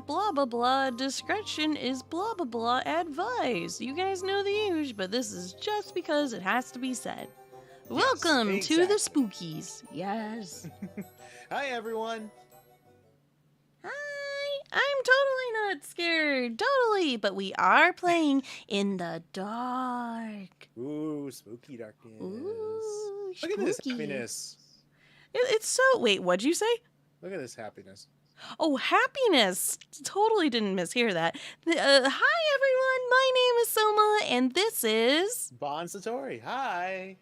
blah blah blah. Discretion is blah blah blah advised. You guys know the usual, but this is just because it has to be said. Welcome to the Spookies. Yes. Hi, everyone. Hi. I'm totally not scared. Totally. But we are playing in the dark. Ooh, spooky darkness. Ooh, Look at this spooky. happiness. It's so... Wait, what'd you say? Look at this happiness. Oh, happiness. Totally didn't mishear that. Hi, everyone. My name is Sohma, and this is... Bahn Satori. Hi.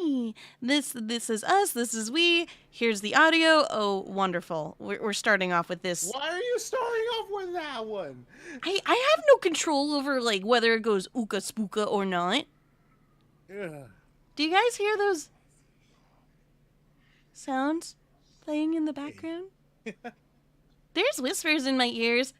Yay! This is us. This is we. Here's the audio. Oh, wonderful. We're starting off with this. Why are you starting off with that one? I have no control over, like, whether it goes ooka spooka or not. Ugh. Do you guys hear those sounds playing in the background? There's whispers in my ears.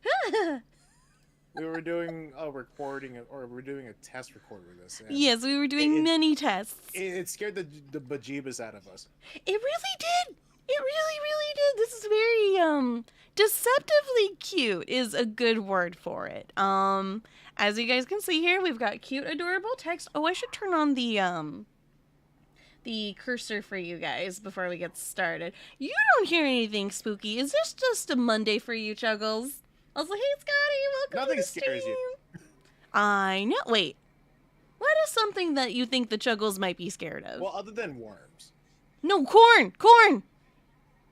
We were doing a recording, or we're doing a test record with this. Yes, we were doing many tests. It scared the bejeebus out of us. It really did. It really, really did. This is very, deceptively cute is a good word for it. As you guys can see here, we've got cute, adorable text. Oh, I should turn on the cursor for you guys before we get started. You don't hear anything spooky. Is this just a Monday for you, Chuggles? Also, hey, Scotty, welcome Nothing to the scares stream. you. I know. Wait. What is something that you think the Chuggles might be scared of? Well, other than worms. No, corn! Corn!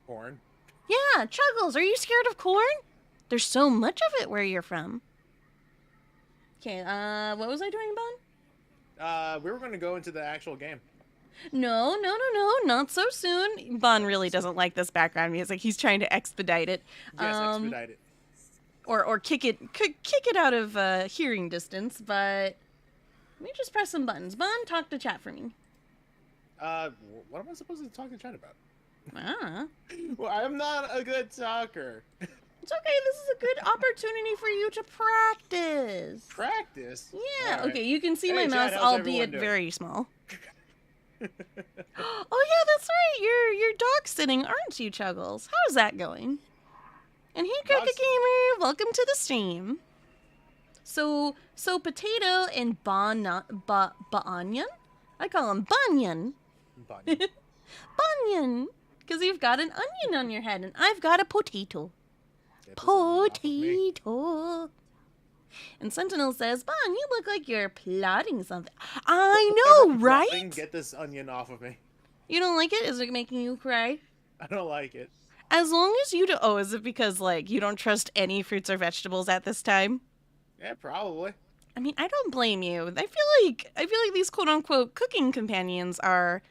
Corn? Yeah, Chuggles, are you scared of corn? There's so much of it where you're from. Okay, what was I doing, Bon? We were going to go into the actual game. No, not so soon. Bon really doesn't like this background music. He's trying to expedite it. Yes, expedite it. Or kick it out of hearing distance, but let me just press some buttons. Bon, talk to chat for me. What am I supposed to talk to chat about? Ah. Well, I'm not a good talker. It's okay, this is a good opportunity for you to practice. Practice? Yeah, right. Okay, you can see Hey, my Chad, mouse, how's albeit everyone doing? very small. Oh yeah, that's right. You're dog sitting, aren't you, Chuggles? How's that going? And hey, Cricket Gamer, welcome to the stream. So Potato and Banyan? I call him Banyan. Bunny. Banyan, because you've got an onion on your head, and I've got a potato. Get this onion off of me. Potato. And Sentinel says, Bon, you look like you're plotting something. I know, right? Nothing, get this onion off of me. You don't like it? Is it making you cry? I don't like it. As long as you don't... Oh, is it because, like, you don't trust any fruits or vegetables at this time? Yeah, probably. I mean, I don't blame you. I feel like these quote-unquote cooking companions are,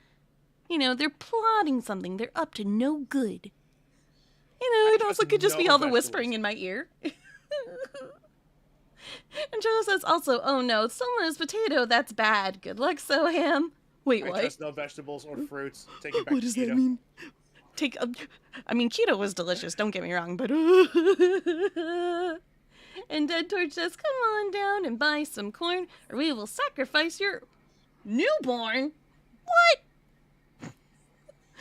you know, they're plotting something. They're up to no good. You know, it also could just be all the whispering in my ear. And Joe says also, oh no, someone's potato, that's bad. Good luck, Soham. Wait, I what? trust no vegetables or fruits. Take it back What to does keto. that mean? I mean, keto was delicious, don't get me wrong, but... And Dead Torch says, come on down and buy some corn, or we will sacrifice your newborn. What?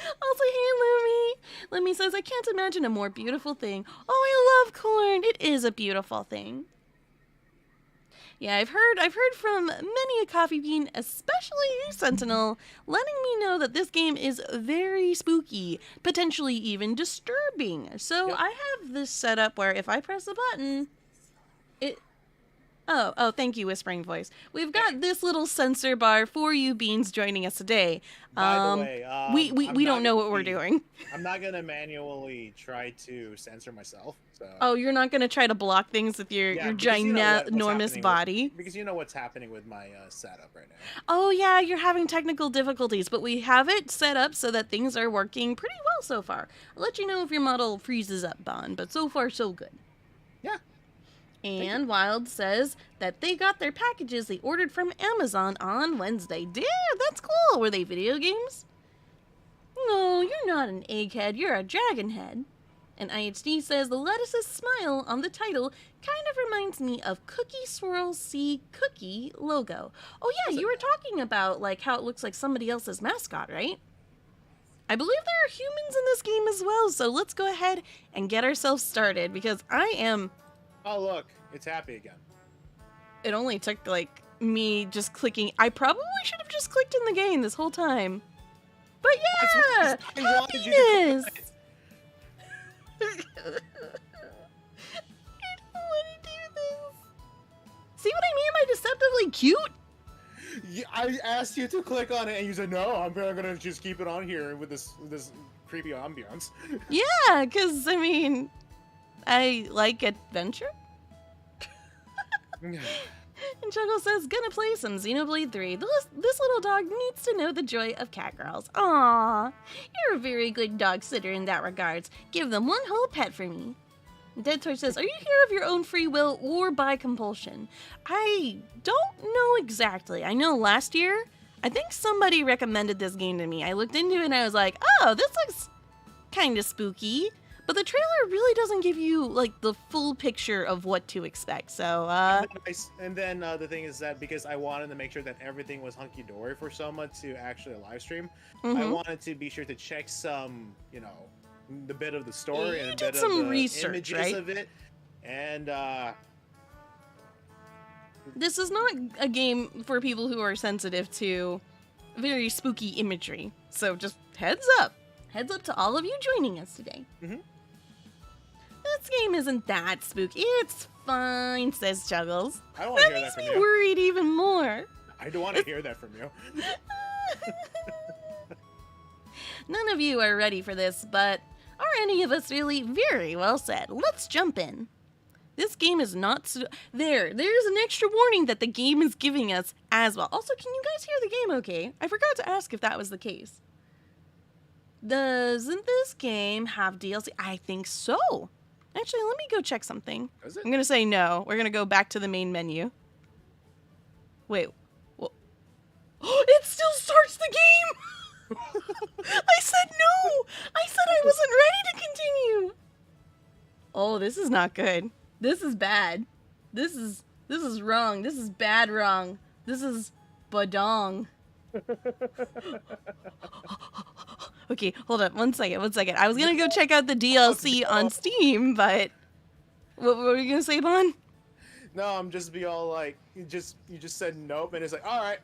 Also, hey, Lumi says, I can't imagine a more beautiful thing. Oh, I love corn. It is a beautiful thing. Yeah, I've heard from many a coffee bean, especially you, Sentinel, letting me know that this game is very spooky, potentially even disturbing. So Yep. I have this set up where if I press a button, it... Oh, thank you, Whispering Voice. We've got this little censor bar for you beans joining us today. By the way, we don't know what we're doing. I'm not gonna manually try to censor myself. So. Oh, you're not gonna try to block things with your because you know what's ginormous happening body? Because you know what's happening with my setup right now. Oh yeah, you're having technical difficulties, but we have it set up so that things are working pretty well so far. I'll let you know if your model freezes up, Bon, but so far so good. Yeah. And Wild says that they got their packages they ordered from Amazon on Wednesday. Yeah, that's cool. Were they video games? No, you're not an egghead. You're a dragon head. And IHD says the lettuce's smile on the title kind of reminds me of Cookie Swirl C Cookie logo. Oh yeah, you were talking about like how it looks like somebody else's mascot, right? I believe there are humans in this game as well, so let's go ahead and get ourselves started, because I am... Oh, look. It's happy again. It only took, like, me just clicking. I probably should have just clicked in the game this whole time. But yeah! I wanted you to Happiness! click. I don't want to do this. See what I mean by deceptively cute? Yeah, I asked you to click on it, and you said, no, I'm gonna just keep it on here with this creepy ambiance. Yeah, because, I mean, I like adventure. And Chuckle says, gonna play some Xenoblade 3. This little dog needs to know the joy of cat girls. Aww, you're a very good dog sitter in that regards. Give them one whole pet for me. Dead Torch says, are you here of your own free will or by compulsion? I don't know exactly. I know last year, I think somebody recommended this game to me. I looked into it and I was like, oh, this looks kind of spooky. But the trailer really doesn't give you, like, the full picture of what to expect, so, And then the thing is that because I wanted to make sure that everything was hunky-dory for Sohma to actually live stream, I wanted to be sure to check some, you know, the bit of the story and a bit of the research, images right? of it. And, this is not a game for people who are sensitive to very spooky imagery. So just heads up. Heads up to all of you joining us today. Mhm. This game isn't that spooky. It's fine, says Chuggles. I don't want to That hear makes that me from you. worried even more. I don't want to hear that from you. None of you are ready for this, but are any of us really? Very well said. Let's jump in. This game is not... There's an extra warning that the game is giving us as well. Also, can you guys hear the game okay? I forgot to ask if that was the case. Doesn't this game have DLC? I think so. Actually, let me go check something. Does it? I'm going to say no. We're going to go back to the main menu. Wait. Well, it still starts the game! I said no! I said I wasn't ready to continue! Oh, this is not good. This is bad. This is wrong. This is bad wrong. This is badong. Okay, hold up. One second. I was gonna go check out the DLC on Steam, but what were you gonna say, Bahn? No, I'm just be all like, you just said nope, and it's like, all right.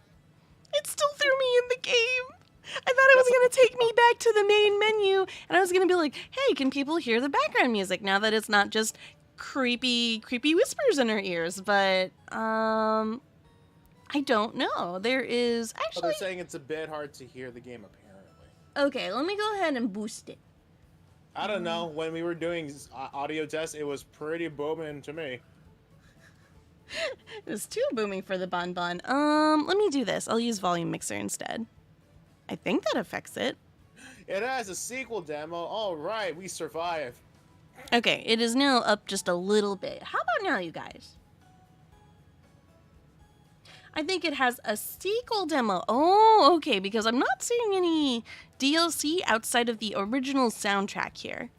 It still threw me in the game. I thought it was gonna take me back to the main menu, and I was gonna be like, hey, can people hear the background music now that it's not just creepy whispers in our ears? But I don't know. There is Well, actually... they're saying it's a bit hard to hear the game, apparently. Okay, let me go ahead and boost it. I don't know. When we were doing audio tests, it was pretty booming to me. It was too booming for the Bon. Let me do this. I'll use Volume Mixer instead. I think that affects it. It has a sequel demo. All right, we survive. Okay, it is now up just a little bit. How about now, you guys? I think it has a sequel demo. Oh, okay, because I'm not seeing any DLC outside of the original soundtrack here.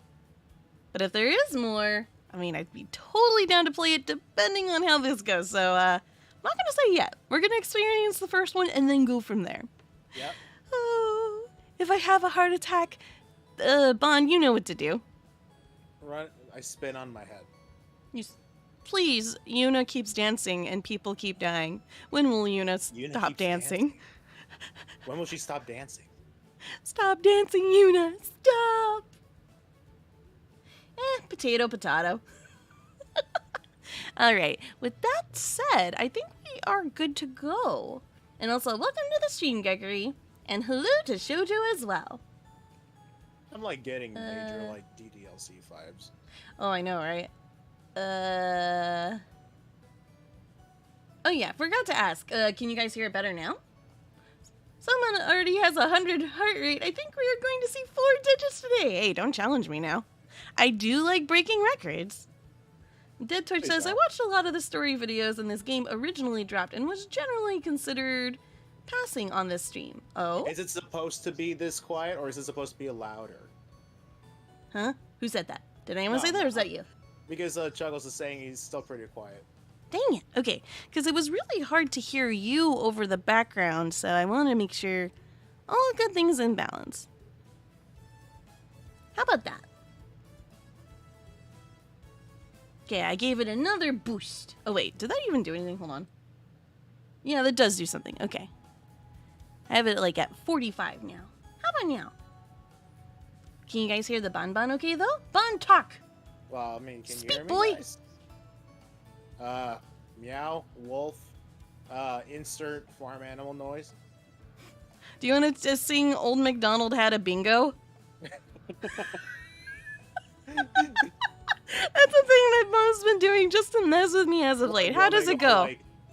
But if there is more, I mean, I'd be totally down to play it depending on how this goes. So, I'm not going to say yet. We're going to experience the first one and then go from there. Yep. Oh, if I have a heart attack, Bon, you know what to do. Run. I spin on my head. Please, Yuna keeps dancing and people keep dying. When will Yuna stop keeps dancing? When will she stop dancing? Stop dancing, Yuna! Stop! Potato, potato. Alright, with that said, I think we are good to go. And also, welcome to the stream, Gregory. And hello to Shoujo as well. I'm like getting major like DDLC vibes. Oh, I know, right? Oh yeah, forgot to ask. Can you guys hear it better now? Someone already has 100 heart rate. I think we are going to see 4 digits today. Hey, don't challenge me now. I do like breaking records. Dead Torch says, I watched a lot of the story videos and this game originally dropped and was generally considered passing on this stream. Oh? Is it supposed to be this quiet, or is it supposed to be louder? Huh? Who said that? Did anyone say that, or is that you? Because Chuggles is saying he's still pretty quiet. Dang it. Okay, because it was really hard to hear you over the background, so I want to make sure all good things in balance. How about that? Okay, I gave it another boost. Oh, wait. Did that even do anything? Hold on. Yeah, that does do something. Okay. I have it, like, at 45 now. How about now? Can you guys hear the Bahn okay, though? Bahn, talk! Well, I mean, can you Speak, hear me, boy. guys? Meow, wolf, insert farm animal noise. Do you want to sing Old MacDonald Had a Bingo? That's a thing that Mom's been doing just to mess with me as of late. How does it go?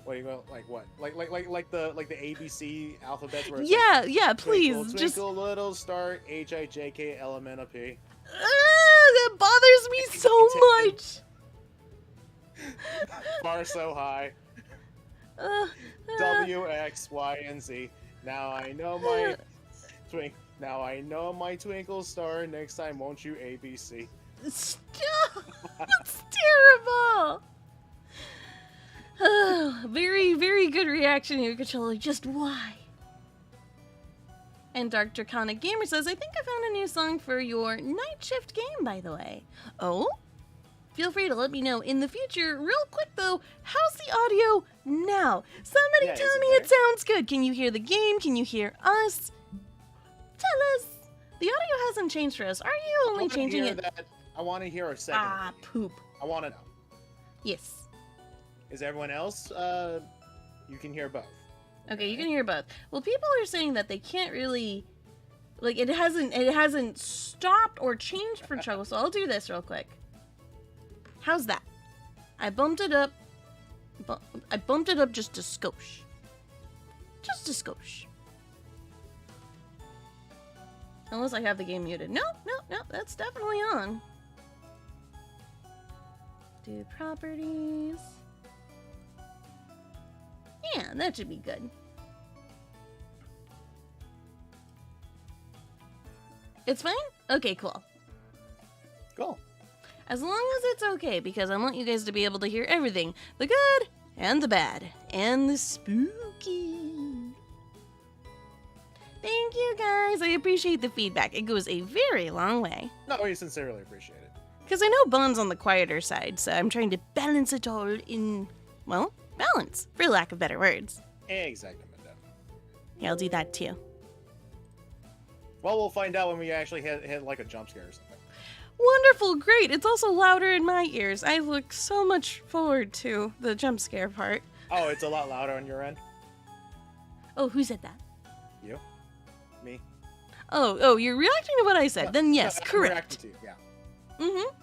Like what? Like the ABC alphabets where it's yeah, please. Twinkle, just twinkle little star, HIJK that bothers me so much. Bar so high. W, X, Y, and Z. Now I know my twinkle star. Next time, won't you ABC? Stop! That's terrible. Very, very good reaction here, controller. Just why? And Dark Draconic Gamer says, I think I found a new song for your night shift game, by the way. Oh? Feel free to let me know in the future. Real quick, though, how's the audio now? Somebody tell me it sounds good. Can you hear the game? Can you hear us? Tell us. The audio hasn't changed for us. Are you only changing it? I want to hear a second. Poop. I want to know. Yes. Is everyone else, you can hear both? Okay, you can hear both. Well, people are saying that they can't really, like, it hasn't stopped or changed for Chuggle, so I'll do this real quick. How's that? I bumped it up. I bumped it up just a skosh. Just a skosh. Unless I have the game muted. No, that's definitely on. Do properties. Yeah, that should be good. It's fine? Okay, cool. Cool. As long as it's okay, because I want you guys to be able to hear everything. The good, and the bad, and the spooky. Thank you, guys. I appreciate the feedback. It goes a very long way. No, we sincerely appreciate it. Because I know Bahn's on the quieter side, so I'm trying to balance it all in, well, balance, for lack of better words. Exactly. Yeah, I'll do that too. Well, we'll find out when we actually hit like a jump scare or something. Wonderful, great. It's also louder in my ears. I look so much forward to the jump scare part. Oh, it's a lot louder on your end? Oh, who said that? You? Me? Oh, you're reacting to what I said. Then yes, correct. To you, yeah. Mm-hmm.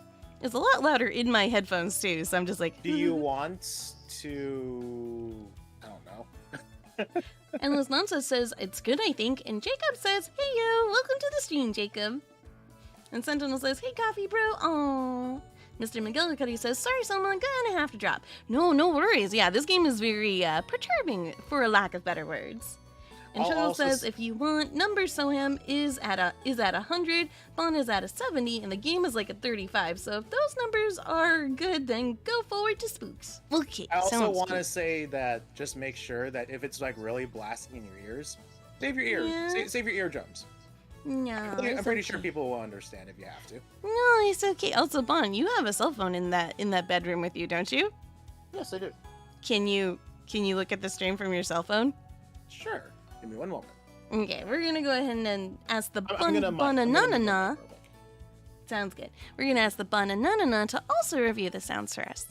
It's a lot louder in my headphones too, so I'm just like... Do you want to... I don't know. Endless Nonsense says, it's good, I think. And Jacob says, hey, yo, welcome to the stream, Jacob. And Sentinel says, hey, coffee bro. Aww. Mr. McGillicuddy says, sorry, someone, gonna have to drop. No worries. Yeah, this game is very perturbing, for a lack of better words. And Channel says, if you want, number Soham is at 100, Bahn is at a 70, and the game is like a 35. So if those numbers are good, then go forward to spooks. Okay. I also want to say that just make sure that if it's like really blasting in your ears, save your ears. Yeah. Save your eardrums. No, I'm pretty sure people will understand if you have to. No, it's okay. Also, Bahn, you have a cell phone in that bedroom with you, don't you? Yes, I do. Can you look at the stream from your cell phone? Sure. Give me one moment. Okay, we're gonna go ahead and ask the Bananana. Sounds good. We're gonna ask the Bananana to also review the sounds for us.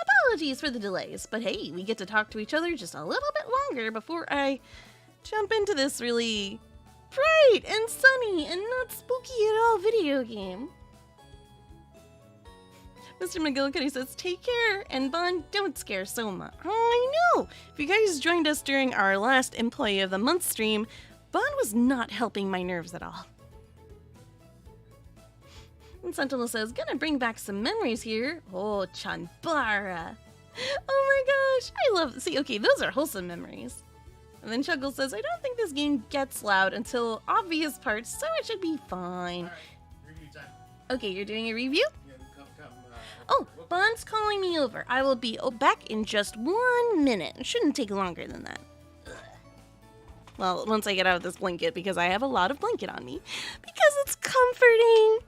Apologies for the delays, but hey, we get to talk to each other just a little bit longer before I jump into this really bright and sunny and not spooky at all video game. Mr. McGillicuddy says, take care, and Bahn, don't scare Sohma. Oh, I know! If you guys joined us during our last Employee of the Month stream, Bahn was not helping my nerves at all. And Sentinel says, gonna bring back some memories here. Oh, Chanbara. Oh my gosh, I love... See, okay, those are wholesome memories. And then Chuggle says, I don't think this game gets loud until obvious parts, so it should be fine. Alright, review time. Okay, you're doing a review? Yeah, come, oh, Bahn's calling me over. I will be back in just 1 minute. It shouldn't take longer than that. Well, once I get out of this blanket, because I have a lot of blanket on me. Because it's comforting.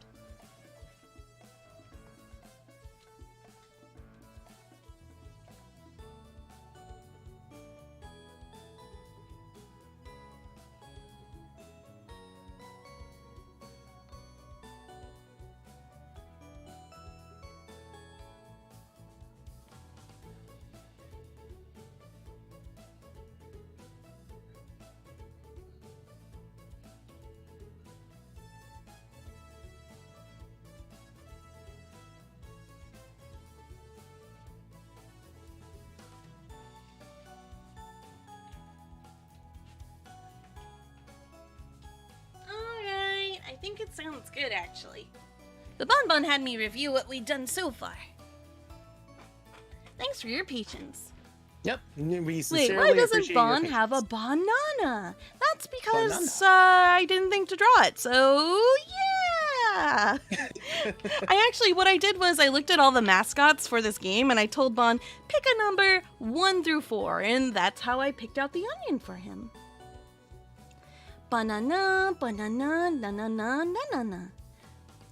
I think it sounds good, actually. The Bon had me review what we've done so far. Thanks for your patience. Yep. We Wait, why doesn't Bon have a banana? That's because I didn't think to draw it, so yeah! What I did was I looked at all the mascots for this game, and I told Bon, pick a number 1 through 4, and that's how I picked out the onion for him. Banana, banana, na na na na na.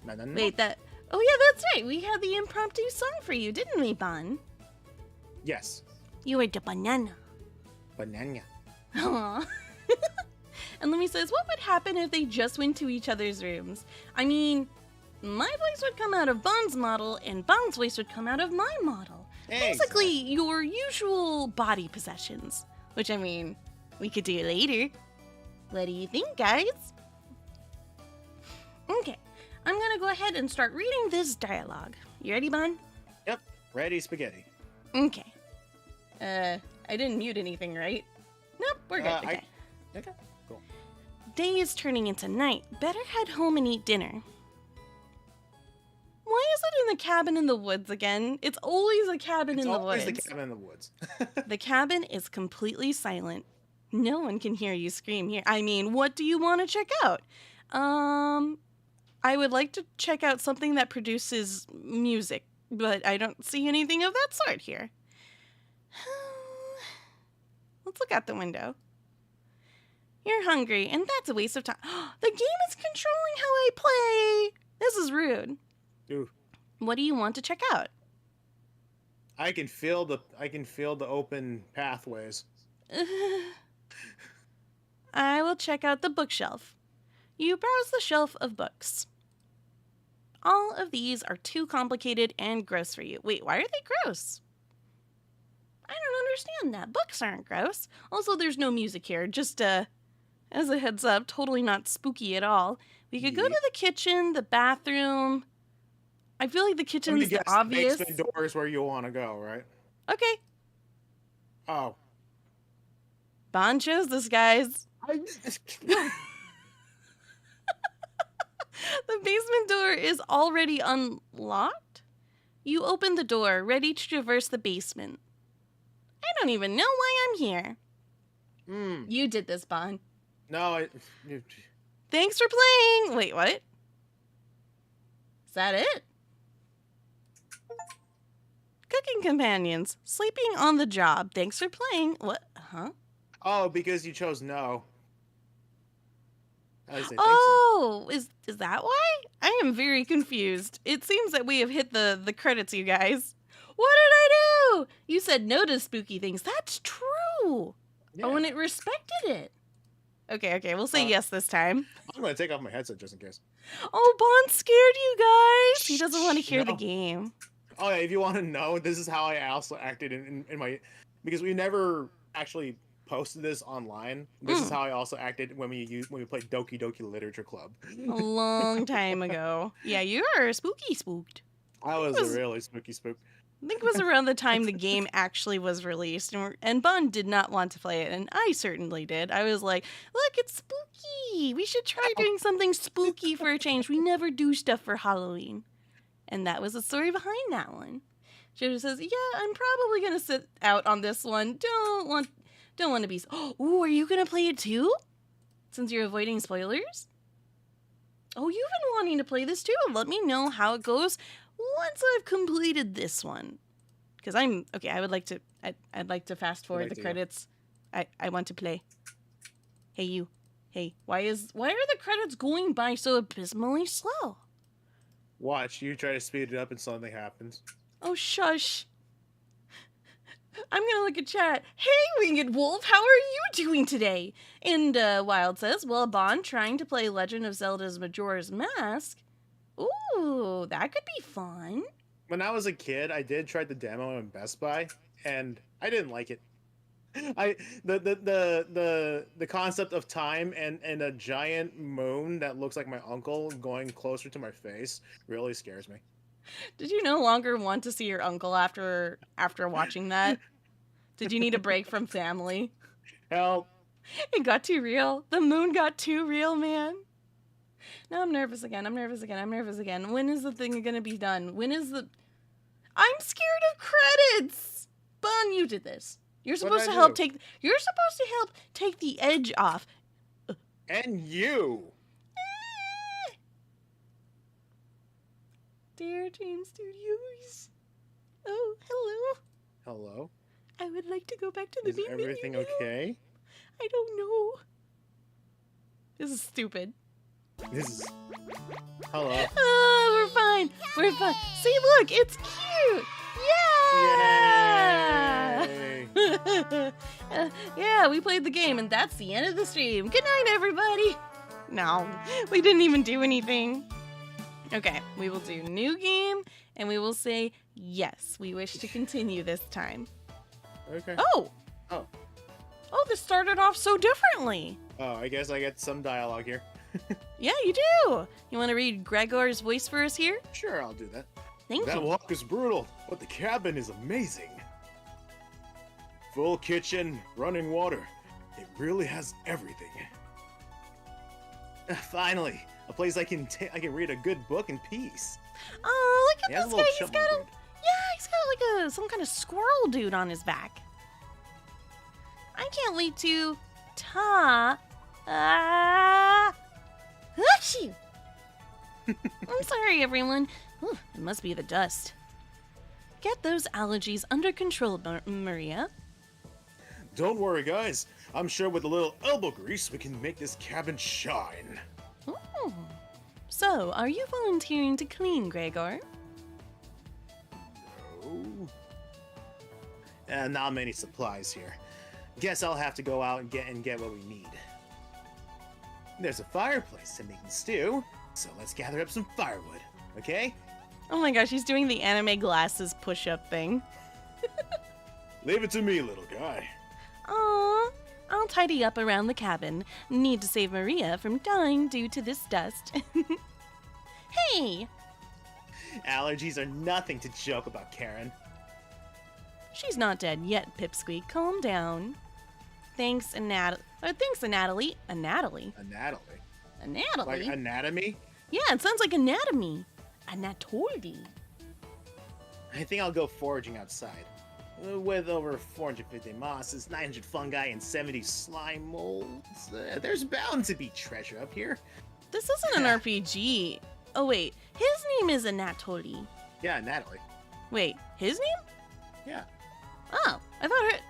Wait, oh yeah, that's right. We had the impromptu song for you, didn't we, Bon? Yes. You were the banana. Banana. Aww. And Lemmy says, what would happen if they just went to each other's rooms? I mean, my voice would come out of Bon's model, and Bon's voice would come out of my model. Exactly. Basically, your usual body possessions. Which, I mean, we could do later. What do you think, guys? Okay, I'm gonna go ahead and start reading this dialogue. You ready, Bon? Yep, ready spaghetti. Okay. I didn't mute anything, right? Nope, we're good. Okay. Okay, cool. Day is turning into night. Better head home and eat dinner. Why is it in the cabin in the woods again? It's always a cabin in the woods. It's always the cabin in the woods. The cabin is completely silent. No one can hear you scream here. I mean, what do you want to check out? I would like to check out something that produces music, but I don't see anything of that sort here. Let's look out the window. You're hungry, and that's a waste of time. The game is controlling how I play. This is rude. Ooh. What do you want to check out? I can feel the open pathways. I will check out the bookshelf. You browse the shelf of books. All of these are too complicated and gross for you. Wait, why are they gross? I don't understand that. Books aren't gross. Also, there's no music here. Just, as a heads up, totally not spooky at all. We could go to the kitchen, the bathroom. I feel like the kitchen's the obvious. The basement door is where you want to go, right? Okay. Oh. Bon chose this, guys. The basement door is already unlocked. You open the door, ready to traverse the basement. I don't even know why I'm here. You did this, Bon. No, Thanks for playing. Wait, what? Is that it? Cooking companions. Sleeping on the job. Thanks for playing. What? Huh? Oh, because you chose no. Oh, so. Is that why? I am very confused. It seems that we have hit the credits, you guys. What did I do? You said no to spooky things. That's true. Yeah. Oh, and it respected it. Okay, we'll say yes this time. I'm going to take off my headset just in case. Oh, Bon scared you guys. He doesn't want to hear the game. Oh, yeah, if you want to know, this is how I also acted in my... Because we never actually posted this online. This is how I also acted when we played Doki Doki Literature Club. A long time ago. Yeah, you were spooky spooked. I was really spooky spooked. I think it was around the time the game actually was released, and Bon did not want to play it, and I certainly did. I was like, look, it's spooky. We should try doing something spooky for a change. We never do stuff for Halloween. And that was the story behind that one. She says, yeah, I'm probably going to sit out on this one. Don't want to be... Oh, are you going to play it too? Since you're avoiding spoilers? Oh, you've been wanting to play this too. Let me know how it goes once I've completed this one. Because I would like to... I'd like to fast forward the credits. I want to play. Hey, you. Hey, why are the credits going by so abysmally slow? Watch, you try to speed it up and something happens. Oh, shush. I'm gonna look at chat. Hey, Winged Wolf, how are you doing today? And Wild says, well, Bahn trying to play Legend of Zelda's Majora's Mask. Ooh, that could be fun. When I was a kid, I did try the demo in Best Buy, and I didn't like it. The concept of time and a giant moon that looks like my uncle going closer to my face really scares me. Did you no longer want to see your uncle after watching that? Did you need a break from family? Help. It got too real. The moon got too real, man. Now I'm nervous again. I'm nervous again. When is the thing gonna be done? I'm scared of credits. Bahn, you did this. You're supposed to help take the edge off. And you. Dear Dream Studios. Oh, hello. Hello. I would like to go back to the Is main menu everything now. okay? I don't know. This is stupid. This is... Hello. Oh, we're fine. We're fine. See, look, it's cute. Yeah. Yay. Yeah, we played the game, and that's the end of the stream. Good night, everybody. No, we didn't even do anything. Okay, we will do new game, and we will say, yes, we wish to continue this time. Okay. Oh! Oh. Oh, this started off so differently. Oh, I guess I get some dialogue here. Yeah, you do. You want to read Gregor's voice for us here? Sure, I'll do that. Thank That you. walk is brutal, but the cabin is amazing. Full kitchen, running water. It really has everything. Finally, a place I can read a good book in peace. Oh, look He at has this a guy. little He's chipmunk got dude. he's got like some kind of squirrel dude on his back. I can't wait to Achoo! I'm sorry, everyone. Ooh, it must be the dust. Get those allergies under control, Maria. Don't worry, guys. I'm sure with a little elbow grease, we can make this cabin shine. Ooh. So, are you volunteering to clean, Gregor? Oh. Not many supplies here. Guess I'll have to go out and get what we need. There's a fireplace to make the stew, so let's gather up some firewood, okay? Oh my gosh, he's doing the anime glasses push-up thing. Leave it to me, little guy. Aww, I'll tidy up around the cabin. Need to save Maria from dying due to this dust. Hey! Allergies are nothing to joke about, Karen. She's not dead yet, Pipsqueak. Calm down. Thanks, Natalie. Natalie. A Natalie? A Natalie? Like anatomy? Yeah, it sounds like anatomy. Anatoly. I think I'll go foraging outside. With over 450 mosses, 900 fungi, and 70 slime molds, there's bound to be treasure up here. This isn't an RPG. Oh, wait. His name is Anatoly. Yeah, Natalie. Wait, his name? Yeah. Oh, I thought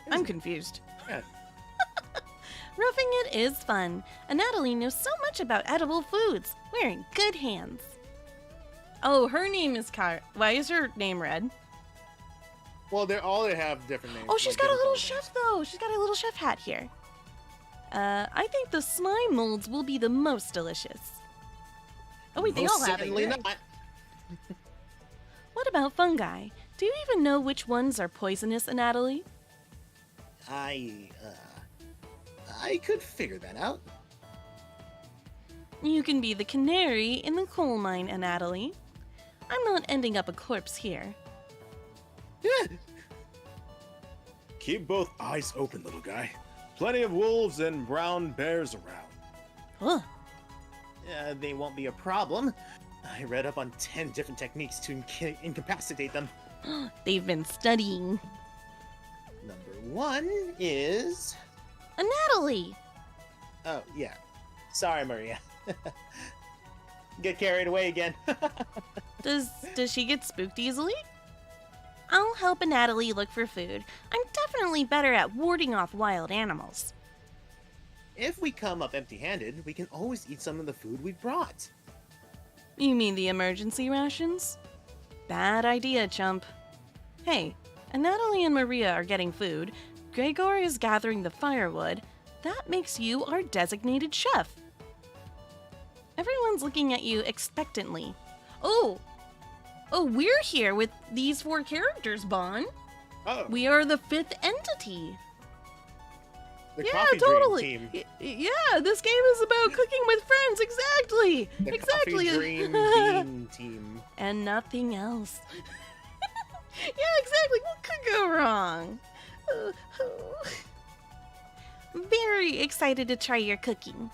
I'm confused. Yeah. Roughing it is fun. Natalie knows so much about edible foods. We're in good hands. Oh, her name is Why is her name red? Well, they have different names. Oh, she's like got a different little color chef, though. She's got a little chef hat here. I think the slime molds will be the most delicious. Oh, wait, they Most all have it. certainly You're right. not. What about fungi? Do you even know which ones are poisonous, Natalie? I could figure that out. You can be the canary in the coal mine, Natalie. I'm not ending up a corpse here. Yeah. Keep both eyes open, little guy. Plenty of wolves and brown bears around. Huh. They won't be a problem. I read up on 10 different techniques to incapacitate them. They've been studying. Number 1 is... Natalie! Oh, yeah. Sorry, Maria. Get carried away again. Does she get spooked easily? I'll help Natalie look for food. I'm definitely better at warding off wild animals. If we come up empty-handed, we can always eat some of the food we brought. You mean the emergency rations? Bad idea, chump. Hey, Natalie and Maria are getting food. Gregor is gathering the firewood. That makes you our designated chef. Everyone's looking at you expectantly. Oh, we're here with these 4 characters, Bahn. Oh, We are the 5th entity. the Yeah, Coffee totally. Dream team. Yeah, this game is about cooking with friends. Exactly. The exactly. Coffee Dream Bean team. And nothing else. Yeah, exactly. What could go wrong? Very excited to try your cooking.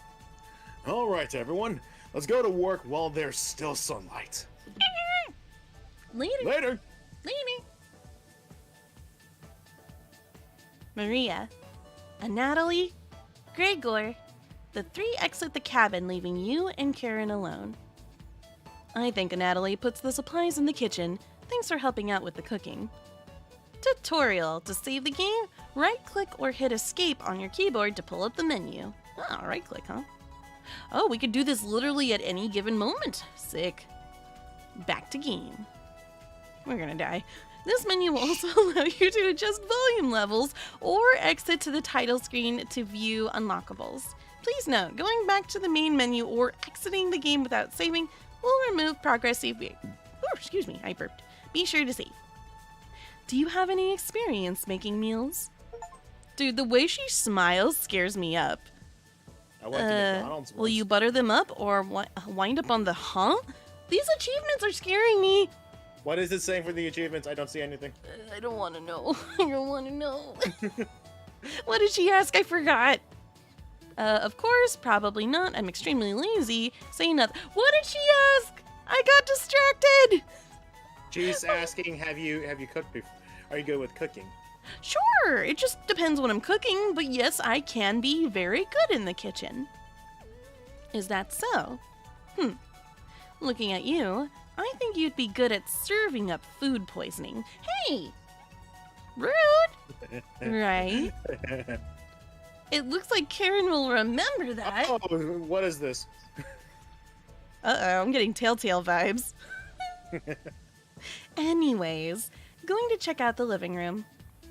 All right, everyone. Let's go to work while there's still sunlight. Later. Later. Later. Maria, Natalie, Gregor, the 3 exit the cabin, leaving you and Karen alone. I think Natalie puts the supplies in the kitchen. Thanks for helping out with the cooking. Tutorial. To save the game, right-click or hit escape on your keyboard to pull up the menu. Ah, right-click, huh? Oh, we could do this literally at any given moment. Sick. Back to game. We're gonna die. This menu will also allow you to adjust volume levels or exit to the title screen to view unlockables. Please note, going back to the main menu or exiting the game without saving will remove progress save. Oh, excuse me, I burped. Be sure to save. Do you have any experience making meals? Dude, the way she smiles scares me up. I went to McDonald's Will once. you butter them up or wind up on the These achievements are scaring me. What is it saying for the achievements? I don't see anything. I don't want to know. I don't want to know. What did she ask? I forgot. Of course, probably not. I'm extremely lazy. Say nothing. What did she ask? I got distracted. She's asking, have you cooked before? Are you good with cooking? Sure, it just depends what I'm cooking, but yes, I can be very good in the kitchen. Is that so? Looking at you, I think you'd be good at serving up food poisoning. Hey! Rude! Right? It looks like Karen will remember that. Oh, what is this? Uh-oh, I'm getting Telltale vibes. Anyways, going to check out the living room.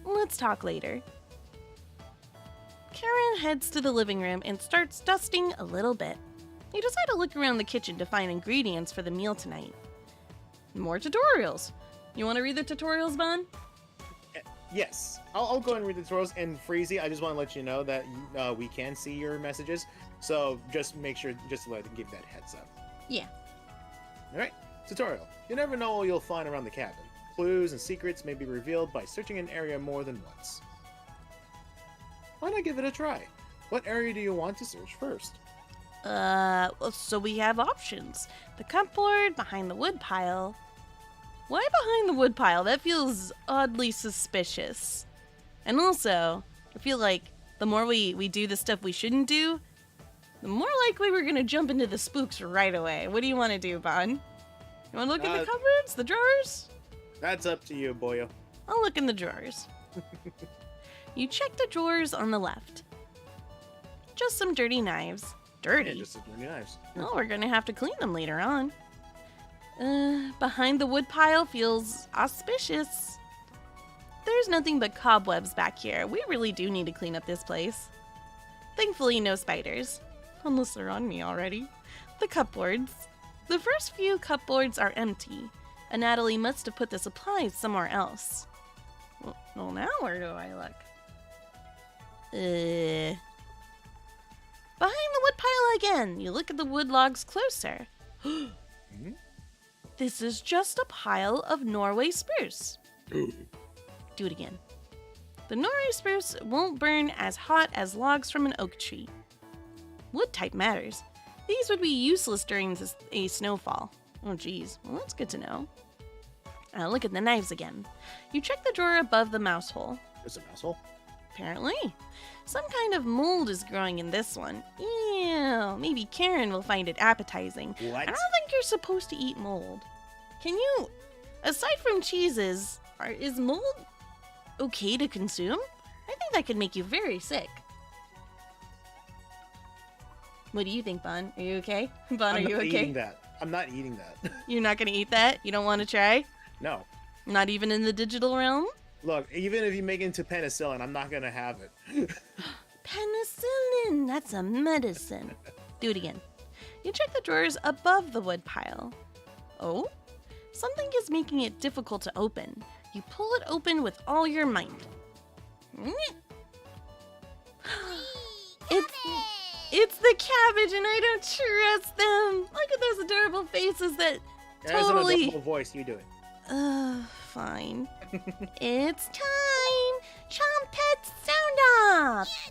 Let's talk later. Karen heads to the living room and starts dusting a little bit. You decide to look around the kitchen to find ingredients for the meal tonight. More tutorials. You want to read the tutorials, Bahn? Yes. I'll go and read the tutorials. And Freezy, I just want to let you know that we can see your messages. So just make sure, just to give that heads up. Yeah. Alright, tutorial. You never know what you'll find around the cabin. Clues and secrets may be revealed by searching an area more than once. Why not give it a try? What area do you want to search first? So we have options. The cupboard, behind the wood pile. Why behind the wood pile? That feels oddly suspicious. And also, I feel like the more we do the stuff we shouldn't do, the more likely we're gonna jump into the spooks right away. What do you want to do, Bahn? You want to look at the cupboards, the drawers? That's up to you, boyo. I'll look in the drawers. You check the drawers on the left. Just some dirty knives. Dirty? Yeah, just some dirty knives. Oh, we're gonna have to clean them later on. Behind the wood pile feels auspicious. There's nothing but cobwebs back here. We really do need to clean up this place. Thankfully, no spiders. Unless they're on me already. The cupboards. The first few cupboards are empty. And Natalie must have put the supplies somewhere else. Well, now where do I look? Behind the wood pile again. You look at the wood logs closer. This is just a pile of Norway spruce. Do it again. The Norway spruce won't burn as hot as logs from an oak tree. Wood type matters. These would be useless during a snowfall. Oh geez, well that's good to know. Look at the knives again. You check the drawer above the mouse hole. There's a mouse hole? Apparently. Some kind of mold is growing in this one. Ew, maybe Karen will find it appetizing. What? I don't think you're supposed to eat mold. Can you, aside from cheeses, is mold okay to consume? I think that could make you very sick. What do you think, Bahn? Are you okay? Bahn, are I'm you not okay? eating that. I'm not eating that. You're not gonna eat that? You don't want to try? No. Not even in the digital realm? Look, even if you make it into penicillin, I'm not gonna have it. Penicillin! That's a medicine. Do it again. You check the drawers above the wood pile. Oh? Something is making it difficult to open. You pull it open with all your might. It's the cabbage, and I don't trust them. Look at those adorable faces that There's totally. an adorable voice. You do it. Fine. It's time. Trumpets sound off.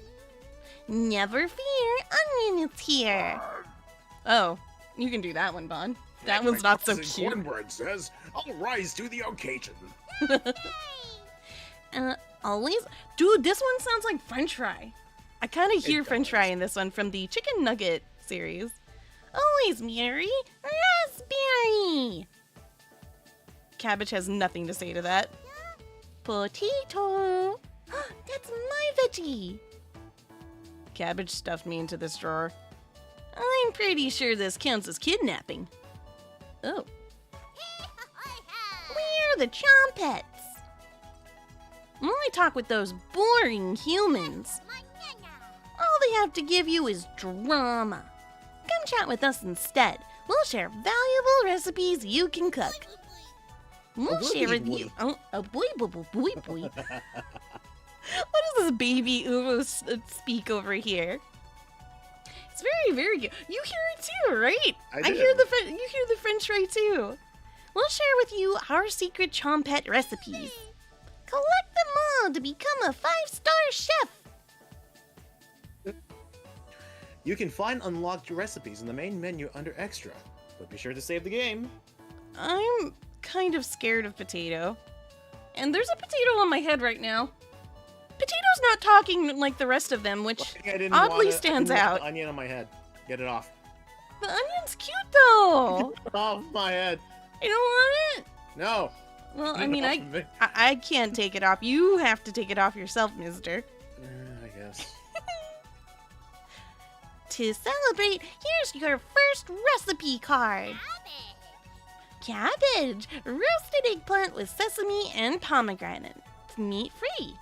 Never fear, Onion is here. Oh, you can do that one, Bahn. That one's not so cute. Cornbread says, "I'll rise to the occasion." Always, dude. This one sounds like French fry. I kind of hear French fry in this one from the Chicken Nugget series. Always Mary, raspberry. Cabbage has nothing to say to that. Potato. That's my veggie. Cabbage stuffed me into this drawer. I'm pretty sure this counts as kidnapping. Oh. Where are the trumpets? Why talk with those boring humans? All they have to give you is drama. Come chat with us instead. We'll share valuable recipes you can cook. We'll share with you. Oh, boy. What does this baby OwO speak over here? It's very, very good. You hear it too, right? I hear you hear the French fry too. We'll share with you our secret chompette recipes. Collect them all to become a 5-star chef. You can find unlocked recipes in the main menu under Extra, but be sure to save the game. I'm kind of scared of Potato. And there's a potato on my head right now. Potato's not talking like the rest of them, which oddly stands out. The onion on my head. Get it off. The onion's cute though. Get it off my head. You don't want it? No. Well, I mean, I can't take it off. You have to take it off yourself, mister. I guess. To celebrate, here's your first recipe card. Cabbage! Roasted eggplant with sesame and pomegranate. It's meat-free.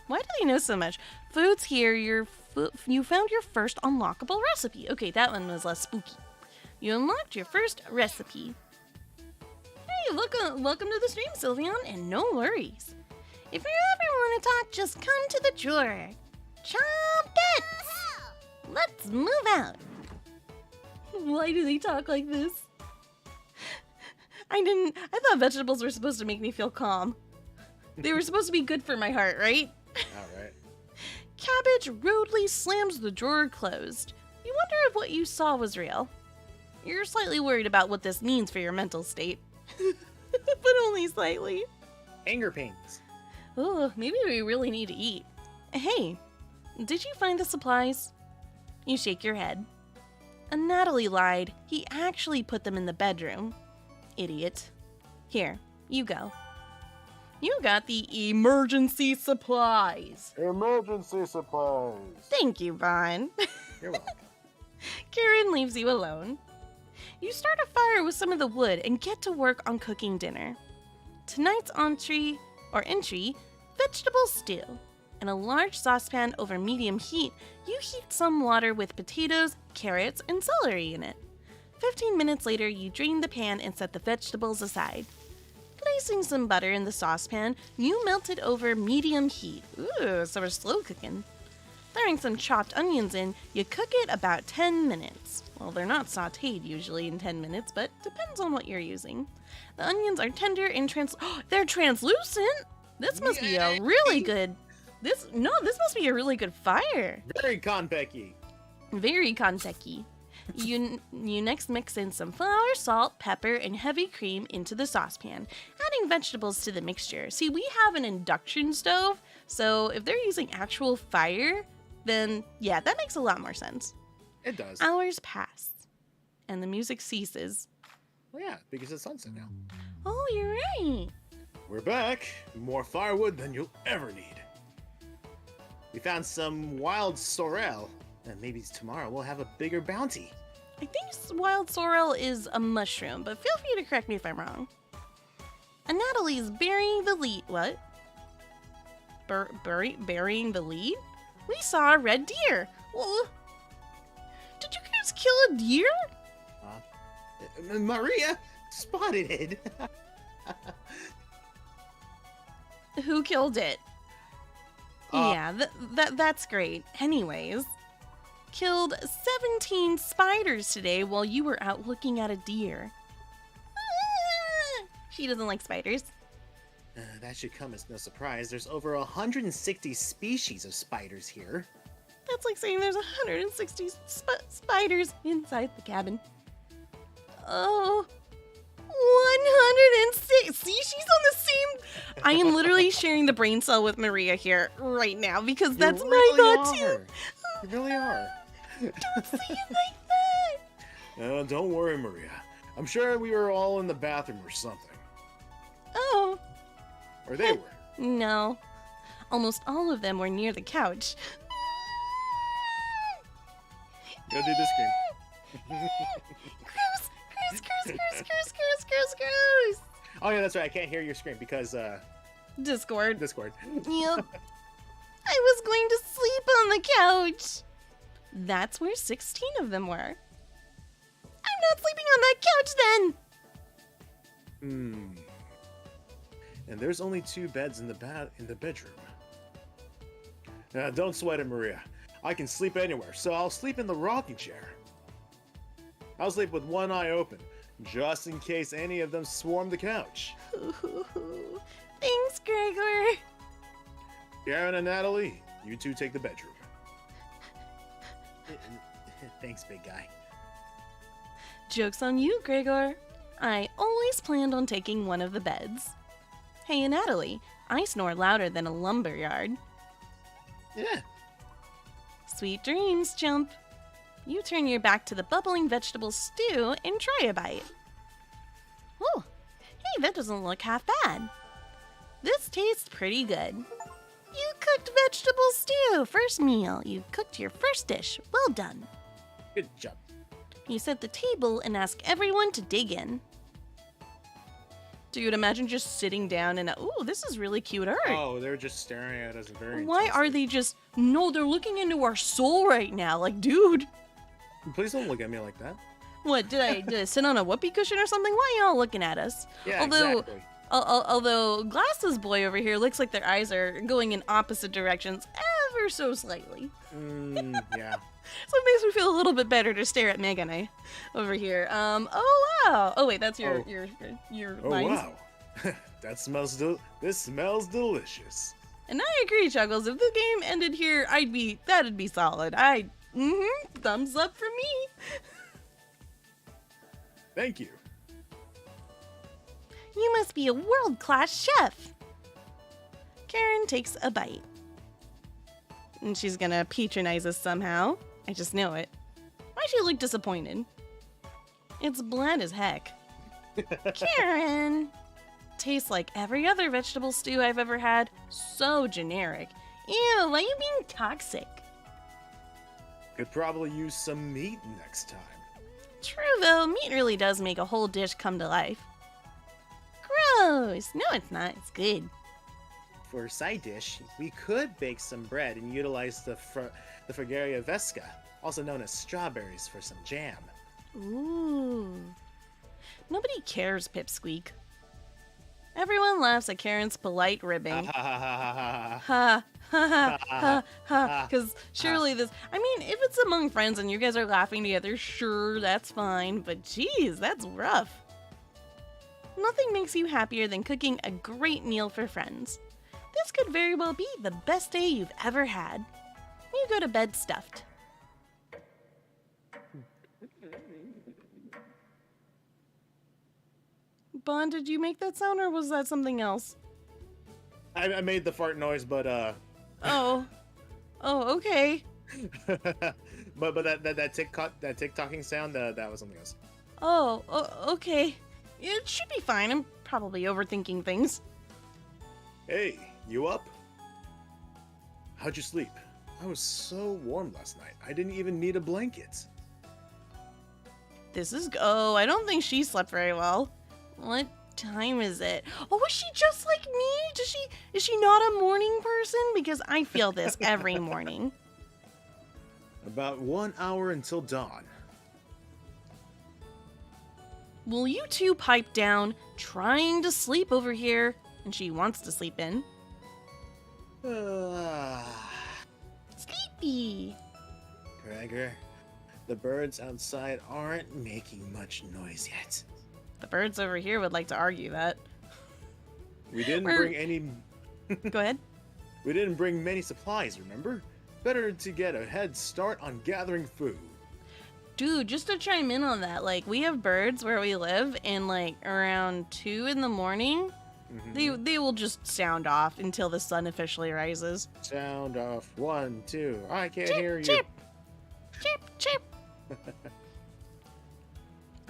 Why do they know so much? Foods here, you found your first unlockable recipe. Okay, that one was less spooky. You unlocked your first recipe. Hey, welcome to the stream, Sylveon, and no worries. If you ever want to talk, just come to the drawer. Trumpets! Let's move out. Why do they talk like this? I thought vegetables were supposed to make me feel calm. They were supposed to be good for my heart, right? Alright. Cabbage rudely slams the drawer closed. You wonder if what you saw was real. You're slightly worried about what this means for your mental state. But only slightly. Anger pains. Oh, maybe we really need to eat. Hey, did you find the supplies? You shake your head. Natalie lied. He actually put them in the bedroom. Idiot. Here, you go. You got the emergency supplies. Emergency supplies. Thank you, Bahn. You're welcome. Karen leaves you alone. You start a fire with some of the wood and get to work on cooking dinner. Tonight's entry, vegetable stew. In a large saucepan over medium heat, you heat some water with potatoes, carrots, and celery in it. 15 minutes later, you drain the pan and set the vegetables aside. Placing some butter in the saucepan, you melt it over medium heat. Ooh, so we're slow cooking. Throwing some chopped onions in, you cook it about 10 minutes. Well, they're not sautéed usually in 10 minutes, but depends on what you're using. The onions are tender and they're translucent! This must be a really good... This must be a really good fire. Very konpeki. Very konpeki. You next mix in some flour, salt, pepper, and heavy cream into the saucepan, adding vegetables to the mixture. See, we have an induction stove, so if they're using actual fire, then yeah, that makes a lot more sense. It does. Hours pass, and the music ceases. Well, yeah, because it's sunset now. Oh, you're right. We're back. More firewood than you'll ever need. We found some wild sorrel. Maybe tomorrow we'll have a bigger bounty. I think wild sorrel is a mushroom, but feel free to correct me if I'm wrong. And Natalie's burying the lead. What? Burying the lead? We saw a red deer. Well, did you guys kill a deer? Maria spotted it. Who killed it? Yeah, that's great. Anyways, killed 17 spiders today while you were out looking at a deer. She doesn't like spiders. That should come as no surprise. There's over 160 species of spiders here. That's like saying there's 160 spiders inside the cabin. Oh, 106. See, she's on the same. I am literally sharing the brain cell with Maria here right now because that's my thought too. You really are. Don't say it like that. Don't worry, Maria. I'm sure we were all in the bathroom or something. Oh. Or they were. No. Almost all of them were near the couch. Go do the scream. Gross. Oh yeah, that's right. I can't hear your scream because Discord. Yep. I was going to sleep on the couch. That's where 16 of them were. I'm not sleeping on that couch then. And there's only 2 beds in the bedroom. Don't sweat it, Maria. I can sleep anywhere, so I'll sleep in the rocking chair. I'll sleep with one eye open, just in case any of them swarm the couch. Thanks, Gregor. Karen and Natalie, you two take the bedroom. Thanks, big guy. Joke's on you, Gregor. I always planned on taking one of the beds. Hey, Natalie, I snore louder than a lumberyard. Yeah. Sweet dreams, chump. You turn your back to the bubbling vegetable stew and try a bite. Oh, hey, that doesn't look half bad. This tastes pretty good. You cooked vegetable stew, first meal. You cooked your first dish. Well done. Good job. You set the table and ask everyone to dig in. Dude, imagine just sitting down and, ooh, this is really cute art. Oh, they're just staring at us very Why are they just, no, they're looking into our soul right now. Like, dude. Please don't look at me like that. What, did I sit on a whoopee cushion or something? Why are y'all looking at us? Yeah, exactly. Although Glasses Boy over here looks like their eyes are going in opposite directions ever so slightly. Yeah. So it makes me feel a little bit better to stare at Meg and I over here. Oh wow. Oh wait, that's your Oh lines. wow. This smells delicious. And I agree, Chuggles. If the game ended here, that'd be solid. Thumbs up for me. Thank you. You must be a world-class chef. Karen takes a bite. And she's gonna patronize us somehow. I just know it. Why she look disappointed? It's bland as heck. Karen! Tastes like every other vegetable stew I've ever had. So generic. Ew, why are you being toxic? Could probably use some meat next time. True though, meat really does make a whole dish come to life. Gross! No, it's not. It's good. For a side dish, we could bake some bread and utilize the Fragaria vesca, also known as strawberries, for some jam. Ooh. Nobody cares, Pipsqueak. Everyone laughs at Karen's polite ribbing. Ha ha ha ha. Because surely this... I mean, if it's among friends and you guys are laughing together, sure, that's fine. But geez, that's rough. Nothing makes you happier than cooking a great meal for friends. This could very well be the best day you've ever had. You go to bed stuffed. Bahn, did you make that sound or was that something else? I made the fart noise, but Oh. Oh, okay. but that TikToking sound, that was something else. Oh, okay. It should be fine. I'm probably overthinking things. Hey, you up? How'd you sleep? I was so warm last night. I didn't even need a blanket. Oh, I don't think she slept very well. What time is it? Oh, is she just like me? Is she not a morning person? Because I feel this every morning. About 1 hour until dawn. Will you two pipe down, trying to sleep over here? And she wants to sleep in. Sleepy. Gregor, the birds outside aren't making much noise yet. The birds over here would like to argue that. We didn't bring any... Go ahead. We didn't bring many supplies, remember? Better to get a head start on gathering food. Dude, just to chime in on that, like, we have birds where we live, and, like, around 2 in the morning, they will just sound off until the sun officially rises. Sound off. 1, 2. I can't Chip, hear you. chip. Chip, chip.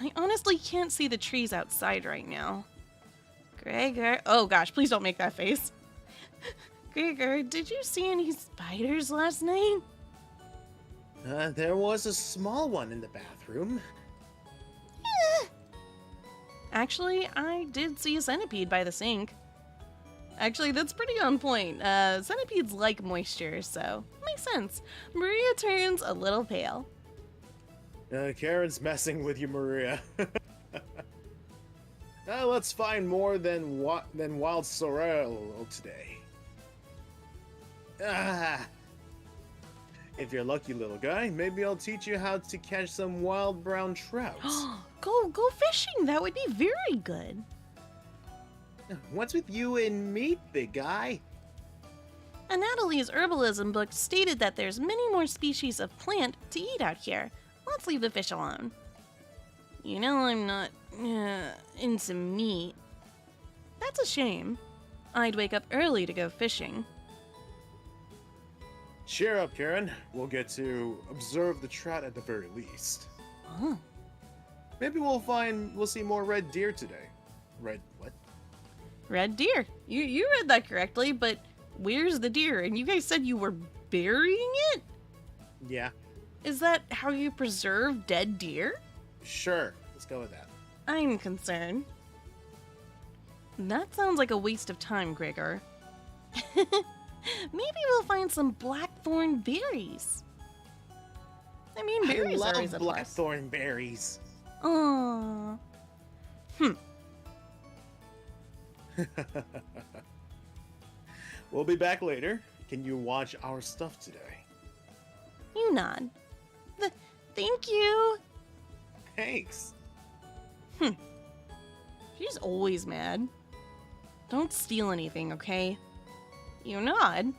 I honestly can't see the trees outside right now. Gregor. Oh, gosh, please don't make that face. Gregor, did you see any spiders last night? There was a small one in the bathroom. Actually, I did see a centipede by the sink. Actually, that's pretty on point. Centipedes like moisture, so makes sense. Maria turns a little pale. Karen's messing with you, Maria. Let's find more than wild sorrel today. If you're lucky, little guy, maybe I'll teach you how to catch some wild brown trout. Go fishing. That would be very good. What's with you and me, big guy? Natalie's herbalism book stated that there's many more species of plant to eat out here. Let's leave the fish alone. You know I'm not into meat. That's a shame. I'd wake up early to go fishing. Cheer up, Karen. We'll get to observe the trout at the very least. Oh. Maybe we'll see more red deer today. Red what? Red deer. You read that correctly, but where's the deer? And you guys said you were burying it? Yeah. Is that how you preserve dead deer? Sure. Let's go with that. I'm concerned. That sounds like a waste of time, Gregor. Maybe we'll find some blackthorn berries. I mean, berries are always a I love blackthorn berries. Aww. We'll be back later. Can you watch our stuff today? You nod. Thank you. Thanks. She's always mad. Don't steal anything, okay? You nod.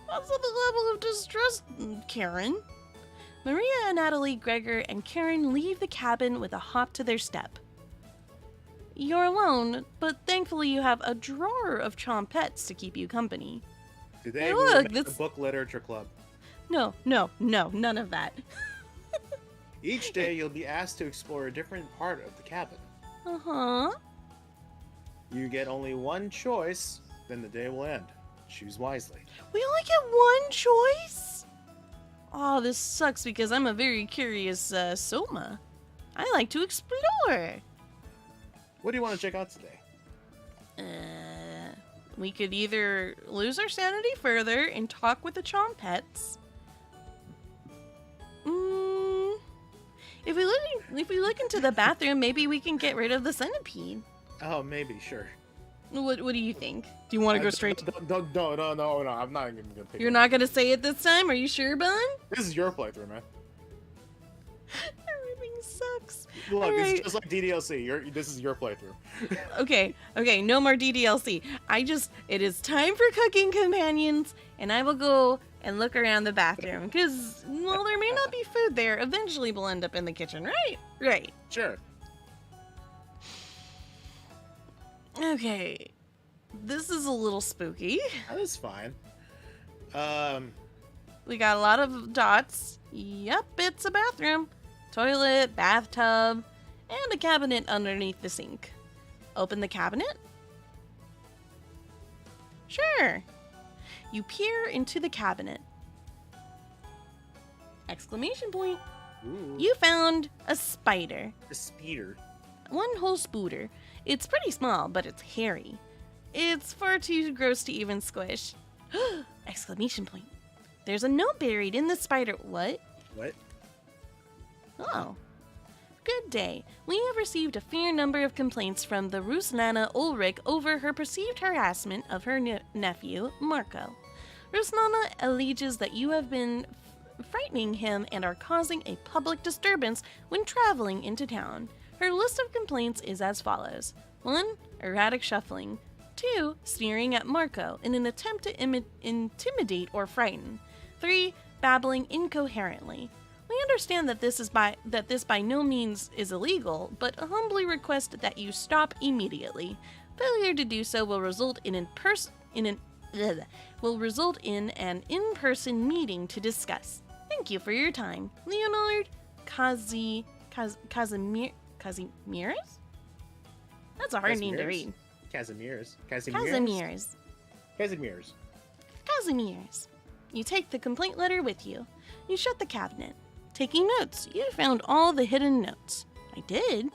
What's the level of distress, Karen? Maria and Natalie, Gregor, and Karen leave the cabin with a hop to their step. You're alone, but thankfully you have a drawer of chompettes to keep you company. Today Hey, we'll look, make that's- the book literature club. No, none of that. Each day you'll be asked to explore a different part of the cabin. Uh-huh. You get only one choice, then the day will end. Choose wisely. We only get one choice? Oh, this sucks because I'm a very curious Sohma. I like to explore. What do you want to check out today? We could either lose our sanity further and talk with the chompettes. If we look into the bathroom, maybe we can get rid of the centipede. Oh, maybe, sure. What do you think? Do you want to go straight to... No, I'm not even gonna pick You're it. not going to say it this time? Are you sure, Bahn? This is your playthrough, man. Everything sucks. Look, All it's right. just like DDLC. This is your playthrough. Okay, no more DDLC. It is time for cooking companions, and I will go and look around the bathroom, because, well, there may not be food there. Eventually we'll end up in the kitchen, right? Right. Sure. Okay. This is a little spooky. That's fine. We got a lot of dots. Yep, it's a bathroom. Toilet, bathtub, and a cabinet underneath the sink. Open the cabinet? Sure. You peer into the cabinet. Exclamation point. Ooh. You found a spider. A speeder. One whole spooter. It's pretty small, but it's hairy. It's far too gross to even squish. Exclamation point. There's a note buried in the spider. What? What? Oh. Good day. We have received a fair number of complaints from the Rusnana Ulrich over her perceived harassment of her nephew, Marco. Rusnana alleges that you have been frightening him and are causing a public disturbance when traveling into town. Her list of complaints is as follows. 1. Erratic shuffling. 2. Sneering at Marco in an attempt to intimidate or frighten. 3. Babbling incoherently. We understand that this by no means is illegal, but humbly request that you stop immediately. Failure to do so will result in an in-person meeting to discuss. Thank you for your time. Leonard Casimirs? That's a hard name to read. Casimirs. You take the complaint letter with you. You shut the cabinet. Taking notes. You found all the hidden notes. I did.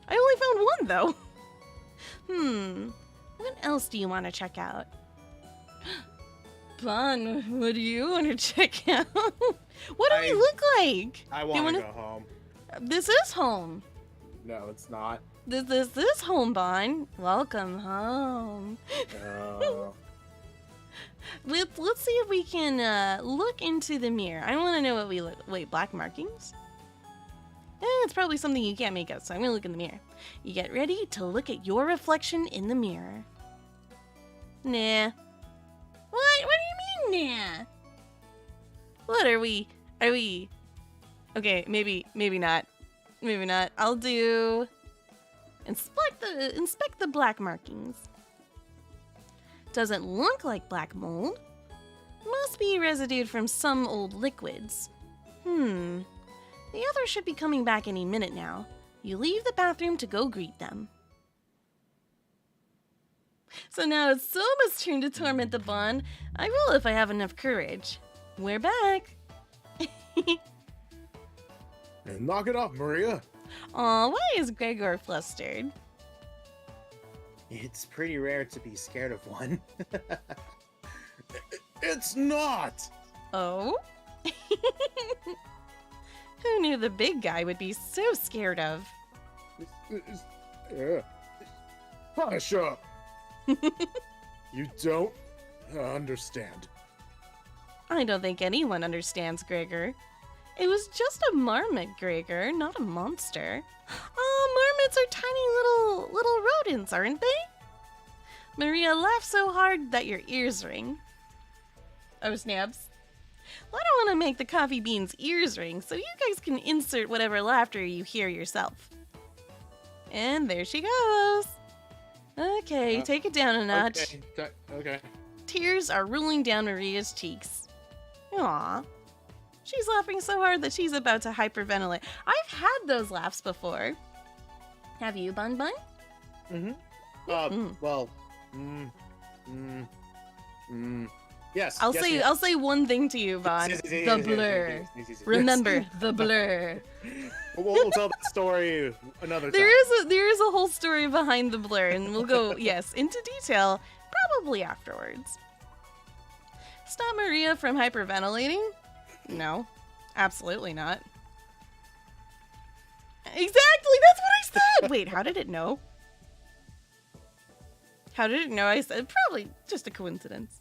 I only found one, though. What else do you want to check out? Bahn, what do you want to check out? What do we look like? I want to go home. This is home. No, it's not. This is home, Bahn. Welcome home. No. Let's see if we can look into the mirror. I want to know what we look. Wait, black markings? It's probably something you can't make out, so I'm gonna look in the mirror. You get ready to look at your reflection in the mirror. Nah. What? What do you mean, nah? What are we? Okay, maybe not. Maybe not. I'll do. Inspect the black markings. Doesn't look like black mold. Must be residue from some old liquids. The others should be coming back any minute now. You leave the bathroom to go greet them. So now it's Sohma's turn to torment the Bahn. I will if I have enough courage. We're back. Knock it off, Maria. Aw, why is Gregor flustered? It's pretty rare to be scared of one. It's not! Oh? Who knew the big guy would be so scared of? Hush up! You don't understand. I don't think anyone understands Gregor. It was just a marmot, Gregor, not a monster. Marmots are tiny little rodents, aren't they? Maria laughed so hard that your ears ring. Oh, snaps. Well, I don't want to make the coffee beans' ears ring, so you guys can insert whatever laughter you hear yourself. And there she goes. Okay, take it down a notch. Okay. Tears are rolling down Maria's cheeks. Aw. She's laughing so hard that she's about to hyperventilate. I've had those laughs before. Have you, Bun Bun? Yes. I'll say one thing to you, Vaughn. The blur. Remember the blur. We'll tell that story another time. There is a whole story behind the blur, and we'll go into detail probably afterwards. Stop Maria from hyperventilating? No, absolutely not. Exactly, that's what I said. Wait, how did it know? How did it know I said? Probably just a coincidence.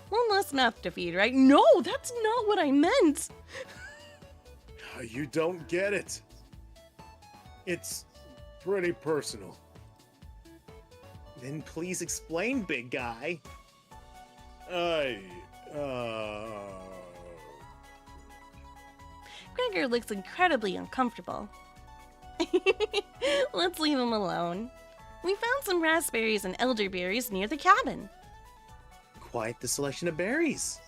One less mouth to feed, right? No, that's not what I meant. You don't get it. It's pretty personal. Then please explain, big guy. Gregor looks incredibly uncomfortable. Let's leave him alone. We found some raspberries and elderberries near the cabin. Quite the selection of berries.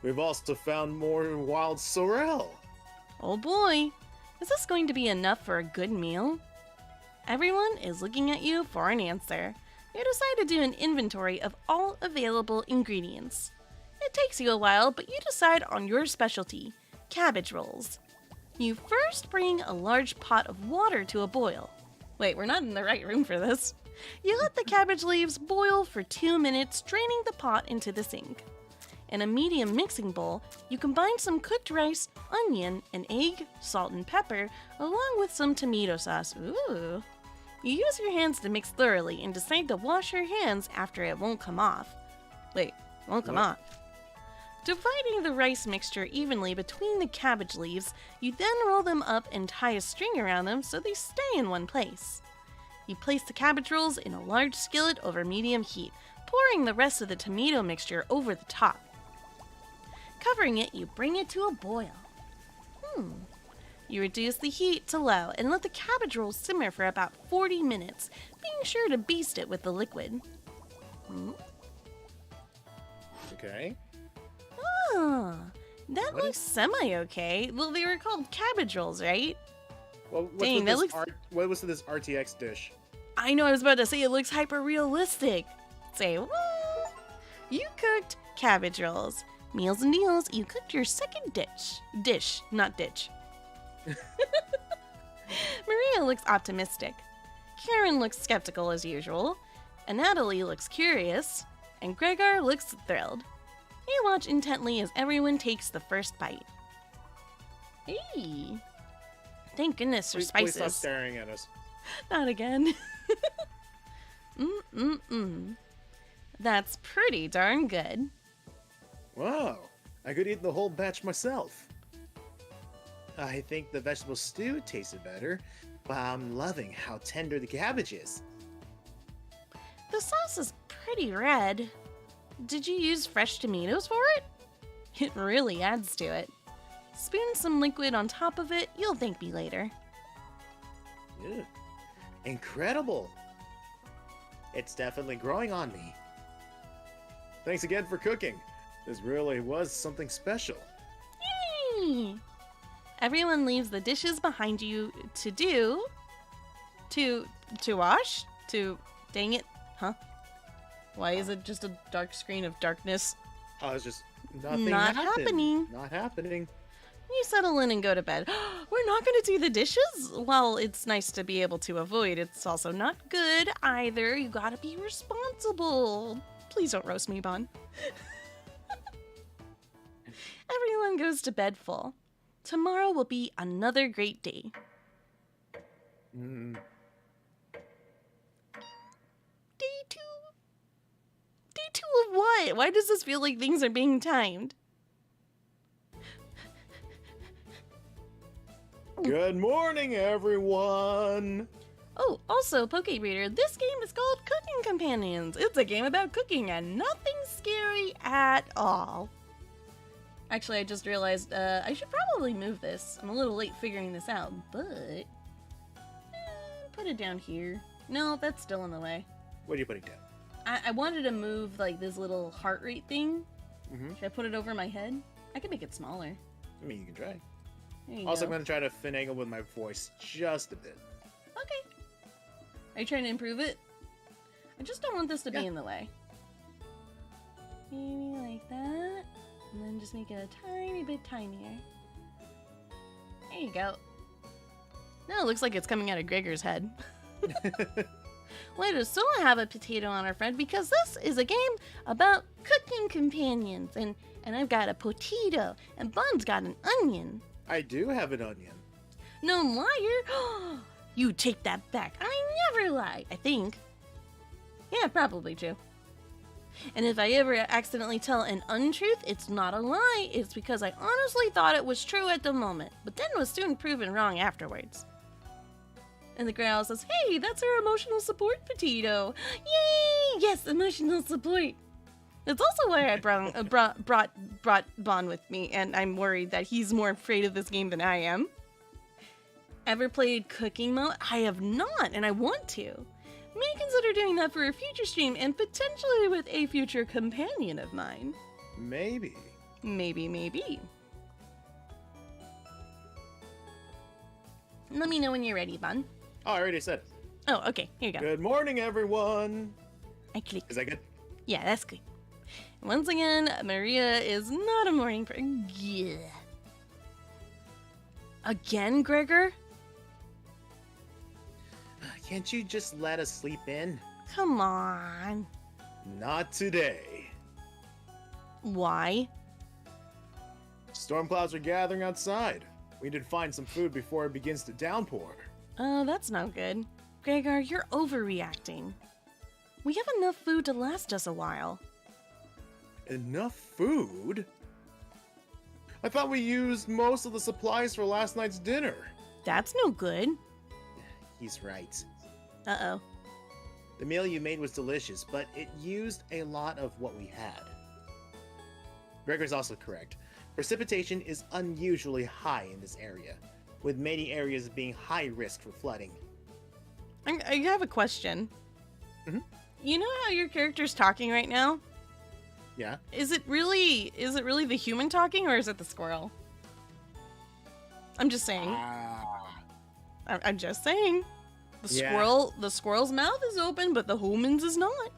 We've also found more wild sorrel. Oh boy, is this going to be enough for a good meal? Everyone is looking at you for an answer. You decide to do an inventory of all available ingredients. It takes you a while, but you decide on your specialty, cabbage rolls. You first bring a large pot of water to a boil. Wait, we're not in the right room for this. You let the cabbage leaves boil for 2 minutes, draining the pot into the sink. In a medium mixing bowl, you combine some cooked rice, onion, an egg, salt and pepper, along with some tomato sauce. Ooh. You use your hands to mix thoroughly and decide to wash your hands after it won't come off. Wait, won't come off. Dividing the rice mixture evenly between the cabbage leaves, you then roll them up and tie a string around them so they stay in one place. You place the cabbage rolls in a large skillet over medium heat, pouring the rest of the tomato mixture over the top. Covering it, you bring it to a boil. You reduce the heat to low and let the cabbage rolls simmer for about 40 minutes, being sure to baste it with the liquid. Okay. Ah, that looks semi-okay. Well, they were called cabbage rolls, right? Well, Dang, that looks... what was this RTX dish? I know, I was about to say it looks hyper-realistic. Say what? You cooked cabbage rolls. Meals and deals, you cooked your second dish, not ditch. Maria looks optimistic. Karen looks skeptical as usual. And Natalie looks curious. And Gregor looks thrilled. You watch intently as everyone takes the first bite. Hey! Thank goodness for spices. Please stop staring at us. Not again. That's pretty darn good. Wow, I could eat the whole batch myself. I think the vegetable stew tasted better, but I'm loving how tender the cabbage is. The sauce is pretty red. Did you use fresh tomatoes for it? It really adds to it. Spoon some liquid on top of it, you'll thank me later. Ew. Incredible! It's definitely growing on me. Thanks again for cooking. This really was something special. Yay! Everyone leaves the dishes behind you to wash? Dang it, huh? Why is it just a dark screen of darkness? Oh, it's just nothing Not happened. happening. Not happening. You settle in and go to bed. We're not going to do the dishes? Well, it's nice to be able to avoid. It's also not good either. You gotta be responsible. Please don't roast me, Bahn. Everyone goes to bed full. Tomorrow will be another great day. Day 2. Day 2 of what? Why does this feel like things are being timed? Good morning, everyone! Oh, also, Poke Reader, this game is called Cooking Companions. It's a game about cooking and nothing scary at all. Actually, I just realized I should probably move this. I'm a little late figuring this out, but... put it down here. No, that's still in the way. What are you putting down? I wanted to move, like, this little heart rate thing. Mm-hmm. Should I put it over my head? I can make it smaller. I mean, you can try. There you Also, go. I'm going to try to finagle with my voice just a bit. Okay. Are you trying to improve it? I just don't want this to be in the way. Maybe like that. And then just make it a tiny bit tinier. There you go. Now it looks like it's coming out of Gregor's head. Why does Sohma have a potato on her front? Because this is a game about cooking companions. And I've got a potato. And Bahn's got an onion. I do have an onion. No liar. You take that back. I never lie, I think. Yeah, probably true. And if I ever accidentally tell an untruth, it's not a lie. It's because I honestly thought it was true at the moment, but then was soon proven wrong afterwards. And the growl says, hey, that's our emotional support potato. Yay! Yes, emotional support. That's also why I brought Bahn with me, and I'm worried that he's more afraid of this game than I am. Ever played cooking mode? I have not, and I want to. May consider doing that for a future stream and potentially with a future companion of mine. Maybe. Maybe. Let me know when you're ready, Bahn. Oh, I already said. Oh, okay. Here you go. Good morning, everyone. I clicked. Is that good? Yeah, that's good. Once again, Maria is not a morning person. Again, Gregor? Can't you just let us sleep in? Come on. Not today. Why? Storm clouds are gathering outside. We need to find some food before it begins to downpour. Oh, that's no good. Gregor, you're overreacting. We have enough food to last us a while. Enough food? I thought we used most of the supplies for last night's dinner. That's no good. He's right. Uh-oh. The meal you made was delicious, but it used a lot of what we had. Gregor's also correct. Precipitation is unusually high in this area, with many areas being high risk for flooding. I have a question. Mhm. You know how your character's talking right now? Yeah? Is it really the human talking, or is it the squirrel? I'm just saying. I'm just saying. The squirrel's mouth is open, but the human's is not.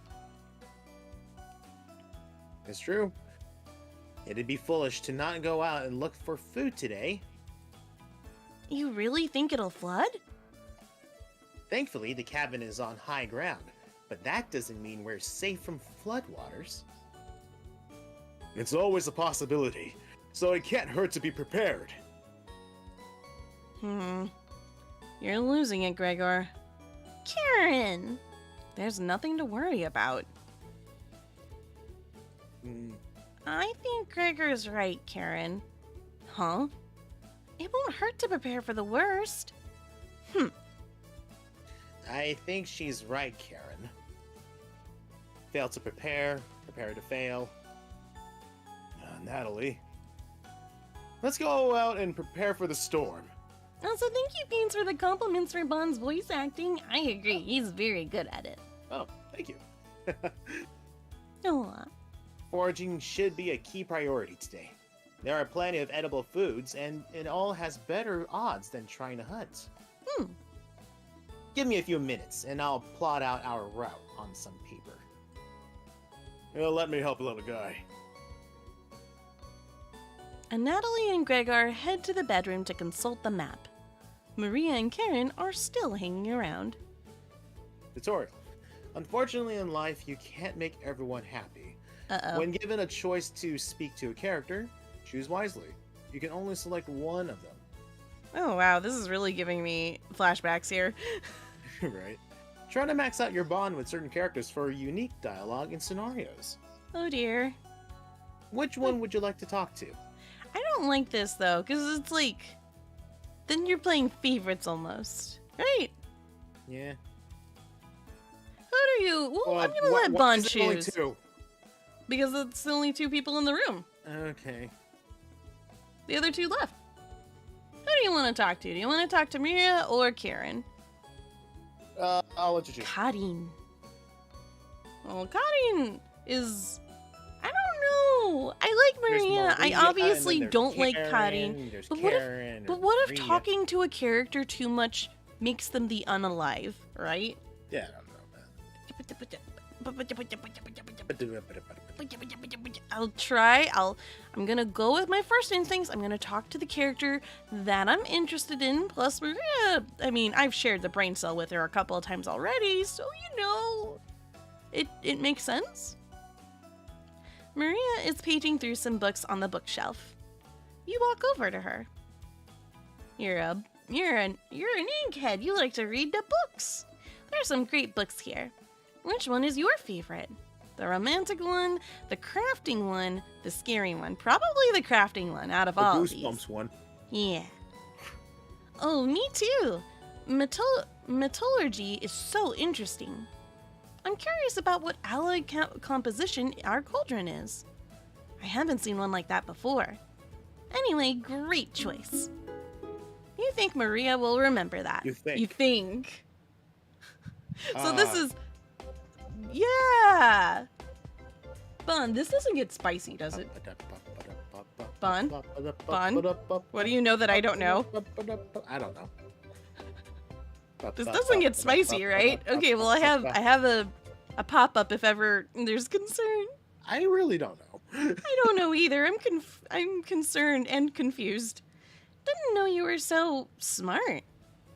It's true. It'd be foolish to not go out and look for food today. You really think it'll flood? Thankfully, the cabin is on high ground, but that doesn't mean we're safe from floodwaters. It's always a possibility, so it can't hurt to be prepared. You're losing it, Gregor. Karen! There's nothing to worry about. I think Gregor's right, Karen. Huh? It won't hurt to prepare for the worst. I think she's right, Karen. Fail to prepare, prepare to fail. Natalie. Let's go out and prepare for the storm. Also, thank you, Beans, for the compliments for Bahn's voice acting. I agree, he's very good at it. Oh, thank you. Aw. Foraging should be a key priority today. There are plenty of edible foods, and it all has better odds than trying to hunt. Give me a few minutes, and I'll plot out our route on some paper. Let me help, little guy. And Natalie and Gregor head to the bedroom to consult the map. Maria and Karen are still hanging around. Tutorial. Unfortunately in life, you can't make everyone happy. Uh-oh. When given a choice to speak to a character, choose wisely. You can only select one of them. Oh wow, this is really giving me flashbacks here. Right. Try to max out your bond with certain characters for unique dialogue and scenarios. Oh dear. Which one would you like to talk to? I don't like this though, because it's like, then you're playing favorites almost, right? Yeah. Who do you? Well, I'm gonna let Bahn choose. Only two? Because it's the only two people in the room. Okay. The other two left. Who do you want to talk to? Do you want to talk to Maria or Karen? I'll let you choose. Karin. Well, Karin is... I don't know. I like Maria. I obviously don't like Karin. But what if talking to a character too much makes them the unalive, right? Yeah, I don't know, man. I'll try. I'm gonna go with my first instincts. I'm gonna talk to the character that I'm interested in. Plus, Maria, I mean, I've shared the brain cell with her a couple of times already, so you know, it makes sense. Maria is paging through some books on the bookshelf. You walk over to her. You're an inkhead. You like to read the books. There's some great books here. Which one is your favorite? The romantic one, the crafting one, the scary one? Probably the crafting one out of all of these. Goosebumps one. Yeah. Oh, me too. Metallurgy is so interesting. I'm curious about what alloy composition our cauldron is. I haven't seen one like that before. Anyway, great choice. You think Maria will remember that? You think? You think. So this is... Yeah! Bahn, this doesn't get spicy, does it? Bahn? Bahn? What do you know that I don't know? I don't know. This doesn't get spicy, right? Okay, well I have a pop-up if ever there's concern. I really don't know. I don't know either. I'm concerned and confused. Didn't know you were so smart.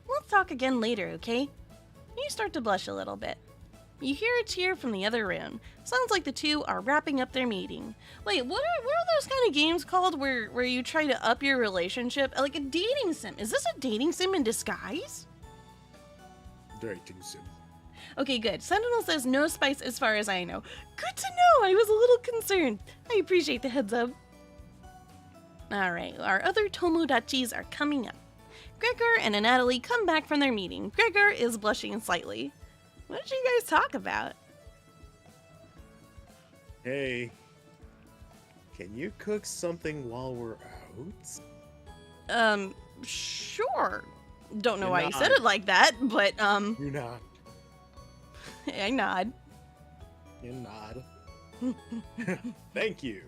We'll talk again later, okay? You start to blush a little bit. You hear a cheer from the other room. Sounds like the two are wrapping up their meeting. Wait, what are those kind of games called where you try to up your relationship? Like a dating sim. Is this a dating sim in disguise? Dating sim. Okay, good. Sentinel says no spice as far as I know. Good to know. I was a little concerned. I appreciate the heads up. Alright, our other Tomodachis are coming up. Gregor and Natalie come back from their meeting. Gregor is blushing slightly. What did you guys talk about? Hey, can you cook something while we're out? Sure. Don't know You're why not. you said it like that, but, You're not. I nod. You nod. Thank you.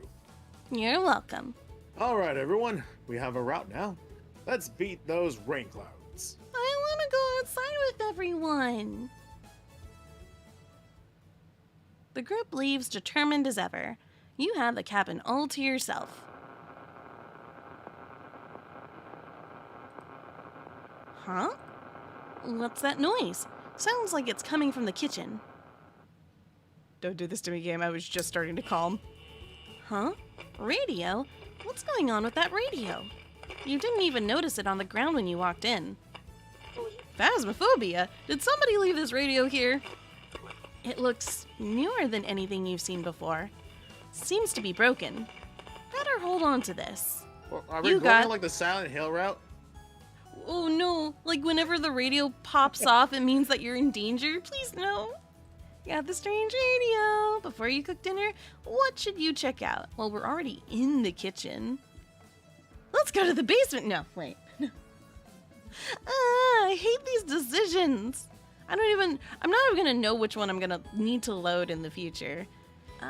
You're welcome. All right, everyone. We have a route now. Let's beat those rain clouds. I want to go outside with everyone. The group leaves determined as ever. You have the cabin all to yourself. Huh? What's that noise? Sounds like it's coming from the kitchen. Don't do this to me, game. I was just starting to calm. Huh? Radio? What's going on with that radio? You didn't even notice it on the ground when you walked in. Phasmophobia? Did somebody leave this radio here? It looks newer than anything you've seen before. Seems to be broken. Better hold on to this. Well, are we You going got- like the Silent Hill route? Oh no, like whenever the radio pops off, it means that you're in danger? Please no. Got the strange radio. Before you cook dinner, what should you check out? Well, we're already in the kitchen. Let's go to the basement. No, wait. I hate these decisions. I'm not even gonna know which one I'm gonna need to load in the future. Did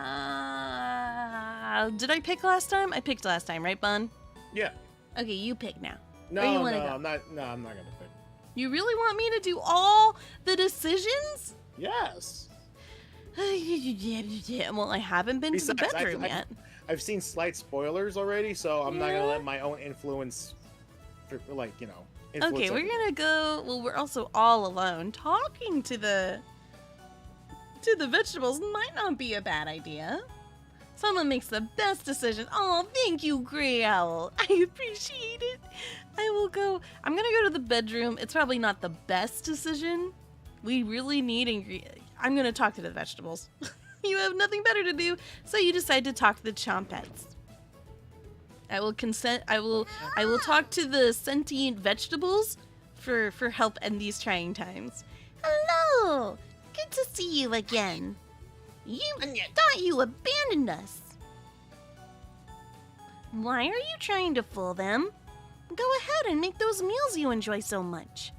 I pick last time? I picked last time, right, Bun? Yeah. Okay, you pick now. No, Where you no, wanna go? I'm not gonna pick. You really want me to do all the decisions? Yes. Well, I haven't been to the Besides, bedroom yet. I've seen slight spoilers already, so I'm not Yeah? gonna let my own influence, influence Okay, we're everything. gonna go. Well, we're also all alone. Talking to the vegetables might not be a bad idea. Someone makes the best decision. Oh, thank you, Grey Owl. I appreciate it. I will go. I'm gonna go to the bedroom. It's probably not the best decision. We really need I'm gonna talk to the vegetables. You have nothing better to do, so you decide to talk to the chompettes. I will consent. I will talk to the sentient vegetables for help in these trying times. Hello, good to see you again. You thought you abandoned us. Why are you trying to fool them? Go ahead and make those meals you enjoy so much.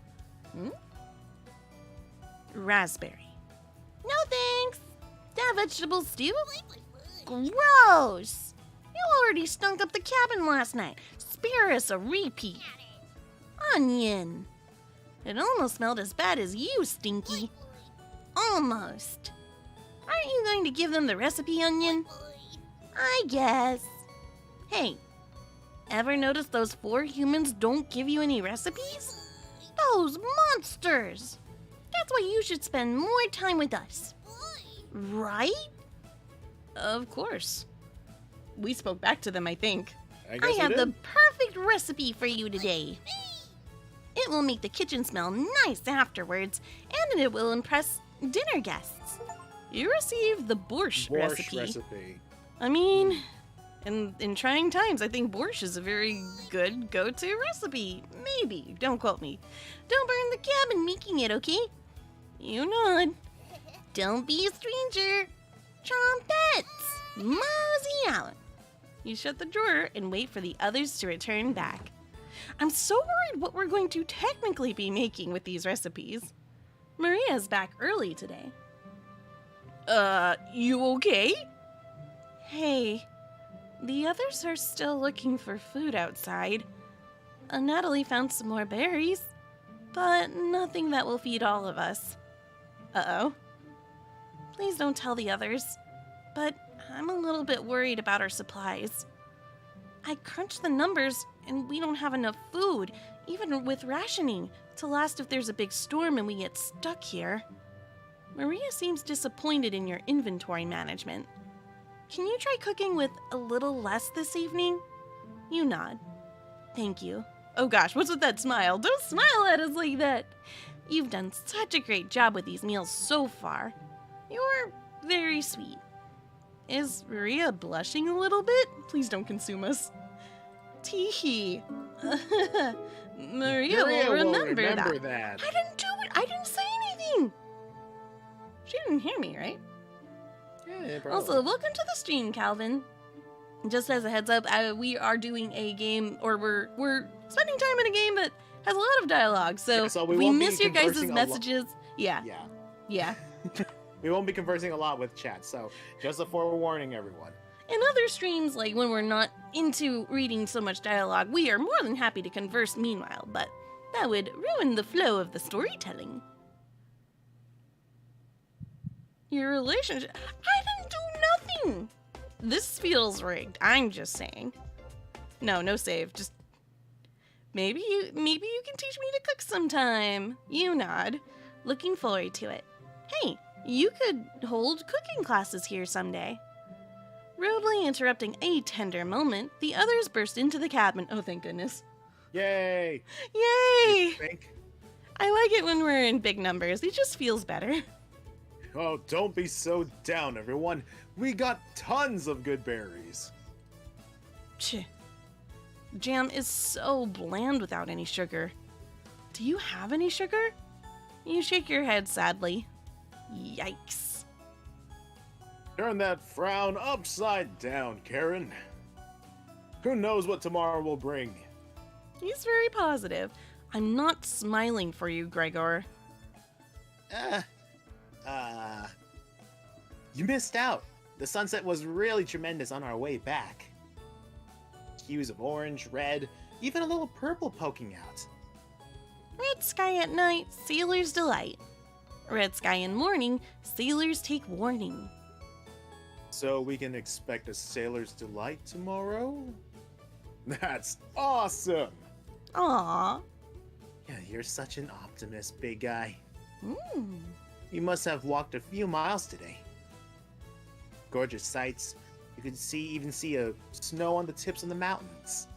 Raspberry. No thanks. That vegetable stew? Gross. You already stunk up the cabin last night. Spare us a repeat. Onion. It almost smelled as bad as you, Stinky. Almost. Aren't you going to give them the recipe, Onion? I guess. Hey, ever notice those 4 humans don't give you any recipes? Those monsters! That's why you should spend more time with us. Right? Of course. We spoke back to them, I think. I I guess we have the did. perfect recipe for you today. It will make the kitchen smell nice afterwards, and it will impress dinner guests. You received the borscht recipe. I mean, in trying times, I think borscht is a very good go-to recipe. Maybe. Don't quote me. Don't burn the cabin making it, okay? You nod. Don't be a stranger. Trumpets! Mosey out. You shut the drawer and wait for the others to return back. I'm so worried what we're going to technically be making with these recipes. Maria's back early today. You okay? Hey, the others are still looking for food outside. Natalie found some more berries, but nothing that will feed all of us. Uh-oh. Please don't tell the others, but I'm a little bit worried about our supplies. I crunched the numbers, and we don't have enough food, even with rationing, to last if there's a big storm and we get stuck here. Maria seems disappointed in your inventory management. Can you try cooking with a little less this evening? You nod. Thank you. Oh gosh, what's with that smile? Don't smile at us like that. You've done such a great job with these meals so far. You're very sweet. Is Maria blushing a little bit? Please don't consume us. Teehee. Maria will remember that. I didn't do it. I didn't say anything. She didn't hear me, right? Yeah, probably. Also, welcome to the stream, Calvin. Just as a heads up, we are doing a game, or we're spending time in a game that has a lot of dialogue. So, we we won't miss be your guys' conversing a messages. Yeah. Yeah. We won't be conversing a lot with chat, so just a forewarning, everyone. In other streams, like when we're not into reading so much dialogue, we are more than happy to converse meanwhile, but that would ruin the flow of the storytelling. Your relationship... I didn't do nothing! This feels rigged, I'm just saying. No save, just... Maybe you can teach me to cook sometime. You nod. Looking forward to it. Hey, you could hold cooking classes here someday. Rudely interrupting a tender moment, the others burst into the cabin. Oh, thank goodness. Yay! Yay! Think? I like it when we're in big numbers. It just feels better. Oh, don't be so down, everyone. We got tons of good berries. Tch. Jam is so bland without any sugar. Do you have any sugar? You shake your head sadly. Yikes. Turn that frown upside down, Karen. Who knows what tomorrow will bring? He's very positive. I'm not smiling for you, Gregor. You missed out. The sunset was really tremendous on our way back. Hues of orange, red, even a little purple poking out. Red sky at night, sailor's delight. Red sky in morning, sailors take warning. So we can expect a sailor's delight tomorrow? That's awesome! Aww. Yeah, you're such an optimist, big guy. Mm. You must have walked a few miles today. Gorgeous sights. You could even see a snow on the tips of the mountains.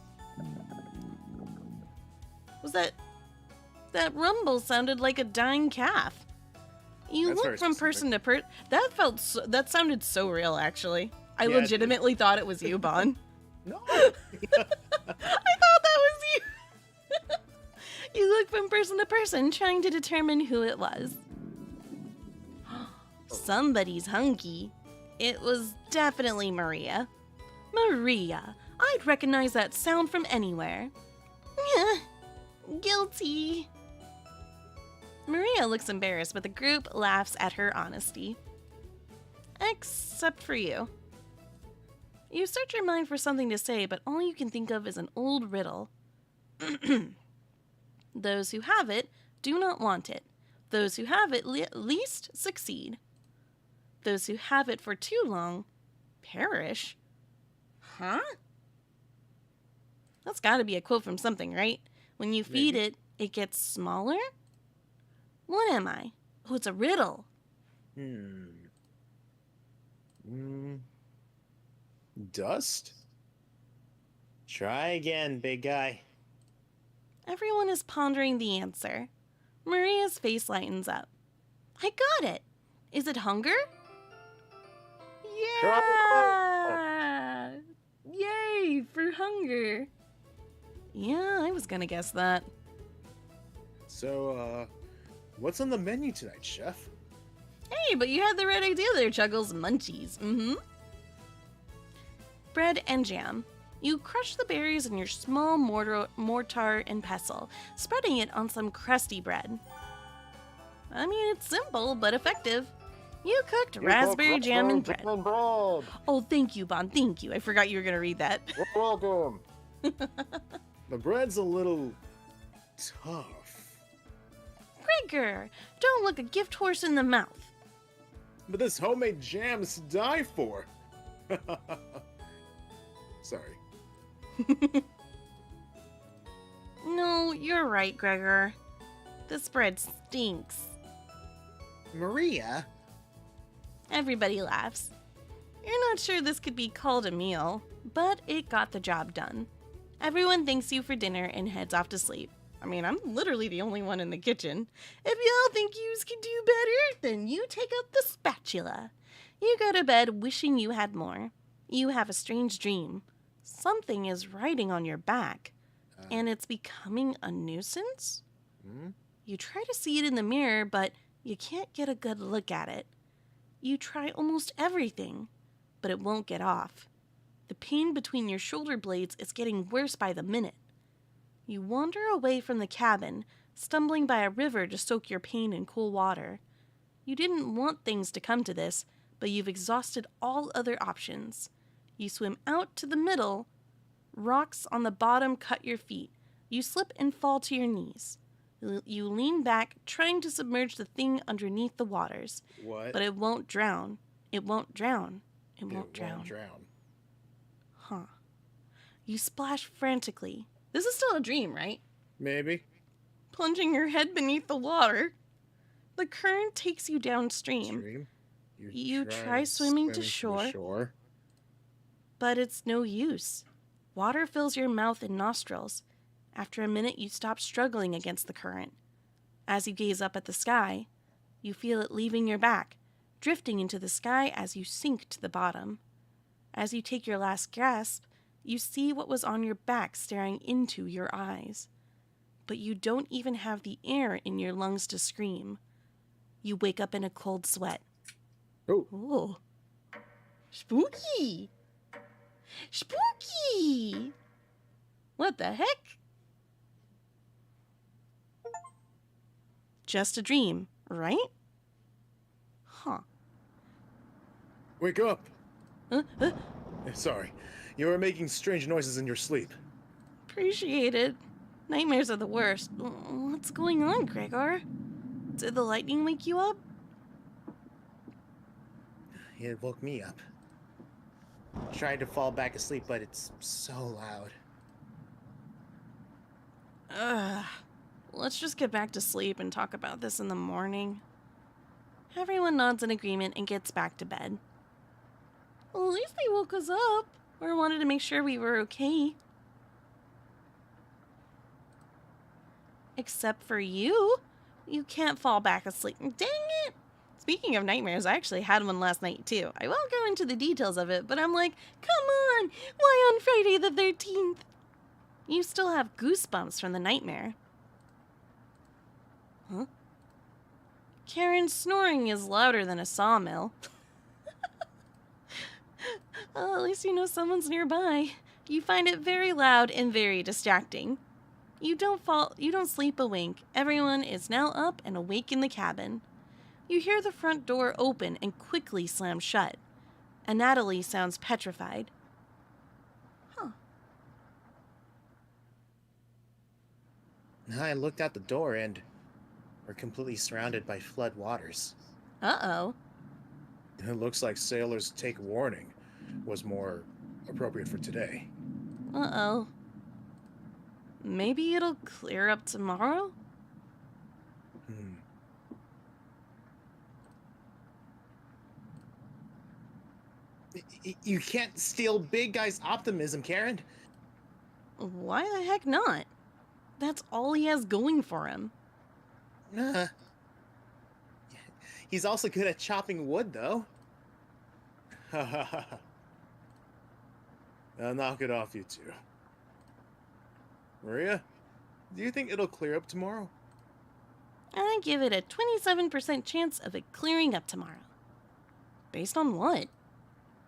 Was that rumble sounded like a dying calf. You That's look very from specific. person to person. That sounded so real, actually. I Yeah, it legitimately thought it was you, Bahn. No! I thought that was you. You look from person to person, trying to determine who it was. Somebody's hunky. It was definitely Maria. Maria, I'd recognize that sound from anywhere. Guilty. Maria looks embarrassed, but the group laughs at her honesty. Except for you. You search your mind for something to say, but all you can think of is an old riddle. Those who have it do not want it. Those who have it least succeed. Those who have it for too long perish. Huh? That's gotta be a quote from something, right? When you feed Maybe. it, it gets smaller? What am I? Oh, it's a riddle. Dust? Try again, big guy. Everyone is pondering the answer. Maria's face lightens up. I got it. Is it hunger? Yeah! Yay for hunger. Yeah, I was gonna guess that. So, what's on the menu tonight, chef? Hey, but you had the right idea there, Chuggles. Munchies. Bread and jam. You crush the berries in your small mortar and pestle, spreading it on some crusty bread. I mean, it's simple, but effective. You cooked raspberry jam and bread. Oh, thank you, Bahn. Thank you. I forgot you were going to read that. You're welcome. The bread's a little tough. Gregor, don't look a gift horse in the mouth. But this homemade jam's to die for. Sorry. No, you're right, Gregor. This bread stinks. Maria? Everybody laughs. You're not sure this could be called a meal, but it got the job done. Everyone thanks you for dinner and heads off to sleep. I mean, I'm literally the only one in the kitchen. If y'all think yous can do better, then you take up the spatula. You go to bed wishing you had more. You have a strange dream. Something is riding on your back, and it's becoming a nuisance? You try to see it in the mirror, but you can't get a good look at it. You try almost everything, but it won't get off. The pain between your shoulder blades is getting worse by the minute. You wander away from the cabin, stumbling by a river to soak your pain in cool water. You didn't want things to come to this, but you've exhausted all other options. You swim out to the middle. Rocks on the bottom cut your feet. You slip and fall to your knees. You lean back, trying to submerge the thing underneath the waters. What? But it won't drown. It won't drown. It won't drown. Huh. You splash frantically. This is still a dream, right? Maybe. Plunging your head beneath the water. The current takes you downstream. You try swimming to shore, but it's no use. Water fills your mouth and nostrils. After a minute, you stop struggling against the current. As you gaze up at the sky, you feel it leaving your back, drifting into the sky as you sink to the bottom. As you take your last grasp, you see what was on your back staring into your eyes. But you don't even have the air in your lungs to scream. You wake up in a cold sweat. Oh. Ooh. Spooky! Spooky! What the heck? Just a dream, right? Huh. Wake up! Sorry. You were making strange noises in your sleep. Appreciate it. Nightmares are the worst. What's going on, Gregor? Did the lightning wake you up? It woke me up. Tried to fall back asleep, but it's so loud. Let's just get back to sleep and talk about this in the morning. Everyone nods in agreement and gets back to bed. Well, at least they woke us up, or wanted to make sure we were okay. Except for you. You can't fall back asleep. Dang it! Speaking of nightmares, I actually had one last night too. I won't go into the details of it, but I'm like, come on! Why on Friday the 13th? You still have goosebumps from the nightmare. Huh? Karen's snoring is louder than a sawmill. Well, at least you know someone's nearby. You find it very loud and very distracting. You don't sleep a wink. Everyone is now up and awake in the cabin. You hear the front door open and quickly slam shut. And Natalie sounds petrified. Huh. I looked out the door and we're completely surrounded by flood waters. Uh-oh. It looks like sailors take warning was more appropriate for today. Uh-oh. Maybe it'll clear up tomorrow? You can't steal big guy's optimism, Karen. Why the heck not? That's all he has going for him. He's also good at chopping wood, though. Now knock it off, you two. Maria, do you think it'll clear up tomorrow? I give it a 27% chance of it clearing up tomorrow. Based on what?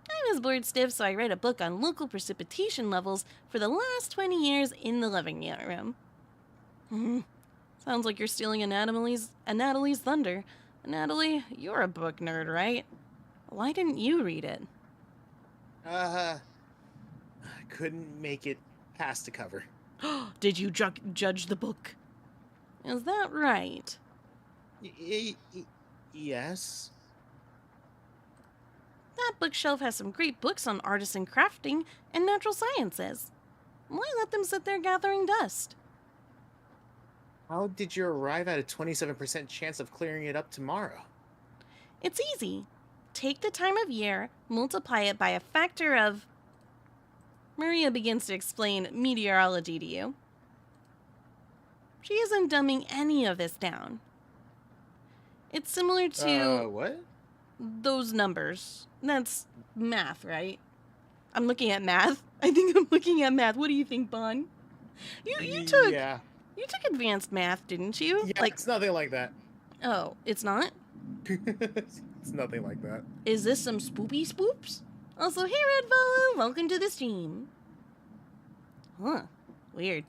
I was bored stiff, so I read a book on local precipitation levels for the last 20 years in the living room. Sounds like you're stealing Natalie's thunder. Natalie, you're a book nerd, right? Why didn't you read it? I couldn't make it past the cover. Did you judge the book? Is that right? Yes. That bookshelf has some great books on artisan crafting and natural sciences. Why let them sit there gathering dust? How did you arrive at a 27% chance of clearing it up tomorrow? It's easy. Take the time of year, multiply it by a factor of... Maria begins to explain meteorology to you. She isn't dumbing any of this down. It's similar to... What? Those numbers. That's math, right? I'm looking at math. I think I'm looking at math. What do you think, Bahn? You took advanced math, didn't you? Yeah, it's nothing like that. Oh, it's not? It's nothing like that. Is this some spoopy spoops? Also, hey, Red Follow, welcome to the stream. Huh, weird.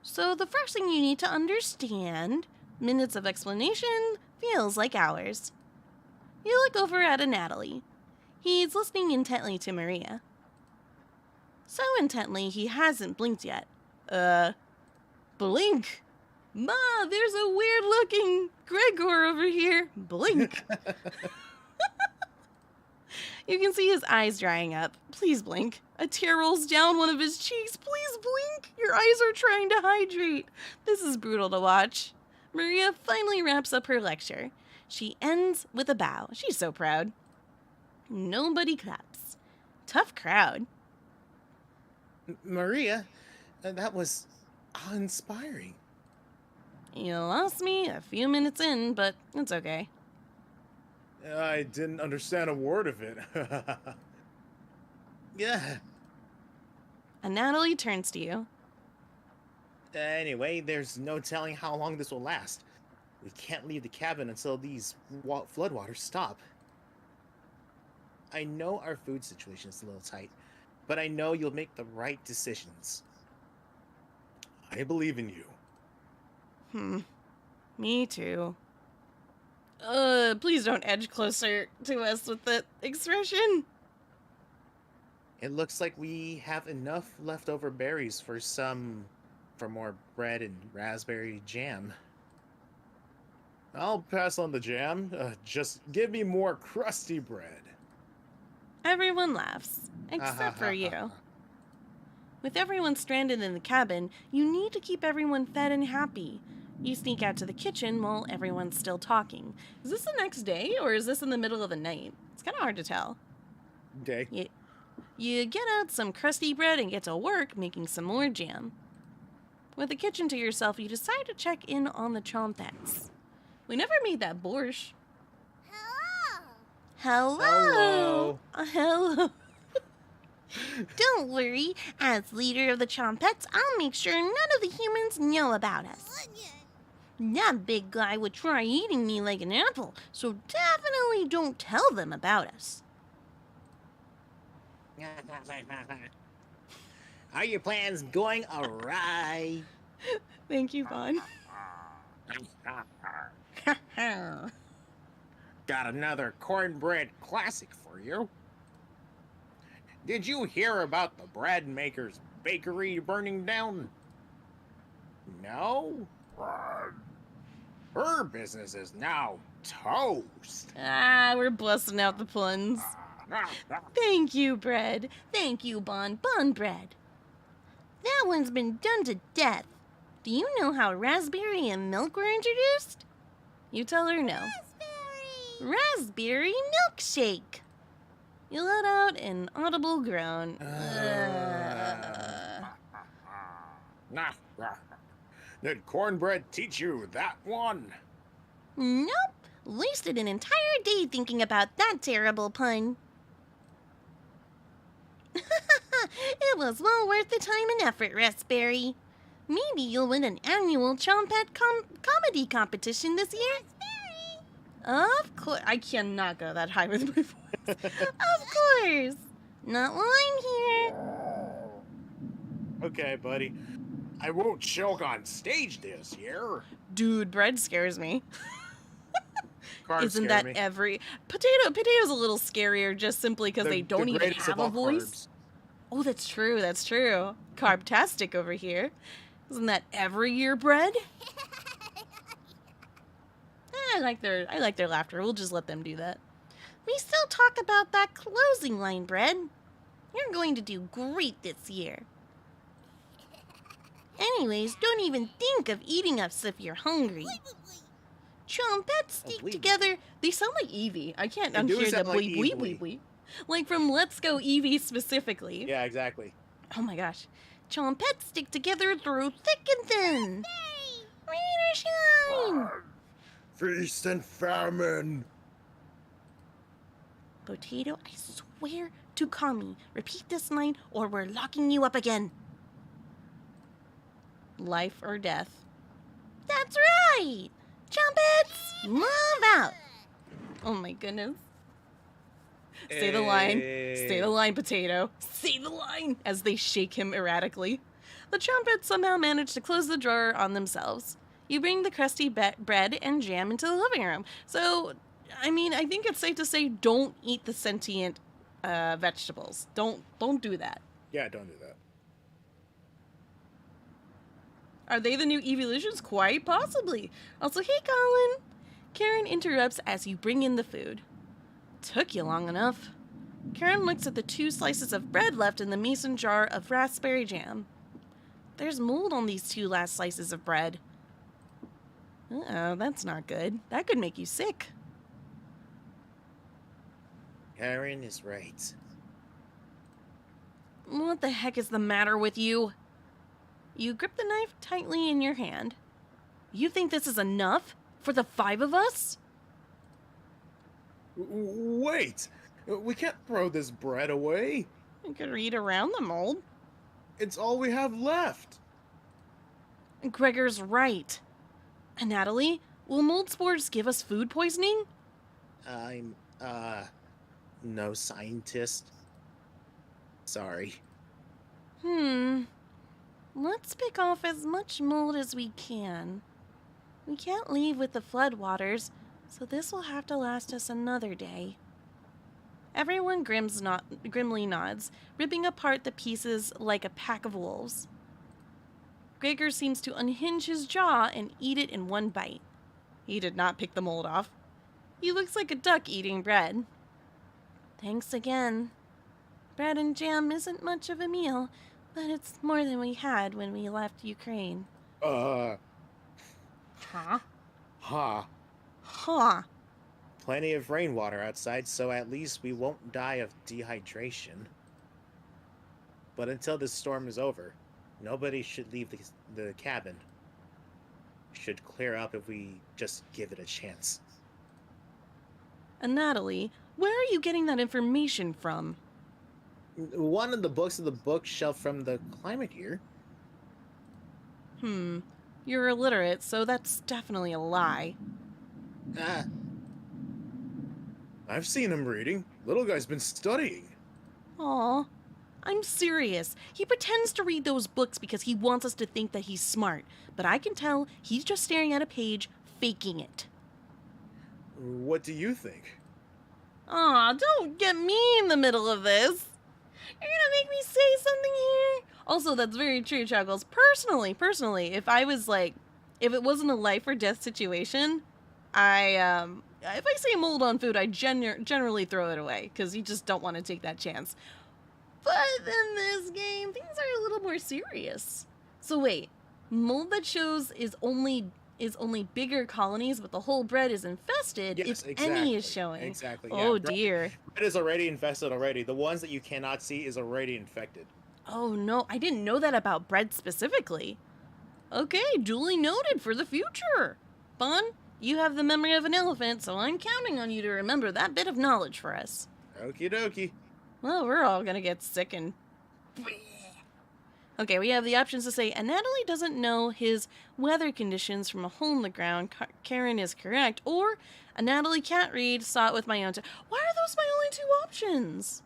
So the first thing you need to understand, minutes of explanation feels like hours. You look over at Natalie. He's listening intently to Maria. So intently, he hasn't blinked yet. Blink! Ma, there's a weird-looking Gregor over here. Blink! You can see his eyes drying up. Please blink. A tear rolls down one of his cheeks. Please blink! Your eyes are trying to hydrate. This is brutal to watch. Maria finally wraps up her lecture. She ends with a bow. She's so proud. Nobody claps. Tough crowd. Maria, that was awe-inspiring. You lost me a few minutes in, but it's okay. I didn't understand a word of it. Yeah. And Natalie turns to you. Anyway, there's no telling how long this will last. We can't leave the cabin until these floodwaters stop. I know our food situation is a little tight, but I know you'll make the right decisions. I believe in you. Me too. Please don't edge closer to us with that expression. It looks like we have enough leftover berries for more bread and raspberry jam. I'll pass on the jam. Just give me more crusty bread. Everyone laughs, except for you. With everyone stranded in the cabin, you need to keep everyone fed and happy. You sneak out to the kitchen while everyone's still talking. Is this the next day, or is this in the middle of the night? It's kind of hard to tell. Day. You get out some crusty bread and get to work making some more jam. With the kitchen to yourself, you decide to check in on the chompettes. We never made that borscht. Hello! Hello! Don't worry. As leader of the chompettes, I'll make sure none of the humans know about us. That big guy would try eating me like an apple, so definitely don't tell them about us. Are your plans going awry? Thank you, Bahn. Got another cornbread classic for you. Did you hear about the bread maker's bakery burning down? No? Her business is now toast. We're busting out the puns. Thank you, bread. Thank you, Bun bread. That one's been done to death. Do you know how raspberry and milk were introduced? You tell her no. Raspberry milkshake. You let out an audible groan. Did cornbread teach you that one? Nope. Wasted an entire day thinking about that terrible pun. It was well worth the time and effort, Raspberry. Maybe you'll win an annual Chompette comedy competition this year. Of course. I cannot go that high with my voice. Of course. Not while I'm here. Okay, buddy. I won't choke on stage this year. Dude, bread scares me. Carbs Isn't that me. every... Potato's a little scarier just simply because they don't even have a voice. Carbs. Oh, that's true. That's true. Carbtastic over here. Isn't that every year bread? I like their laughter. We'll just let them do that. We still talk about that closing line, Bread. You're going to do great this year. Anyways, don't even think of eating us if you're hungry. Trumpets stick together. They sound like Eevee. I can't unhear the like bleep, bleep, bleep, bleep. Like from Let's Go Eevee specifically. Yeah, exactly. Oh my gosh. Trumpets stick together through thick and thin. Rain or shine. Feast and famine. Potato, I swear to Kami, repeat this line or we're locking you up again. Life or death. That's right! Trumpets, move out! Oh my goodness. Say the line. Say the line, Potato. Say the line! As they shake him erratically. The trumpets somehow manage to close the drawer on themselves. You bring the crusty bread and jam into the living room. So, I mean, I think it's safe to say don't eat the sentient vegetables. Don't do that. Yeah, don't do that. Are they the new evolutions? Quite possibly. Also, hey, Colin. Karen interrupts as you bring in the food. Took you long enough. Karen looks at the 2 slices of bread left in the mason jar of raspberry jam. There's mold on these 2 last slices of bread. Uh-oh, that's not good. That could make you sick. Karen is right. What the heck is the matter with you? You grip the knife tightly in your hand. You think this is enough for the 5 of us? Wait! We can't throw this bread away. You could eat around the mold. It's all we have left. Gregor's right. And Natalie, will mold spores give us food poisoning? I'm, no scientist. Sorry. Let's pick off as much mold as we can. We can't leave with the floodwaters, so this will have to last us another day. Everyone grimly nods, ripping apart the pieces like a pack of wolves. Gregor seems to unhinge his jaw and eat it in one bite. He did not pick the mold off. He looks like a duck eating bread. Thanks again. Bread and jam isn't much of a meal, but it's more than we had when we left Ukraine. Huh? Huh. Plenty of rainwater outside, so at least we won't die of dehydration. But until this storm is over, nobody should leave the cabin. Should clear up if we just give it a chance. And Natalie, where are you getting that information from? One of the books of the bookshelf from the climate year. You're illiterate, so that's definitely a lie. I've seen him reading. Little guy's been studying. Aw, I'm serious. He pretends to read those books because he wants us to think that he's smart, but I can tell he's just staring at a page, faking it. What do you think? Aw, don't get me in the middle of this. You're gonna make me say something here? Also, that's very true, Chuckles. Personally, if it wasn't a life or death situation, if I say mold on food, I generally throw it away, because you just don't want to take that chance. But in this game, things are a little more serious. So wait, mold that shows is only bigger colonies, but the whole bread is infested. Yes, if any is showing. Exactly. Oh yeah. dear. Bread is already infested already. The ones that you cannot see is already infected. Oh no, I didn't know that about bread specifically. Okay, duly noted for the future. Bahn, you have the memory of an elephant, so I'm counting on you to remember that bit of knowledge for us. Okie dokie. Well, we're all gonna get sick and... Okay, we have the options to say, and Natalie doesn't know his weather conditions from a hole in the ground. Karen is correct. Or, a Natalie can't read, saw it with my own... Why are those my only 2 options?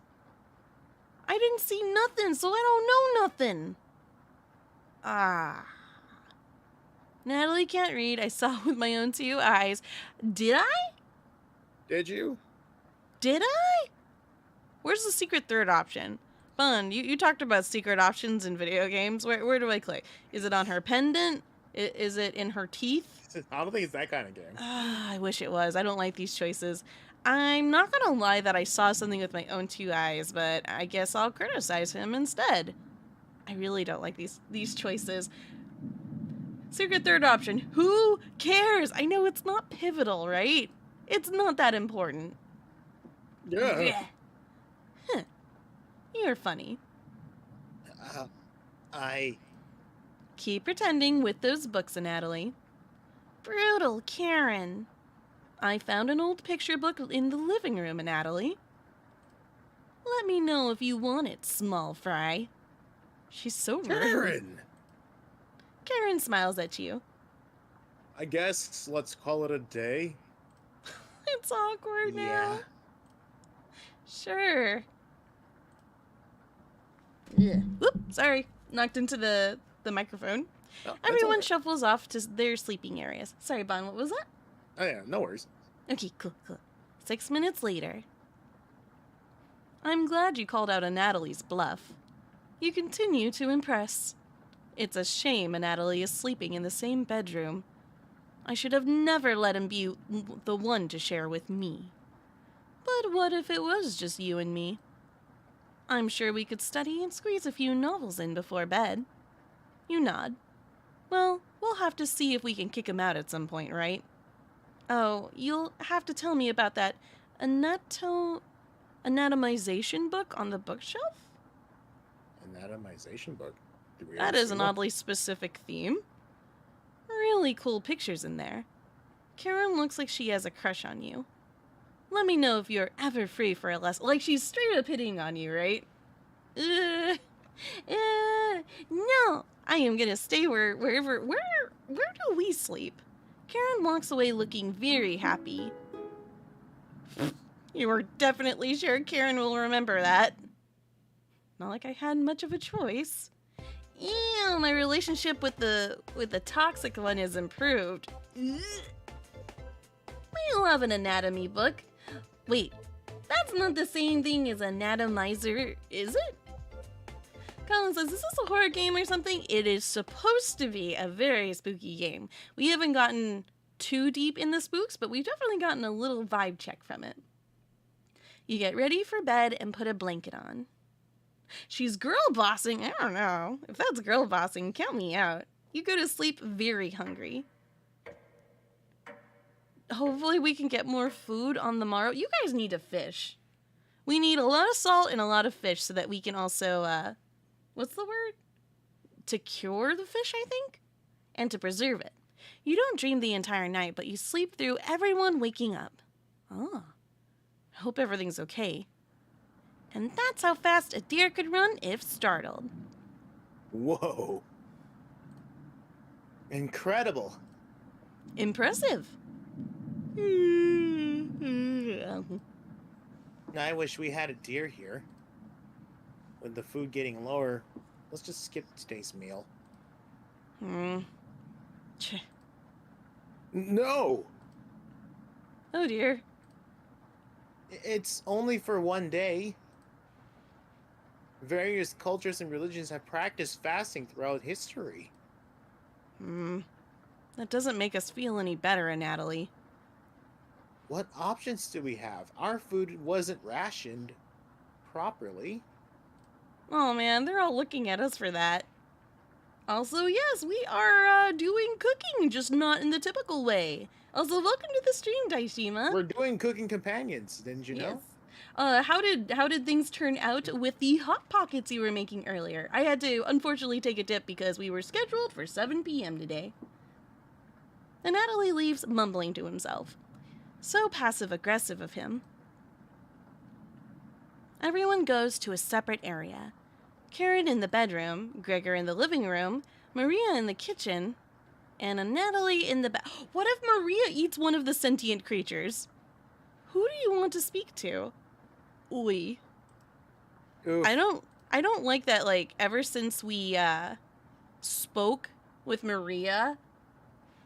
I didn't see nothing, so I don't know nothing. Natalie can't read. I saw it with my own 2 eyes. Did I? Did you? Did I? Where's the secret 3rd option? Fun. You talked about secret options in video games. Where do I click? Is it on her pendant? Is it in her teeth? I don't think it's that kind of game. I wish it was. I don't like these choices. I'm not gonna lie that I saw something with my own two eyes, but I guess I'll criticize him instead. I really don't like these choices. Secret third option. Who cares? I know it's not pivotal, right? It's not that important. Yeah. Huh. You're funny. I... Keep pretending with those books, Natalie. Brutal, Karen. I found an old picture book in the living room, Natalie. Let me know if you want it, small fry. She's so rude. Karen! Karen smiles at you. I guess let's call it a day. It's awkward now. Yeah. Sure. Yeah. Whoop, sorry. Knocked into the microphone. Oh, that's Everyone alright. shuffles off to their sleeping areas. Sorry, Bahn, what was that? Oh yeah, no worries. Okay, cool. 6 minutes later. I'm glad you called out a Natalie's bluff. You continue to impress. It's a shame Natalie is sleeping in the same bedroom. I should have never let him be the one to share with me. But what if it was just you and me? I'm sure we could study and squeeze a few novels in before bed. You nod. Well, we'll have to see if we can kick him out at some point, right? Oh, you'll have to tell me about that anatomization book on the bookshelf? Anatomization book. Did we That ever is see an one? oddly specific theme. Really cool pictures in there. Karen looks like she has a crush on you. Let me know if you're ever free for a lesson. Like, she's straight up hitting on you, right? No, I am gonna stay where do we sleep? Karen walks away looking very happy. You are definitely sure Karen will remember that. Not like I had much of a choice. Ew, my relationship with the toxic one is improved. Ugh. We'll have an anatomy book. Wait, that's not the same thing as anatomizer, is it? Colin says, is this a horror game or something? It is supposed to be a very spooky game. We haven't gotten too deep in the spooks, but we've definitely gotten a little vibe check from it. You get ready for bed and put a blanket on. She's girl bossing. I don't know. If that's girl bossing, count me out. You go to sleep very hungry. Hopefully we can get more food on the morrow. You guys need to fish. We need a lot of salt and a lot of fish so that we can also, what's the word? To cure the fish, I think? And to preserve it. You don't dream the entire night, but you sleep through everyone waking up. Oh. I hope everything's okay. And that's how fast a deer could run if startled. Whoa. Incredible. Impressive. I wish we had a deer here. With the food getting lower, let's just skip today's meal. Tch. No! Oh dear. It's only for one day. Various cultures and religions have practiced fasting throughout history. That doesn't make us feel any better, Natalie. What options do we have? Our food wasn't rationed properly. Oh man, they're all looking at us for that. Also, yes, we are doing cooking, just not in the typical way. Also, welcome to the stream, Daishima. We're doing cooking companions, didn't you know? Yes. How did things turn out with the hot pockets you were making earlier? I had to unfortunately take a dip because we were scheduled for 7 p.m. today. And Natalie leaves mumbling to himself. So passive-aggressive of him. Everyone goes to a separate area. Karen in the bedroom, Gregor in the living room, Maria in the kitchen, and a Natalie in the What if Maria eats one of the sentient creatures? Who do you want to speak to? Ooh. Oof. I don't like that, like, ever since we spoke with Maria,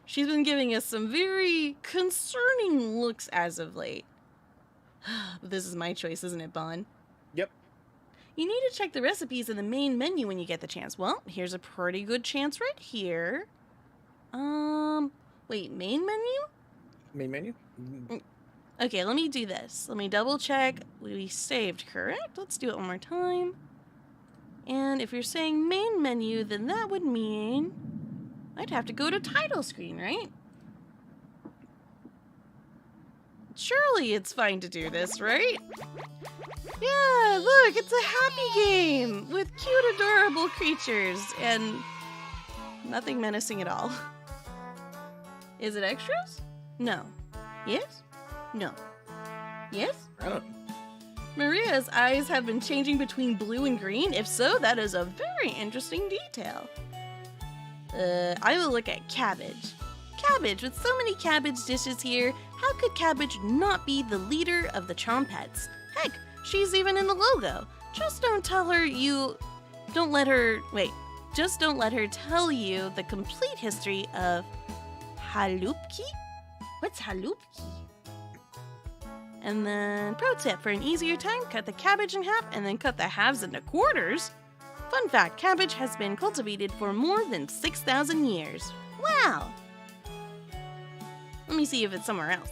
she's been giving us some very concerning looks as of late. This is my choice, isn't it, Bahn? Yep. You need to check the recipes in the main menu when you get the chance. Well, here's a pretty good chance right here. Wait, main menu? Main menu? Okay, let me do this. Let me double check. We saved, correct? Let's do it one more time. And if you're saying main menu, then that would mean I'd have to go to title screen, right? Surely it's fine to do this, right? Yeah, look, it's a happy game with cute, adorable creatures and nothing menacing at all. Is it extras? No. Yes? No. Yes? I don't. Maria's eyes have been changing between blue and green. If so, that is a very interesting detail. I will look at cabbage. Cabbage, with so many cabbage dishes here, how could cabbage not be the leader of the Chompettes? Heck, she's even in the logo. Just don't let her tell you the complete history of Halupki? What's Halupki? And then, pro tip, for an easier time, cut the cabbage in half and then cut the halves into quarters. Fun fact, cabbage has been cultivated for more than 6,000 years. Wow! Let me see if it's somewhere else.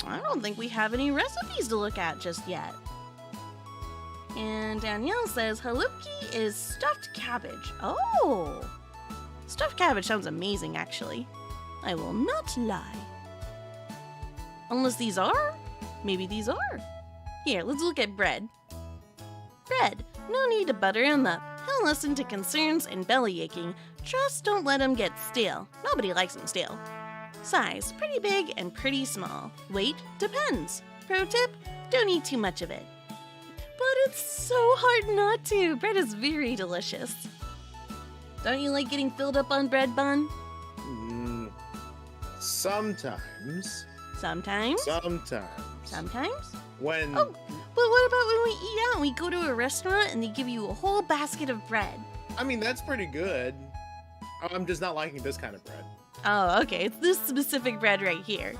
I don't think we have any recipes to look at just yet. And Danielle says, Halupki is stuffed cabbage. Oh! Stuffed cabbage sounds amazing, actually. I will not lie. Unless these are? Maybe these are. Here, let's look at bread. Bread. No need to butter him up. He'll listen to concerns and belly aching. Just don't let him get stale. Nobody likes him stale. Size. Pretty big and pretty small. Weight. Depends. Pro tip. Don't eat too much of it. But it's so hard not to. Bread is very delicious. Don't you like getting filled up on bread, Bun? Sometimes. Sometimes? Sometimes. When. Oh, but what about when we eat out and we go to a restaurant and they give you a whole basket of bread? I mean, that's pretty good. I'm just not liking this kind of bread. Oh, okay. It's this specific bread right here.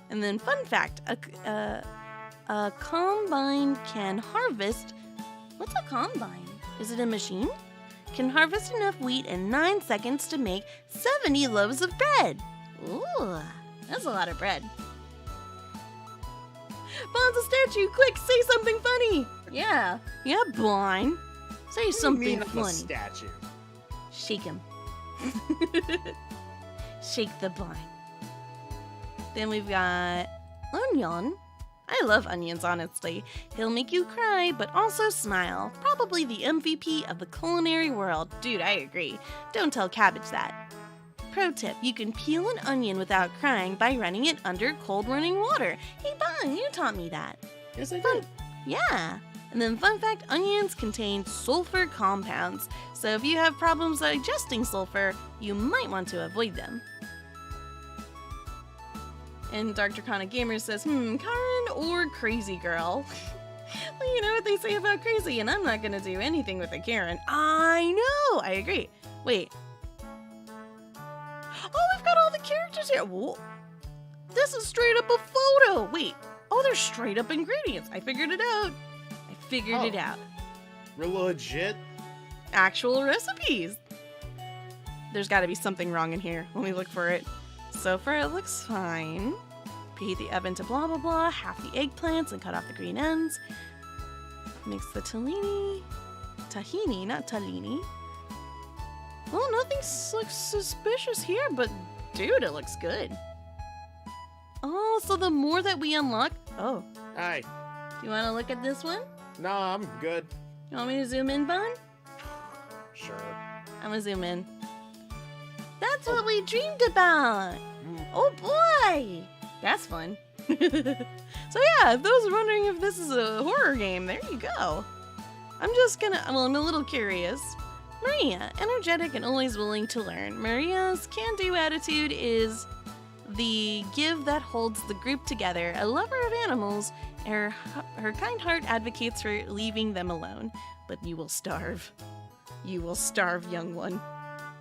And then, fun fact, a combine can harvest... What's a combine? Is it a machine? Can harvest enough wheat in 9 seconds to make 70 loaves of bread. Ooh, that's a lot of bread. Bon's a statue! Quick, say something funny! Yeah, Bon. Say something I'm a funny. statue. Shake him. Shake the Bon. Then we've got Onion. I love onions, honestly. He'll make you cry, but also smile. Probably the MVP of the culinary world. Dude, I agree. Don't tell Cabbage that. Pro tip, you can peel an onion without crying by running it under cold running water. Hey, Bon, you taught me that. Yes, I did. Yeah. And then fun fact, onions contain sulfur compounds. So if you have problems digesting sulfur, you might want to avoid them. And Dark Draconic Gamer says, Karen or Crazy Girl? Well, you know what they say about crazy, and I'm not gonna do anything with a Karen. I know! I agree. Wait. Oh, we've got all the characters here! Whoa. This is straight up a photo! Wait. Oh, they're straight up ingredients. I figured it out. It out. We're legit? Actual recipes. There's gotta be something wrong in here. Let me look for it. So far, it looks fine. Preheat the oven to blah blah blah, half the eggplants and cut off the green ends. Mix the tahini, not tahini. Well, nothing looks suspicious here, but dude, it looks good. Oh, so the more that we unlock... Oh. Hi. Do you want to look at this one? No, I'm good. You want me to zoom in, Bon? Sure. I'm gonna zoom in. That's what we dreamed about! Oh boy! That's fun. So yeah, if those are wondering if this is a horror game, there you go. I'm a little curious. Maria, energetic and always willing to learn. Maria's can-do attitude is the give that holds the group together. A lover of animals, her kind heart advocates for leaving them alone. But you will starve. You will starve, young one.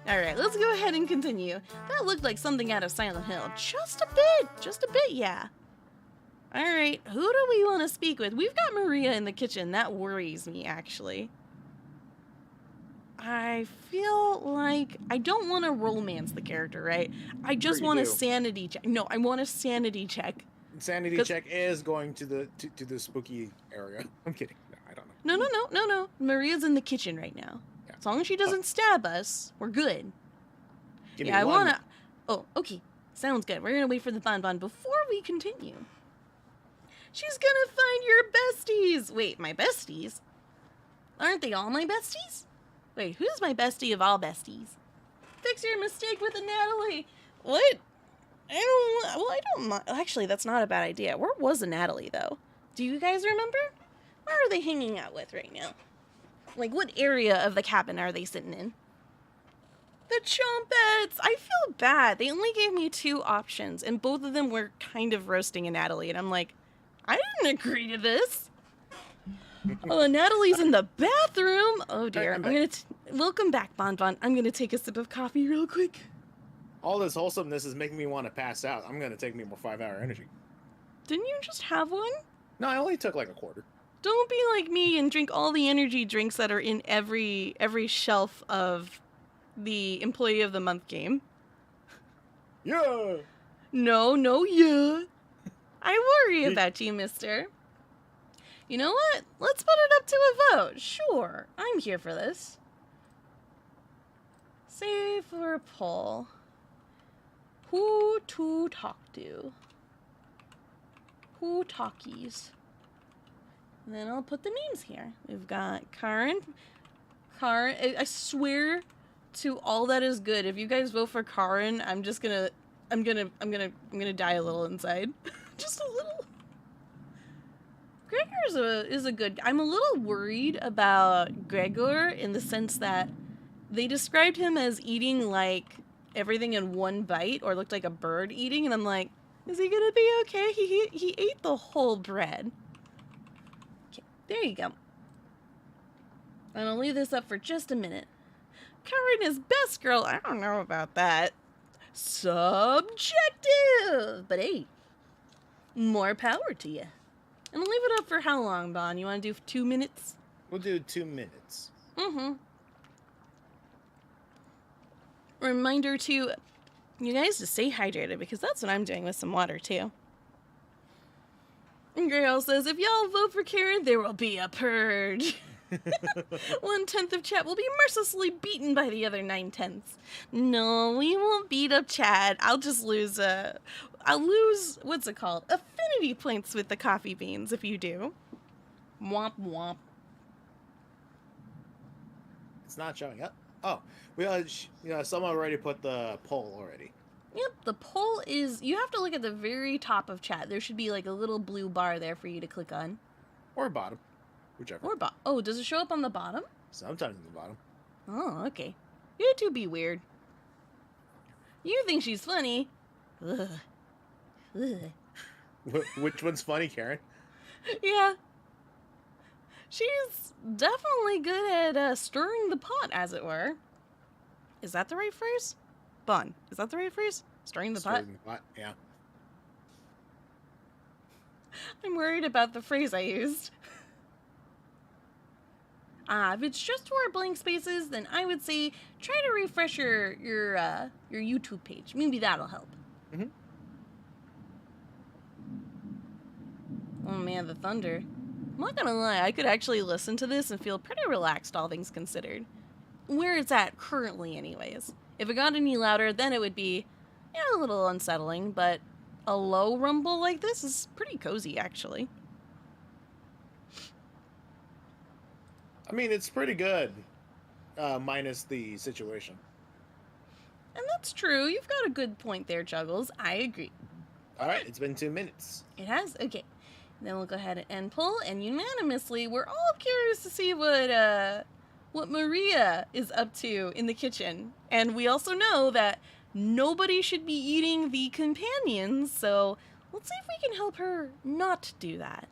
Alright, let's go ahead and continue. That looked like something out of Silent Hill. Just a bit, yeah. Alright, who do we want to speak with? We've got Maria in the kitchen. That worries me, actually. I feel like I don't want to romance the character, right? I just Sure you want a do. sanity check. No, I want a sanity check. Sanity 'Cause- check is going to the spooky area. I'm kidding. No, I don't know. No, no, no, no, no. Maria's in the kitchen right now. Yeah. As long as she doesn't stab us, we're good. Give Yeah, me I one. wanna. Oh, okay. Sounds good. We're gonna wait for the bonbon before we continue. She's gonna find your besties. Wait, my besties? Aren't they all my besties? Wait, who's my bestie of all besties? Fix your mistake with a Natalie. What? I don't mind. Actually, that's not a bad idea. Where was a Natalie, though? Do you guys remember? Where are they hanging out with right now? Like, what area of the cabin are they sitting in? The Chompets! I feel bad. They only gave me 2 options, and both of them were kind of roasting a Natalie, and I'm like, I didn't agree to this. Oh, Natalie's in the bathroom. Oh dear. I'm I'm gonna welcome back, Bonbon. I'm gonna take a sip of coffee real quick. All this wholesomeness is making me want to pass out. I'm gonna take me more 5-hour energy. Didn't you just have one? No, I only took like a quarter. Don't be like me and drink all the energy drinks that are in every shelf of the Employee of the Month game. Yeah. No, yeah. I worry about you, mister. You know what? Let's put it up to a vote. Sure, I'm here for this. Say for a poll. Who to talk to? Who talkies? And then I'll put the names here. We've got Karen. I swear to all that is good. If you guys vote for Karen, I'm gonna die a little inside. Just a little. Gregor is a good. I'm a little worried about Gregor in the sense that they described him as eating like everything in one bite, or looked like a bird eating, and I'm like, is he gonna be okay? He ate the whole bread. Okay, there you go. And I'll leave this up for just a minute. Karen is best girl. I don't know about that. Subjective, but hey, more power to you. And leave it up for how long, Bon? You want to do 2 minutes? We'll do 2 minutes. Mm-hmm. Reminder to you guys to stay hydrated, because that's what I'm doing with some water, too. And Grail says, if y'all vote for Karen, there will be a purge. 1/10 of chat will be mercilessly beaten by the other 9/10. No, we won't beat up Chad. I'll just lose, I'll lose, what's it called? Affinity points with the coffee beans if you do. Womp womp. It's not showing up. Oh, we someone already put the poll already. Yep, the poll is, you have to look at the very top of chat. There should be like a little blue bar there for you to click on. Or bottom. Whichever. Or oh, does it show up on the bottom? Sometimes in the bottom. Oh, okay. You two be weird. You think she's funny. Ugh. Ugh. Which one's funny, Karen? Yeah. She's definitely good at stirring the pot, as it were. Is that the right phrase? Bun. Is that the right phrase? Stirring the pot? Stirring the pot, yeah. I'm worried about the phrase I used. If it's just for blank spaces, then I would say try to refresh your YouTube page. Maybe that'll help. Mm-hmm. Oh man, the thunder. I'm not gonna lie, I could actually listen to this and feel pretty relaxed, all things considered. Where it's at currently, anyways. If it got any louder, then it would be, a little unsettling, but a low rumble like this is pretty cozy, actually. I mean, it's pretty good, minus the situation. And that's true. You've got a good point there, Juggles. I agree. All right, it's been 2 minutes. It has? Okay. Then we'll go ahead and end poll, and unanimously, we're all curious to see what Maria is up to in the kitchen. And we also know that nobody should be eating the companions, so let's see if we can help her not do that.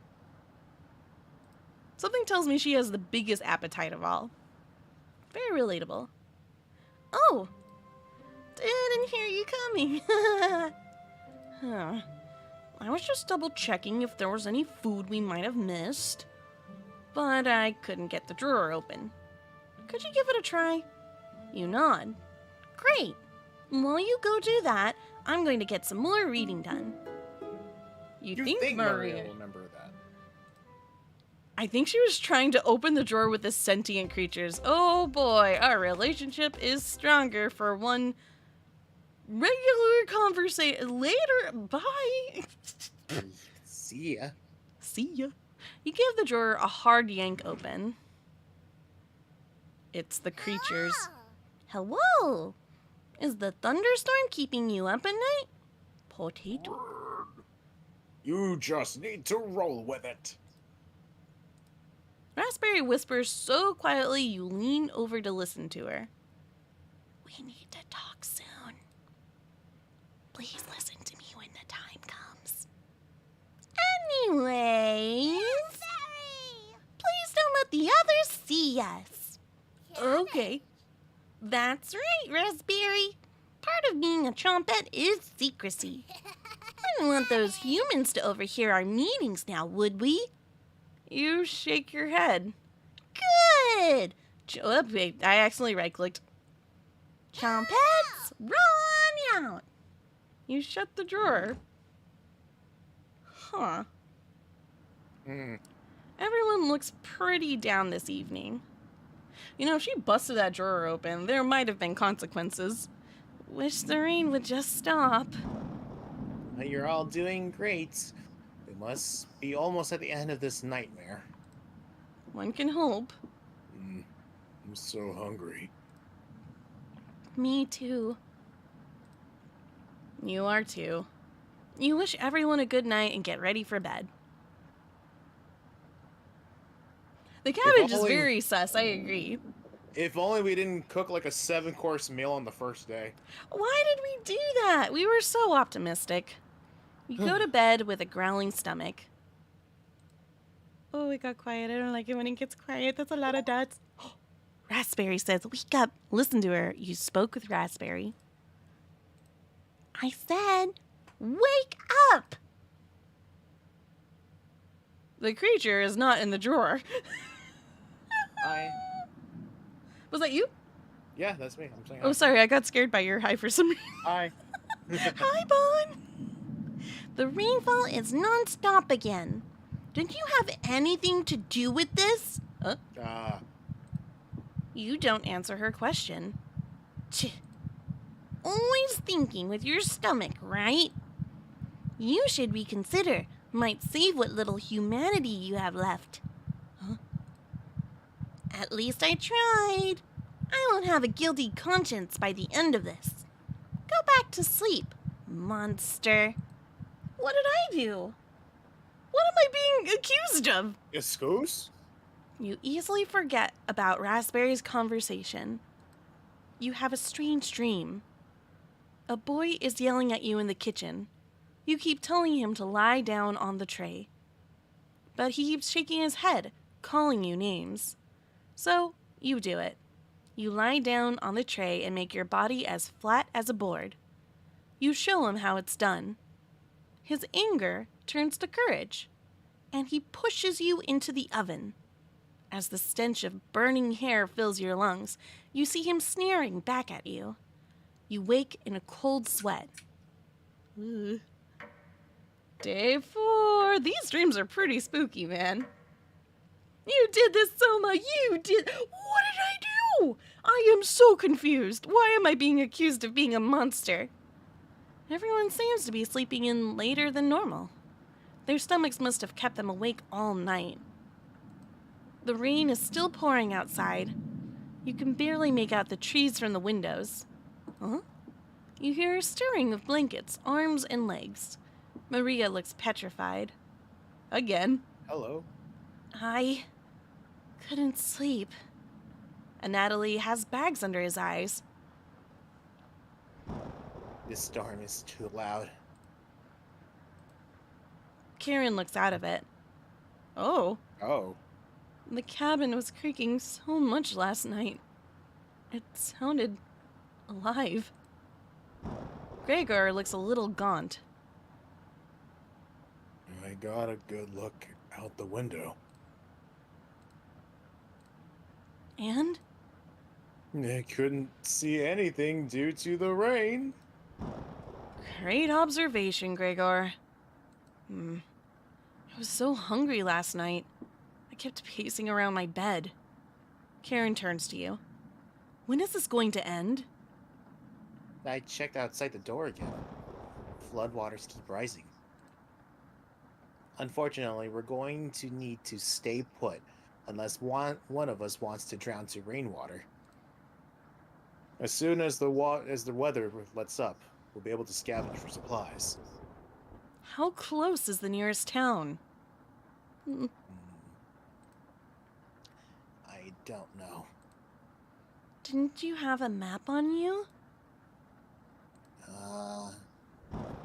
Something tells me she has the biggest appetite of all. Very relatable. Oh! Didn't hear you coming. Huh. I was just double checking if there was any food we might have missed. But I couldn't get the drawer open. Could you give it a try? You nod. Great. While you go do that, I'm going to get some more reading done. You think Maria will remember that? I think she was trying to open the drawer with the sentient creatures. Oh boy, our relationship is stronger for one regular conversation. Later, bye. See ya. See ya. You give the drawer a hard yank open. It's the creatures. Hello. Is the thunderstorm keeping you up at night? Potato. You just need to roll with it. Raspberry whispers so quietly you lean over to listen to her. We need to talk soon. Please listen to me when the time comes. Anyways, please don't let the others see us. Okay. That's right, Raspberry. Part of being a trompette is secrecy. I don't want those humans to overhear our meetings now, would we? You shake your head. Good! Oh, wait, I accidentally right-clicked. Trompettes, run out! You shut the drawer. Huh. Everyone looks pretty down this evening. You know, if she busted that drawer open, there might have been consequences. Wish the rain would just stop. You're all doing great. We must be almost at the end of this nightmare. One can hope. I'm so hungry. Me too. You are too. You wish everyone a good night and get ready for bed. The cabbage is very sus, I agree. If only we didn't cook like a 7-course meal on the first day. Why did we do that? We were so optimistic. You go to bed with a growling stomach. Oh, it got quiet. I don't like it when it gets quiet. That's a lot of dots. Raspberry says, wake up. Listen to her. You spoke with Raspberry. I said, wake up. The creature is not in the drawer. Hi. Was that you? Yeah, that's me. I'm saying Oh, sorry. I got scared by your hi for some reason. hi. Hi, Bahn. The rainfall is non-stop again. Don't you have anything to do with this? You don't answer her question. Always thinking with your stomach, right? You should reconsider. Might save what little humanity you have left. At least I tried. I won't have a guilty conscience by the end of this. Go back to sleep, monster. What did I do? What am I being accused of? Excuse? You easily forget about Raspberry's conversation. You have a strange dream. A boy is yelling at you in the kitchen. You keep telling him to lie down on the tray. But he keeps shaking his head, calling you names. So, you do it. You lie down on the tray and make your body as flat as a board. You show him how it's done. His anger turns to courage, and he pushes you into the oven. As the stench of burning hair fills your lungs, you see him sneering back at you. You wake in a cold sweat. Ugh. Day 4. These dreams are pretty spooky, man. You did this, Sohma. You did. What did I do? I am so confused. Why am I being accused of being a monster? Everyone seems to be sleeping in later than normal. Their stomachs must have kept them awake all night. The rain is still pouring outside. You can barely make out the trees from the windows. Huh? You hear a stirring of blankets, arms, and legs. Maria looks petrified. Again. Hello. I couldn't sleep. And Natalie has bags under his eyes. This storm is too loud. Karen looks out of it. Oh. Oh. The cabin was creaking so much last night. It sounded alive. Gregor looks a little gaunt. I got a good look out the window. And? I couldn't see anything due to the rain. Great observation, Gregor. I was so hungry last night. I kept pacing around my bed. Karen turns to you. When is this going to end? I checked outside the door again. Floodwaters keep rising. Unfortunately, we're going to need to stay put unless one of us wants to drown to rainwater. As soon as the weather lets up, we'll be able to scavenge for supplies. How close is the nearest town? I don't know. Didn't you have a map on you?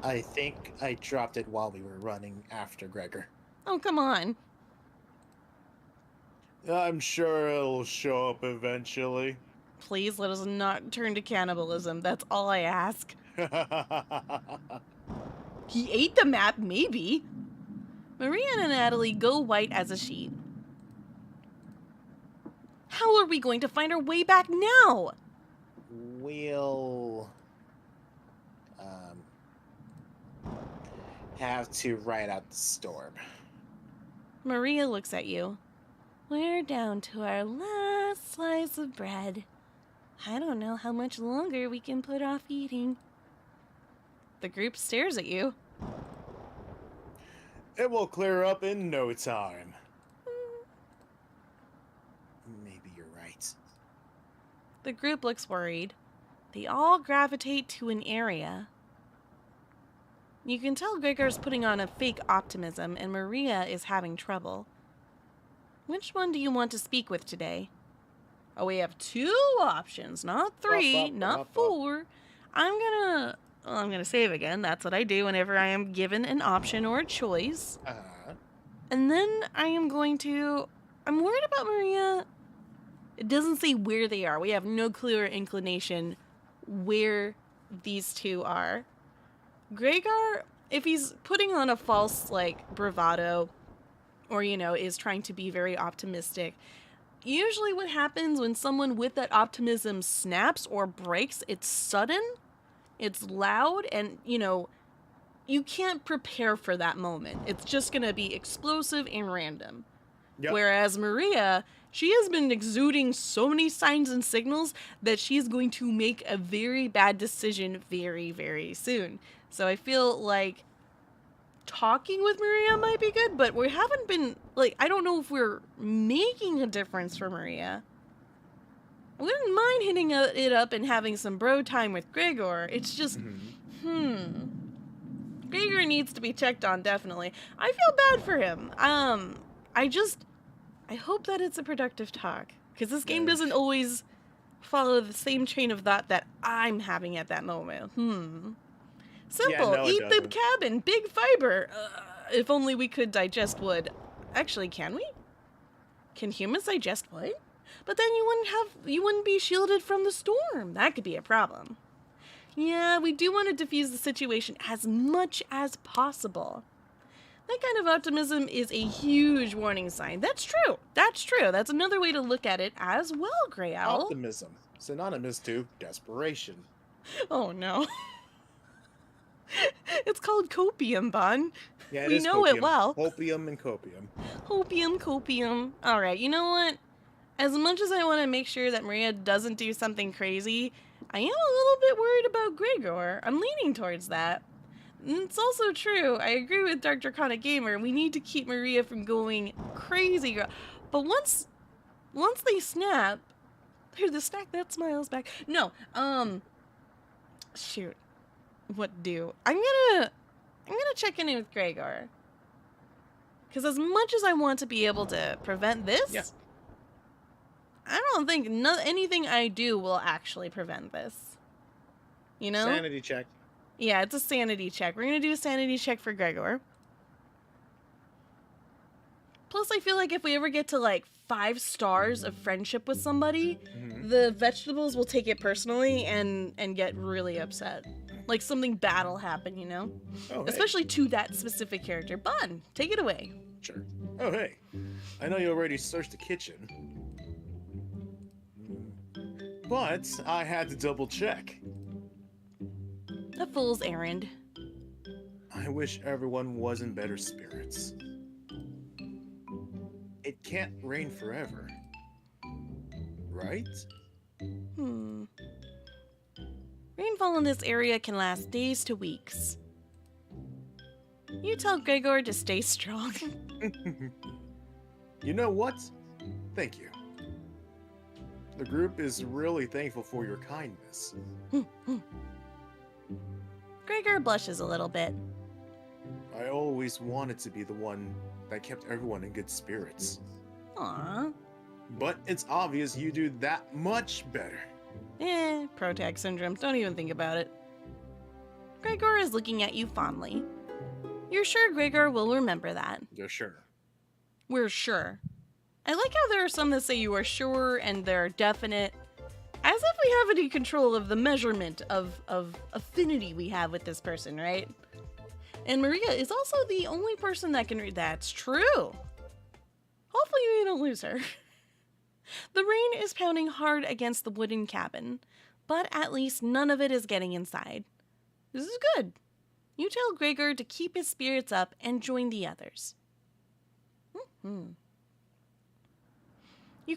I think I dropped it while we were running after Gregor. Oh, come on. I'm sure it'll show up eventually. Please let us not turn to cannibalism. That's all I ask. He ate the map, maybe. Maria and Natalie go white as a sheet. How are we going to find our way back now? We'll have to ride out the storm. Maria looks at you. We're down to our last slice of bread. I don't know how much longer we can put off eating. The group stares at you. It will clear up in no time. Maybe you're right. The group looks worried. They all gravitate to an area. You can tell Gregor's putting on a fake optimism and Maria is having trouble. Which one do you want to speak with today? Oh, we have 2 options, not 3, not 4. I'm gonna save again. That's what I do whenever I am given an option or a choice. And then I'm worried about Maria. It doesn't say where they are. We have no clear inclination where these 2 are. Gregor, if he's putting on a false, bravado, or, is trying to be very optimistic, usually what happens when someone with that optimism snaps or breaks, it's sudden, it's loud, and, you can't prepare for that moment. It's just going to be explosive and random. Yep. Whereas Maria, she has been exuding so many signs and signals that she's going to make a very bad decision very, very soon. So I feel like talking with Maria might be good, but we haven't been, I don't know if we're making a difference for Maria. I wouldn't mind hitting it up and having some bro time with Gregor. It's just, Gregor needs to be checked on, definitely. I feel bad for him. I hope that it's a productive talk, because this game doesn't always follow the same train of thought that I'm having at that moment. Simple. Yeah, no, eat the cabin. Big fiber. If only we could digest wood. Actually, can we? Can humans digest wood? But then you wouldn't be shielded from the storm. That could be a problem. Yeah, we do want to diffuse the situation as much as possible. That kind of optimism is a huge warning sign. That's true. That's true. That's another way to look at it as well, Grey Owl. Optimism. Synonymous to desperation. Oh, no. It's called copium, Bahn. Yeah, we know copium. it well. Opium and copium. Copium. All right, you know what? As much as I want to make sure that Maria doesn't do something crazy, I am a little bit worried about Gregor. I'm leaning towards that. And it's also true. I agree with Dark Draconic Gamer. We need to keep Maria from going crazy. But once they snap, there's the stack that smiles back. No, shoot. What do? I'm gonna check in with Gregor. Because as much as I want to be able to prevent this, I don't think anything I do will actually prevent this. You know? Sanity check. Yeah, it's a sanity check. We're gonna do a sanity check for Gregor. Plus, I feel like if we ever get to 5 stars of friendship with somebody, the vegetables will take it personally and get really upset. Like something bad will happen, you know? Oh, hey. Especially to that specific character. Bahn, take it away. Sure. Oh, hey. I know you already searched the kitchen. But I had to double check. A fool's errand. I wish everyone was in better spirits. It can't rain forever. Right? Hmm. Rainfall in this area can last days to weeks. You tell Gregor to stay strong. You know what? Thank you. The group is really thankful for your kindness. Gregor blushes a little bit. I always wanted to be the one that kept everyone in good spirits. Aww. But it's obvious you do that much better. Protag syndrome. Don't even think about it. Gregor is looking at you fondly. You're sure Gregor will remember that. You're sure. We're sure. I like how there are some that say you are sure and they're definite. As if we have any control of the measurement of affinity we have with this person, right? And Maria is also the only person that can read. That's true. Hopefully we don't lose her. The rain is pounding hard against the wooden cabin, but at least none of it is getting inside. This is good. You tell Gregor to keep his spirits up and join the others. You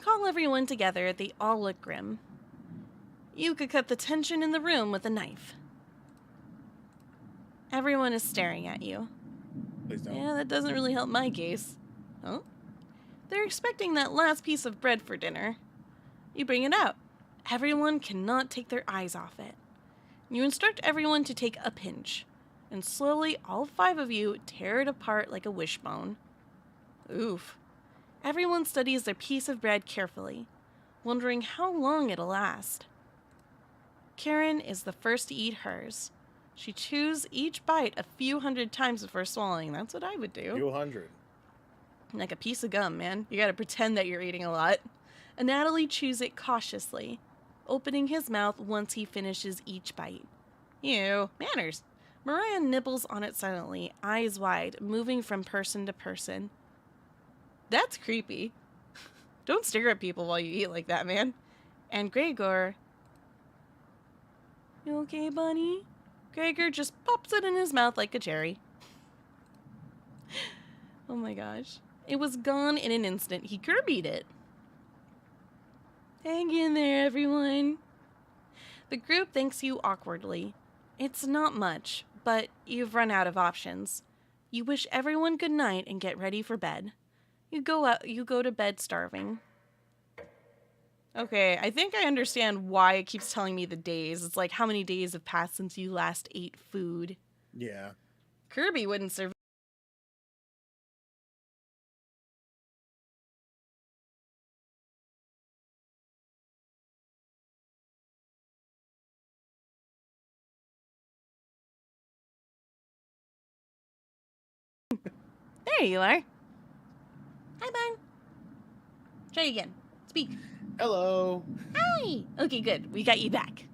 call everyone together. They all look grim. You could cut the tension in the room with a knife. Everyone is staring at you. Please don't. Yeah, that doesn't really help my case. Huh? They're expecting that last piece of bread for dinner. You bring it out. Everyone cannot take their eyes off it. You instruct everyone to take a pinch, and slowly all 5 of you tear it apart like a wishbone. Oof. Everyone studies their piece of bread carefully, wondering how long it'll last. Karen is the first to eat hers. She chews each bite a few hundred times before swallowing. That's what I would do. Few hundred. Like a piece of gum, man. You gotta pretend that you're eating a lot. And Natalie chews it cautiously, opening his mouth once he finishes each bite. Ew, manners. Mariah nibbles on it silently, eyes wide, moving from person to person. That's creepy. Don't stare at people while you eat like that, man. And Gregor... You okay, buddy? Gregor just pops it in his mouth like a cherry. Oh my gosh. It was gone in an instant. He Kirby'd it. Hang in there, everyone. The group thanks you awkwardly. It's not much, but you've run out of options. You wish everyone good night and get ready for bed. You go to bed starving. Okay, I think I understand why it keeps telling me the days. It's like, how many days have passed since you last ate food? Yeah. Kirby wouldn't survive. There you are. Hi, Bahn. Try again. Speak. Hello. Hi. Okay, good. We got you back.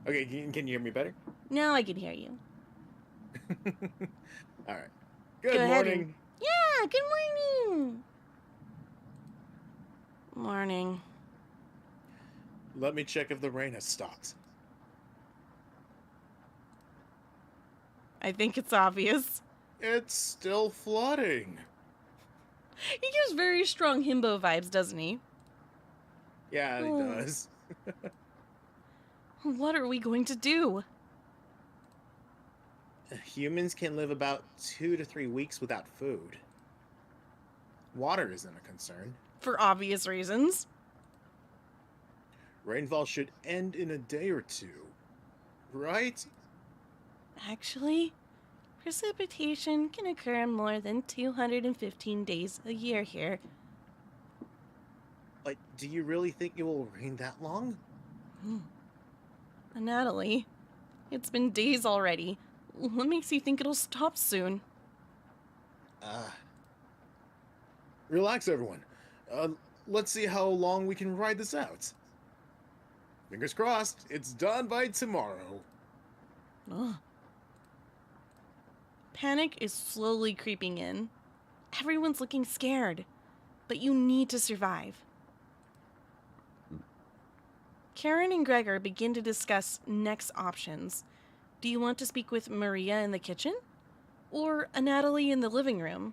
Okay, can you hear me better? Now I can hear you. All right. Good Go ahead morning. Yeah, good morning. Morning. Let me check if the rain has stopped. I think it's obvious. It's still flooding. He gives very strong himbo vibes, doesn't he? Yeah, it Oh. does. What are we going to do? Humans can live about 2 to 3 weeks without food. Water isn't a concern. For obvious reasons. Rainfall should end in a day or two, right? Actually, precipitation can occur in more than 215 days a year here. But do you really think it will rain that long? Natalie, it's been days already. What makes you think it'll stop soon? Relax, everyone. Let's see how long we can ride this out. Fingers crossed, it's done by tomorrow. Ugh. Panic is slowly creeping in. Everyone's looking scared, but you need to survive. Karen and Gregor begin to discuss next options. Do you want to speak with Maria in the kitchen? Or a Natalie in the living room?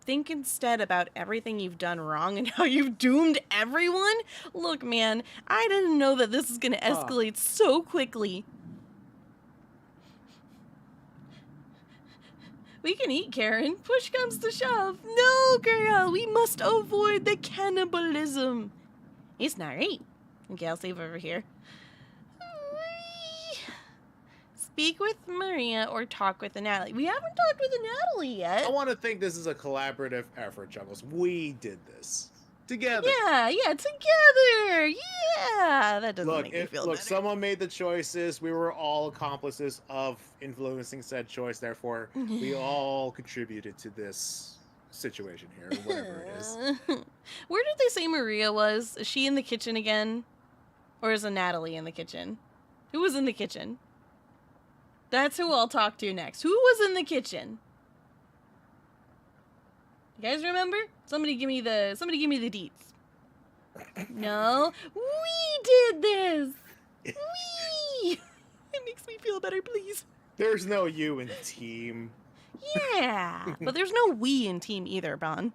Think instead about everything you've done wrong and how you've doomed everyone? Look, man, I didn't know that this is going to escalate so quickly. We can eat, Karen. Push comes to shove. No, girl, we must avoid the cannibalism. It's not right. Okay, I'll save over here. Speak with Maria or talk with a Natalie. We haven't talked with a Natalie yet. I want to think this is a collaborative effort, Juggles. We did this together. Yeah, together. Yeah, that doesn't make me feel better. Look, someone made the choices. We were all accomplices of influencing said choice. Therefore, we all contributed to this situation here, whatever it is. Where did they say Maria was? Is she in the kitchen again? Or is a Natalie in the kitchen? Who was in the kitchen? That's who I'll talk to next. Who was in the kitchen? You guys remember? Somebody give me the deets. No. We did this! We! It makes me feel better, please. There's no you in team. Yeah, but there's no we in team either, Bahn.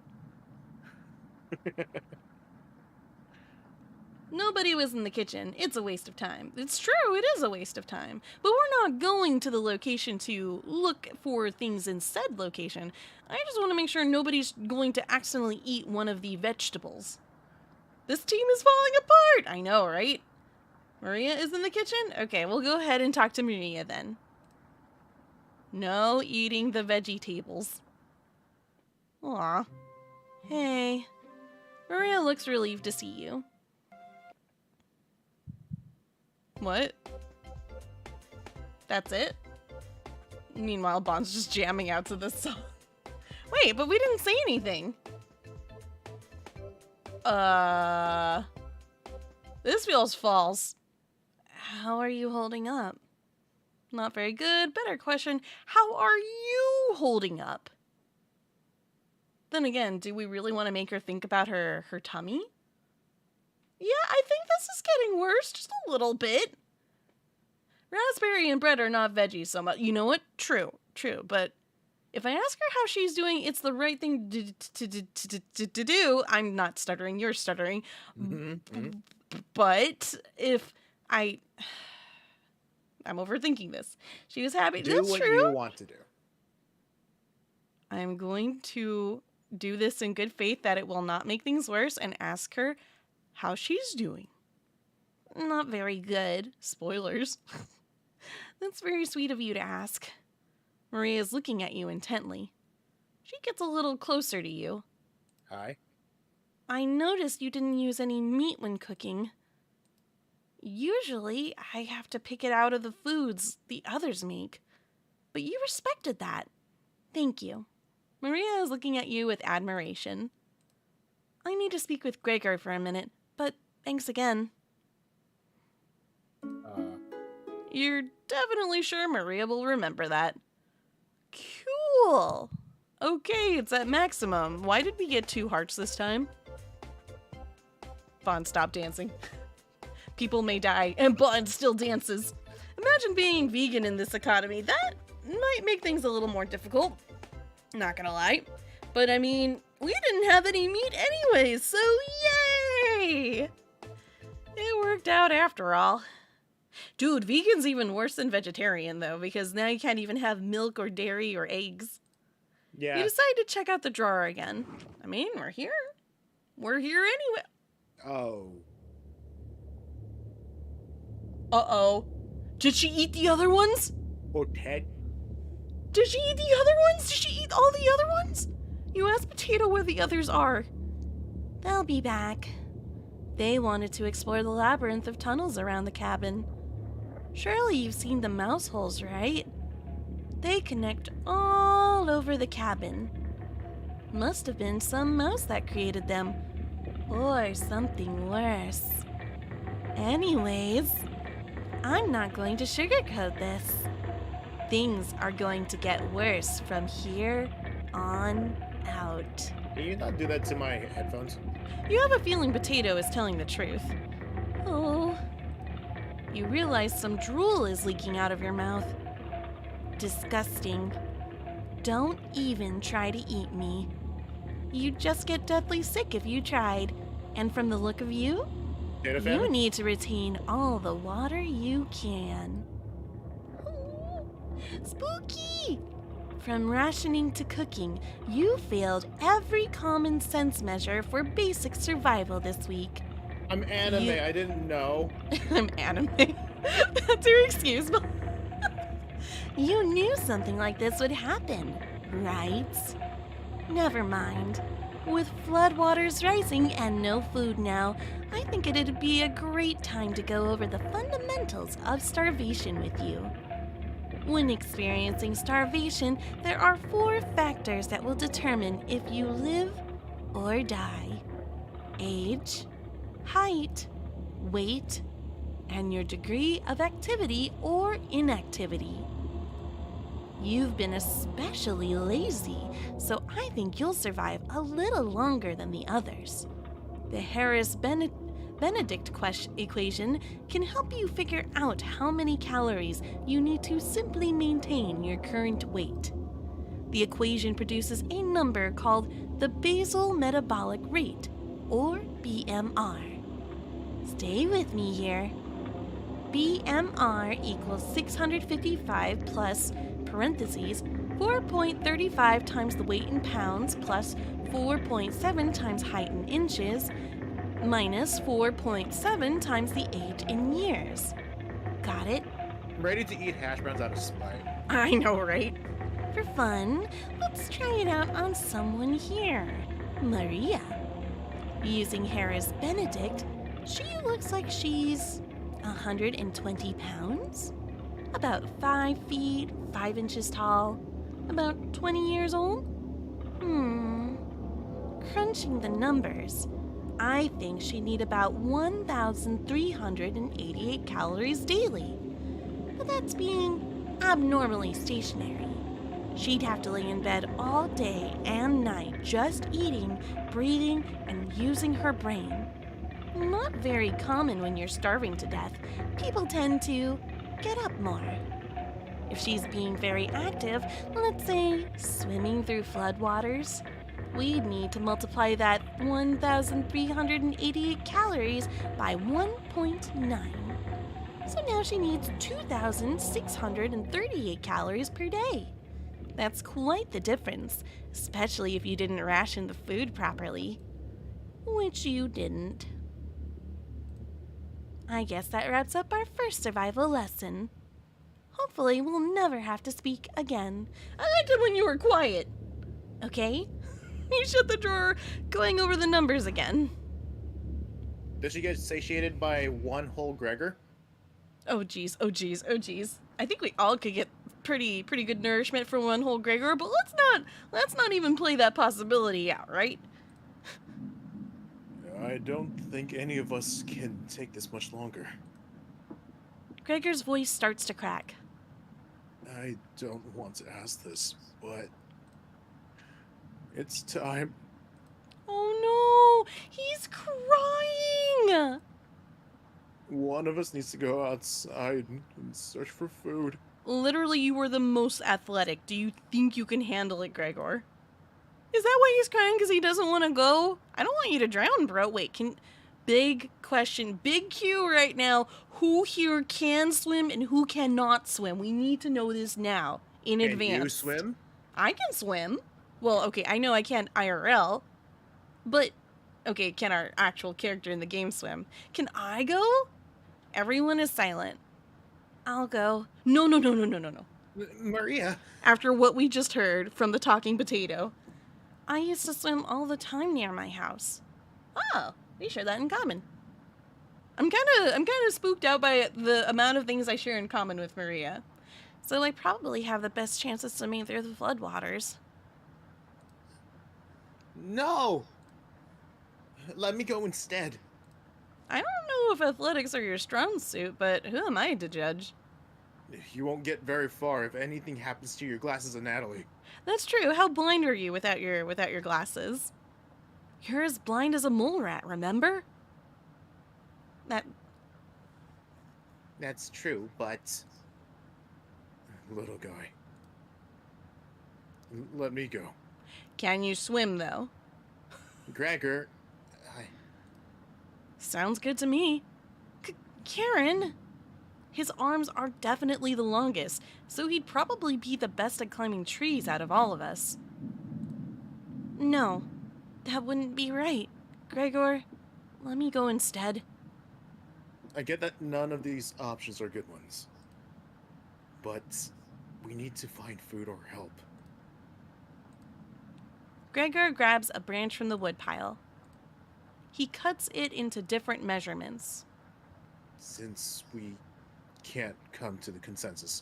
Nobody was in the kitchen. It's a waste of time. It's true, it is a waste of time. But we're not going to the location to look for things in said location. I just want to make sure nobody's going to accidentally eat one of the vegetables. This team is falling apart! I know, right? Maria is in the kitchen? Okay, we'll go ahead and talk to Maria then. No eating the veggie tables. Aw. Hey. Maria looks relieved to see you. What? That's it? Meanwhile, Bahn's just jamming out to this song. Wait, but we didn't say anything. This feels false. How are you holding up? Not very good. Better question, how are you holding up? Then again, do we really want to make her think about her tummy? Yeah, I think this is getting worse, just a little bit. Raspberry and bread are not veggies so much. You know what? True. But if I ask her how she's doing, it's the right thing to do. I'm not stuttering, you're stuttering. But if I'm overthinking this. She was happy. Do That's what true. you want to do. I'm going to do this in good faith that it will not make things worse and ask her how she's doing. Not very good. Spoilers. That's very sweet of you to ask. Maria's looking at you intently. She gets a little closer to you. Hi. I noticed you didn't use any meat when cooking. Usually, I have to pick it out of the foods the others make. But you respected that. Thank you. Maria is looking at you with admiration. I need to speak with Gregor for a minute, but thanks again. You're definitely sure Maria will remember that. Cool. Okay, it's at maximum. Why did we get 2 hearts this time? Bahn, stop dancing. People may die, and Bahn still dances. Imagine being vegan in this economy. That might make things a little more difficult. Not gonna lie. But I mean, we didn't have any meat anyways, so yay! It worked out after all. Dude, vegan's even worse than vegetarian, though, because now you can't even have milk or dairy or eggs. Yeah. You decide to check out the drawer again. I mean, we're here. We're here anyway. Oh. Uh-oh. Did she eat the other ones? Oh, Ted. Did she eat the other ones? Did she eat all the other ones? You asked Potato where the others are. They'll be back. They wanted to explore the labyrinth of tunnels around the cabin. Surely you've seen the mouse holes, right? They connect all over the cabin. Must have been some mouse that created them. Or something worse. Anyways, I'm not going to sugarcoat this. Things are going to get worse from here on out. Can you not do that to my headphones? You have a feeling Potato is telling the truth. Oh, you realize some drool is leaking out of your mouth. Disgusting. Don't even try to eat me. You'd just get deathly sick if you tried. And from the look of you, Data you famine? need to retain all the water you can. Spooky! From rationing to cooking, you failed every common sense measure for basic survival this week. I'm anime. You- I didn't know. I'm anime. That's your excuse. You knew something like this would happen, right? Never mind. With floodwaters rising and no food now, I think it'd be a great time to go over the fundamentals of starvation with you. When experiencing starvation, there are 4 factors that will determine if you live or die: age, height, weight, and your degree of activity or inactivity. You've been especially lazy, so I think you'll survive a little longer than the others. The Harris-Benedict equation can help you figure out how many calories you need to simply maintain your current weight. The equation produces a number called the basal metabolic rate, or BMR. Stay with me here. BMR equals 655 plus parentheses 4.35 times the weight in pounds plus 4.7 times height in inches minus 4.7 times the age in years. Got it? I'm ready to eat hash browns out of spite. I know, right? For fun, let's try it out on someone here. Maria. Using Harris Benedict, she looks like she's 120 pounds, about 5 feet, 5 inches tall, about 20 years old. Crunching the numbers, I think she'd need about 1,388 calories daily. But that's being abnormally stationary. She'd have to lay in bed all day and night just eating, breathing, and using her brain. Not very common when you're starving to death. People tend to get up more. If she's being very active, let's say swimming through floodwaters, we'd need to multiply that 1,388 calories by 1.9. So now she needs 2,638 calories per day. That's quite the difference, especially if you didn't ration the food properly. Which you didn't. I guess that wraps up our first survival lesson. Hopefully we'll never have to speak again. I liked it when you were quiet. Okay? You shut the drawer, going over the numbers again. Does she get satiated by one whole Gregor? Oh geez, oh geez, oh geez. I think we all could get pretty good nourishment from one whole Gregor, but let's not even play that possibility out, right? I don't think any of us can take this much longer. Gregor's voice starts to crack. I don't want to ask this, but it's time. Oh no, he's crying! One of us needs to go outside and search for food. Literally, you were the most athletic. Do you think you can handle it, Gregor? Is that why he's crying? Because he doesn't want to go? I don't want you to drown, bro. Wait, big question. Big Q right now. Who here can swim and who cannot swim? We need to know this now, in advance. Can you swim? I can swim. Well, okay, I know I can't IRL. But, okay, can our actual character in the game swim? Can I go? Everyone is silent. I'll go. No. Maria. After what we just heard from the talking potato. I used to swim all the time near my house. Oh, we share that in common. I'm kind of spooked out by the amount of things I share in common with Maria. So I probably have the best chance of swimming through the floodwaters. No. Let me go instead. I don't know if athletics are your strong suit, but who am I to judge? You won't get very far if anything happens to your glasses of Natalie. That's true. How blind are you without your glasses? You're as blind as a mole rat, remember? That That's true, but... Little guy. Let me go. Can you swim, though? Gregor, Sounds good to me. Karen! His arms are definitely the longest, so he'd probably be the best at climbing trees out of all of us. No, that wouldn't be right. Gregor, let me go instead. I get that none of these options are good ones. But we need to find food or help. Gregor grabs a branch from the woodpile. He cuts it into different measurements. Since we can't come to the consensus,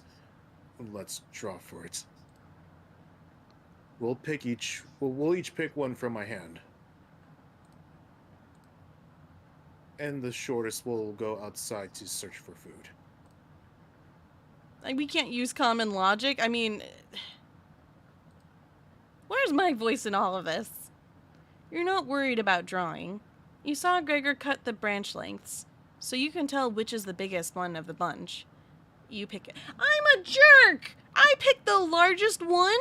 let's draw for it. We'll each pick one from my hand. And the shortest will go outside to search for food. We can't use common logic. I mean, where's my voice in all of this? You're not worried about drawing. You saw Gregor cut the branch lengths, so you can tell which is the biggest one of the bunch. You pick it. I'm a jerk! I picked the largest one?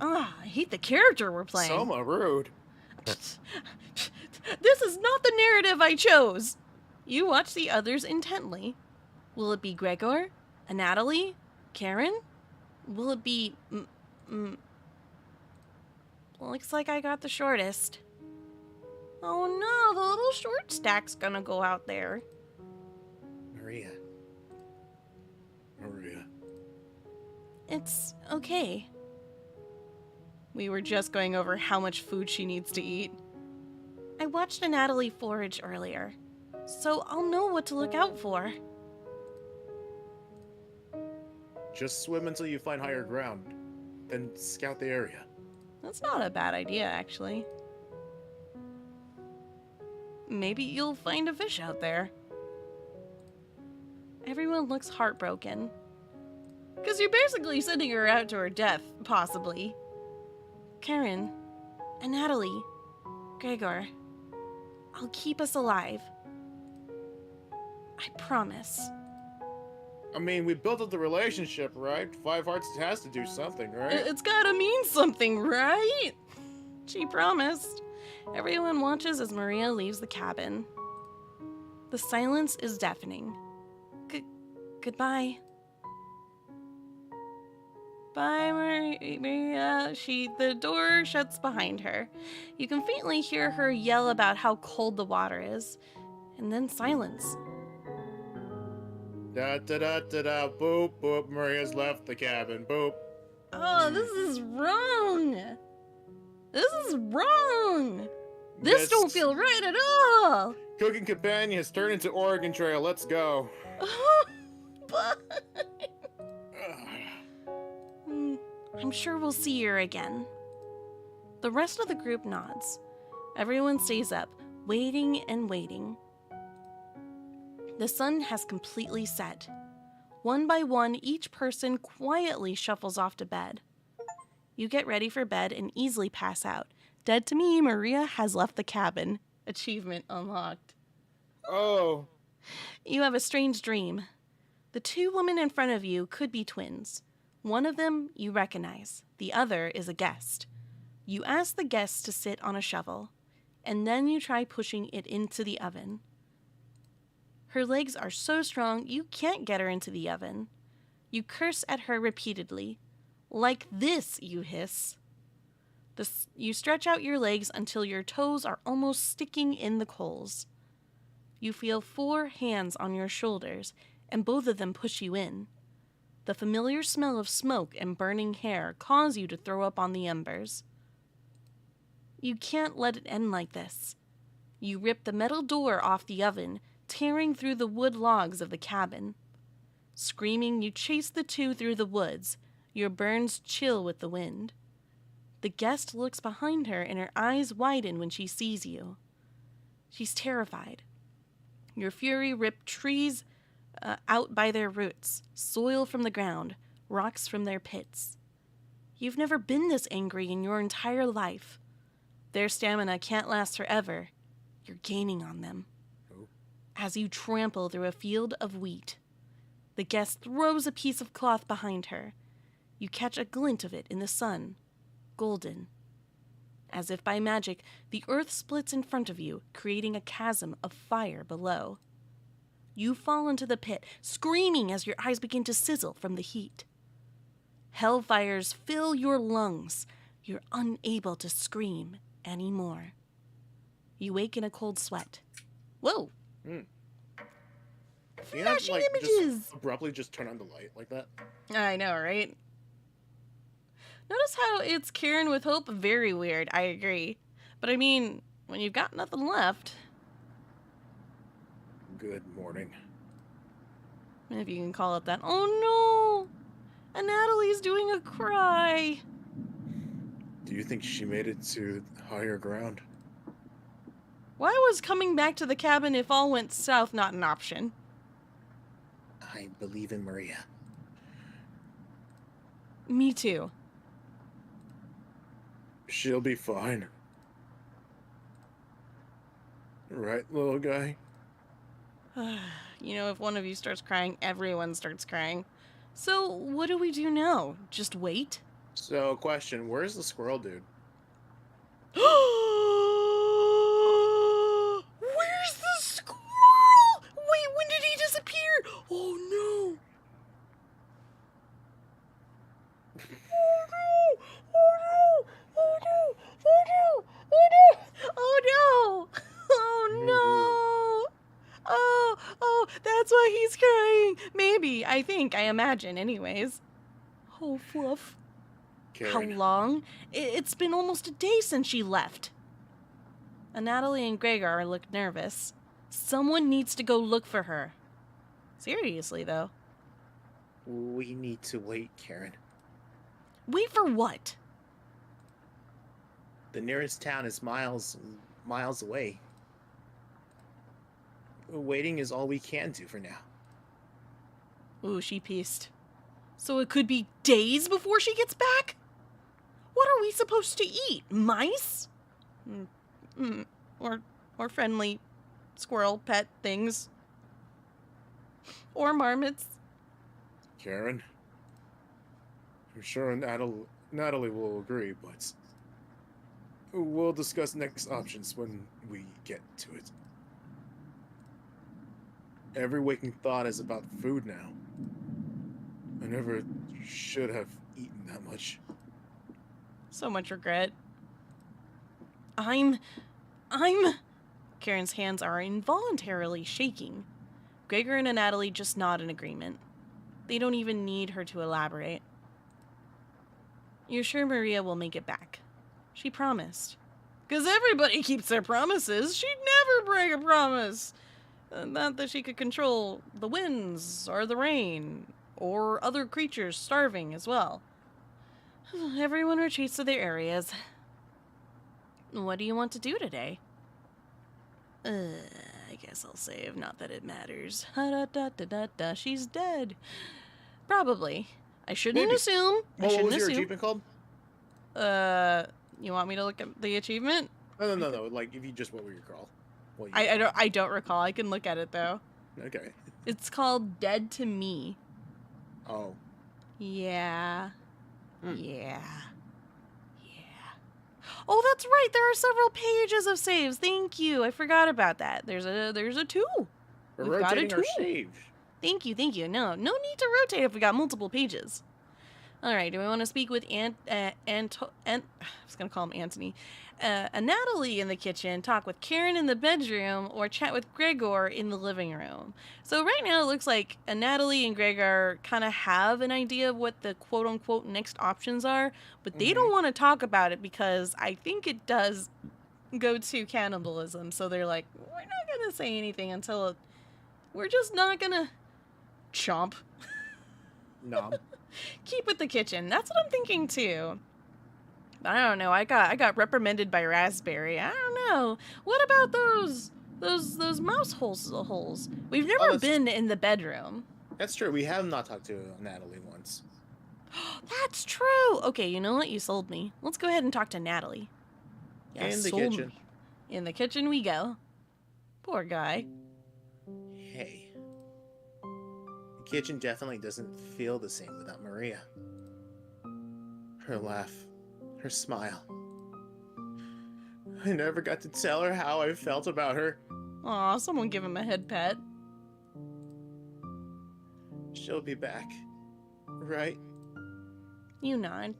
I hate the character we're playing. Sohma, rude. This is not the narrative I chose. You watch the others intently. Will it be Gregor? A Natalie? Karen? Will it be... Looks like I got the shortest. Oh no, the little short stack's gonna go out there. Maria. It's okay. We were just going over how much food she needs to eat. I watched a Natalie forage earlier, so I'll know what to look out for. Just swim until you find higher ground, then scout the area. That's not a bad idea, actually. Maybe you'll find a fish out there. Everyone looks heartbroken. Because you're basically sending her out to her death, possibly. Karen, and Natalie, Gregor, I'll keep us alive. I promise. I mean, we built up the relationship, right? 5 hearts has to do something, right? It's gotta mean something, right? She promised. Everyone watches as Maria leaves the cabin. The silence is deafening. Goodbye. Bye, Maria. The door shuts behind her. You can faintly hear her yell about how cold the water is. And then silence. Da da da da da, boop, boop, Maria's left the cabin, boop. Oh, this is wrong. This is wrong. This don't feel right at all. Cooking companion has turned into Oregon Trail, let's go. But... I'm sure we'll see her again. The rest of the group nods. Everyone stays up, waiting and waiting. The sun has completely set. One by one, each person quietly shuffles off to bed. You get ready for bed and easily pass out. Dead to me, Maria has left the cabin. Achievement unlocked. Oh. You have a strange dream. The 2 women in front of you could be twins. One of them you recognize. The other is a guest. You ask the guest to sit on a shovel, and then you try pushing it into the oven. Her legs are so strong you can't get her into the oven. You curse at her repeatedly. Like this, you hiss. You stretch out your legs until your toes are almost sticking in the coals. You feel 4 hands on your shoulders, and both of them push you in. The familiar smell of smoke and burning hair cause you to throw up on the embers. You can't let it end like this. You rip the metal door off the oven, tearing through the wood logs of the cabin. Screaming, you chase the 2 through the woods, your burns chill with the wind. The guest looks behind her and her eyes widen when she sees you. She's terrified. Your fury ripped trees out by their roots, soil from the ground, rocks from their pits. You've never been this angry in your entire life. Their stamina can't last forever. You're gaining on them. Oh. as you trample through a field of wheat. The guest throws a piece of cloth behind her. You catch a glint of it in the sun, golden. As if by magic, the earth splits in front of you, creating a chasm of fire below. You fall into the pit, screaming as your eyes begin to sizzle from the heat. Hellfires fill your lungs. You're unable to scream anymore. You wake in a cold sweat. Whoa! Flashing images! Just abruptly just turn on the light like that. I know, right? Notice how it's Karen with hope? Very weird, I agree. But I mean, when you've got nothing left... Good morning. If you can call it that. Oh no! And Natalie's doing a cry. Do you think she made it to higher ground? Why was coming back to the cabin if all went south not an option? I believe in Maria. Me too. She'll be fine. Right, little guy? You know, if one of you starts crying, everyone starts crying. So, what do we do now? Just wait? So, question, where's the squirrel dude? Where's the squirrel? Wait, when did he disappear? Oh no! Oh no! Oh no! Oh no! Oh no! Oh no! Oh no! Oh no! Oh, that's why he's crying. Maybe, I think, I imagine, anyways. Oh, Fluff. Karen. How long? It's been almost a day since she left. Natalie and Gregor look nervous. Someone needs to go look for her. Seriously, though. We need to wait, Karen. Wait for what? The nearest town is miles away. Waiting is all we can do for now. Ooh, she pieced. So it could be days before she gets back? What are we supposed to eat? Mice? Or friendly squirrel pet things? Or marmots? Karen? I'm sure Natalie will agree, but we'll discuss next options when we get to it. Every waking thought is about food now. I never should have eaten that much. So much regret. I'm... Karen's hands are involuntarily shaking. Gregor and Natalie just nod in agreement. They don't even need her to elaborate. You're sure Maria will make it back? She promised. 'Cause everybody keeps their promises. She'd never break a promise. Not that she could control the winds or the rain or other creatures starving as well. Everyone retreats to their areas. What do you want to do today? I guess I'll save. Not that it matters. Ha-da-da-da-da-da. She's dead. Probably. I shouldn't Maybe. assume. What was your achievement called? You want me to look at the achievement? No. Like, if you just, what were your call? I don't recall. I can look at it though. Okay. It's called Dead to Me. Oh. Yeah. Yeah. Oh, that's right. There are several pages of saves. Thank you. I forgot about that. There's a 2. We're We've got a rotating our 2. save. Thank you. No need to rotate if we got multiple pages. All right. Do we want to speak with I was gonna call him Anthony. Natalie in the kitchen, talk with Karen in the bedroom, or chat with Gregor in the living room. So right now it looks like Natalie and Gregor kind of have an idea of what the quote-unquote next options are, but they don't want to talk about it because I think it does go to cannibalism. So they're like, we're not going to say anything until we're just not going to chomp. Nom. Keep with the kitchen. That's what I'm thinking too. I don't know. I got reprimanded by Raspberry. I don't know. What about those mouse holes? We've never been in the bedroom. That's true. We have not talked to Natalie once. That's true. Okay, you know what? You sold me. Let's go ahead and talk to Natalie. In the kitchen. In the kitchen we go. Poor guy. kitchen definitely doesn't feel the same without Maria. Her laugh, her smile. I never got to tell her how I felt about her. Aw, someone give him a head pat. She'll be back, right? You nod.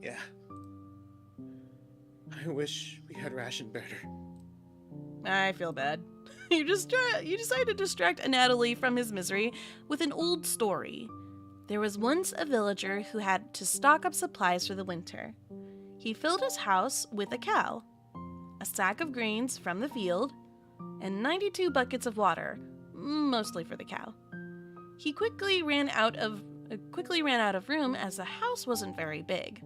Yeah. I wish we had rationed better. I feel bad. You decide to distract Natalie from his misery with an old story. There was once a villager who had to stock up supplies for the winter. He filled his house with a cow, a sack of grains from the field, and 92 buckets of water, mostly for the cow. He quickly ran out of room as the house wasn't very big.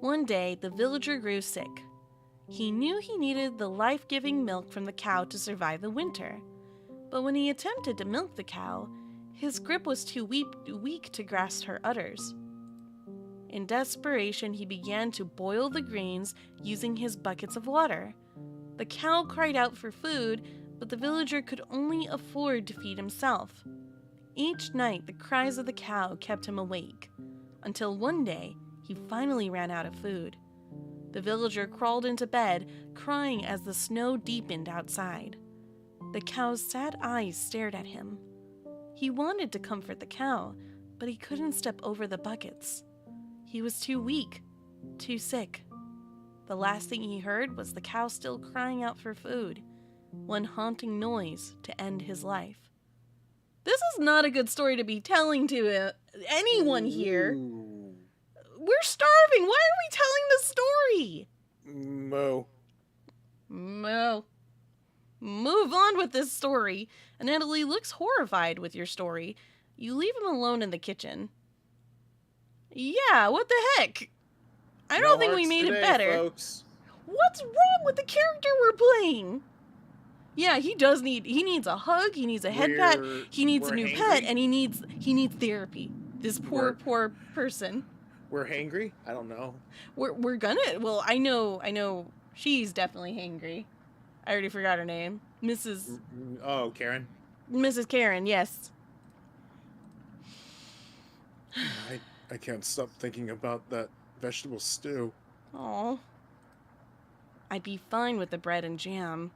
One day, the villager grew sick. He knew he needed the life-giving milk from the cow to survive the winter. But when he attempted to milk the cow, his grip was too weak to grasp her udders. In desperation, he began to boil the grains using his buckets of water. The cow cried out for food, but the villager could only afford to feed himself. Each night, the cries of the cow kept him awake, until one day, he finally ran out of food. The villager crawled into bed, crying as the snow deepened outside. The cow's sad eyes stared at him. He wanted to comfort the cow, but he couldn't step over the buckets. He was too weak, too sick. The last thing he heard was the cow still crying out for food, one haunting noise to end his life. This is not a good story to be telling to anyone here. Ooh. We're starving. Why are we telling this story? Mo. Move on with this story. And Natalie looks horrified with your story. You leave him alone in the kitchen. Yeah, what the heck? I don't think we made it better. Folks. What's wrong with the character we're playing? Yeah, he needs a hug, he needs a head pat, he needs a new pet, and he needs therapy. This poor person. We're hangry? I don't know. Well, I know she's definitely hangry. I already forgot her name. Karen. Mrs. Karen, yes. I can't stop thinking about that vegetable stew. Aw. I'd be fine with the bread and jam.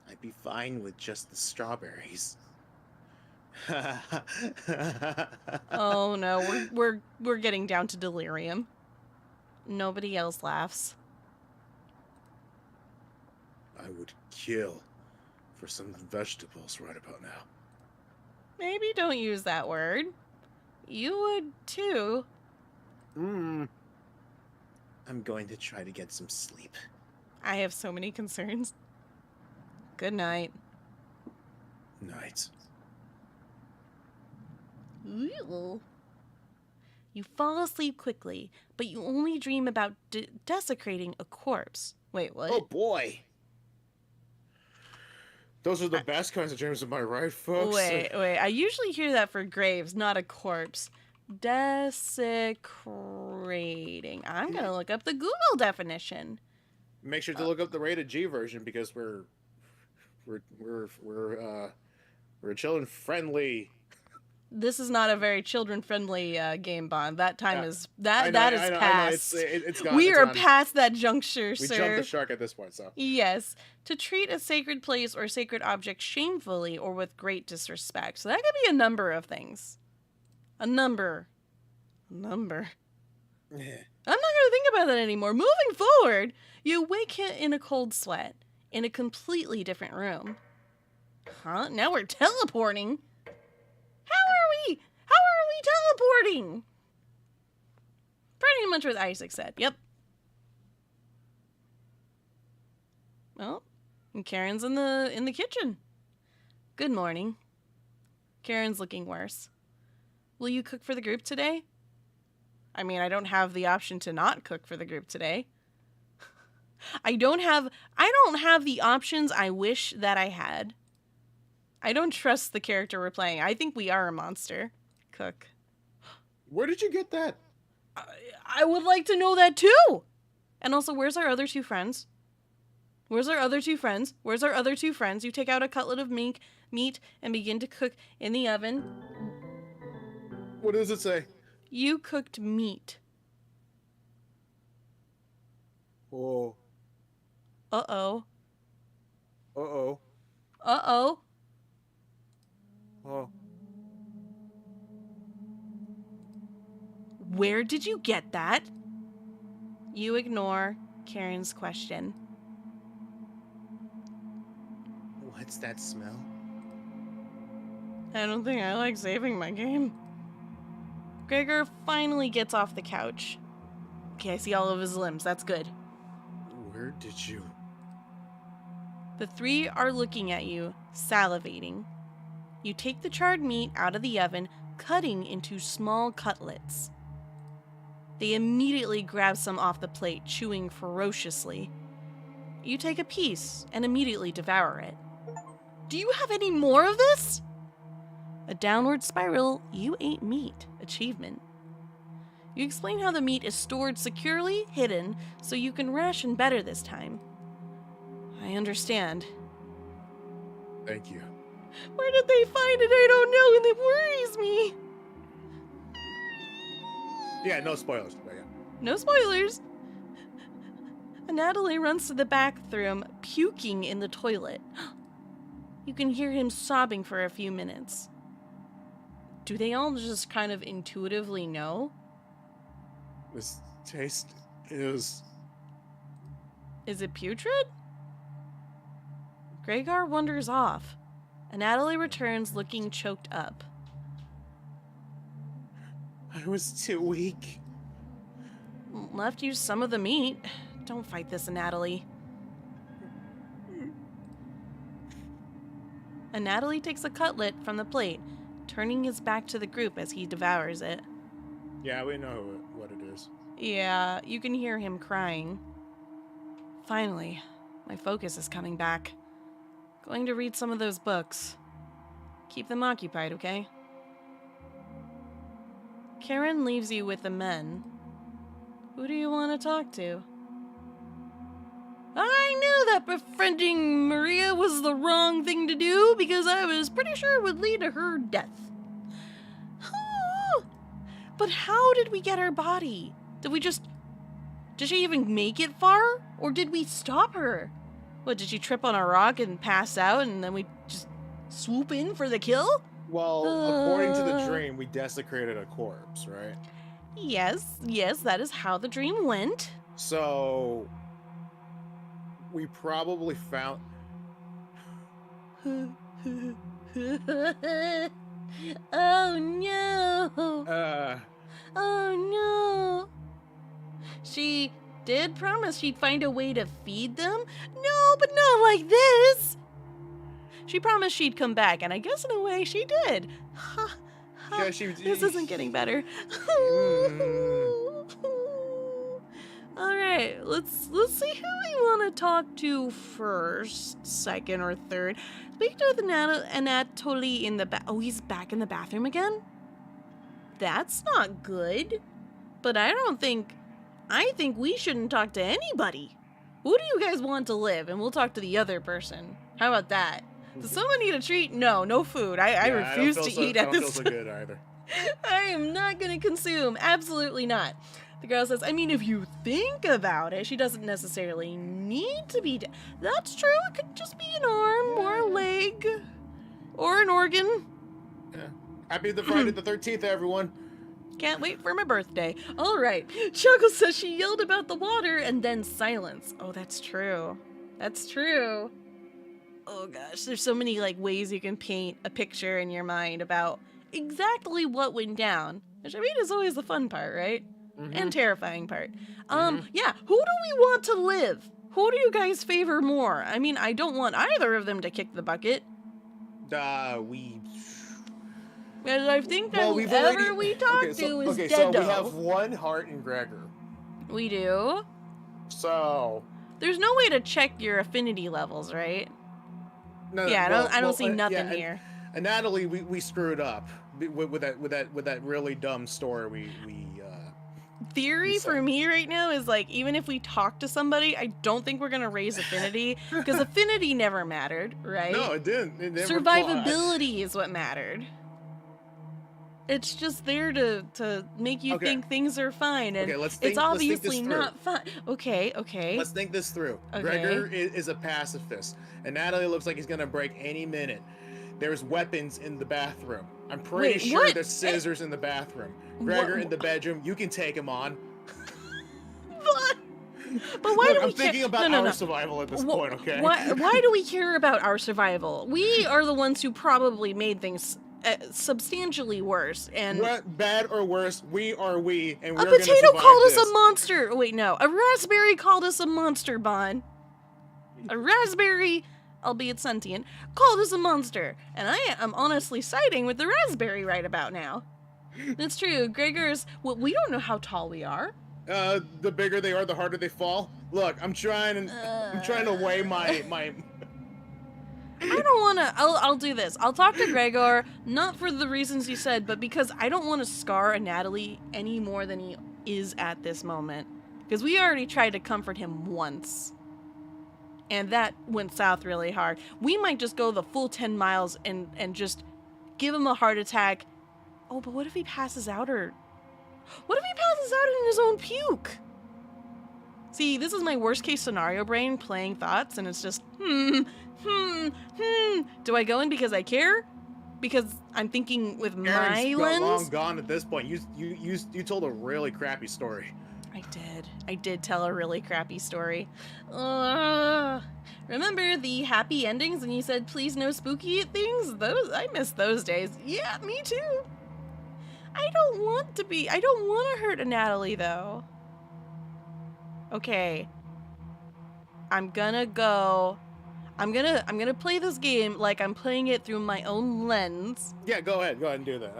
I'd be fine with just the strawberries. Oh no, we're getting down to delirium. Nobody else laughs. I would kill for some vegetables right about now. Maybe don't use that word. You would too. I'm going to try to get some sleep. I have so many concerns. Good night. Night. Ew. You fall asleep quickly, but you only dream about desecrating a corpse. Wait, what? Oh boy. Those are the best kinds of dreams, am I right, folks? Wait. I usually hear that for graves, not a corpse. Desecrating. I'm gonna look up the Google definition. Make sure to look up the rated G version because we're children friendly. This is not a very children friendly game, Bond. That time is past. I know, it's gone. We it's are gone. past that juncture, We sir. jumped the shark at this point, so. Yes, to treat a sacred place or sacred object shamefully or with great disrespect. So that could be a number of things. A number. Yeah. I'm not going to think about that anymore. Moving forward, you wake in a cold sweat in a completely different room. Huh? Now we're teleporting? How are we teleporting? Pretty much what Isaac said. Yep. Well, and Karen's in the kitchen. Good morning. Karen's looking worse. Will you cook for the group today? I mean, I don't have the option to not cook for the group today. I don't have the options I wish that I had. I don't trust the character we're playing. I think we are a monster. Cook. Where did you get that? I would like to know that too. And also, where's our other two friends? Where's our other two friends? Where's our other two friends? You take out a cutlet of meat and begin to cook in the oven. What does it say? You cooked meat. Oh. Uh-oh. Uh-oh. Uh-oh. Oh. Where did you get that? You ignore Karen's question. What's that smell? I don't think I like saving my game. Gregor finally gets off the couch. Okay, I see all of his limbs. That's good. Where did you... The three are looking at you, salivating. You take the charred meat out of the oven, cutting into small cutlets. They immediately grab some off the plate, chewing ferociously. You take a piece and immediately devour it. Do you have any more of this? A downward spiral, you ate meat. Achievement. You explain how the meat is stored securely, hidden, so you can ration better this time. I understand. Thank you. Where did they find it? I don't know, and it worries me. Yeah, no spoilers. But yeah. No spoilers. Natalie runs to the bathroom, puking in the toilet. You can hear him sobbing for a few minutes. Do they all just kind of intuitively know? This taste is... Is it putrid? Gregor wanders off, and Natalie returns looking choked up. I was too weak. Left you some of the meat. Don't fight this, Natalie. And Natalie takes a cutlet from the plate, turning his back to the group as he devours it. Yeah, we know what it is. Yeah, you can hear him crying. Finally, my focus is coming back. Going to read some of those books. Keep them occupied, okay? Karen leaves you with the men. Who do you want to talk to? I knew that befriending Maria was the wrong thing to do because I was pretty sure it would lead to her death. But how did we get her body? Did she even make it far? Or did we stop her? What, did she trip on a rock and pass out and then we just swoop in for the kill? Well, according to the dream, we desecrated a corpse, right? Yes, that is how the dream went. So... we probably found... Oh no! Oh no! She did promise she'd find a way to feed them? No, but not like this! She promised she'd come back, and I guess in a way she did. Yeah, This isn't getting better. Alright, let's see who we want to talk to first, second, or third. Speak to Anatoly in the Oh, he's back in the bathroom again? That's not good. But I think we shouldn't talk to anybody. Who do you guys want to live? And we'll talk to the other person. How about that? Does someone need a treat? No food. I refuse to eat at this. I don't feel so good either. I am not going to consume. Absolutely not. The girl says, I mean, if you think about it, she doesn't necessarily need to be dead. That's true. It could just be an arm or a leg or an organ. Yeah. Happy the Friday the 13th, everyone. Can't wait for my birthday. All right. Chuckle says she yelled about the water and then silence. Oh, that's true. That's true. Oh gosh, there's so many ways you can paint a picture in your mind about exactly what went down. Which I mean is always the fun part, right? Mm-hmm. And terrifying part. Yeah, who do we want to live? Who do you guys favor more? I mean, I don't want either of them to kick the bucket. Because I think that whoever we talk to is dead. So we have one Heart and Gregor. We do? So... there's no way to check your affinity levels, right? No, yeah, I don't see nothing yeah, here. And Natalie, we screwed up with that really dumb story we theory for me right now is like, even if we talk to somebody, I don't think we're gonna raise affinity because affinity never mattered, right? No, it didn't. It never Survivability is what mattered. It's just there to make you think things are fine, and it's obviously not fine. Okay. Let's think this through. Okay. Gregor is a pacifist, and Natalie looks like he's gonna break any minute. There's weapons in the bathroom. I'm pretty sure there's scissors in the bathroom. Gregor in the bedroom. You can take him on. What? But why do we I'm thinking about our survival at this point, okay? Why do we care about our survival? We are the ones who probably made things substantially worse. And bad or worse, we are we, and we're a potato called us a monster. Wait, no, a raspberry called us a monster, Bahn. A raspberry, albeit sentient, called us a monster, and I am honestly siding with the raspberry right about now. That's true. Gregor's. Well, we don't know how tall we are. The bigger they are, the harder they fall. Look, I'm trying to weigh my. I don't want to. I'll do this. I'll talk to Gregor, not for the reasons you said, but because I don't want to scar a Natalie any more than he is at this moment. Because we already tried to comfort him once. And that went south really hard. We might just go the full 10 miles and just give him a heart attack. Oh, but what if he passes out or... What if he passes out in his own puke? See, this is my worst case scenario brain playing thoughts, and it's just, Do I go in because I care? Because I'm thinking with my lens? Long gone at this point. You told a really crappy story. I did tell a really crappy story. Remember the happy endings and you said, please no spooky things? I miss those days. Yeah, me too. I don't want to hurt a Natalie, though. Okay. I'm gonna play this game like I'm playing it through my own lens. Yeah, go ahead and do that.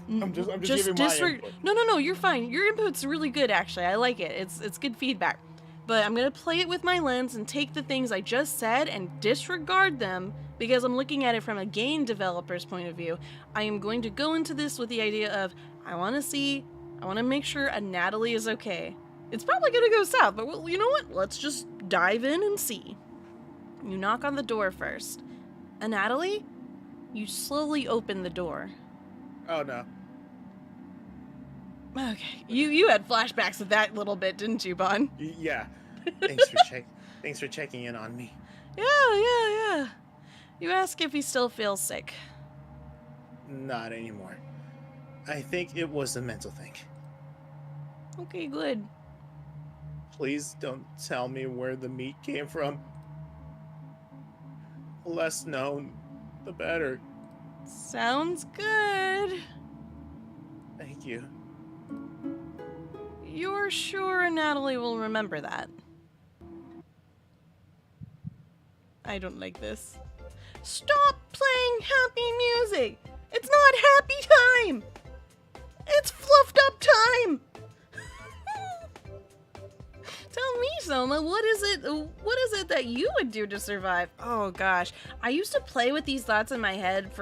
I'm just giving my input. No, you're fine. Your input's really good, actually. I like it. It's good feedback. But I'm gonna play it with my lens and take the things I just said and disregard them because I'm looking at it from a game developer's point of view. I am going to go into this with the idea of I want to make sure a Natalie is okay. It's probably gonna go south, but well, you know what? Let's just dive in and see. You knock on the door first. And Natalie, you slowly open the door. Oh no. Okay, you had flashbacks of that little bit, didn't you, Bahn? Yeah. Thanks for checking in on me. Yeah. You ask if he still feels sick. Not anymore. I think it was a mental thing. Okay, good. Please don't tell me where the meat came from. The less known, the better. Sounds good. Thank you. You're sure Natalie will remember that? I don't like this. Stop playing happy music! It's not happy time! It's fluffed up time! Tell me, Sohma, what is it that you would do to survive? Oh gosh, I used to play with these thoughts in my head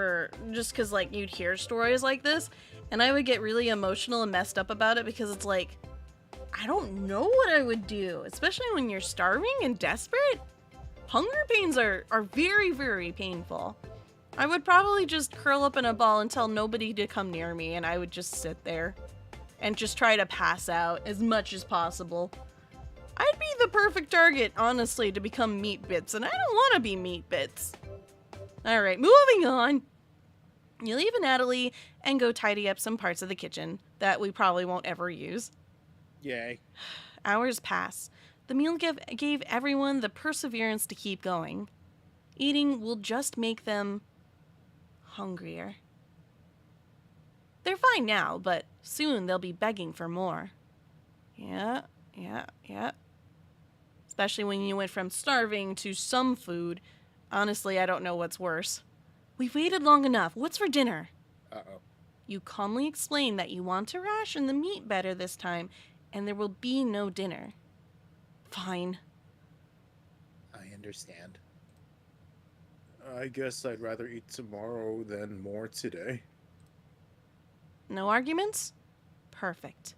just cause like you'd hear stories like this, and I would get really emotional and messed up about it because it's like, I don't know what I would do, especially when you're starving and desperate. Hunger pains are very, very painful. I would probably just curl up in a ball and tell nobody to come near me, and I would just sit there and just try to pass out as much as possible. I'd be the perfect target, honestly, to become meat bits, and I don't want to be meat bits. Alright, moving on. You leave Natalie and go tidy up some parts of the kitchen that we probably won't ever use. Yay. Hours pass. The meal gave everyone the perseverance to keep going. Eating will just make them hungrier. They're fine now, but soon they'll be begging for more. Yeah. Especially when you went from starving to some food. Honestly, I don't know what's worse. We've waited long enough. What's for dinner? Uh-oh. You calmly explain that you want to ration the meat better this time, and there will be no dinner. Fine. I understand. I guess I'd rather eat tomorrow than more today. No arguments? Perfect.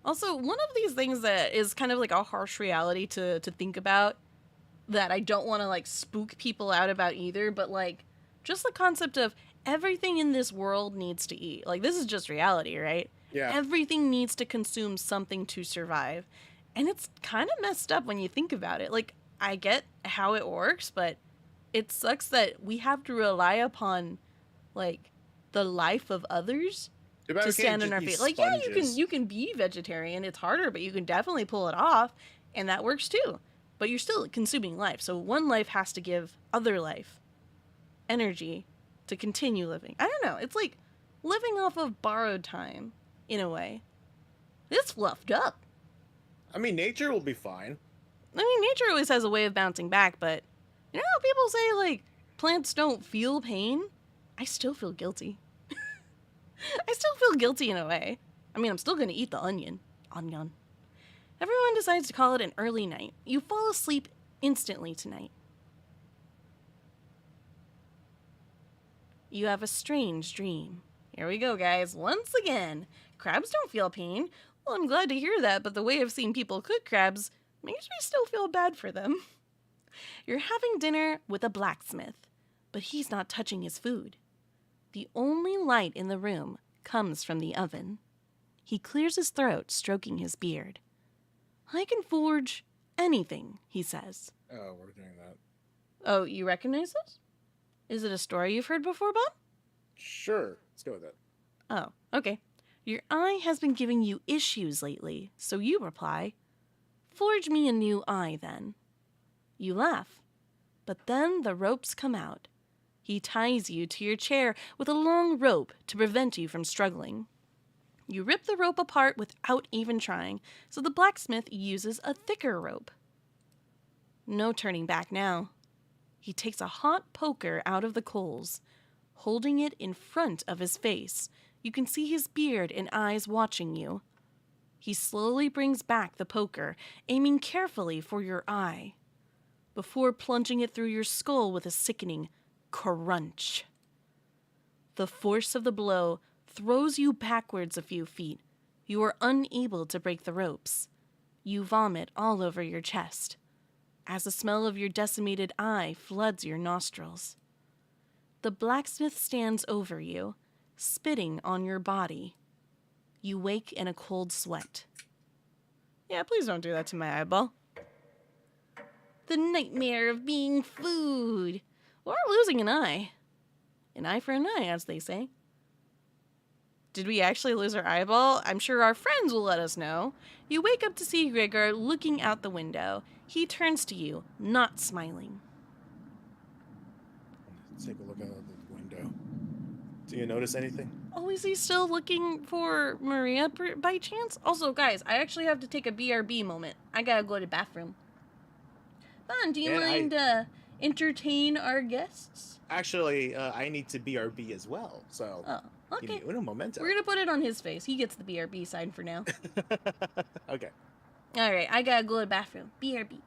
Also, one of these things that is kind of like a harsh reality to think about that I don't want to like spook people out about either, but like just the concept of everything in this world needs to eat. Like this is just reality, right? Yeah. Everything needs to consume something to survive. And it's kind of messed up when you think about it. Like I get how it works, but it sucks that we have to rely upon like the life of others Too bad to we can't stand on just our be feet. Like, yeah, sponges. you can be vegetarian. It's harder, but you can definitely pull it off, and that works too. But you're still consuming life, so one life has to give other life energy to continue living. I don't know. It's like living off of borrowed time in a way. It's fluffed up. I mean, nature will be fine. I mean, nature always has a way of bouncing back, but you know how people say like plants don't feel pain? I still feel guilty. I still feel guilty in a way. I mean, I'm still going to eat the onion. Onion. Everyone decides to call it an early night. You fall asleep instantly tonight. You have a strange dream. Here we go, guys. Once again, crabs don't feel pain. Well, I'm glad to hear that, but the way I've seen people cook crabs makes me still feel bad for them. You're having dinner with a blacksmith, but he's not touching his food. The only light in the room comes from the oven. He clears his throat, stroking his beard. I can forge anything, he says. Oh, we're doing that. Oh, you recognize this? Is it a story you've heard before, Bob? Sure. Let's go with that. Oh, okay. Your eye has been giving you issues lately, so you reply, forge me a new eye, then. You laugh, but then the ropes come out. He ties you to your chair with a long rope to prevent you from struggling. You rip the rope apart without even trying, so the blacksmith uses a thicker rope. No turning back now. He takes a hot poker out of the coals. Holding it in front of his face, you can see his beard and eyes watching you. He slowly brings back the poker, aiming carefully for your eye, before plunging it through your skull with a sickening crunch. The force of the blow throws you backwards a few feet. You are unable to break the ropes. You vomit all over your chest, as the smell of your decimated eye floods your nostrils. The blacksmith stands over you, spitting on your body. You wake in a cold sweat. Yeah, please don't do that to my eyeball. The nightmare of being food, or losing an eye. An eye for an eye, as they say. Did we actually lose our eyeball? I'm sure our friends will let us know. You wake up to see Gregor looking out the window. He turns to you, not smiling. Let's take a look out the window. Do you notice anything? Oh, is he still looking for Maria by chance? Also, guys, I actually have to take a BRB moment. I gotta go to the bathroom. Bahn, do you mind entertain our guests? Actually, I need to BRB as well, so Oh, give okay. me uno momento. We're gonna put it on his face. He gets the BRB sign for now. Okay. Alright, I gotta go to the bathroom. BRB.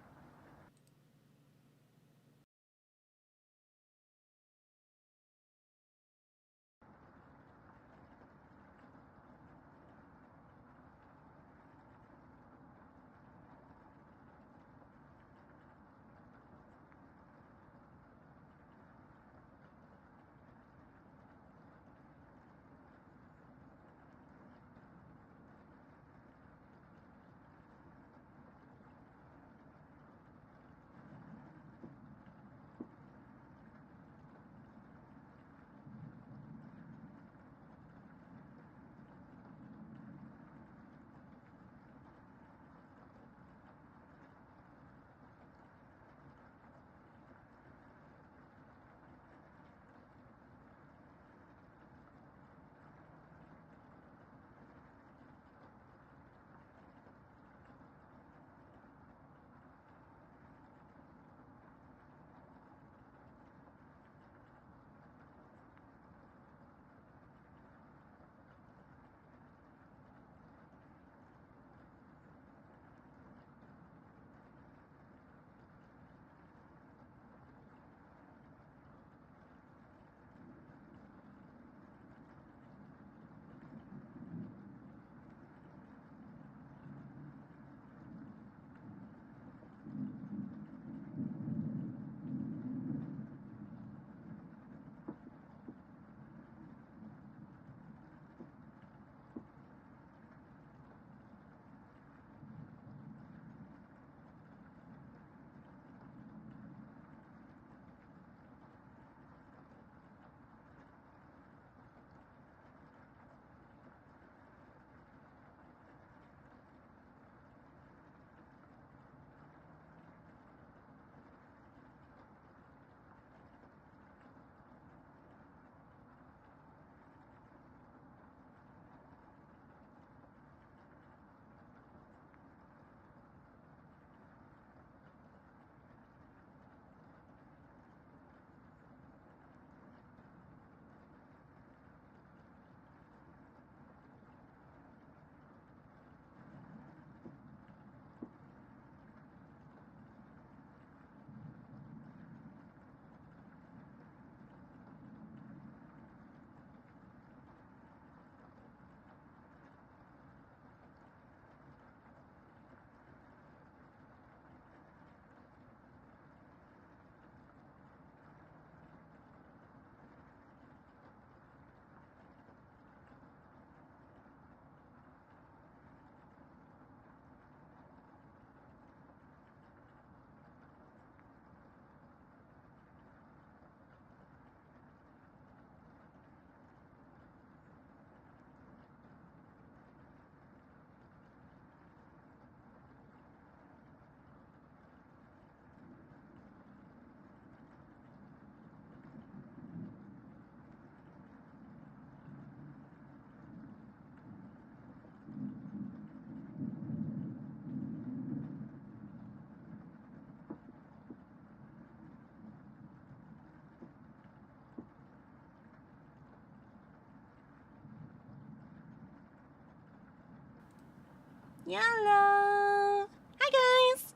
Hello. Hi, guys.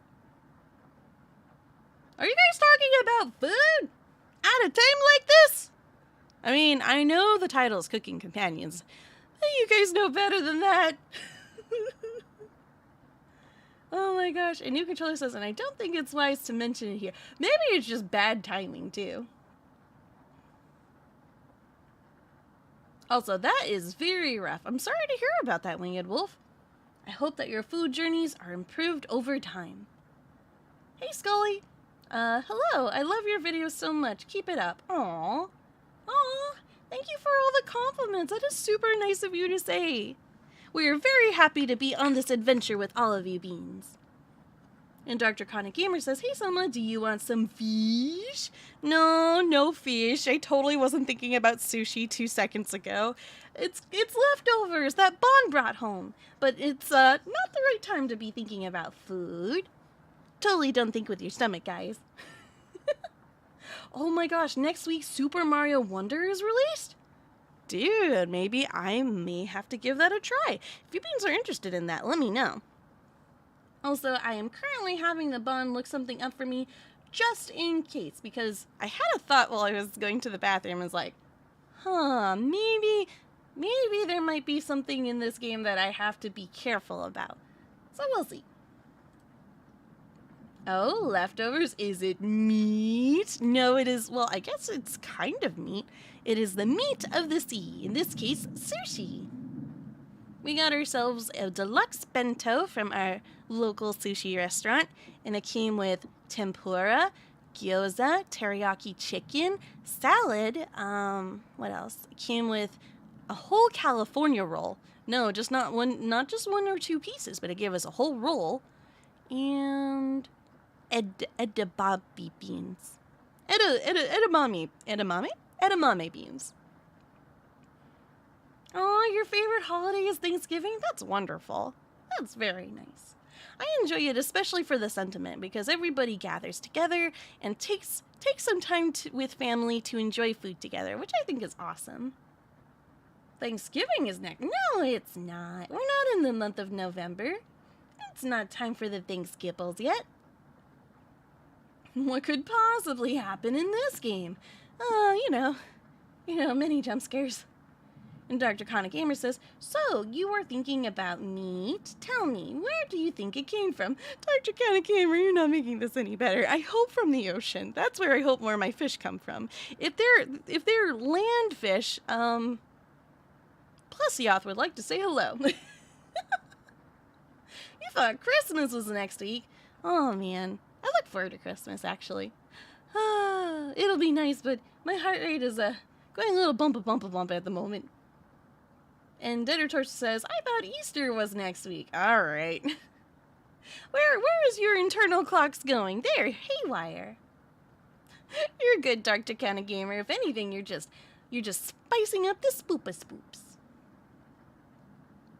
Are you guys talking about food at a time like this? I mean, I know the title is Cooking Companions, but you guys know better than that. Oh my gosh. A new controller says, and I don't think it's wise to mention it here. Maybe it's just bad timing, too. Also, that is very rough. I'm sorry to hear about that, Winged Wolf. I hope that your food journeys are improved over time. Hey, Scully. Hello. I love your videos so much. Keep it up. Aww. Aw. Thank you for all the compliments. That is super nice of you to say. We are very happy to be on this adventure with all of you beans. And Dr. Conic Gamer says, hey, Sohma, do you want some fish? No, no fish. I totally wasn't thinking about sushi 2 seconds ago. It's leftovers that Bahn brought home. But it's not the right time to be thinking about food. Totally don't think with your stomach, guys. Oh my gosh, next week Super Mario Wonder is released? Dude, maybe I may have to give that a try. If you beans are interested in that, let me know. Also, I am currently having the Bahn look something up for me just in case, because I had a thought while I was going to the bathroom. I was like, maybe there might be something in this game that I have to be careful about. So we'll see. Oh, leftovers. Is it meat? No, it is, well, I guess it's kind of meat. It is the meat of the sea, in this case, sushi. We got ourselves a deluxe bento from our local sushi restaurant, and it came with tempura, gyoza, teriyaki chicken, salad, what else? It came with a whole California roll. No, not just one or two pieces, but it gave us a whole roll, and edamame beans. Edamame beans. Oh, your favorite holiday is Thanksgiving? That's wonderful. That's very nice. I enjoy it especially for the sentiment because everybody gathers together and takes some time with family to enjoy food together, which I think is awesome. Thanksgiving is next. No, it's not. We're not in the month of November. It's not time for the Thanksgivings yet. What could possibly happen in this game? You know, many jump scares. And Dr. Conic Gamer says, so, you were thinking about meat? Tell me, where do you think it came from? Dr. Conic Gamer, you're not making this any better. I hope from the ocean. That's where I hope more of my fish come from. If they're land fish, Plessioth would like to say hello. You thought Christmas was next week. Oh, man. I look forward to Christmas, actually. It'll be nice, but my heart rate is going a little bump at the moment. And Deader Torch says, I thought Easter was next week. All right. Where is your internal clocks going? They're haywire. You're good, Dr. Cana Gamer. If anything, you're just spicing up the spoops.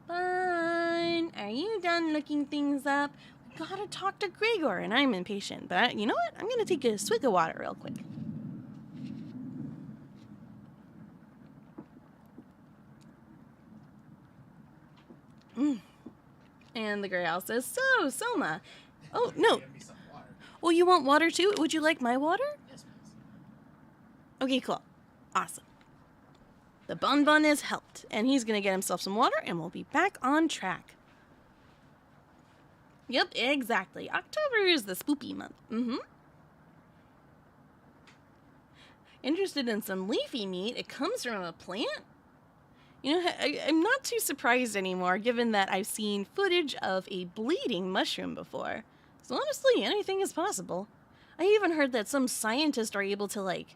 Fine. Are you done looking things up? We gotta talk to Gregor, and I'm impatient. But you know what? I'm gonna take a swig of water real quick. And the Grey Owl says, so, Sohma. Oh, no. Oh, you want water too? Would you like my water? Yes, please. Okay, cool. Awesome. The Bun has helped, and he's going to get himself some water, and we'll be back on track. Yep, exactly. October is the spoopy month. Interested in some leafy meat? It comes from a plant? You know, I'm not too surprised anymore, given that I've seen footage of a bleeding mushroom before. So honestly, anything is possible. I even heard that some scientists are able to, like,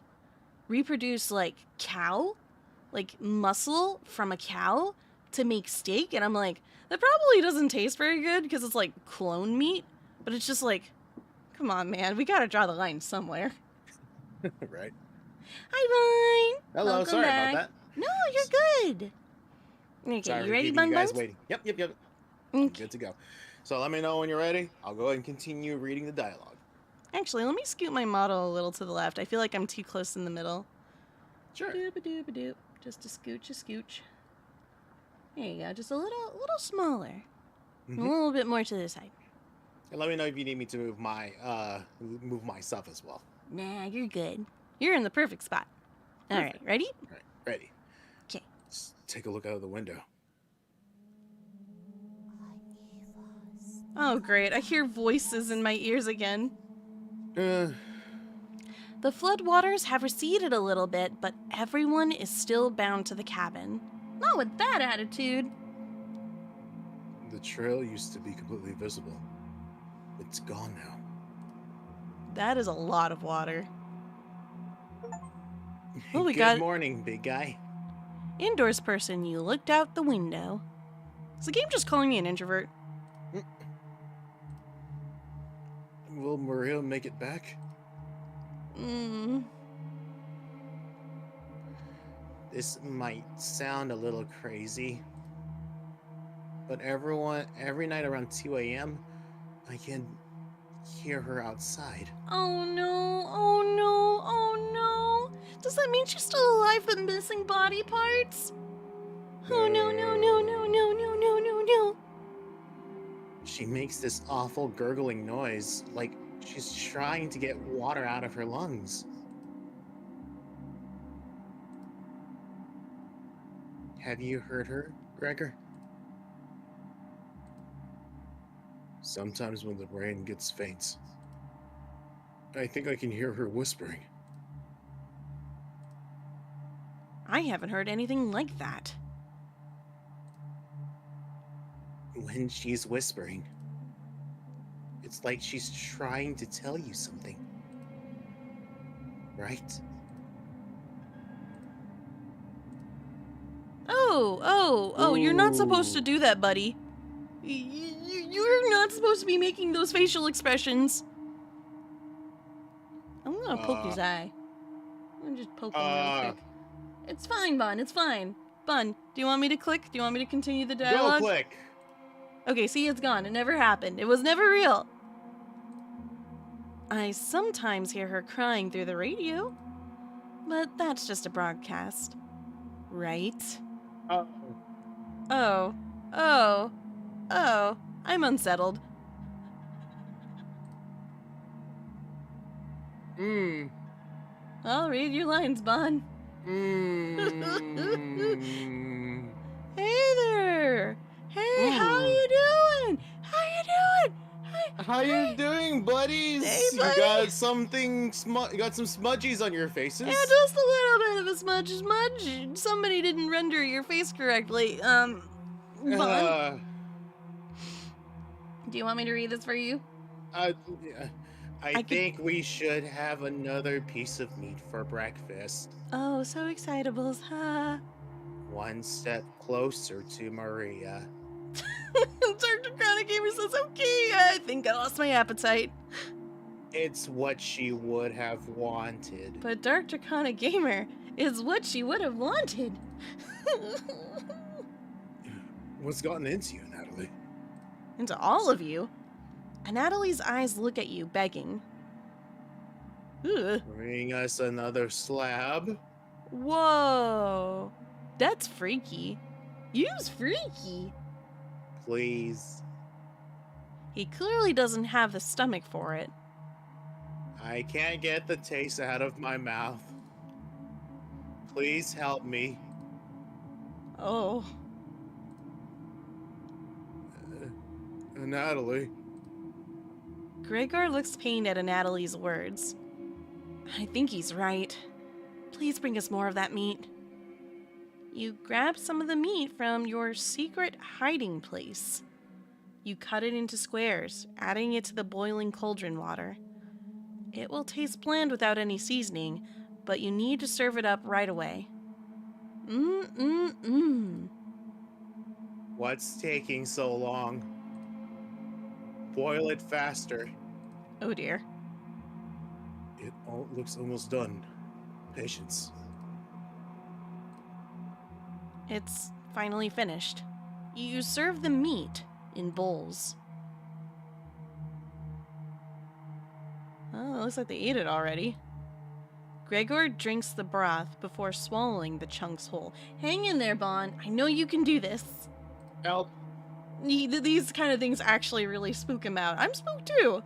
reproduce, like, muscle from a cow to make steak. And I'm like, that probably doesn't taste very good because it's, like, clone meat. But it's just like, come on, man. We gotta draw the line somewhere. Right. Hi, Vine. Hello, Welcome sorry back. about that. No, you're good. Okay, Sorry you for ready, keeping Bun you guys Buns? waiting. Yep. Okay. Good to go. So let me know when you're ready. I'll go ahead and continue reading the dialogue. Actually, let me scoot my model a little to the left. I feel like I'm too close in the middle. Sure. Doop-a-doop-a-doop. Just a scooch. There you go. Just a little smaller. A little bit more to the side. And let me know if you need me to move my stuff as well. Nah, you're good. You're in the perfect spot. All right, ready? All right, ready. Okay. Let's take a look out of the window. Oh, great. I hear voices in my ears again. The floodwaters have receded a little bit, but everyone is still bound to the cabin. Not with that attitude. The trail used to be completely visible. It's gone now. That is a lot of water. Oh, we Good got morning, big guy. indoors person. You looked out the window. Is the game just calling me an introvert? Will Maria make it back? This might sound a little crazy, but every night around 2 a.m., I can hear her outside. Oh no, oh no, oh no. Does that mean she's still alive but missing body parts? Oh no, no, no, no, no, no, no, no, no. She makes this awful gurgling noise, like she's trying to get water out of her lungs. Have you heard her, Gregor? Sometimes when the rain gets faint, I think I can hear her whispering. I haven't heard anything like that. When she's whispering, it's like she's trying to tell you something. Right? Oh, you're not supposed to do that, buddy. You're not supposed to be making those facial expressions. I'm gonna poke his eye. I'm just poking real quick. It's fine, Bun, it's fine. Bun, do you want me to click? Do you want me to continue the dialogue? Go click. Okay, see, it's gone. It never happened. It was never real. I sometimes hear her crying through the radio, but that's just a broadcast. Right? Oh, I'm unsettled. I'll read your lines, Bon. Hey there! Hey, how you doing? How you doing? How you doing, buddies? Hey, You buddy. got something you got some smudgies on your faces? Yeah, just a little bit of a smudge. Somebody didn't render your face correctly. Bon, do you want me to read this for you? I think we should have another piece of meat for breakfast. Oh, so excitables, huh? One step closer to Maria. Dr. Chronic Gamer says, okay, I think I lost my appetite. It's what she would have wanted. But Dark Draconic Gamer is what she would have wanted. What's gotten into you, Natalie? Into all of you. And Natalie's eyes look at you, begging. Ugh. Bring us another slab. Whoa. That's freaky. You's freaky. Please. He clearly doesn't have the stomach for it. I can't get the taste out of my mouth. Please help me. Oh. Natalie. Gregor looks pained at Natalie's words. I think he's right. Please bring us more of that meat. You grab some of the meat from your secret hiding place. You cut it into squares, adding it to the boiling cauldron water. It will taste bland without any seasoning, but you need to serve it up right away. What's taking so long? Boil it faster. Oh dear. It all looks almost done. Patience. It's finally finished. You serve the meat in bowls. Oh, it looks like they ate it already. Gregor drinks the broth before swallowing the chunks whole. Hang in there, Bon. I know you can do this. Help. these kind of things actually really spook him out. I'm spooked too.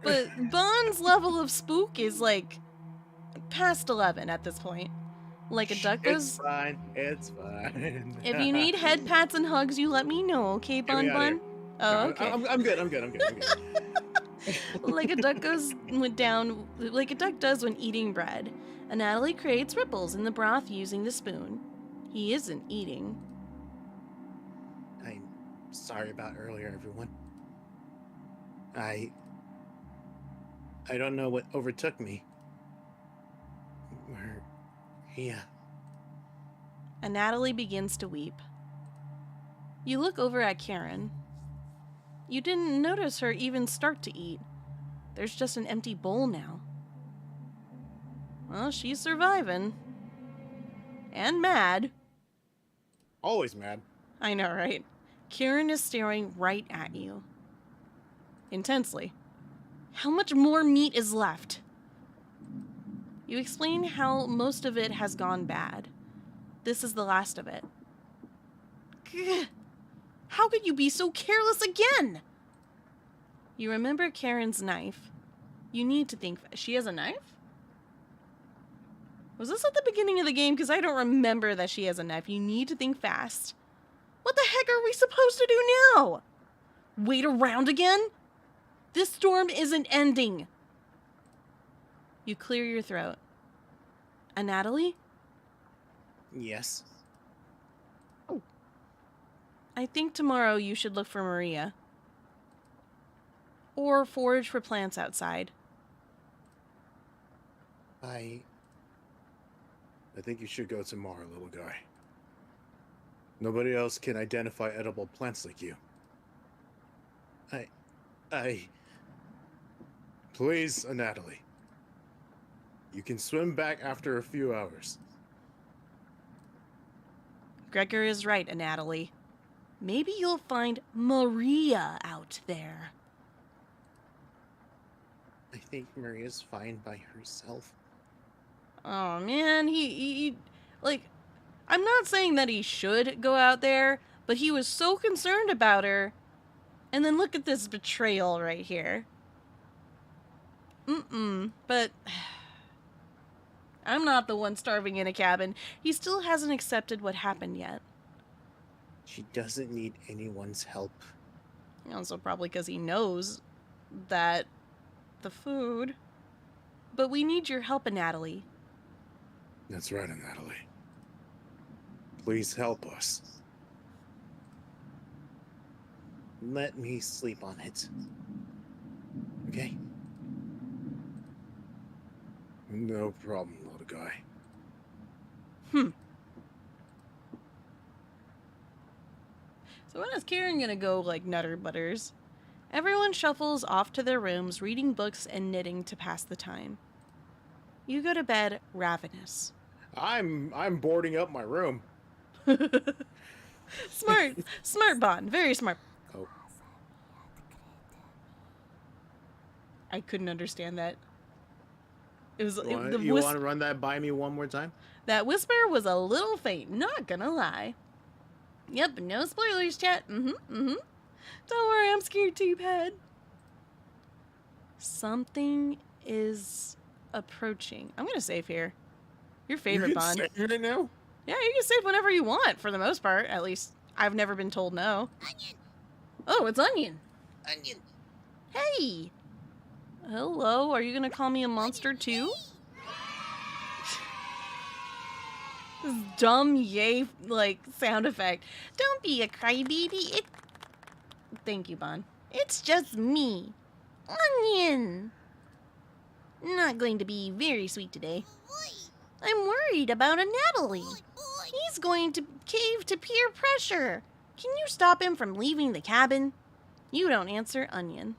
But Bahn's level of spook is like past 11 at this point. Like a duck goes. It's fine. It's fine. If you need head pats and hugs, you let me know, okay, Bun Bun? Oh, No, okay. I'm good. I'm good. Like a duck like a duck does when eating bread. And Natalie creates ripples in the broth using the spoon. He isn't eating. I'm sorry about earlier, everyone. I don't know what overtook me. Yeah. And Natalie begins to weep. You look over at Karen. You didn't notice her even start to eat. There's just an empty bowl now. Well, she's surviving. And mad. Always mad. I know, right? Karen is staring right at you. Intensely. How much more meat is left? You explain how most of it has gone bad. This is the last of it. Gah. How could you be so careless again? You remember Karen's knife. You need to think... She has a knife? Was this at the beginning of the game? Because I don't remember that she has a knife. You need to think fast. What the heck are we supposed to do now? Wait around again? This storm isn't ending. You clear your throat. And Natalie? Yes. I think tomorrow you should look for Maria. Or forage for plants outside. I think you should go tomorrow, little guy. Nobody else can identify edible plants like you. Please, Natalie. You can swim back after a few hours. Gregor is right, Natalie. Maybe you'll find Maria out there. I think Maria's fine by herself. Oh man, he like, I'm not saying that he should go out there, but he was so concerned about her. And then look at this betrayal right here. But I'm not the one starving in a cabin. He still hasn't accepted what happened yet. She doesn't need anyone's help. Also probably because he knows that the food. But we need your help, Natalie. That's right, Natalie. Please help us. Let me sleep on it. Okay? No problem, little guy. So when is Karen gonna go, like, Nutter Butters? Everyone shuffles off to their rooms, reading books and knitting to pass the time. You go to bed ravenous. I'm boarding up my room. Smart. Smart, Bahn. Very smart. Oh. I couldn't understand that. It was You want to run that by me one more time? That whisper was a little faint, not gonna lie. Yep, no spoilers, chat. Don't worry, I'm scared too, Pad. Something is approaching. I'm gonna save here. Your favorite, Bahn. You can save it now? Yeah, you can save whenever you want, for the most part. At least, I've never been told no. Onion! Oh, it's Onion. Onion! Hey! Hello, are you gonna call me a monster too? This dumb yay, like, sound effect. Don't be a crybaby. Thank you, Bahn. It's just me. Onion! Not going to be very sweet today. I'm worried about a Natalie. He's going to cave to peer pressure. Can you stop him from leaving the cabin? You don't answer, Onion.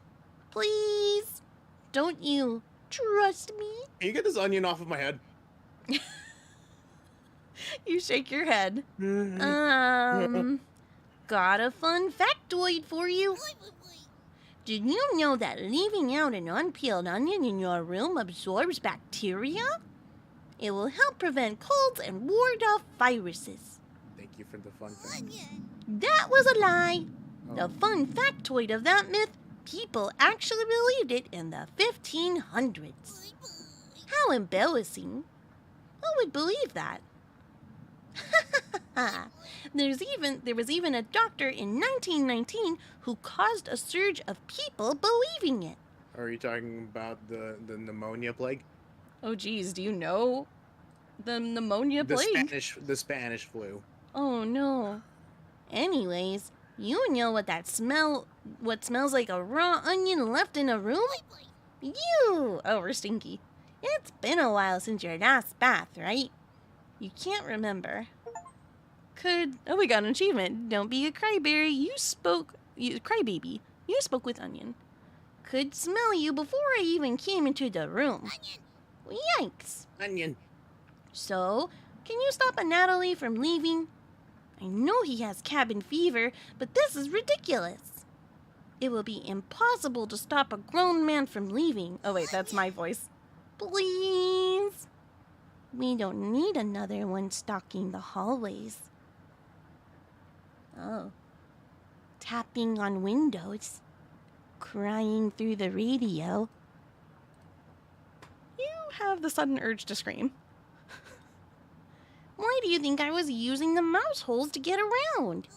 Please? Don't you trust me? Can you get this onion off of my head? You shake your head. Got a fun factoid for you. Did you know that leaving out an unpeeled onion in your room absorbs bacteria? It will help prevent colds and ward off viruses. Thank you for the fun fact. Onion! That was a lie. The fun factoid of that myth, people actually believed it in the 1500s. How embarrassing. Who would believe that? There was even a doctor in 1919 who caused a surge of people believing it. Are you talking about the pneumonia plague? Oh geez, do you know the pneumonia plague? The Spanish flu. Oh no. Anyways, you know what smells like a raw onion left in a room? You! Oh, we're stinky. It's been a while since your last bath, right? You can't remember. Oh, we got an achievement. Don't be a crybaby. Crybaby. You spoke with onion. Could smell you before I even came into the room. Onion. Yikes. Onion. So, can you stop a Natalie from leaving? I know he has cabin fever, but this is ridiculous. It will be impossible to stop a grown man from leaving. Oh wait, that's my voice. Please. We don't need another one stalking the hallways. Oh. Tapping on windows. Crying through the radio. You have the sudden urge to scream. Why do you think I was using the mouse holes to get around?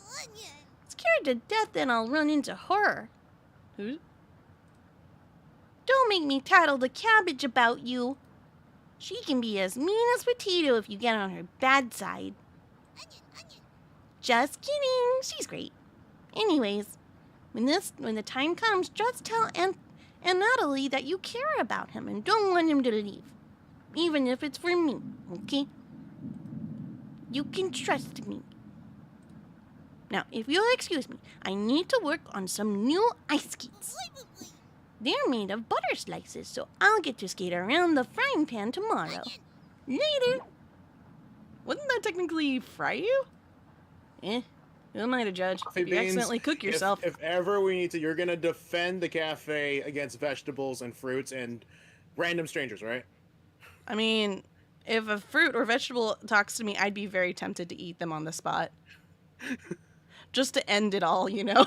Scared to death that I'll run into her. Who? Don't make me tattle the cabbage about you. She can be as mean as potato if you get on her bad side. Onion. Just kidding. She's great. Anyways, when the time comes, just tell Aunt Natalie that you care about him and don't want him to leave. Even if it's for me, okay? You can trust me. Now, if you'll excuse me, I need to work on some new ice skates. They're made of butter slices, so I'll get to skate around the frying pan tomorrow. Later. Wouldn't that technically fry you? Who am I to judge? Coffee If you beans, accidentally cook yourself. If ever we need to, you're gonna defend the cafe against vegetables and fruits and random strangers, right? I mean, if a fruit or vegetable talks to me, I'd be very tempted to eat them on the spot. Just to end it all, you know?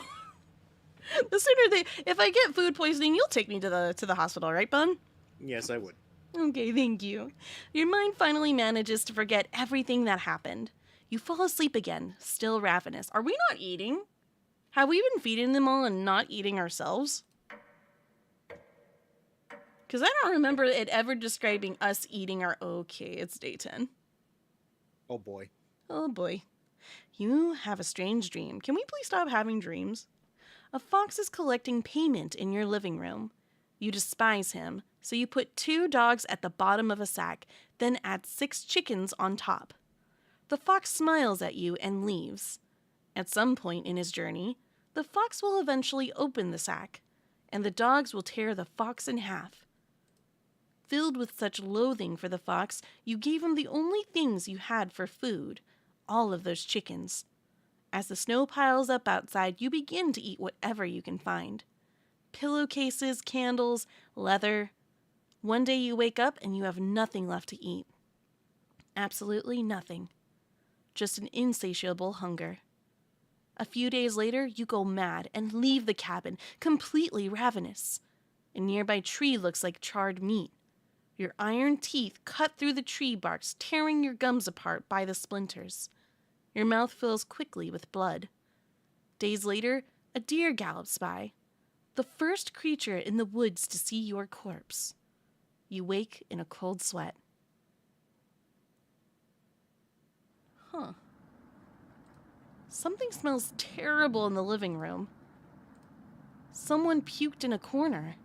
If I get food poisoning, you'll take me to the hospital, right, Bun? Yes, I would. Okay, thank you. Your mind finally manages to forget everything that happened. You fall asleep again, still ravenous. Are we not eating? Have we been feeding them all and not eating ourselves? Because I don't remember it ever describing us eating our... Okay, it's day 10. Oh boy. Oh boy. You have a strange dream. Can we please stop having dreams? A fox is collecting payment in your living room. You despise him, so you put 2 dogs at the bottom of a sack, then add 6 chickens on top. The fox smiles at you and leaves. At some point in his journey, the fox will eventually open the sack, and the dogs will tear the fox in half. Filled with such loathing for the fox, you gave him the only things you had for food, all of those chickens. As the snow piles up outside, you begin to eat whatever you can find. Pillowcases, candles, leather. One day you wake up and you have nothing left to eat. Absolutely nothing. Just an insatiable hunger. A few days later, you go mad and leave the cabin, completely ravenous. A nearby tree looks like charred meat. Your iron teeth cut through the tree barks, tearing your gums apart by the splinters. Your mouth fills quickly with blood. Days later, a deer gallops by. The first creature in the woods to see your corpse. You wake in a cold sweat. Huh. Something smells terrible in the living room. Someone puked in a corner.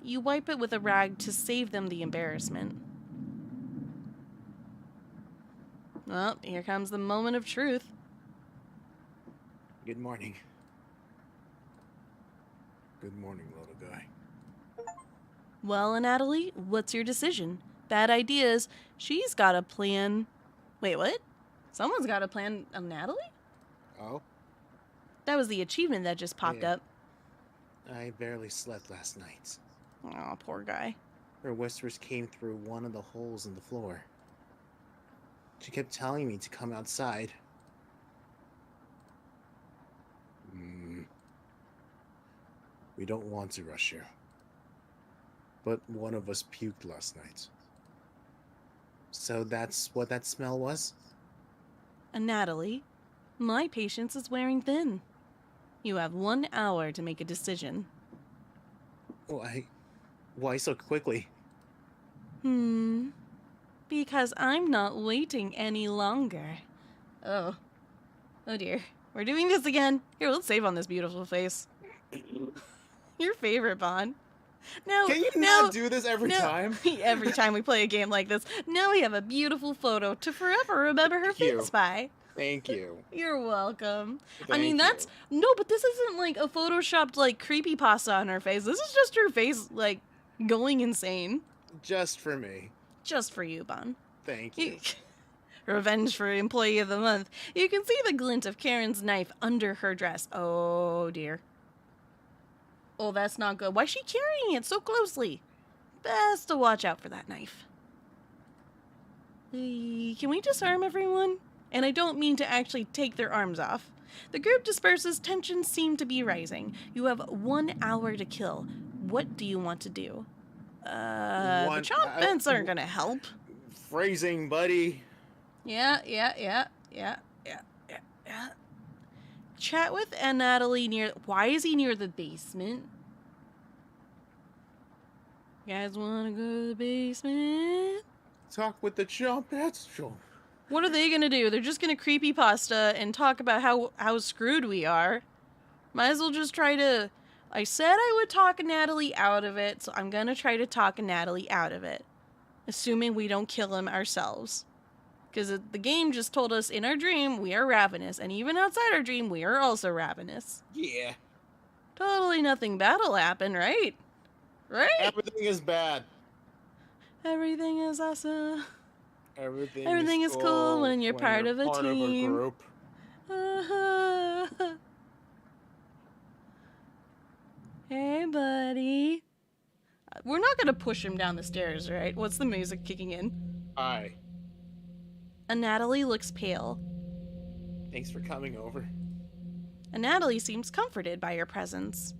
You wipe it with a rag to save them the embarrassment. Well, here comes the moment of truth. Good morning. Good morning, little guy. Well, Natalie, what's your decision? Bad ideas. She's got a plan. Wait, what? Someone's got a plan of Natalie? Oh? That was the achievement that just popped up. I barely slept last night. Oh, poor guy. Her whispers came through one of the holes in the floor. She kept telling me to come outside. We don't want to rush you. But one of us puked last night. So that's what that smell was? And Natalie, my patience is wearing thin. You have 1 hour to make a decision. Why so quickly? Because I'm not waiting any longer. Oh dear. We're doing this again. Here, let's save on this beautiful face. Your favorite, Bahn. No, Can you not do this every time? Every time we play a game like this. Now we have a beautiful photo to forever remember her face by. Thank you. You're welcome. I Thank mean, that's... you. No, but this isn't like a photoshopped, like, creepypasta on her face. This is just her face, like, going insane. Just for me. Just for you, Bahn. Thank you. Revenge for Employee of the Month. You can see the glint of Karen's knife under her dress. Oh, dear. Oh, that's not good. Why is she carrying it so closely? Best to watch out for that knife. Can we disarm everyone? And I don't mean to actually take their arms off. The group disperses. Tensions seem to be rising. You have 1 hour to kill. What do you want to do? The chomp vents aren't gonna help. Phrasing, buddy. Yeah. Chat with Natalie near... Why is he near the basement? You guys want to go to the basement? Talk with the chomp vets. Sure. What are they gonna do? They're just gonna creepypasta and talk about how screwed we are. Might as well just try to... I said I would talk Natalie out of it, so I'm gonna try to talk Natalie out of it. Assuming we don't kill him ourselves. Because the game just told us in our dream we are ravenous, and even outside our dream we are also ravenous. Yeah. Totally nothing bad will happen, right? Right? Everything is bad. Everything is awesome. Everything is cool when you're part of a team. Group. Hey, buddy. We're not gonna push him down the stairs, right? What's the music kicking in? Hi. And Natalie looks pale. Thanks for coming over. And Natalie seems comforted by your presence.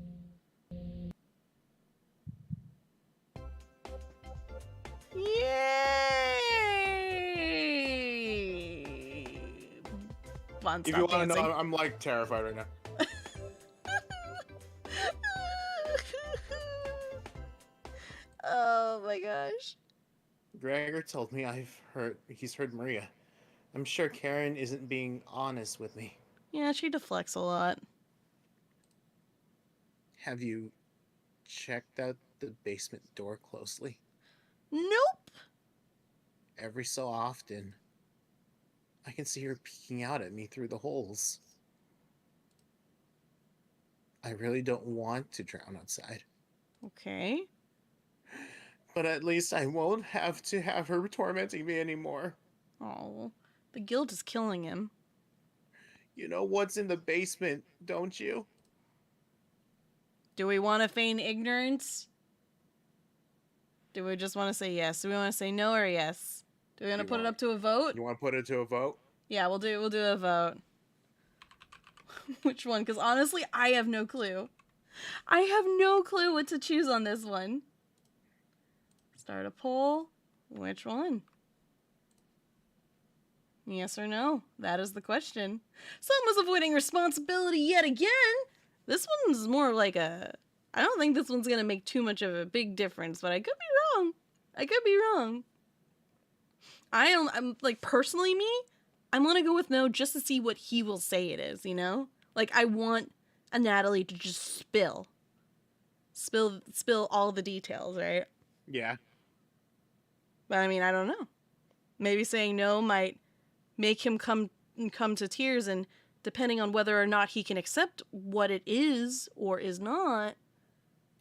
Yay! Vaughn, If you want to know, I'm like terrified right now. Oh my gosh. Gregor told me he's heard Maria. I'm sure Karen isn't being honest with me. Yeah, she deflects a lot. Have you checked out the basement door closely? Nope. Every so often, I can see her peeking out at me through the holes. I really don't want to drown outside. Okay. But at least I won't have to have her tormenting me anymore. Oh, the guilt is killing him. You know what's in the basement, don't you? Do we want to feign ignorance? Do we just want to say yes? Do we want to say no or yes? Do we want to put it up to a vote? You want to put it to a vote? Yeah, we'll do a vote. Which one? Because honestly, I have no clue. I have no clue what to choose on this one. Start a poll. Which one? Yes or no? That is the question. Someone's avoiding responsibility yet again. This one's more like a... I don't think this one's going to make too much of a big difference, but I could be wrong. I could be wrong. I'm like, personally me, I'm going to go with no just to see what he will say it is, you know? Like, I want a Natalie to just spill all the details, right? Yeah. But I mean, I don't know. Maybe saying no might make him come to tears, and depending on whether or not he can accept what it is or is not,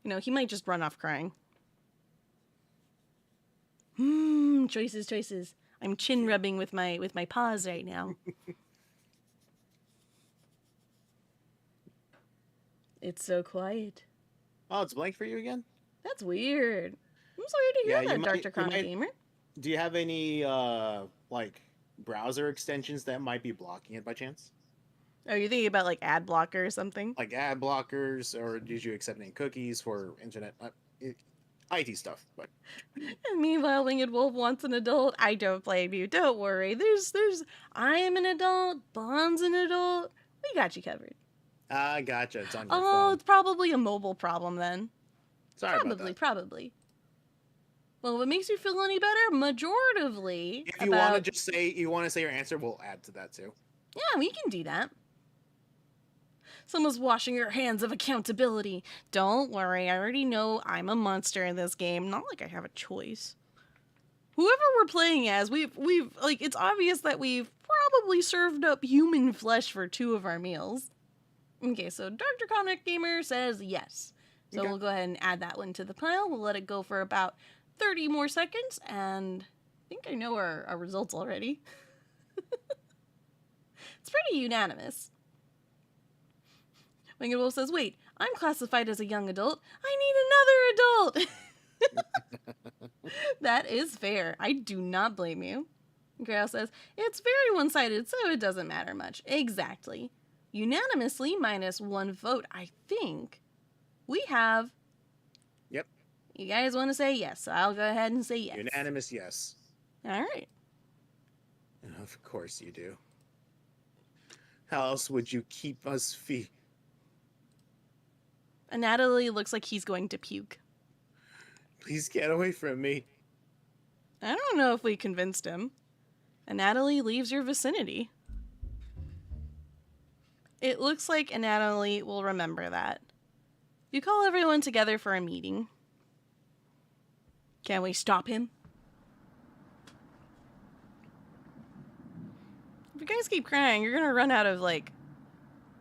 you know, he might just run off crying. Choices. I'm chin rubbing with my paws right now. It's so quiet. Oh, it's blank for you again? That's weird. I'm sorry to hear that, Dr. Chronic Gamer. Do you have any like browser extensions that might be blocking it by chance? Oh, you're thinking about like ad blocker or something? Like ad blockers, or did you accept any cookies for internet IT stuff? But And meanwhile, Winged Wolf wants an adult. I don't blame you. Don't worry. I am an adult. Bond's an adult. We got you covered. I gotcha. It's on your Oh, phone. it's probably a mobile problem then. Sorry about that. Probably. Well, what makes you feel any better? Majoritively. If you want to just say your answer, we'll add to that too. Yeah, we can do that. Someone's washing her hands of accountability. Don't worry, I already know I'm a monster in this game. Not like I have a choice. Whoever we're playing as, we've like, it's obvious that we've probably served up human flesh for 2 of our meals. Okay, so Dr. Conic Gamer says yes. So Okay. we'll go ahead and add that one to the pile. We'll let it go for about 30 more seconds, and I think I know our results already. It's pretty unanimous. Winged Wolf says, wait, I'm classified as a young adult. I need another adult. That is fair. I do not blame you. Grail says, it's very one-sided, so it doesn't matter much. Exactly. Unanimously, minus 1 vote, I think. We have... Yep. You guys want to say yes, so I'll go ahead and say yes. Unanimous yes. All right. Of course you do. How else would you keep us And Natalie looks like he's going to puke. Please get away from me. I don't know if we convinced him. And Natalie leaves your vicinity. It looks like Natalie will remember that. You call everyone together for a meeting. Can we stop him? If you guys keep crying, you're gonna run out of, like...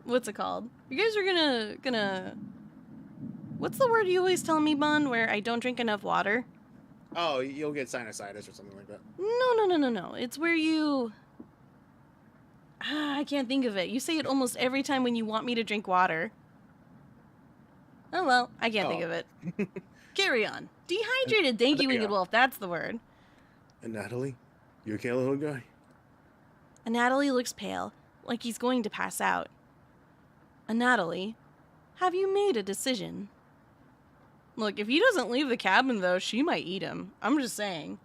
What's it called? You guys are gonna... What's the word you always tell me, Bon, where I don't drink enough water? Oh, you'll get sinusitis or something like that. No. It's where you... I can't think of it. You say it almost every time when you want me to drink water. Oh, well, I can't think of it. Carry on. Dehydrated. Thank you, There you Winged go. Wolf. That's the word. And Natalie, you okay, little guy? And Natalie looks pale, like he's going to pass out. And Natalie, have you made a decision? Look, if he doesn't leave the cabin, though, she might eat him. I'm just saying.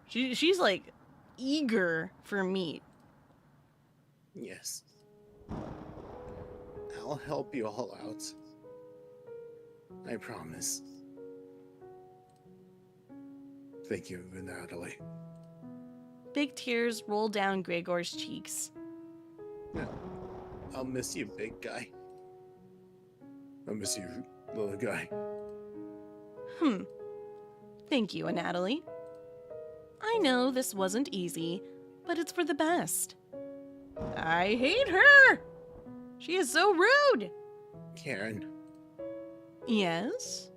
She's, like, eager for meat. Yes. I'll help you all out. I promise. Thank you, Natalie. Big tears roll down Gregor's cheeks. I'll miss you, big guy. I'll miss you, little guy. Thank you, Natalie. I know this wasn't easy, but it's for the best. I hate her! She is so rude! Karen, Yes?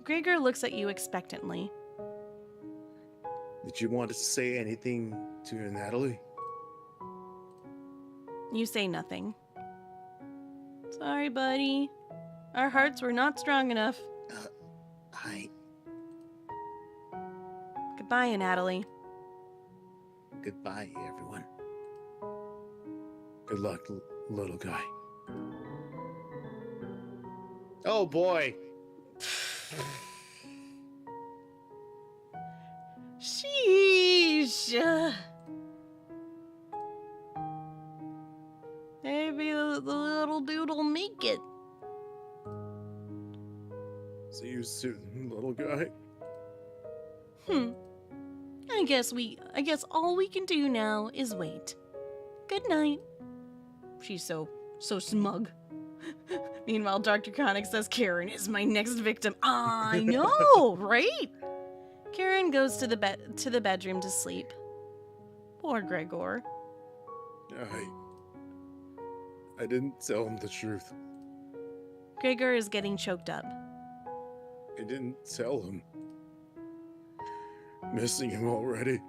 Gregor looks at you expectantly. did you want to say anything to Natalie? You say nothing. Sorry, buddy. Our hearts were not strong enough. Goodbye, Natalie. Goodbye, everyone. Good luck, little guy. Oh boy. Sheesh. Maybe the little dude will make it. See you soon, little guy. I guess all we can do now is wait. Good night. She's so smug. Meanwhile, Dr. Conic says Karen is my next victim. I know, right? Karen goes to the bedroom to sleep. Poor Gregor. I didn't tell him the truth. Gregor is getting choked up. I didn't tell him. Missing him already.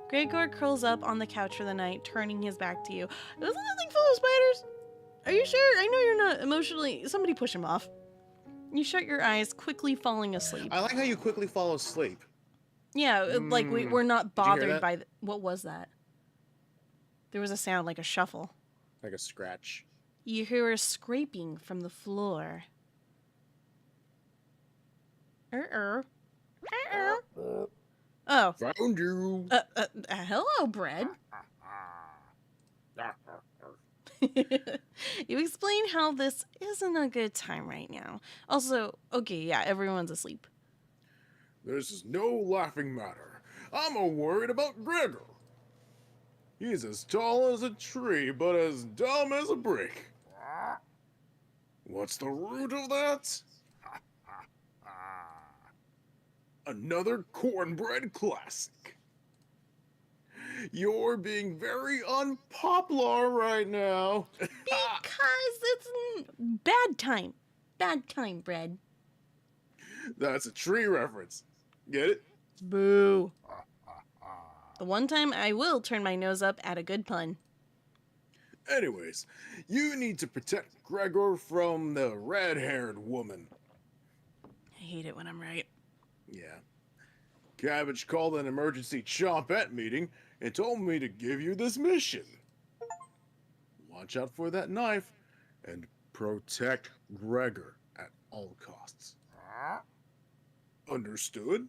Gregor curls up on the couch for the night, turning his back to you. Isn't this thing full of spiders? Are you sure? I know you're not emotionally... Somebody push him off. You shut your eyes, quickly falling asleep. I like how you quickly fall asleep. Yeah, like we're not Did you hear bothered that? by... What was that? There was a sound like a shuffle. Like a scratch. You hear a scraping from the floor. Oh. Found you. Hello, Bread. You explain how this isn't a good time right now. Also, okay, yeah, everyone's asleep. This is no laughing matter. I'm a worried about Gregor. He's as tall as a tree, but as dumb as a brick. What's the root of that? Another cornbread classic. You're being very unpopular right now. Because it's bad time. Bad time, Bread. That's a tree reference. Get it? Boo. The one time I will turn my nose up at a good pun. Anyways, you need to protect Gregor from the red-haired woman. I hate it when I'm right. Yeah. Cabbage called an emergency chompette meeting and told me to give you this mission. Watch out for that knife and protect Gregor at all costs. Understood?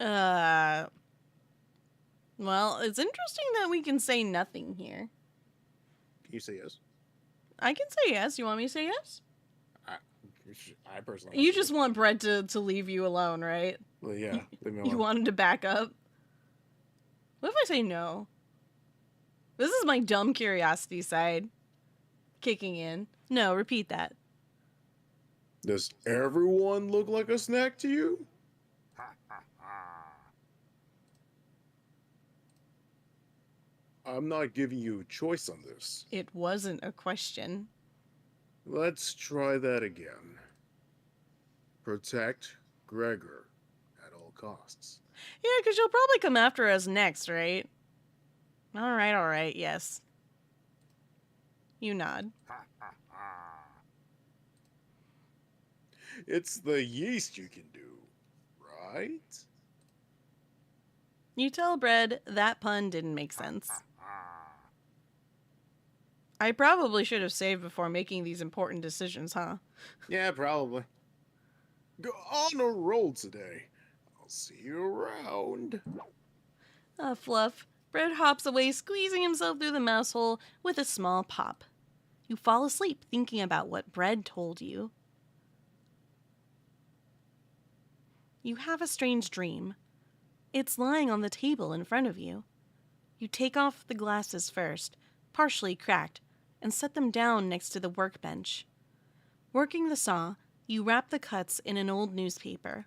Well, it's interesting that we can say nothing here. Can you say yes? I can say yes. You want me to say yes? I personally. You just want Bread to leave you alone, right? Well, yeah. Leave me You alone. want him to back up? What if I say no? This is my dumb curiosity side kicking in. No, repeat that. Does everyone look like a snack to you? I'm not giving you a choice on this. It wasn't a question. Let's try that again. Protect Gregor at all costs. Yeah, because you'll probably come after us next, right? All right, yes. You nod. It's the yeast you can do, right? You tell Bread that pun didn't make sense. I probably should have saved before making these important decisions, huh? Yeah, probably. Go on a roll today. I'll see you around. Fluff. Bread hops away, squeezing himself through the mouse hole with a small pop. You fall asleep thinking about what Bread told you. You have a strange dream. It's lying on the table in front of you. You take off the glasses first, partially cracked, and set them down next to the workbench. Working the saw, you wrap the cuts in an old newspaper.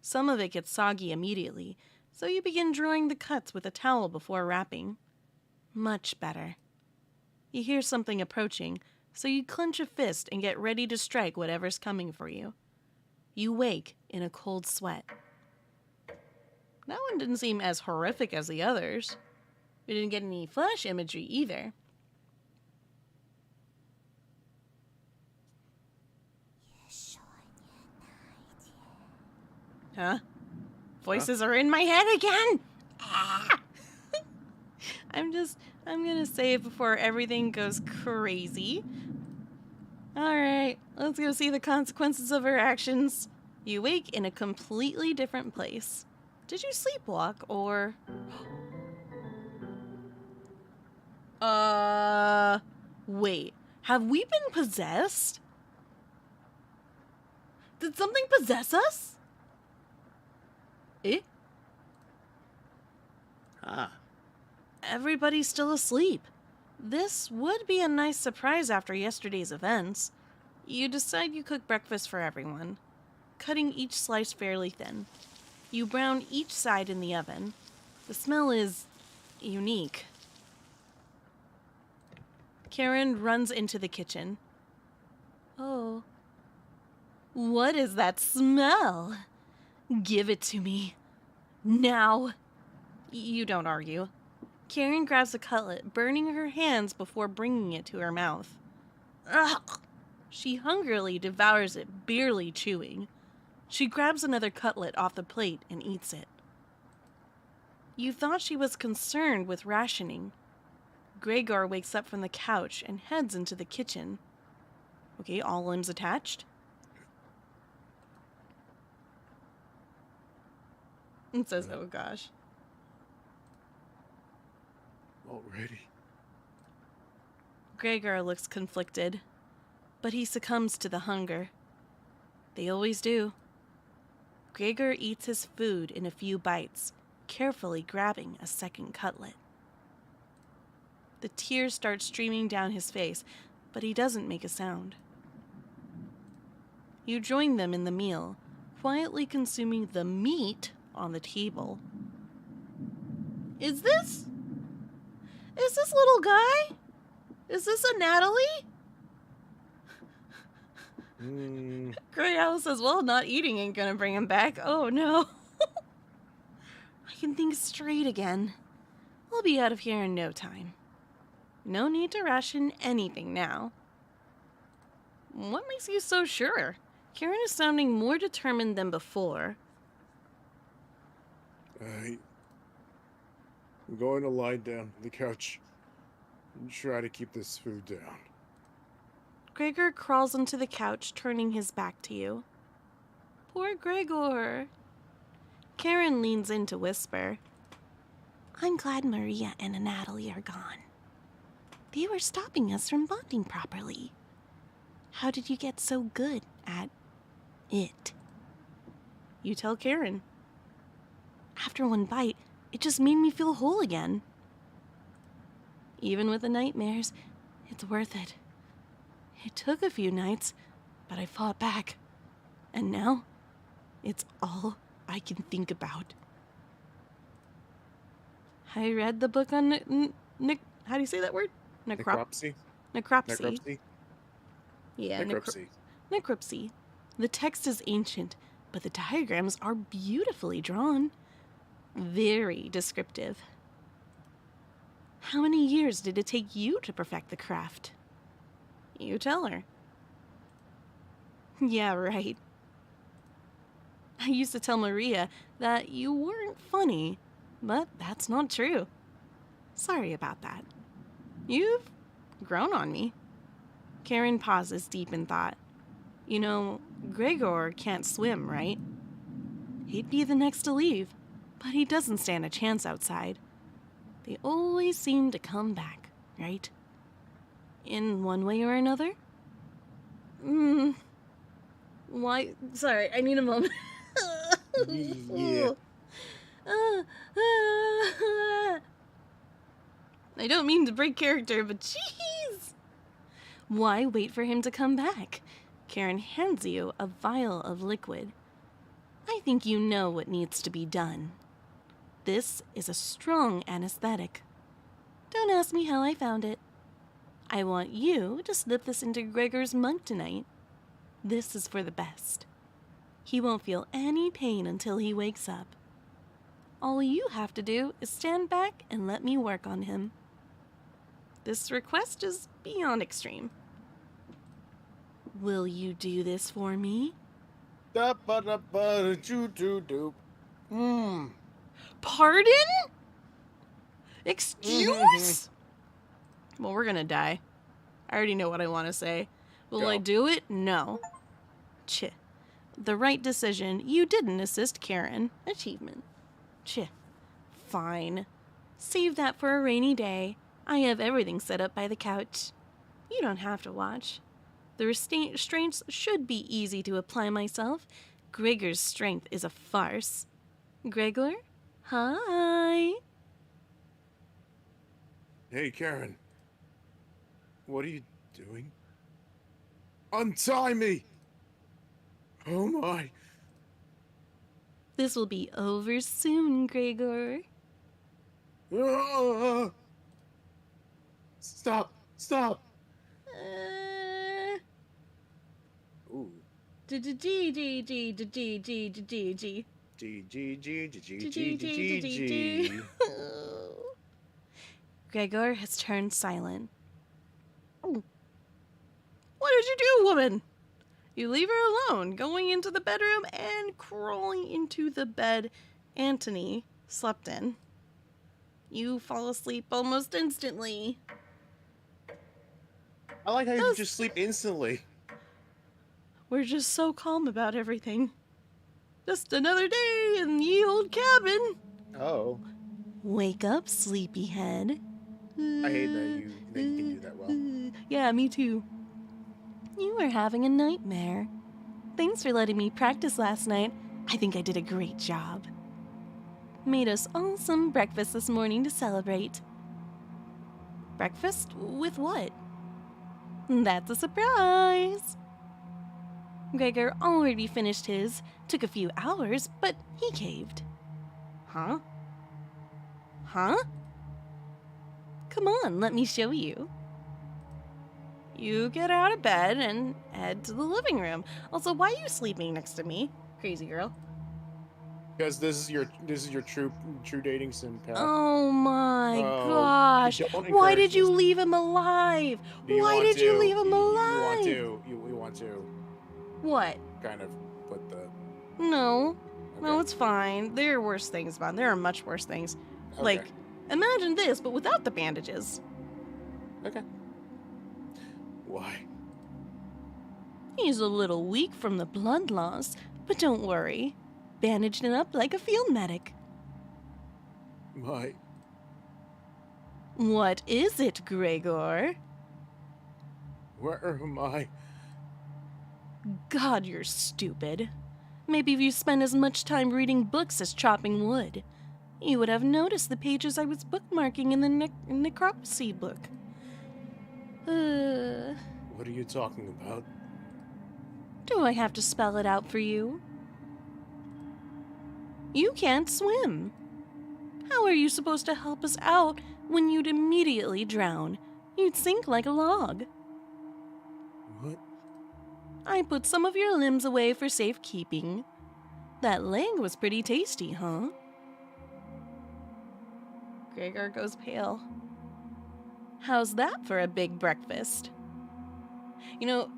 Some of it gets soggy immediately, so you begin drying the cuts with a towel before wrapping. Much better. You hear something approaching, so you clench a fist and get ready to strike whatever's coming for you. You wake in a cold sweat. That one didn't seem as horrific as the others. We didn't get any flash imagery either. Huh? Voices are in my head again! Ah! I'm gonna save before everything goes crazy. Alright, let's go see the consequences of our actions. You wake in a completely different place. Did you sleepwalk, or... Wait. Have we been possessed? Did something possess us? Eh? Ah. Everybody's still asleep. This would be a nice surprise after yesterday's events. You decide you cook breakfast for everyone, cutting each slice fairly thin. You brown each side in the oven. The smell is unique. Karen runs into the kitchen. Oh. What is that smell? Give it to me. Now. You don't argue. Karen grabs a cutlet, burning her hands before bringing it to her mouth. Ugh. She hungrily devours it, barely chewing. She grabs another cutlet off the plate and eats it. You thought she was concerned with rationing. Gregor wakes up from the couch and heads into the kitchen. Okay, all limbs attached. And says, oh gosh. Already? Gregor looks conflicted, but he succumbs to the hunger. They always do. Gregor eats his food in a few bites, carefully grabbing a second cutlet. The tears start streaming down his face, but he doesn't make a sound. You join them in the meal, quietly consuming the meat on the table. Is this little guy? Is this a Natalie? Grey Owl says, well, not eating ain't gonna bring him back. Oh no. I can think straight again. I'll be out of here in no time. No need to ration anything now. What makes you so sure? Karen is sounding more determined than before. I'm going to lie down on the couch and try to keep this food down. Gregor crawls onto the couch, turning his back to you. Poor Gregor. Karen leans in to whisper, I'm glad Maria and Natalie are gone. They were stopping us from bonding properly. How did you get so good at it? You tell Karen. After one bite, it just made me feel whole again. Even with the nightmares, it's worth it. It took a few nights, but I fought back. And now, it's all I can think about. I read the book on how do you say that word? Necropsy? Necropsy. Necropsy? Yeah, Necropsy. Necropsy. The text is ancient, but the diagrams are beautifully drawn. Very descriptive. How many years did it take you to perfect the craft? You tell her. Yeah, right. I used to tell Maria that you weren't funny, but that's not true. Sorry about that. You've grown on me. Karen pauses deep in thought. You know, Gregor can't swim, right? He'd be the next to leave, but he doesn't stand a chance outside. They always seem to come back, right? In one way or another? Why? Sorry, I need a moment. Yeah. I don't mean to break character, but jeez! Why wait for him to come back? Karen hands you a vial of liquid. I think you know what needs to be done. This is a strong anesthetic. Don't ask me how I found it. I want you to slip this into Gregor's mug tonight. This is for the best. He won't feel any pain until he wakes up. All you have to do is stand back and let me work on him. This request is beyond extreme. Will you do this for me? Pardon? Excuse? Well, we're gonna die. I already know what I want to say. Will I do it? No. Chih. The right decision. You didn't assist Karen. Achievement. Chih. Fine. Save that for a rainy day. I have everything set up by the couch. You don't have to watch. The restraints should be easy to apply myself. Gregor's strength is a farce. Gregor? Hi. Hey, Karen. What are you doing? Untie me! Oh my. This will be over soon, Gregor. Stop! Stop! Ooh. Gregor has turned silent. What did you do, woman? You leave her alone, going into the bedroom and crawling into the bed Antony slept in. You fall asleep almost instantly. I like how you just sleep instantly. We're just so calm about everything. Just another day in the old cabin. Oh. Wake up, sleepyhead. I hate that you can do that well. Yeah, me too. You were having a nightmare. Thanks for letting me practice last night. I think I did a great job. Made us all some breakfast this morning to celebrate. Breakfast? With what? That's a surprise. Gregor already finished his. Took a few hours, but he caved. Huh? Huh? Come on, let me show you. You get out of bed and head to the living room. Also, why are you sleeping next to me, crazy girl? Because this is your true dating sim path. Oh my Oh, gosh. don't Why encourage did you this. leave him alive? Do you Why want did you to? leave him You alive? You want to What? kind of put the... No. No, Okay. it's fine. There are worse things, Bahn. There are much worse things. Okay. Like, imagine this, but without the bandages. Okay. Why? He's a little weak from the blood loss, but don't worry. Bandaged him up like a field medic. My... What is it, Gregor? Where am I? God, you're stupid. Maybe if you spent as much time reading books as chopping wood, you would have noticed the pages I was bookmarking in the necropsy book. What are you talking about? Do I have to spell it out for you? You can't swim. How are you supposed to help us out when you'd immediately drown? You'd sink like a log. What? I put some of your limbs away for safekeeping. That leg was pretty tasty, huh? Gregor goes pale. How's that for a big breakfast? You know,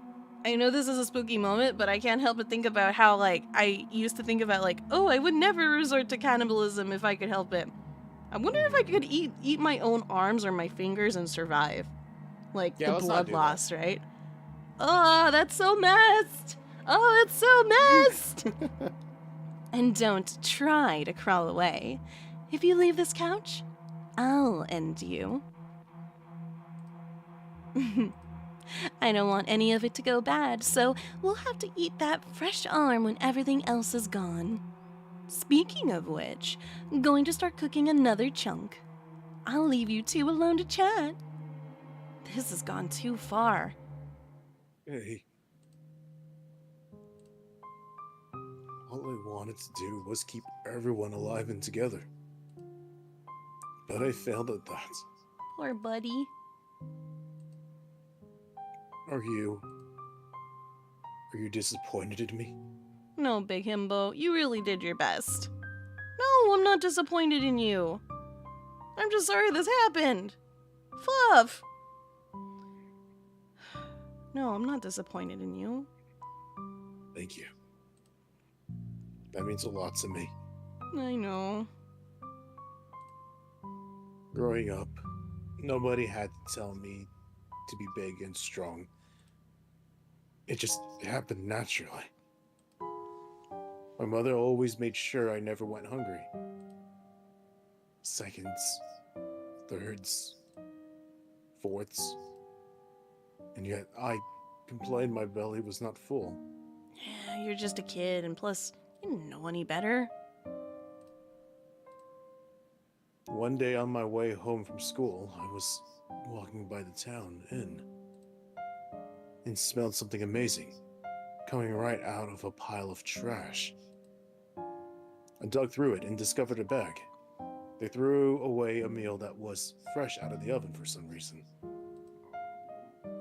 I know this is a spooky moment, but I can't help but think about how, like, I used to think about, like, oh, I would never resort to cannibalism if I could help it. I wonder if I could eat my own arms or my fingers and survive. Like, Yeah, the let's not blood do that. loss, right? Oh, that's so messed! Oh, that's so messed! And don't try to crawl away. If you leave this couch, I'll end you. I don't want any of it to go bad, so we'll have to eat that fresh arm when everything else is gone. Speaking of which, I'm going to start cooking another chunk. I'll leave you two alone to chat. This has gone too far. Hey. All I wanted to do was keep everyone alive and together. But I failed at that. Poor buddy. Are you disappointed in me? No, Big Himbo, you really did your best. No, I'm not disappointed in you. I'm just sorry this happened. Fluff! No, I'm not disappointed in you. Thank you. That means a lot to me. I know. Growing up, nobody had to tell me to be big and strong. It just happened naturally. My mother always made sure I never went hungry. Seconds, thirds, fourths. And yet I complained my belly was not full. Yeah, you're just a kid, and plus, you didn't know any better. One day on my way home from school, I was walking by the town inn and smelled something amazing coming right out of a pile of trash. I dug through it and discovered a bag. They threw away a meal that was fresh out of the oven for some reason.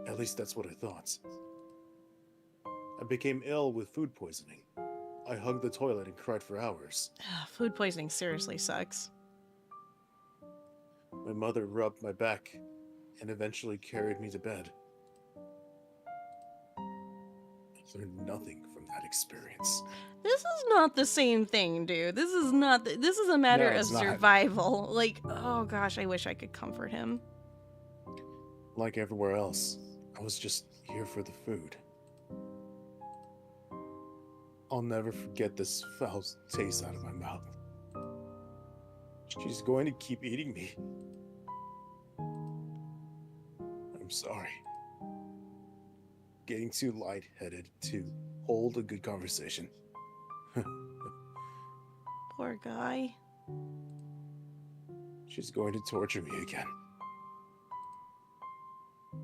At least that's what I thought. I became ill with food poisoning. I hugged the toilet and cried for hours. Food poisoning seriously sucks. My mother rubbed my back and eventually carried me to bed. learned nothing from that experience. This is not the same thing, dude. This is not. This is a matter No, of it's not. survival. Like, oh gosh, I wish I could comfort him. Like everywhere else, I was just here for the food. I'll never forget this foul taste out of my mouth. She's going to keep eating me. I'm sorry. Getting too lightheaded to hold a good conversation. Poor guy. She's going to torture me again.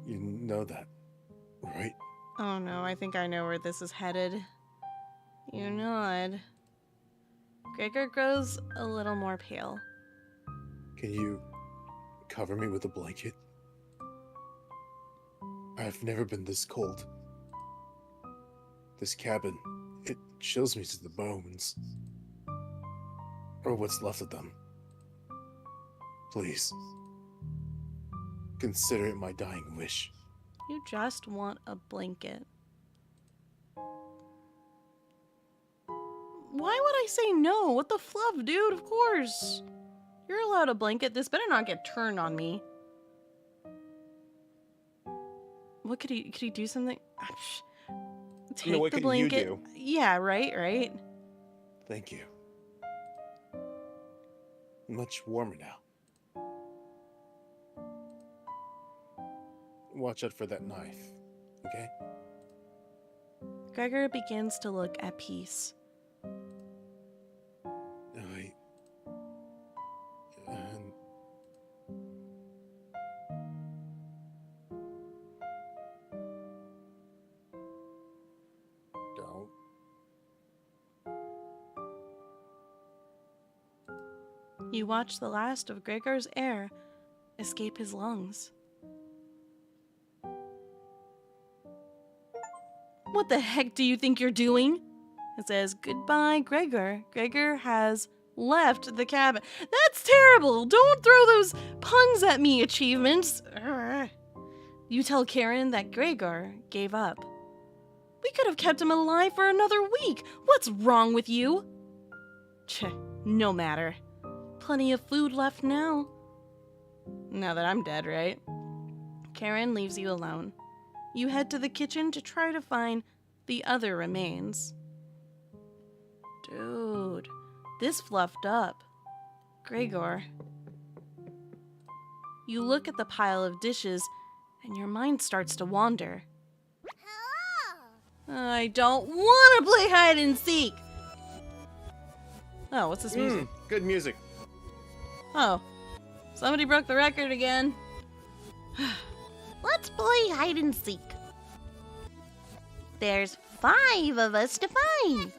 You know that, right? Oh no, I think I know where this is headed. You nod. Gregor grows a little more pale. Can you cover me with a blanket? I've never been this cold. This cabin, it chills me to the bones. Or what's left of them. Please. Consider it my dying wish. You just want a blanket. Why would I say no? What the fluff, dude? Of course. You're allowed a blanket. This better not get turned on me. What could he do something? Take what the could you blanket. do? Yeah, right. Thank you. Much warmer now. Watch out for that knife, okay? Gregor begins to look at peace. Don't. You watch the last of Gregor's air escape his lungs. What the heck do you think you're doing? It says, goodbye, Gregor. Gregor has left the cabin. That's terrible. Don't throw those puns at me, achievements. Urgh. You tell Karen that Gregor gave up. We could have kept him alive for another week. What's wrong with you? No matter. Plenty of food left now. Now that I'm dead, right? Karen leaves you alone. You head to the kitchen to try to find the other remains. Dude, this fluffed up. Gregor. You look at the pile of dishes and your mind starts to wander. I don't want to play hide and seek. Oh, what's this music? Good music. Oh, somebody broke the record again. Let's play hide and seek. There's 5 of us to find.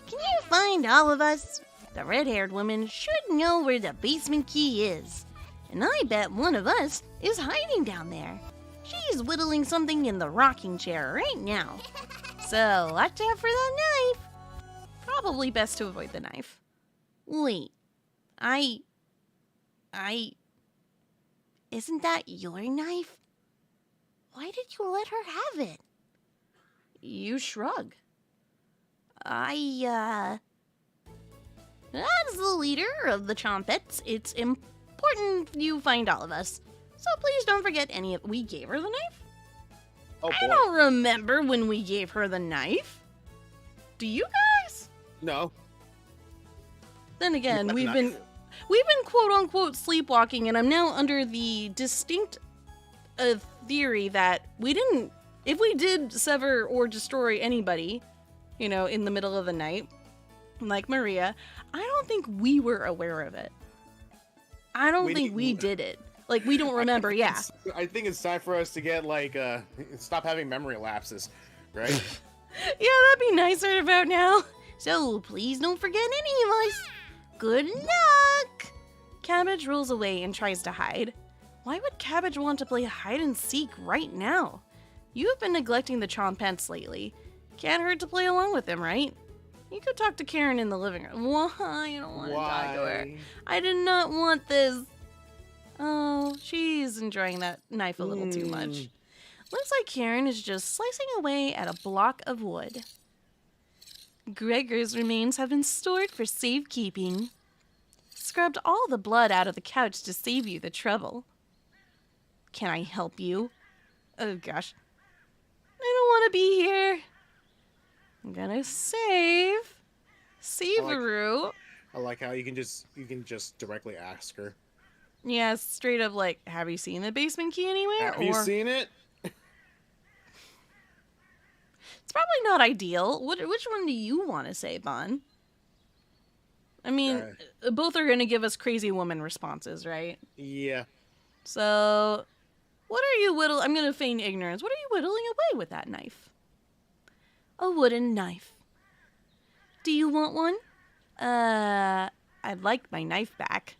Can you find all of us? The red-haired woman should know where the basement key is. And I bet one of us is hiding down there. She's whittling something in the rocking chair right now. So watch out for that knife. Probably best to avoid the knife. Wait, isn't that your knife? Why did you let her have it? You shrug. As the leader of the Chompettes, it's important you find all of us. So please don't forget any of... We gave her the knife? Oh, boy. I don't remember when we gave her the knife. Do you guys? No. Then again, What we've knife? been quote-unquote sleepwalking, and I'm now under the distinct theory that if we did sever or destroy anybody, in the middle of the night, like Maria, I don't think we were aware of it. I don't think we did it. Like, we don't remember, yeah. I think it's time for us to get, stop having memory lapses, right? Yeah, that'd be nicer about now. So, please don't forget any of us. Good luck! Cabbage rolls away and tries to hide. Why would Cabbage want to play hide and seek right now? You have been neglecting the Chompettes lately. Can't hurt to play along with them, right? You could talk to Karen in the living room. Why? I don't want to talk to her. I did not want this. Oh, she's enjoying that knife a little too much. Looks like Karen is just slicing away at a block of wood. Gregor's remains have been stored for safekeeping. Scrubbed all the blood out of the couch to save you the trouble. Can I help you? Oh gosh. I don't want to be here. I'm gonna save Seaveru. I like how you can just directly ask her. Yeah, straight up like, have you seen the basement key anywhere? Have you seen it? It's probably not ideal. Which one do you want to say, Bahn? I mean, both are going to give us crazy woman responses, right? Yeah. So, what are you whittling? I'm going to feign ignorance. What are you whittling away with that knife? A wooden knife. Do you want one? I'd like my knife back.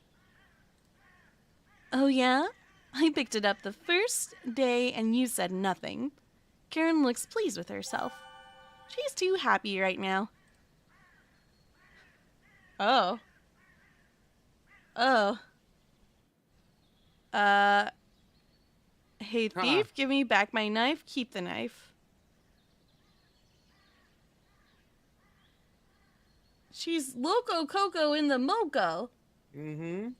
Oh, yeah? I picked it up the first day and you said nothing. Karen looks pleased with herself. She's too happy right now. Oh. Hey, thief, give me back my knife. Keep the knife. She's loco coco in the moco. Mm-hmm.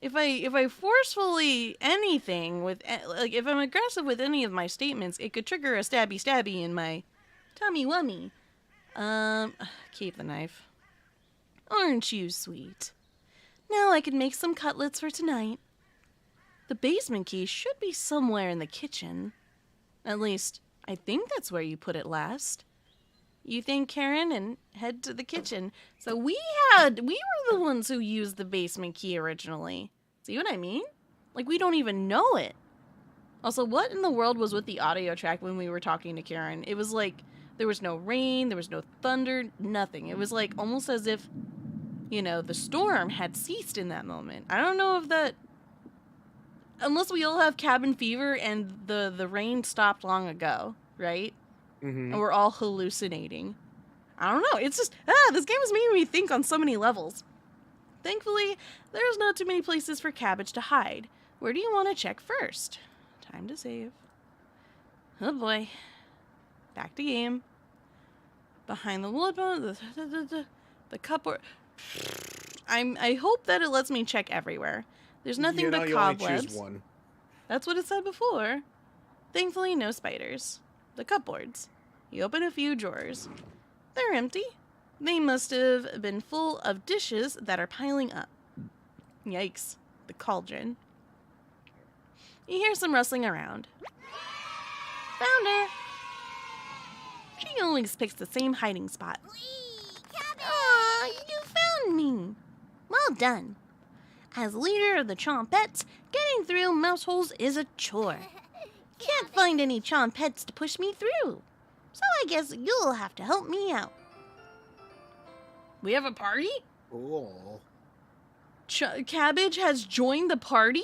If I forcefully anything with, like, if I'm aggressive with any of my statements, it could trigger a stabby in my tummy wummy. Keep the knife. Aren't you sweet? Now I can make some cutlets for tonight. The basement key should be somewhere in the kitchen. At least, I think that's where you put it last. You thank Karen and head to the kitchen. So we were the ones who used the basement key originally. See what I mean? Like, we don't even know it. Also, what in the world was with the audio track when we were talking to Karen? It was like, there was no rain, there was no thunder, nothing. It was like almost as if, you know, the storm had ceased in that moment. I don't know if that, unless we all have cabin fever and the rain stopped long ago, right? Mm-hmm. And we're all hallucinating. I don't know. It's just, this game is making me think on so many levels. Thankfully, there's not too many places for Cabbage to hide. Where do you want to check first? Time to save. Oh boy. Back to game. Behind the wood, the cupboard. I hope that it lets me check everywhere. There's nothing but cobwebs. You only choose one. That's what it said before. Thankfully, no spiders. The cupboards. You open a few drawers. They're empty. They must have been full of dishes that are piling up. Yikes. The cauldron. You hear some rustling around. Found her. She always picks the same hiding spot. Aw, you found me. Well done. As leader of the Chompettes, getting through mouse holes is a chore. Can't find any Chompettes to push me through. So I guess you'll have to help me out. We have a party? Oh. Cabbage has joined the party?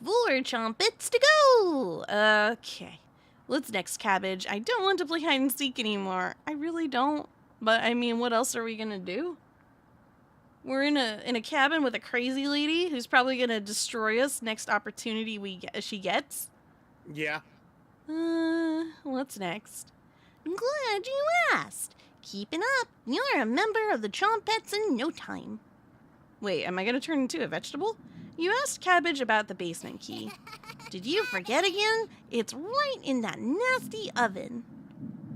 4 Chompettes to go! Okay. What's next, Cabbage? I don't want to play hide and seek anymore. I really don't. But, I mean, what else are we gonna do? We're in a cabin with a crazy lady who's probably gonna destroy us next opportunity she gets. Yeah. What's next? I'm glad you asked. Keep it up. You're a member of the Chompettes in no time. Wait, am I gonna turn into a vegetable? You asked Cabbage about the basement key. Did you forget again? It's right in that nasty oven.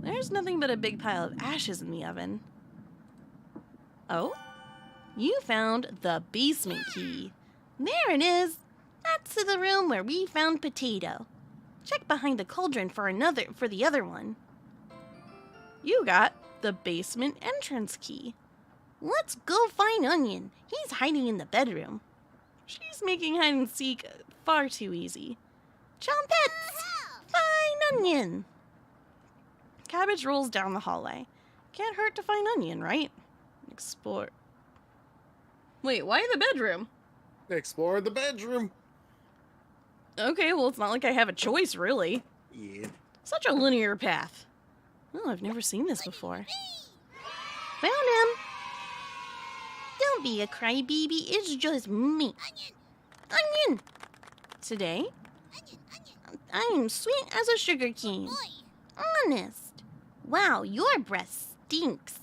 There's nothing but a big pile of ashes in the oven. Oh? You found the basement key. There it is. That's to the room where we found Potato. Check behind the cauldron for the other one. You got the basement entrance key. Let's go find Onion. He's hiding in the bedroom. She's making hide and seek far too easy. Chompettes! Find Onion! Cabbage rolls down the hallway. Can't hurt to find Onion, right? Explore. Wait, why the bedroom? Explore the bedroom. Okay, well, it's not like I have a choice, really. Yeah. Such a linear path. Oh, I've never seen this before. Found him! Don't be a crybaby, it's just me. Onion! Onion! Today? I'm sweet as a sugar cane. Honest. Wow, your breath stinks.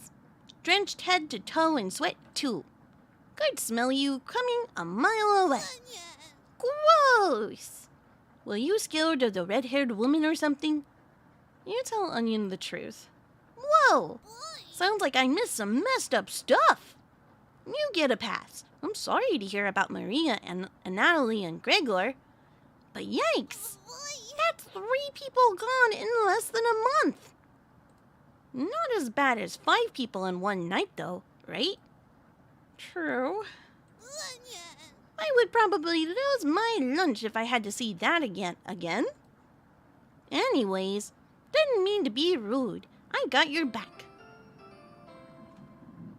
Drenched head to toe in sweat, too. Could smell you coming a mile away. Gross! Were you scared of the red-haired woman or something? You tell Onion the truth. Whoa! Sounds like I missed some messed up stuff. You get a pass. I'm sorry to hear about Maria and Natalie and Gregor. But yikes! That's 3 people gone in less than a month. Not as bad as 5 people in one night, though, right? True. I would probably lose my lunch if I had to see that again. Anyways, didn't mean to be rude. I got your back.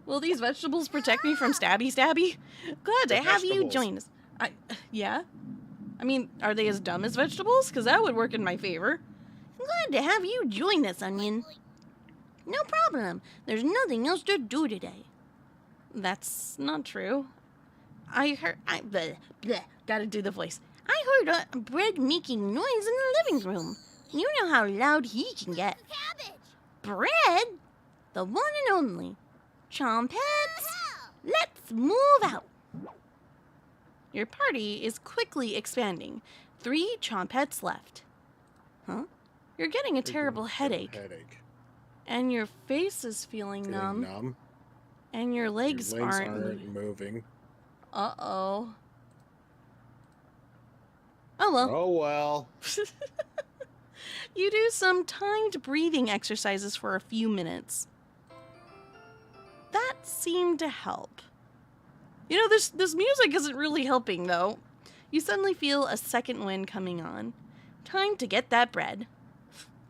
Will these vegetables protect me from stabby? Glad to have you join us. Yeah? I mean, are they as dumb as vegetables? Because that would work in my favor. Glad to have you join us, Onion. No problem. There's nothing else to do today. That's not true. Gotta do the voice. I heard Bread making noise in the living room. You know how loud he can get. Bread? The one and only. Chompets, let's move out. Your party is quickly expanding. 3 chompets left. Huh? You're getting a terrible headache. And your face is feeling numb. And your legs aren't moving. Uh-oh. Oh well. Oh well. You do some timed breathing exercises for a few minutes. That seemed to help. You know, this music isn't really helping, though. You suddenly feel a second wind coming on. Time to get that bread.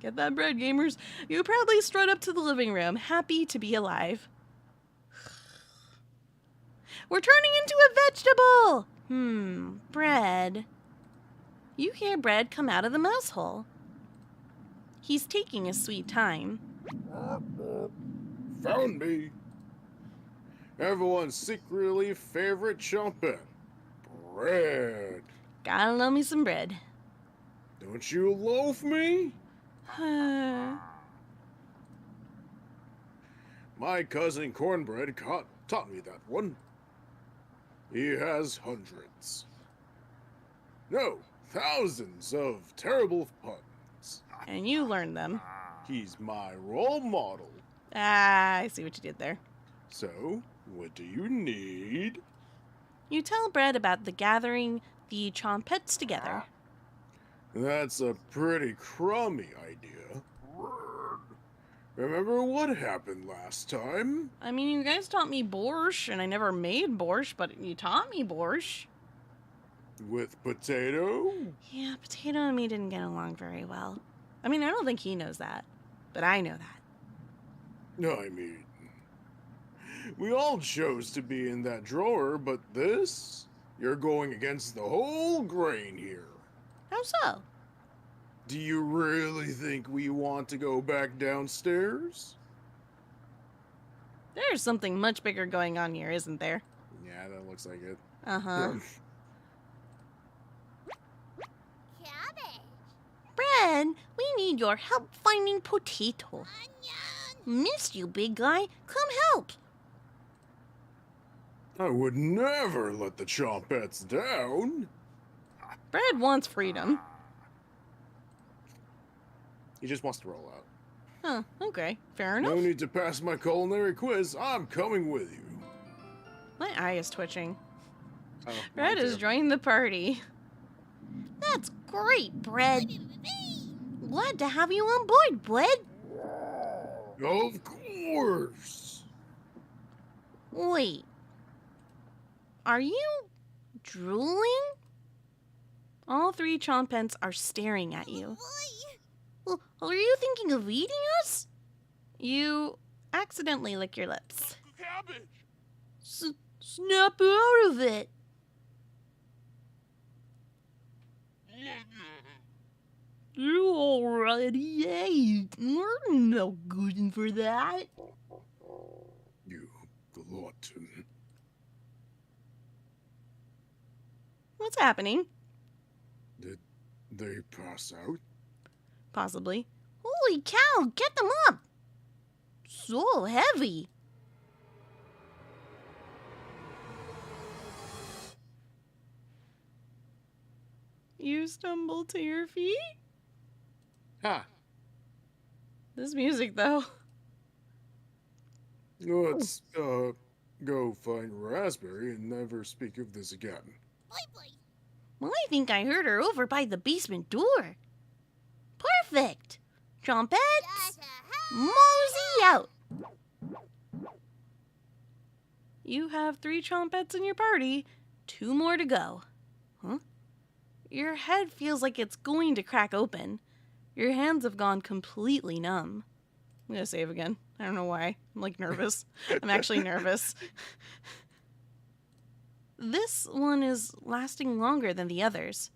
Get that bread, gamers. You proudly strut up to the living room, happy to be alive. We're turning into a vegetable! Bread. You hear Bread come out of the mouse hole. He's taking his sweet time. Found me. Everyone's secretly favorite chompet. Bread. Gotta love me some bread. Don't you loaf me? My cousin Cornbread taught me that one. He has hundreds. No, thousands of terrible puns. And you learned them. He's my role model. Ah, I see what you did there. So, what do you need? You tell Bread about the gathering the chompets together. That's a pretty crummy idea. Remember what happened last time? I mean, you guys taught me borscht, and I never made borscht, but you taught me borscht. With Potato? Yeah, Potato and me didn't get along very well. I mean, I don't think he knows that, but I know that. I mean, we all chose to be in that drawer, but this? You're going against the whole grain here. How so? Do you really think we want to go back downstairs? There's something much bigger going on here, isn't there? Yeah, that looks like it. Uh-huh. Bread, we need your help finding Potato. Missed you, big guy. Come help. I would never let the Chompets down. Bread wants freedom. He just wants to roll out. Huh, okay. Fair enough. No need to pass my culinary quiz. I'm coming with you. My eye is twitching. Oh, Bread is joining the party. That's great, Bread. Glad to have you on board, Bread. Of course. Wait. Are you drooling? All 3 chompets are staring at you. Well, are you thinking of eating us? You accidentally lick your lips. Cabbage. Snap out of it. You already ate. We're no good for that. You glutton. What's happening? they pass out? Possibly. Holy cow, get them up! So heavy. You stumble to your feet? Ha! This music, though. Let's, go find Raspberry and never speak of this again. Well, I think I heard her over by the basement door. Perfect! Trumpets, mosey out! You have 3 trumpets in your party. 2 more to go. Huh? Your head feels like it's going to crack open. Your hands have gone completely numb. I'm gonna save again. I don't know why. I'm like nervous. I'm actually nervous. This one is lasting longer than the others.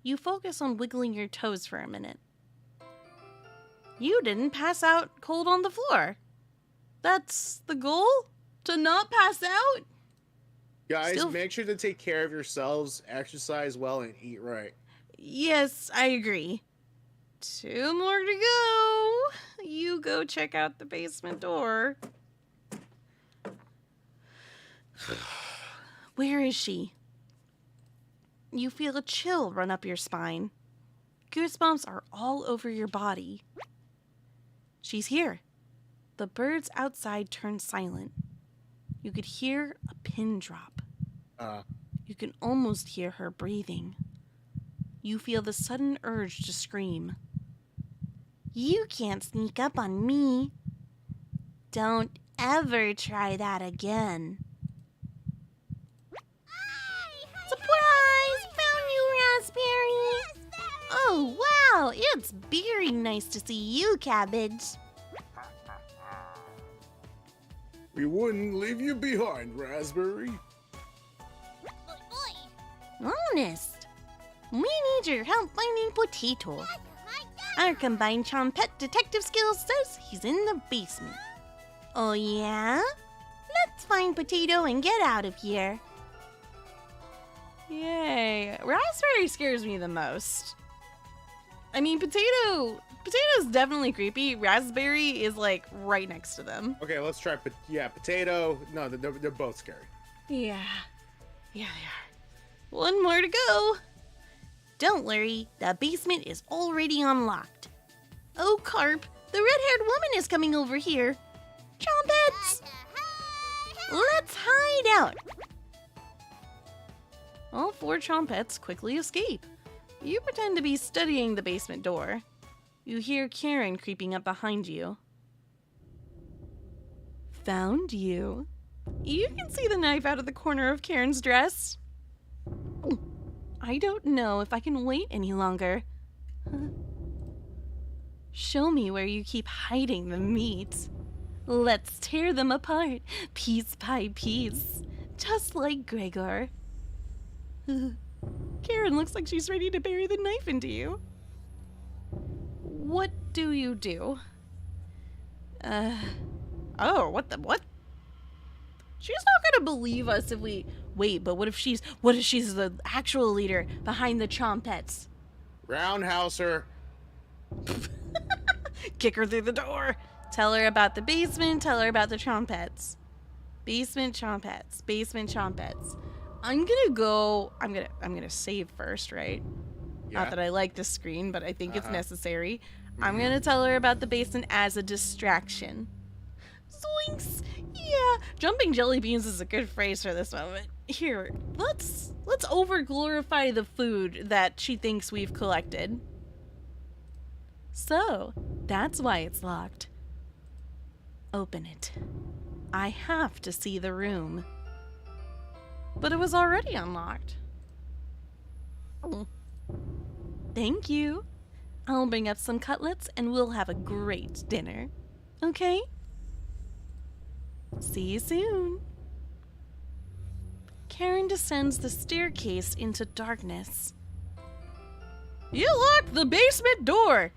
You focus on wiggling your toes for a minute. You didn't pass out cold on the floor. That's the goal? To not pass out? Guys, Still- make sure to take care of yourselves, exercise well, and eat right. Yes, I agree. 2 more to go. You go check out the basement door. Where is she? You feel a chill run up your spine. Goosebumps are all over your body. She's here. The birds outside turn silent. You could hear a pin drop. You can almost hear her breathing. You feel the sudden urge to scream. You can't sneak up on me. Don't ever try that again. Surprise! Found you, Raspberry! Oh, wow! It's very nice to see you, Cabbage. We wouldn't leave you behind, Raspberry. Honest. We need your help finding Potato. Our combined trumpet detective skills says he's in the basement. Oh yeah? Let's find Potato and get out of here. Yay. Raspberry scares me the most. I mean, Potato's definitely creepy. Raspberry is like right next to them. Okay, let's try. Potato. No, they're both scary. Yeah. Yeah, they are. 1 more to go. Don't worry, the basement is already unlocked. Oh, Carp, the red-haired woman is coming over here. Trumpets! Let's hide out. All 4 trumpets quickly escape. You pretend to be studying the basement door. You hear Karen creeping up behind you. Found you. You can see the knife out of the corner of Karen's dress. I don't know if I can wait any longer. Show me where you keep hiding the meat. Let's tear them apart, piece by piece, just like Gregor. Karen looks like she's ready to bury the knife into you. What do you do? Oh, what? She's not gonna believe us if we... Wait, but what if she's the actual leader behind the trumpets? Roundhouse her. Kick her through the door. Tell her about the basement, tell her about the trumpets. Basement trumpets, basement trumpets. I'm gonna save first, right? Yeah. Not that I like this screen, but I think it's necessary. I'm gonna tell her about the basement as a distraction. Zoinks! Yeah, jumping jelly beans is a good phrase for this moment. Here, let's over-glorify the food that she thinks we've collected. So, that's why it's locked. Open it. I have to see the room. But it was already unlocked. Oh. Thank you. I'll bring up some cutlets and we'll have a great dinner. Okay? See you soon. Karen descends the staircase into darkness. You locked the basement door!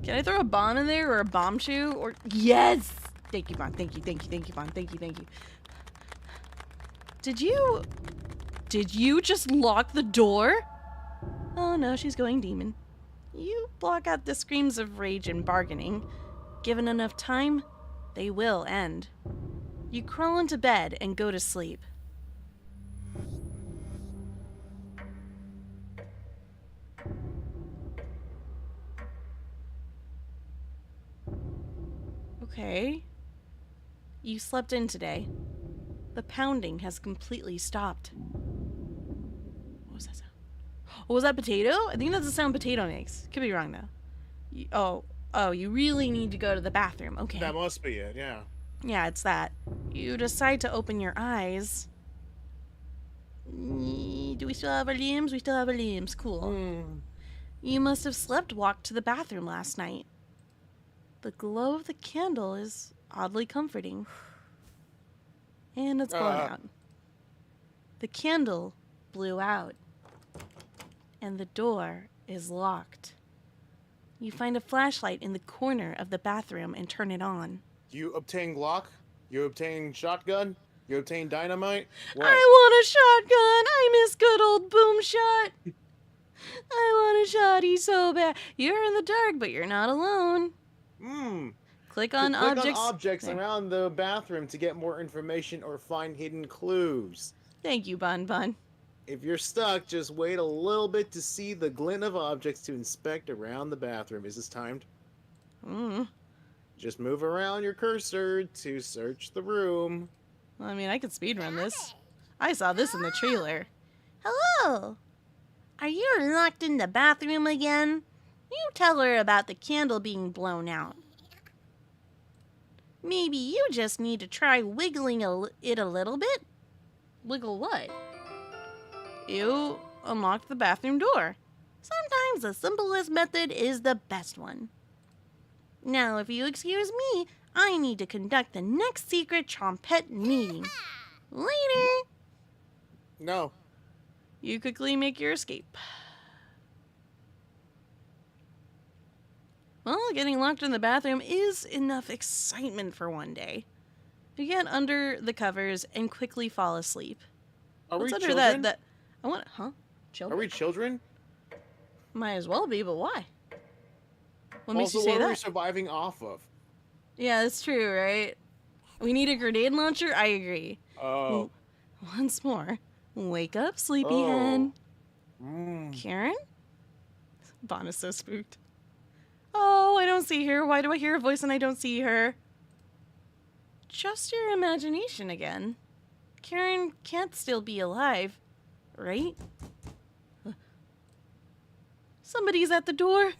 Can I throw a bomb in there or a bomb shoe? Or yes! Thank you, Bahn. Thank you, Bahn. Thank you. Did you just lock the door? Oh no, she's going demon. You block out the screams of rage and bargaining. Given enough time, they will end. You crawl into bed and go to sleep. Okay. You slept in today. The pounding has completely stopped. What was that sound? Oh, was that potato? I think that's the sound potato makes. Could be wrong, though. You really need to go to the bathroom. Okay. That must be it, yeah. Yeah, it's that. You decide to open your eyes. Do we still have our limbs? We still have our limbs. Cool. You must have walked to the bathroom last night. The glow of the candle is oddly comforting. And it's blown out. The candle blew out. And the door is locked. You find a flashlight in the corner of the bathroom and turn it on. You obtain Glock? You obtain shotgun? You obtain dynamite? What? I want a shotgun! I miss good old boom shot! I want a shotty so bad. You're in the dark, but you're not alone. Click on objects around the bathroom to get more information or find hidden clues. Thank you, Bun Bun. If you're stuck, just wait a little bit to see the glint of objects to inspect around the bathroom. Is this timed? Just move around your cursor to search the room. Well, I mean, I could speedrun this. I saw this in the trailer. Hello! Are you locked in the bathroom again? You tell her about the candle being blown out. Maybe you just need to try wiggling it a little bit? Wiggle what? You unlocked the bathroom door. Sometimes the simplest method is the best one. Now, if you excuse me, I need to conduct the next secret trompette meeting. Later! No. You quickly make your escape. Well, getting locked in the bathroom is enough excitement for one day. You get under the covers and quickly fall asleep. Are What's we under children? that? I want, children? Are we children? Might as well be, but why? What makes Also, you say what are we that? surviving off of? Yeah, that's true, right? We need a grenade launcher? I agree. Oh. Once more. Wake up, sleepyhead. Karen? Bahn is so spooked. Oh, I don't see her. Why do I hear a voice and I don't see her? Just your imagination again. Karen can't still be alive, right? Somebody's at the door.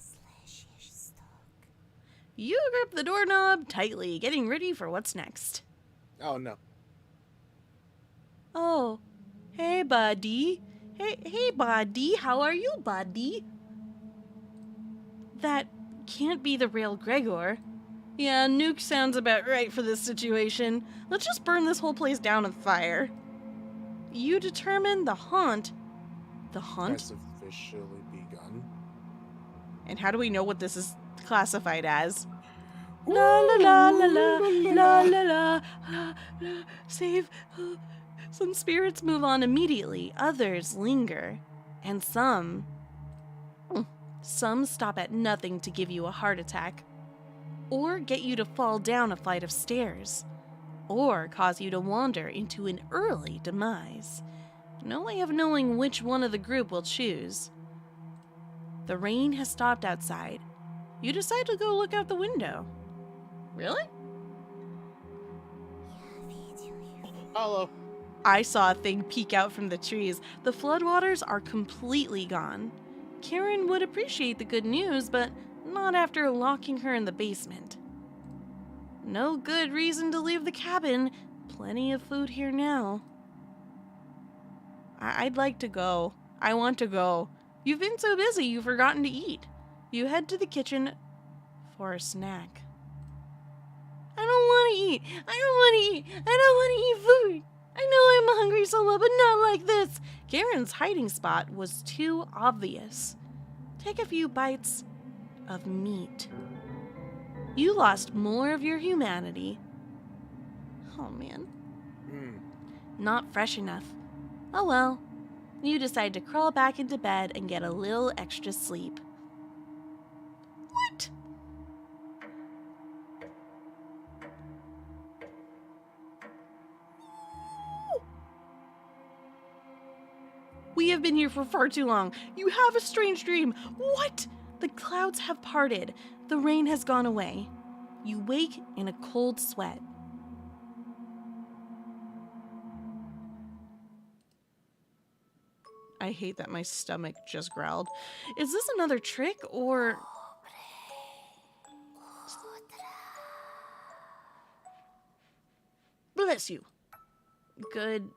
You grip the doorknob tightly, getting ready for what's next. Oh, no. Oh, hey, buddy. Hey, buddy. How are you, buddy? That can't be the real Gregor. Yeah, nuke sounds about right for this situation. Let's just burn this whole place down with fire. You determine the haunt. The haunt? Has officially begun. And how do we know what this is classified as? La la la la la la la la la. Save. Some spirits move on immediately, others linger, and some stop at nothing to give you a heart attack, or get you to fall down a flight of stairs, or cause you to wander into an early demise. No way of knowing which one of the group will choose. The rain has stopped outside. You decide to go look out the window. Really? Hello. I saw a thing peek out from the trees. The floodwaters are completely gone. Karen would appreciate the good news, but not after locking her in the basement. No good reason to leave the cabin. Plenty of food here now. I'd like to go. I want to go. You've been so busy you've forgotten to eat. You head to the kitchen for a snack. I don't want to eat. I don't want to eat. I don't want to eat food. I know I'm hungry, Sohma, but not like this. Karen's hiding spot was too obvious. Take a few bites of meat. You lost more of your humanity. Oh, man. Not fresh enough. Oh well. You decide to crawl back into bed and get a little extra sleep. What? We have been here for far too long. You have a strange dream. What? The clouds have parted. The rain has gone away. You wake in a cold sweat. I hate that my stomach just growled. Is this another trick or... Bless you. Good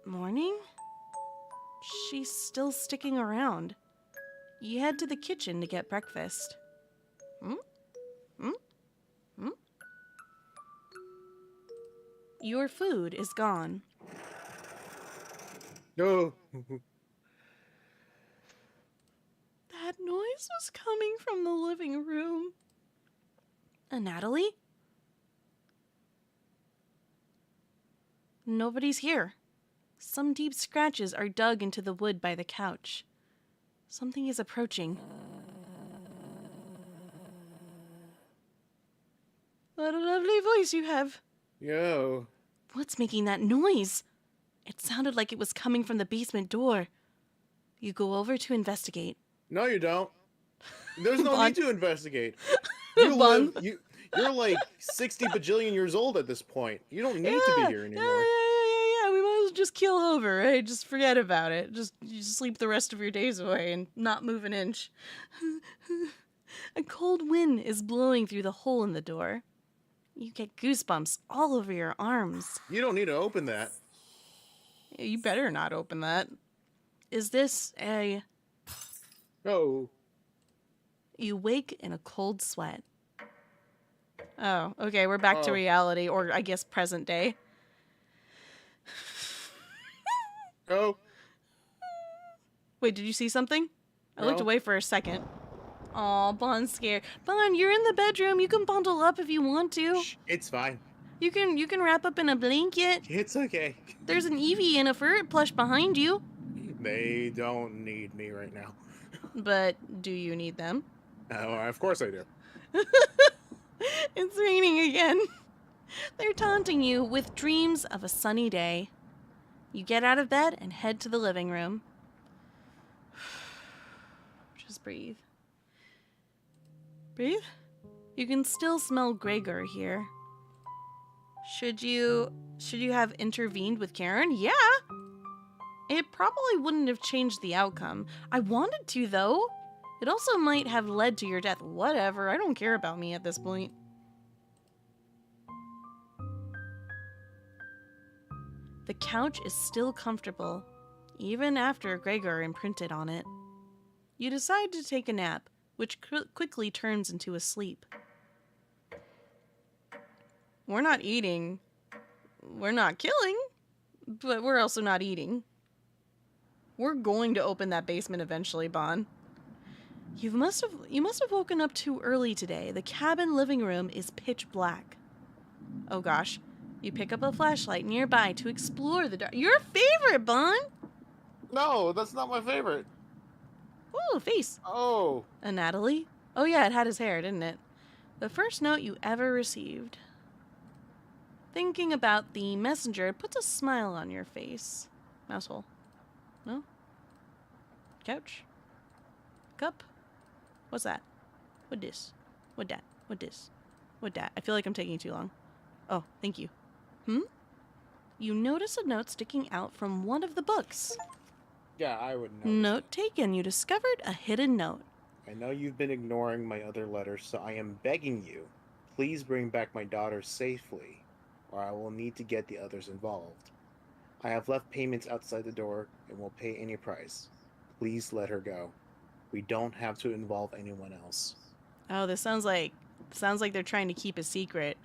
morning? She's still sticking around. You head to the kitchen to get breakfast. Your food is gone. No. That noise was coming from the living room. Natalie? Nobody's here. Some deep scratches are dug into the wood by the couch. Something is approaching. What a lovely voice you have. Yo. What's making that noise? It sounded like it was coming from the basement door. You go over to investigate. No, you don't. There's no Bahn. need to investigate. Bahn. You're like 60 bajillion years old at this point. You don't need to be here anymore. Yeah. We might as well just keel over, right? Just forget about it. You sleep the rest of your days away and not move an inch. A cold wind is blowing through the hole in the door. You get goosebumps all over your arms. You don't need to open that. You better not open that. Is this a... Oh. You wake in a cold sweat. Oh, okay, we're back to reality, or I guess present day. Oh. Wait, did you see something? I looked No. away for a second. Aw, Bahn's scared. Bahn, you're in the bedroom. You can bundle up if you want to. Shh, it's fine. You can wrap up in a blanket. It's okay. There's an Eevee and a furret plush behind you. They don't need me right now. But do you need them? Oh, of course I do. It's raining again. They're taunting you with dreams of a sunny day. You get out of bed and head to the living room. Just breathe. Breathe? You can still smell Gregor here. Should you have intervened with Karen? Yeah. It probably wouldn't have changed the outcome. I wanted to, though. It also might have led to your death. Whatever, I don't care about me at this point. The couch is still comfortable, even after Gregor imprinted on it. You decide to take a nap, which quickly turns into a sleep. We're not eating. We're not killing, but we're also not eating. We're going to open that basement eventually, Bahn. You must have woken up too early today. The cabin living room is pitch black. Oh gosh. You pick up a flashlight nearby to explore the dark. Your favorite, Bahn! No, that's not my favorite. Ooh, face. Oh. A Natalie? Oh yeah, it had his hair, didn't it? The first note you ever received. Thinking about the messenger puts a smile on your face. Mousehole. No? Couch? Cup? What's that? What this? What that? What this? What that? I feel like I'm taking too long. Oh, thank you. You notice a note sticking out from one of the books. Yeah, I would know. Note taken. You discovered a hidden note. I know you've been ignoring my other letters, so I am begging you, please bring back my daughter safely, or I will need to get the others involved. I have left payments outside the door and will pay any price. Please let her go. We don't have to involve anyone else. Oh, this sounds like they're trying to keep a secret.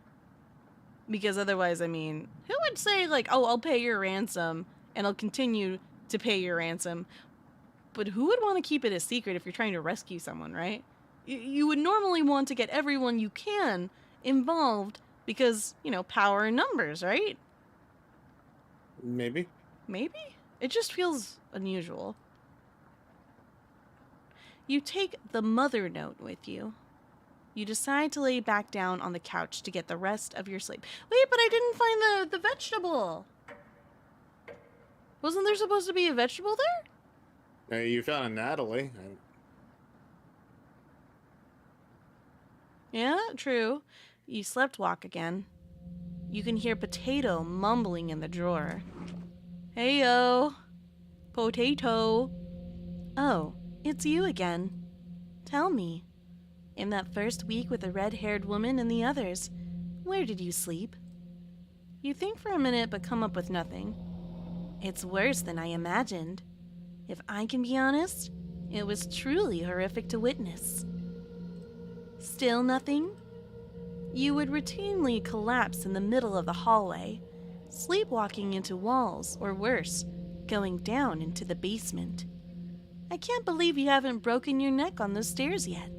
Because otherwise, I mean, who would say like, "Oh, I'll pay your ransom and I'll continue to pay your ransom"? But who would want to keep it a secret if you're trying to rescue someone, right? You would normally want to get everyone you can involved because, you know, power in numbers, right? Maybe. Maybe? It just feels unusual. You take the mother note with you. You decide to lay back down on the couch to get the rest of your sleep. Wait, but I didn't find the vegetable. Wasn't there supposed to be a vegetable there? You found a Natalie. Yeah, true. You slept walk again. You can hear Potato mumbling in the drawer. Heyo, Potato. Oh, it's you again. Tell me, in that first week with the red-haired woman and the others, where did you sleep? You think for a minute but come up with nothing. It's worse than I imagined. If I can be honest, it was truly horrific to witness. Still nothing? You would routinely collapse in the middle of the hallway, sleepwalking into walls, or worse, going down into the basement. I can't believe you haven't broken your neck on those stairs yet.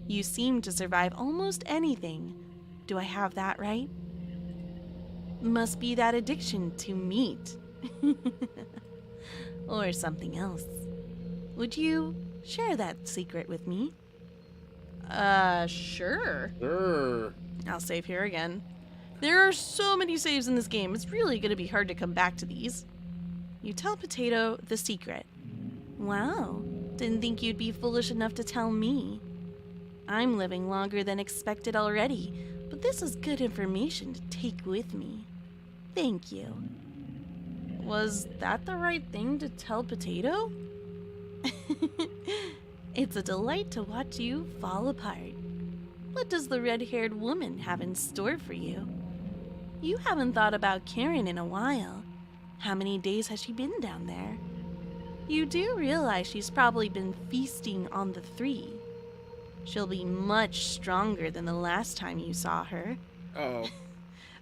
You seem to survive almost anything. Do I have that right? Must be that addiction to meat. Or something else. Would you share that secret with me? Sure. Sure. I'll save here again. There are so many saves in this game, it's really gonna be hard to come back to these. You tell Potato the secret. Wow, didn't think you'd be foolish enough to tell me. I'm living longer than expected already, but this is good information to take with me. Thank you. Was that the right thing to tell Potato? It's a delight to watch you fall apart. What does the red-haired woman have in store for you? You haven't thought about Karen in a while. How many days has she been down there? You do realize she's probably been feasting on the three. She'll be much stronger than the last time you saw her. Oh.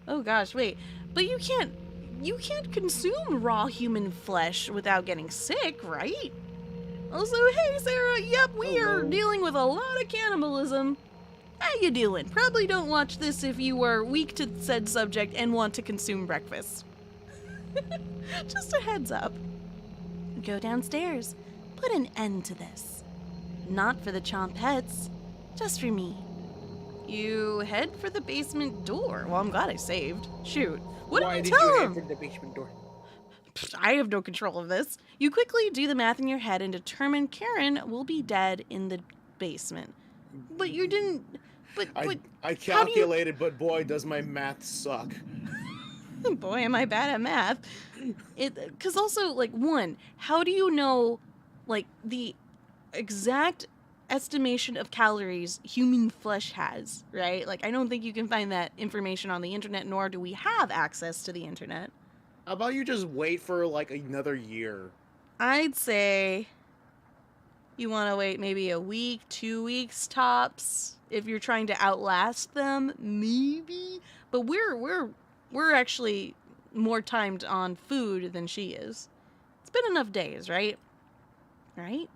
Oh gosh, wait. But you can't consume raw human flesh without getting sick, right? Also, hey Sarah, yep, we are dealing with a lot of cannibalism. How you doing? Probably don't watch this if you are weak to said subject and want to consume breakfast. Just a heads up. Go downstairs. Put an end to this. Not for the chompettes, just for me. You head for the basement door. Well, I'm glad I saved. Shoot. What Why did did you tell you him? head for the basement door? I have no control of this. You quickly do the math in your head and determine Karen will be dead in the basement. But you didn't... But I calculated, but boy, does my math suck. boy, am I bad at math. Because also, like, one, how do you know, like, the exact estimation of calories human flesh has, right? Like, I don't think you can find that information on the internet, nor do we have access to the internet. How about you just wait for like another year? I'd say you want to wait maybe a week, 2 weeks tops. If you're trying to outlast them, maybe. But we're actually more timed on food than she is. It's been enough days, right? Right?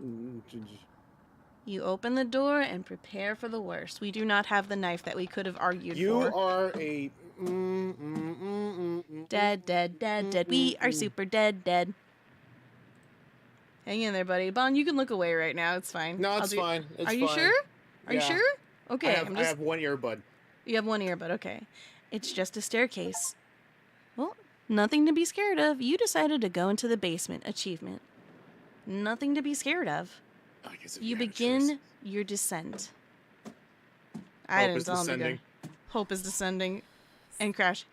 You open the door and prepare for the worst. We do not have the knife that we could have argued You for. are a Dead, dead, dead, dead. We are super dead, dead. Hang in there, buddy. Bahn, you can look away right now. It's fine. No, it's fine. It's Are you fine. sure? Are you Yeah. sure? Okay, I have one earbud. You have one earbud, okay. It's just a staircase. Well, nothing to be scared of. You decided to go into the basement. Achievement. Nothing to be scared of. I guess if You had a begin choice. your descent. Hope is descending. Hope is descending. And crash.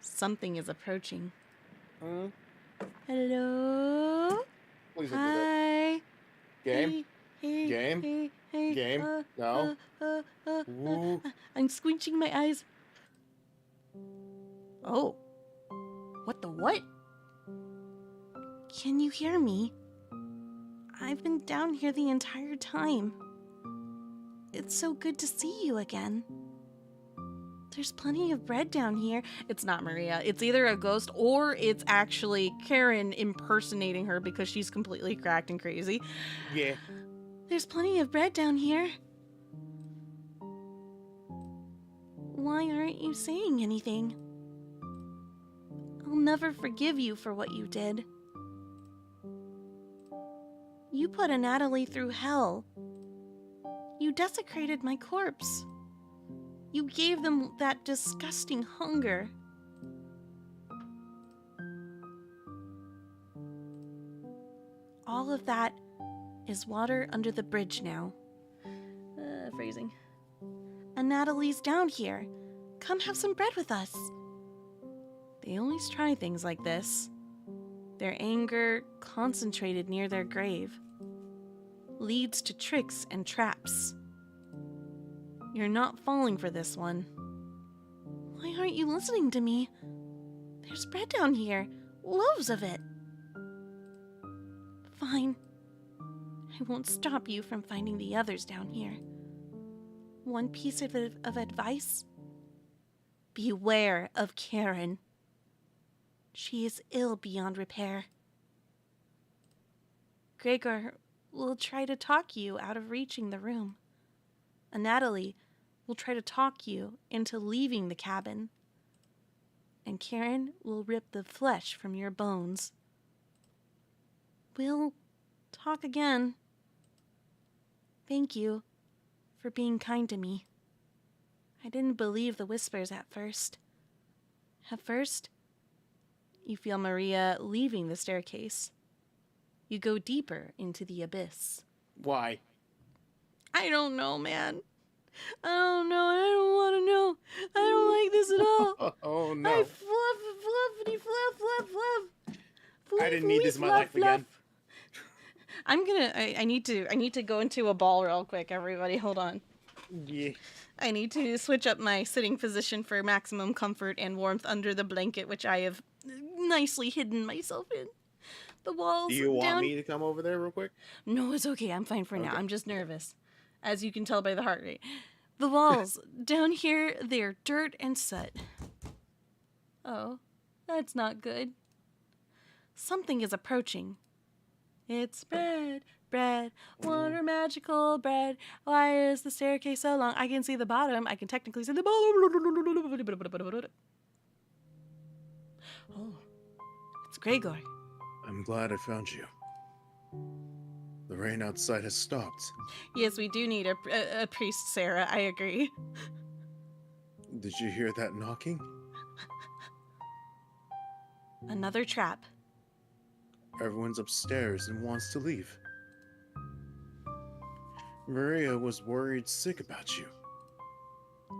Something is approaching. Hello? Please don't do that. Hi. Game? Hey, Game? Hey, hey, Game? No? Ooh. I'm squinching my eyes. Oh. What the what? Can you hear me? I've been down here the entire time. It's so good to see you again. There's plenty of bread down here. It's not Maria. It's either a ghost or it's actually Karen impersonating her because she's completely cracked and crazy. Yeah. There's plenty of bread down here. Why aren't you saying anything? I'll never forgive you for what you did. You put a Natalie through hell. You desecrated my corpse. You gave them that disgusting hunger. All of that is water under the bridge now. Phrasing. And Natalie's down here. Come have some bread with us. They always try things like this. Their anger, concentrated near their grave, leads to tricks and traps. You're not falling for this one. Why aren't you listening to me? There's bread down here. Loaves of it. Fine. I won't stop you from finding the others down here. One piece of advice? Beware of Karen. She is ill beyond repair. Gregor will try to talk you out of reaching the room. And Natalie will try to talk you into leaving the cabin. And Karen will rip the flesh from your bones. We'll talk again. Thank you for being kind to me. I didn't believe the whispers at first. At first, you feel Maria leaving the staircase. You go deeper into the abyss. Why? I don't know, man. I don't know. I don't want to know. I don't like this at all. Oh no. I fluffity fluff. I didn't need this in my life again. I need to go into a ball real quick, everybody. Hold on. Yeah. I need to switch up my sitting position for maximum comfort and warmth under the blanket, which I have nicely hidden myself in. The walls Do you want down... me to come over there real quick? No, it's okay. I'm fine for now. Okay. I'm just nervous, as you can tell by the heart rate. The walls down here, they're dirt and soot. Oh, that's not good. Something is approaching. It's bread, water, magical bread. Why is the staircase so long? I can see the bottom. I can technically see the bottom. Oh, it's Gregor. I'm glad I found you. The rain outside has stopped. Yes, we do need a priest, Sarah. I agree. Did you hear that knocking? Another trap. Everyone's upstairs and wants to leave. Maria was worried sick about you.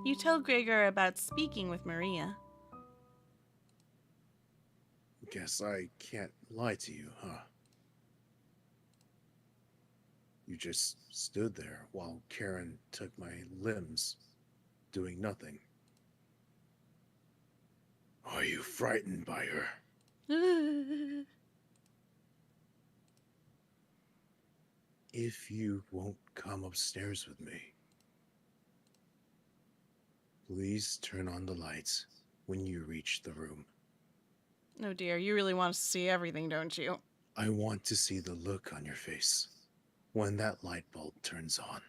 You tell Gregor about speaking with Maria. Guess I can't lie to you, huh? You just stood there while Karen took my limbs, doing nothing. Are you frightened by her? If you won't come upstairs with me, please turn on the lights when you reach the room. Oh dear, you really want us to see everything, don't you? I want to see the look on your face when that light bulb turns on.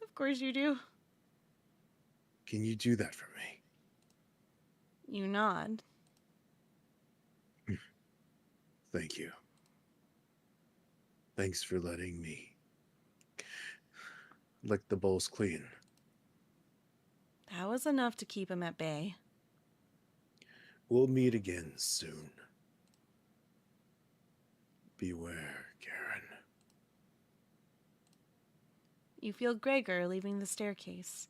Of course you do. Can you do that for me? You nod. Thank you. Thanks for letting me lick the bowls clean. That was enough to keep him at bay. We'll meet again soon. Beware, Karen. You feel Gregor leaving the staircase.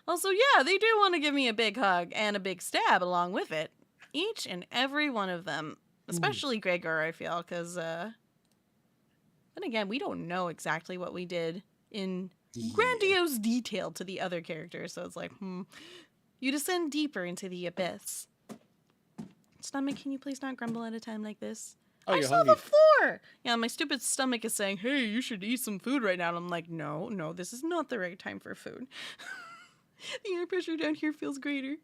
Also, yeah, they do want to give me a big hug and a big stab along with it. Each and every one of them. Especially Gregor, I feel, because, then again, we don't know exactly what we did in grandiose detail to the other characters, so it's like, You descend deeper into the abyss. Stomach, can you please not grumble at a time like this? Oh, I you're saw hungry. the floor! Yeah, my stupid stomach is saying, hey, you should eat some food right now. And I'm like, no, this is not the right time for food. The air pressure down here feels greater.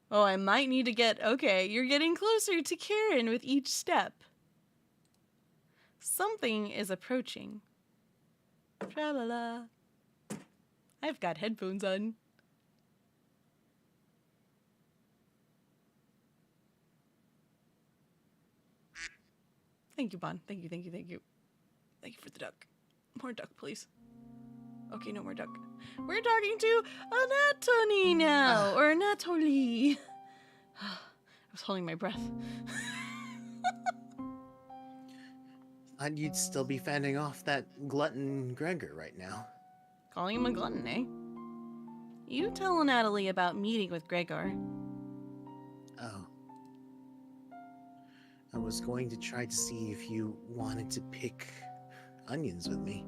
Oh, I might need to get... Okay, you're getting closer to Karen with each step. Something is approaching. Tra-la-la. I've got headphones on. Thank you, Bahn. Thank you, thank you, thank you. Thank you for the duck. More duck, please. Okay, no more duck. We're talking to Anatoly now, or Anatoly. I was holding my breath. Thought you'd still be fending off that glutton Gregor right now. Calling him a glutton, eh? You tell Anatoly about meeting with Gregor. Oh. I was going to try to see if you wanted to pick onions with me.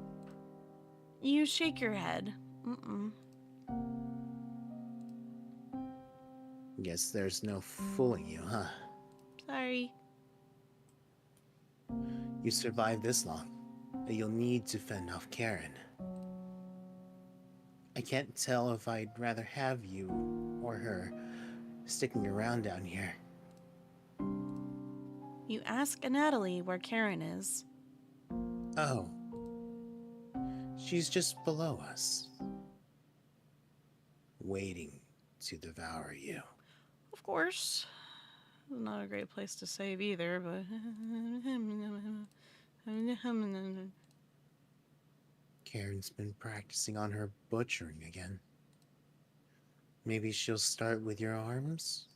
You shake your head. Mm-mm. Guess there's no fooling you, huh? Sorry. You survived this long, and you'll need to fend off Karen. I can't tell if I'd rather have you or her sticking around down here. You ask Anatoly where Karen is. Oh. She's just below us. Waiting to devour you. Of course. Not a great place to save either, but... Karen's been practicing on her butchering again. Maybe she'll start with your arms?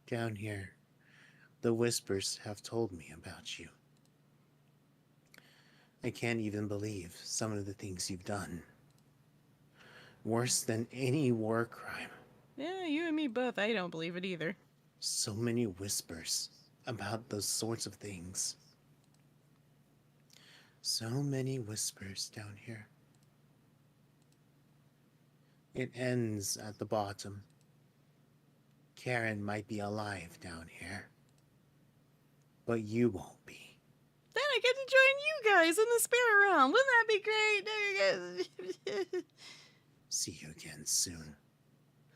Down here, the whispers have told me about you. I can't even believe some of the things you've done. Worse than any war crime. Yeah, you and me both. I don't believe it either. So many whispers about those sorts of things. So many whispers down here. It ends at the bottom. Karen might be alive down here, but you won't be. Then I get to join you guys in the spare round. Wouldn't that be great? See you again soon.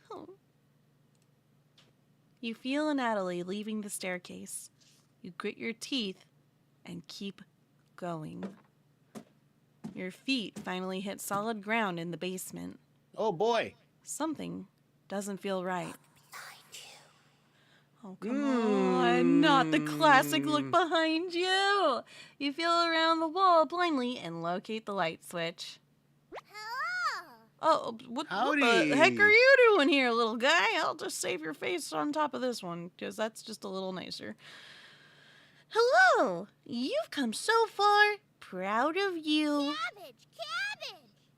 Oh. You feel Anatoly leaving the staircase. You grit your teeth and keep going. Your feet finally hit solid ground in the basement. Oh boy! Something doesn't feel right. Oh, come on. Not the classic look behind you. You feel around the wall blindly and locate the light switch. Oh, what the heck are you doing here, little guy? I'll just save your face on top of this one, because that's just a little nicer. Hello! You've come so far. Proud of you. Cabbage!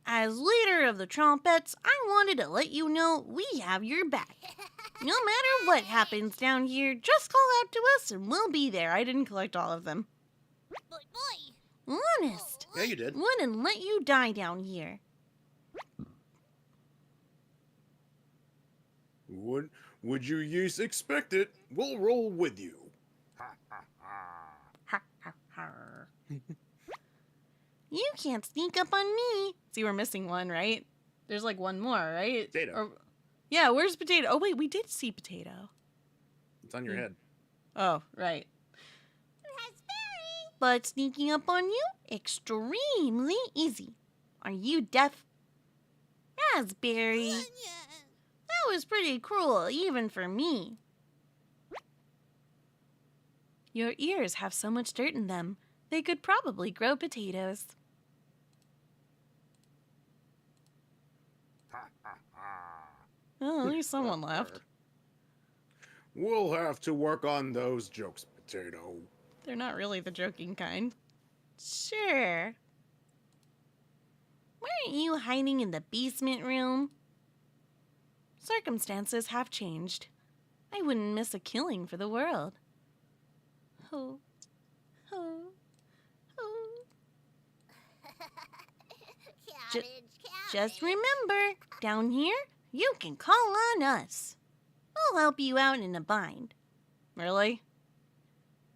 As leader of the Trumpets, I wanted to let you know we have your back. No matter what happens down here, just call out to us and we'll be there. I didn't collect all of them. Boy. Honest. Yeah, you did. Wouldn't let you die down here. Would you use expect it? We'll roll with you. You can't sneak up on me. See, we're missing one, right? There's like one more, right? Potato. Or, yeah, where's Potato? Oh, wait, we did see Potato. It's on your head. Oh, right. Raspberry. But sneaking up on you, extremely easy. Are you deaf? Raspberry. That was pretty cruel, even for me. Your ears have so much dirt in them, they could probably grow potatoes. Oh, at least someone laughed. We'll have to work on those jokes, Potato. They're not really the joking kind. Sure. Weren't you hiding in the basement room? Circumstances have changed. I wouldn't miss a killing for the world. Oh. Cabbage. Just remember, down here, you can call on us. We'll help you out in a bind. Really?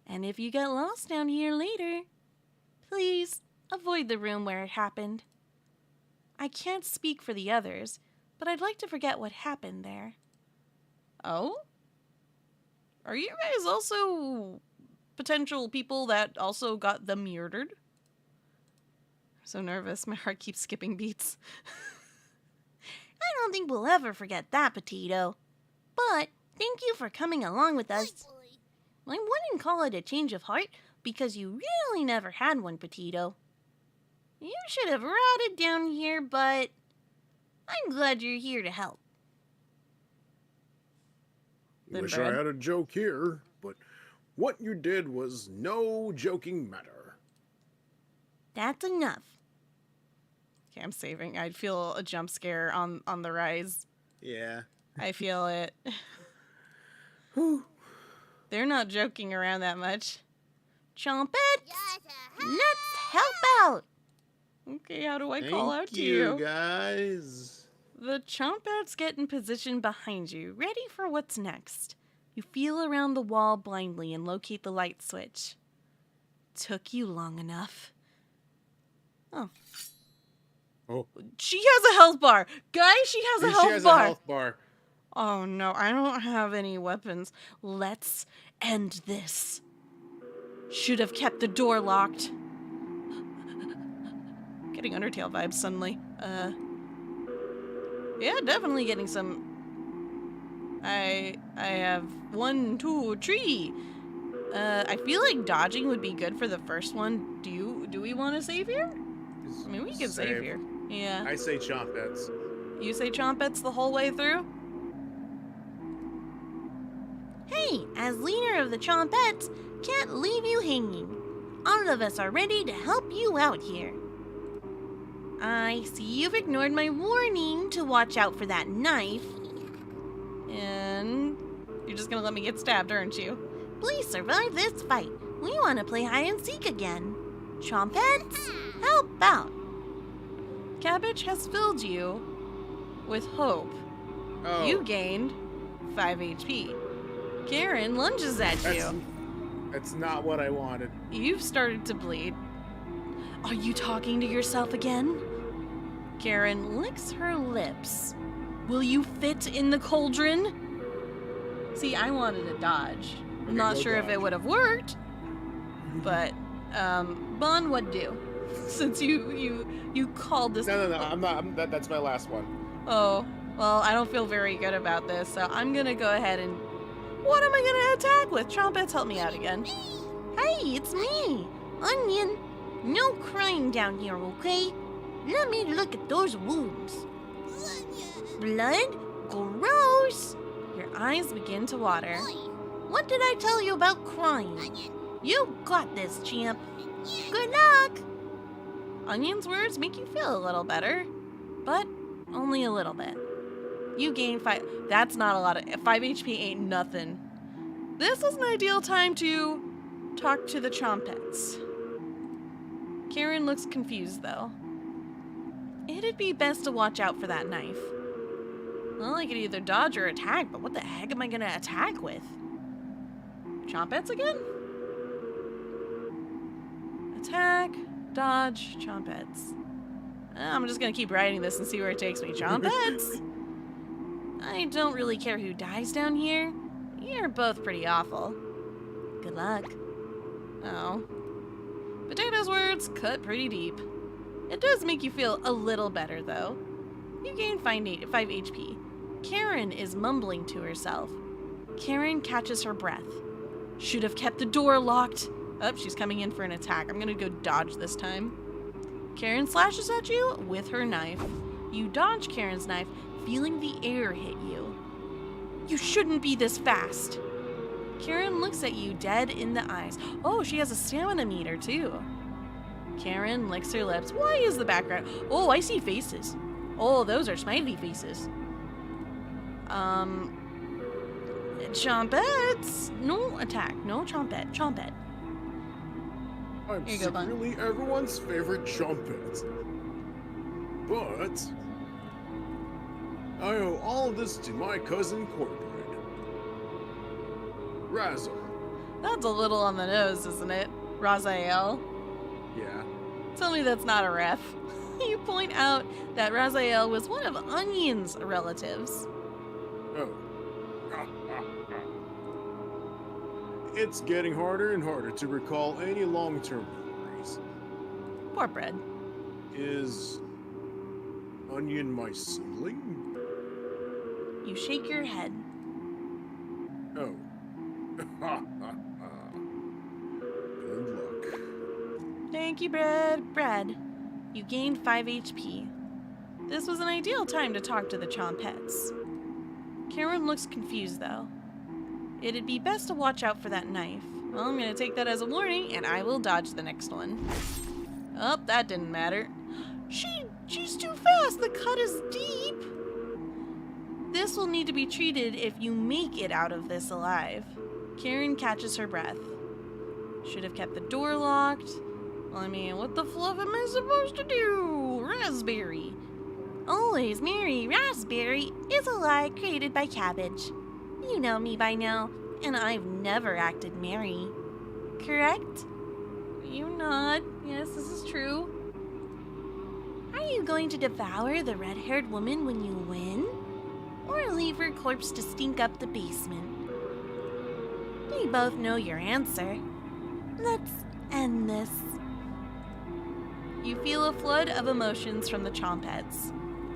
And if you get lost down here later, please avoid the room where it happened. I can't speak for the others, but I'd like to forget what happened there. Oh? Are you guys also potential people that also got them murdered? I'm so nervous, my heart keeps skipping beats. I don't think we'll ever forget that, Potato. But Thank you for coming along with Boy, us. boy. I wouldn't call it a change of heart because you really never had one, Petito. You should have rotted down here, but I'm glad you're here to help. Then Wish Brad. I had a joke here, but what you did was no joking matter. That's enough. Okay, I'm saving. I feel a jump scare on the rise. Yeah. I feel it. Whew. They're not joking around that much. Chompet, Just a let's help out. Okay, how do I call out to you? Guys. The Chompets get in position behind you, ready for what's next. You feel around the wall blindly and locate the light switch. Took you long enough. Oh. Oh. She has a health bar. Guys, she has a She health has bar. a health bar. Oh no, I don't have any weapons. Let's end this. Should have kept the door locked. Getting Undertale vibes suddenly. Yeah, definitely getting some. I have 1, 2, 3. I feel like dodging would be good for the first one. Do we want to save here? I mean, we can save here. Yeah. I say chompets. You say Chompets the whole way through? Hey, as leader of the Chompets, can't leave you hanging. All of us are ready to help you out here. I see you've ignored my warning to watch out for that knife. And you're just gonna let me get stabbed, aren't you? Please survive this fight. We want to play hide and seek again. Chompets, help out. Cabbage has filled you with hope. Oh. You gained 5 HP. Karen lunges at you. That's not what I wanted. You've started to bleed. Are you talking to yourself again? Karen licks her lips. Will you fit in the cauldron? See, I wanted to dodge. I'm not go sure if dodge. it would have worked, but Bahn would do. Since you called this. No, I'm not. That's my last one. Oh, well, I don't feel very good about this, so I'm gonna go ahead and. What am I gonna attack with? Trumpets, help me out again. Hey, it's me, Onion. No crying down here, okay? Let me look at those wounds. Blood? Gross! Your eyes begin to water. What did I tell you about crying? You got this, champ. Good luck! Onion's words make you feel a little better, but only a little bit. You gain 5. That's not a lot of. 5 HP ain't nothing. This is an ideal time to talk to the Chompets. Karen looks confused, though. It'd be best to watch out for that knife. Well, I could either dodge or attack, but what the heck am I gonna attack with? Chompets again? Attack, dodge, Chompets. I'm just gonna keep writing this and see where it takes me. Chompets! I don't really care who dies down here. You're both pretty awful. Good luck. Oh. Potato's words cut pretty deep. It does make you feel a little better, though. You gain 5 HP. Karen is mumbling to herself. Karen catches her breath. Should have kept the door locked. Oh, she's coming in for an attack. I'm gonna go dodge this time. Karen slashes at you with her knife. You dodge Karen's knife, feeling the air hit you. You shouldn't be this fast. Karen looks at you dead in the eyes. Oh, she has a stamina meter, too. Karen licks her lips. Why is the background? Oh, I see faces. Oh, those are smiley faces. Chompets. No attack. No chompet. Chompet. I'm Here you go, Bun. secretly everyone's favorite trumpet. But I owe all this to my cousin Cornbread. Razzle. That's a little on the nose, isn't it? Raziel. Yeah. Tell me that's not a ref. You point out that Raziel was one of Onion's relatives. Oh. It's getting harder and harder to recall any long-term memories. Poor Bread. Is Onion my sibling? You shake your head. Oh. Good luck. Thank you, Brad. You gained 5 HP. This was an ideal time to talk to the Chompettes. Karen looks confused, though. It'd be best to watch out for that knife. Well, I'm gonna take that as a warning, and I will dodge the next one. Oh, that didn't matter. She's too fast! The cut is deep! This will need to be treated if you make it out of this alive. Karen catches her breath. Should have kept the door locked. Well, I mean, what the fluff am I supposed to do? Raspberry. Always Mary Raspberry is a lie created by Cabbage. You know me by now, and I've never acted Mary. Correct? You nod. Yes, this is true. Are you going to devour the red-haired woman when you win? Or leave her corpse to stink up the basement? We both know your answer. Let's end this. You feel a flood of emotions from the Chompettes.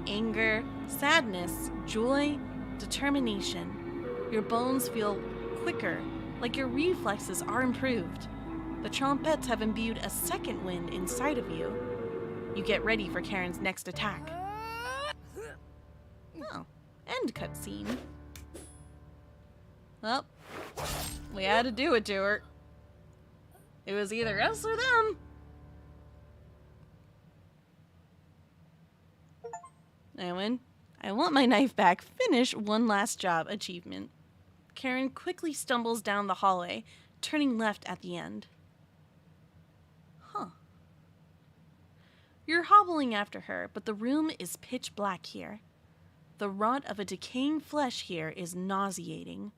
Anger, sadness, joy, determination. Your bones feel quicker, like your reflexes are improved. The Chompettes have imbued a second wind inside of you. You get ready for Karen's next attack. Oh, end cutscene. Well, we had to do it to her. It was either us or them. I win. I want my knife back. Finish one last job achievement. Karen quickly stumbles down the hallway, turning left at the end. Huh. You're hobbling after her, but the room is pitch black here. The rot of a decaying flesh here is nauseating.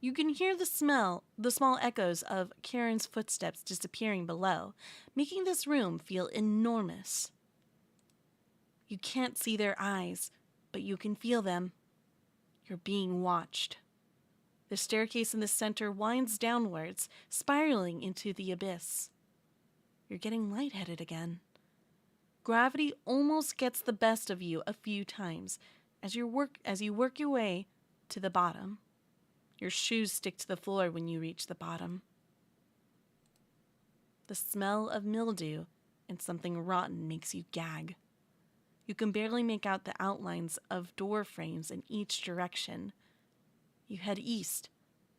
You can hear the small echoes of Karen's footsteps disappearing below, making this room feel enormous. You can't see their eyes, but you can feel them. You're being watched. The staircase in the center winds downwards, spiraling into the abyss. You're getting lightheaded again. Gravity almost gets the best of you a few times as you work your way to the bottom. Your shoes stick to the floor when you reach the bottom. The smell of mildew and something rotten makes you gag. You can barely make out the outlines of door frames in each direction. You head east,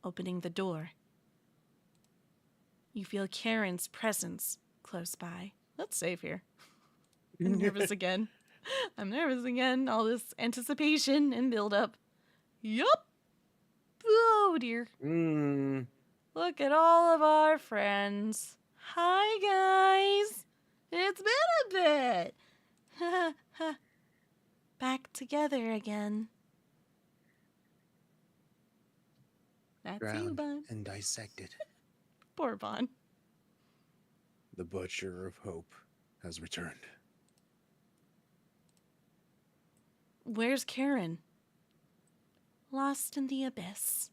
opening the door. You feel Karen's presence close by. That's safe here. I'm nervous again. All this anticipation and build-up. Yup. Oh, dear. Look at all of our friends. Hi, guys. It's been a bit. Back together again. That's you, Drowned Bahn. and dissected. Poor Bahn. The Butcher of Hope has returned. Where's Karen? Lost in the abyss.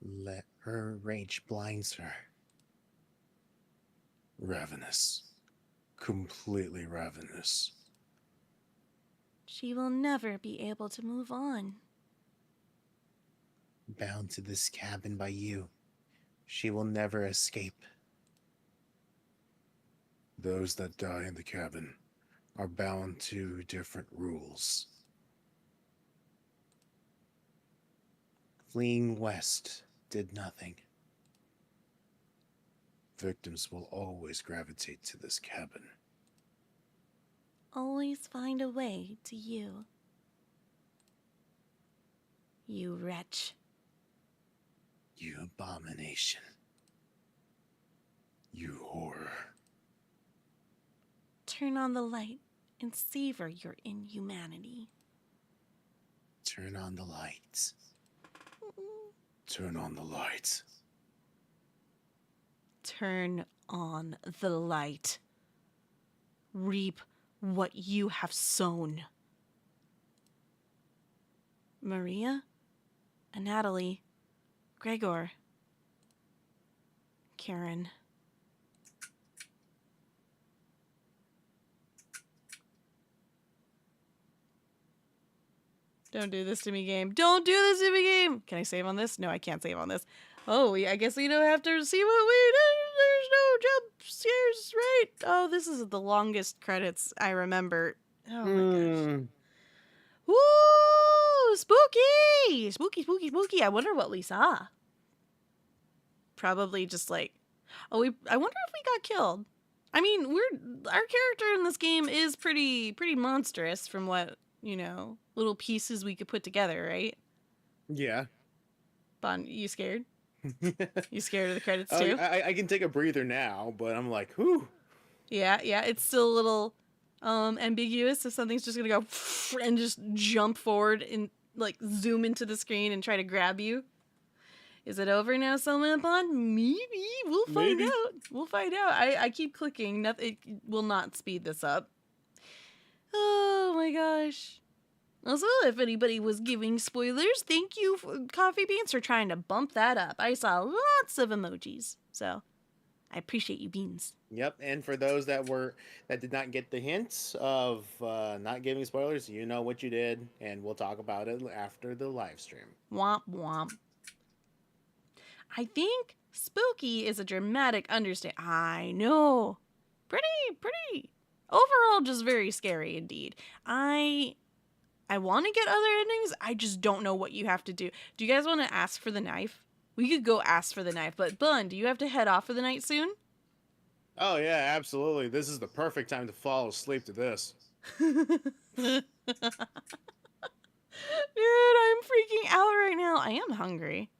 Let her rage blinds her. Ravenous. Completely ravenous. She will never be able to move on. Bound to this cabin by you. She will never escape. Those that die in the cabin are bound to different rules. Fleeing west did nothing. Victims will always gravitate to this cabin. Always find a way to you. You wretch. You abomination. You horror. Turn on the light and savor your inhumanity. Turn on the lights. Turn on the lights. Turn on the light. Reap what you have sown. Maria, Natalie, Gregor, Karen. Don't do this to me, game. Don't do this to me, game. Can I save on this? No, I can't save on this. Oh, I guess we don't have to see what we do. There's no jump scares, right? Oh, this is the longest credits I remember. Oh my gosh. Woo! Spooky! Spooky, spooky, spooky. I wonder what we saw. Probably just like, I wonder if we got killed. I mean, our character in this game is pretty monstrous from what, little pieces we could put together, right? Yeah. Bahn, you scared? You scared of the credits too? I can take a breather now, but I'm like, whew. Yeah, it's still a little ambiguous if something's just gonna go and just jump forward and like zoom into the screen and try to grab you. Is it over now, Sohma and Bahn? Maybe. We'll find out. We'll find out. I keep clicking. Nothing. It will not speed this up. Oh my gosh. Also, if anybody was giving spoilers, thank you, Coffee Beans, for trying to bump that up. I saw lots of emojis, so I appreciate you, Beans. Yep, and for those that did not get the hints of not giving spoilers, you know what you did, and we'll talk about it after the live stream. Womp womp. I think spooky is a dramatic understatement. I know. Pretty. Overall, just very scary indeed. I want to get other endings. I just don't know what you have to do. Do you guys want to ask for the knife? We could go ask for the knife, but Bun, do you have to head off for the night soon? Oh yeah, absolutely. This is the perfect time to fall asleep to this. Dude, I'm freaking out right now. I am hungry.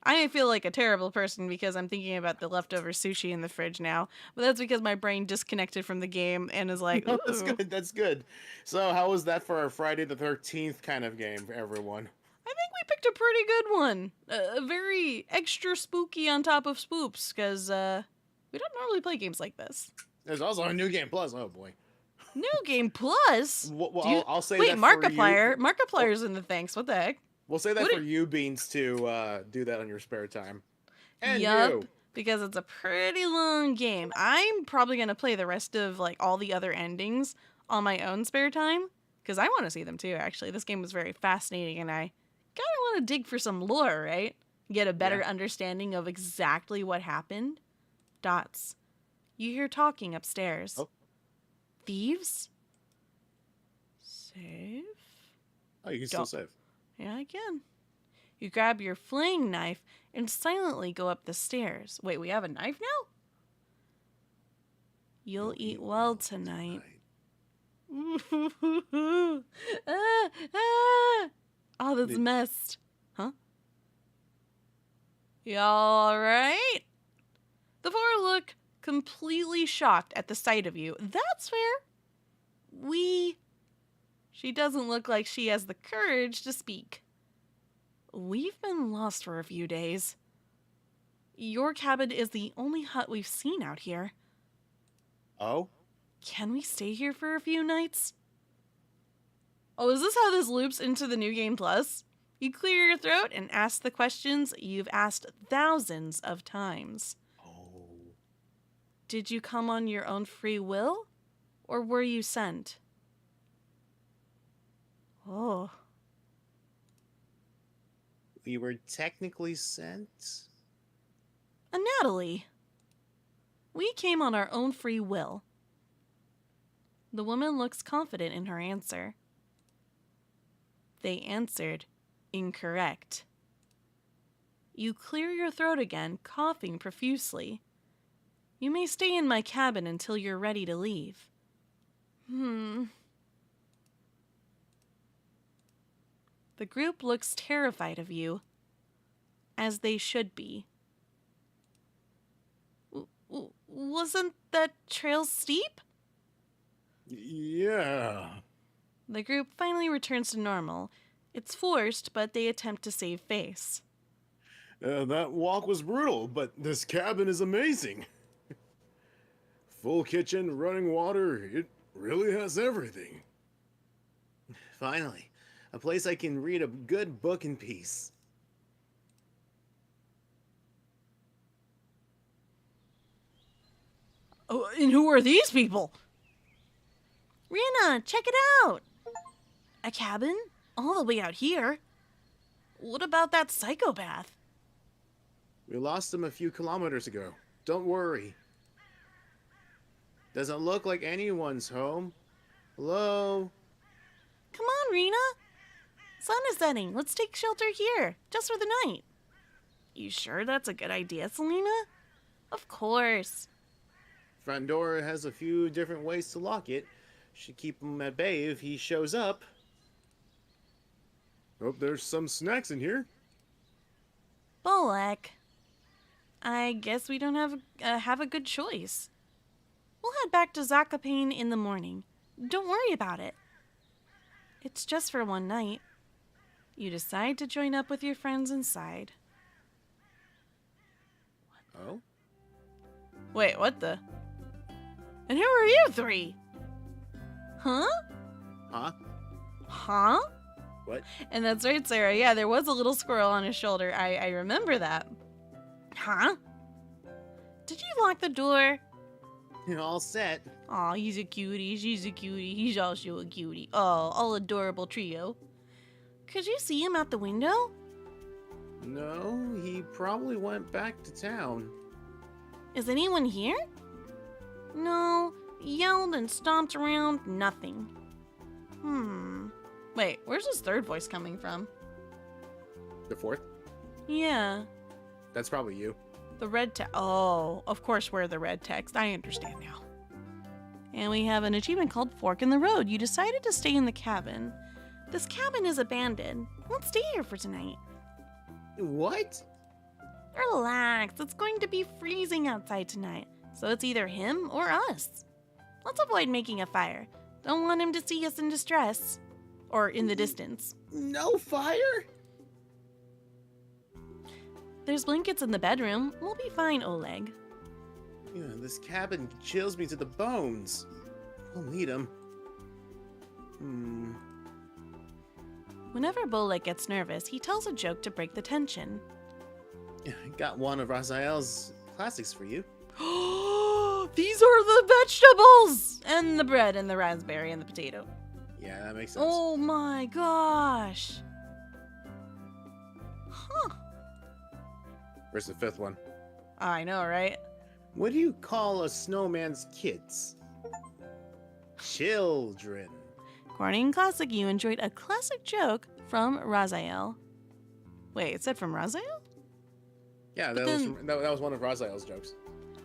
I feel like a terrible person because I'm thinking about the leftover sushi in the fridge now. But that's because my brain disconnected from the game and is like, ooh. That's good. So how was that for our Friday the 13th kind of game for everyone? I think we picked a pretty good one. A very extra spooky on top of spoops because we don't normally play games like this. There's also a New Game Plus. Oh boy. New Game Plus? Well, I'll say wait, that for you. Markiplier's in the thanks. What the heck? We'll say that for you, Beans, to do that on your spare time. And yup, you. because it's a pretty long game. I'm probably going to play the rest of like all the other endings on my own spare time because I want to see them too, actually. This game was very fascinating and I kind of want to dig for some lore, right? Get a better understanding of exactly what happened. Dots. You hear talking upstairs. Oh. Thieves? Save? Oh, you can still save. Yeah, I can. You grab your flaying knife and silently go up the stairs. Wait, we have a knife now? You'll eat well tonight. Oh, that's messed. Huh? Y'all alright? The four look completely shocked at the sight of you. That's fair. She doesn't look like she has the courage to speak. We've been lost for a few days. Your cabin is the only hut we've seen out here. Oh? Can we stay here for a few nights? Oh, is this how this loops into the New Game Plus? You clear your throat and ask the questions you've asked thousands of times. Oh. Did you come on your own free will? Or were you sent? Oh. We were technically sent? Natalie. We came on our own free will. The woman looks confident in her answer. They answered incorrect. You clear your throat again, coughing profusely. You may stay in my cabin until you're ready to leave. The group looks terrified of you, as they should be. Wasn't that trail steep? Yeah. The group finally returns to normal. It's forced, but they attempt to save face. That walk was brutal, but this cabin is amazing. Full kitchen, running water, it really has everything. Finally, a place I can read a good book in peace. Oh, and who are these people? Rena, check it out! A cabin all the way out here. What about that psychopath? We lost him a few kilometers ago. Don't worry. Doesn't look like anyone's home. Hello? Come on, Rena. Sun is setting. Let's take shelter here, just for the night. You sure that's a good idea, Selena? Of course. Front door has a few different ways to lock it. Should keep him at bay if he shows up. Hope there's some snacks in here. Bullock. I guess we don't have a good choice. We'll head back to Zakopane in the morning. Don't worry about it. It's just for one night. You decide to join up with your friends inside. Oh? Wait, what the? And who are you three? Huh? Huh? Huh? What? And that's right, Sarah. Yeah, there was a little squirrel on his shoulder. I remember that. Huh? Did you lock the door? All set. Aw, he's a cutie. She's a cutie. He's also a cutie. Oh, all adorable trio. Could you see him out the window? No, he probably went back to town. Is anyone here? No. Yelled and stomped around. Nothing. Wait, where's his third voice coming from? The fourth? Yeah. That's probably you. The red text. Oh, of course we're the red text. I understand now. And we have an achievement called Fork in the Road. You decided to stay in the cabin. This cabin is abandoned. Let's stay here for tonight. What? Relax. It's going to be freezing outside tonight. So it's either him or us. Let's avoid making a fire. Don't want him to see us in distress. Or in the distance. No fire? There's blankets in the bedroom. We'll be fine, Oleg. Yeah, this cabin chills me to the bones. We'll need him. Whenever Bolek gets nervous, he tells a joke to break the tension. Got one of Raziel's classics for you. These are the vegetables! And the bread and the raspberry and the potato. Yeah, that makes sense. Oh my gosh. Huh. Where's the fifth one? I know, right? What do you call a snowman's kids? Children. According to Classic, you enjoyed a classic joke from Raziel. Wait, it said from Raziel? Yeah, But that was one of Raziel's jokes.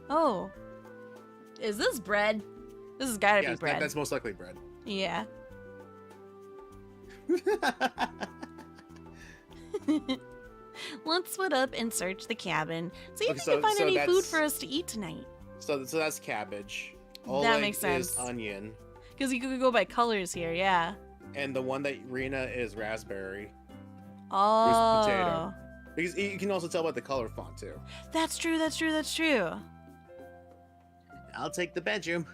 Oh. Is this bread? This has gotta Yeah, be bread. that's most likely bread. Yeah. Let's split up and search the cabin. See if Okay, we can find any food that's- for us to eat tonight. So that's cabbage. That Oleg makes sense. is onion. Because you could go by colors here, yeah. And the one that Rena is raspberry. Oh. potato. Because you can also tell by the color font too. That's true, that's true, that's true. I'll take the bedroom.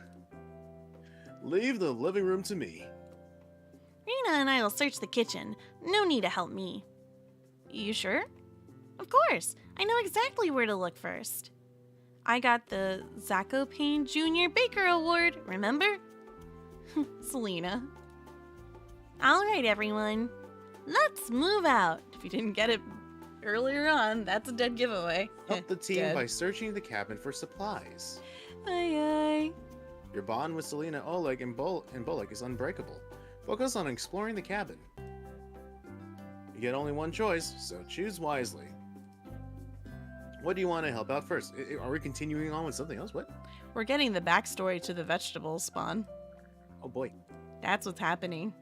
Leave the living room to me. Rena and I will search the kitchen. No need to help me. You sure? Of course. I know exactly where to look first. I got the Zakopane Junior Baker Award, remember? Selena. Alright, everyone. Let's move out. If you didn't get it earlier on, that's a dead giveaway. Help the team Dead. by searching the cabin for supplies. Aye, aye. Your bond with Selena, Oleg, and Bullock is unbreakable. Focus on exploring the cabin. You get only one choice, so choose wisely. What do you want to help out first? Are we continuing on with something else? What? We're getting the backstory to the vegetable spawn. Oh boy. That's what's happening.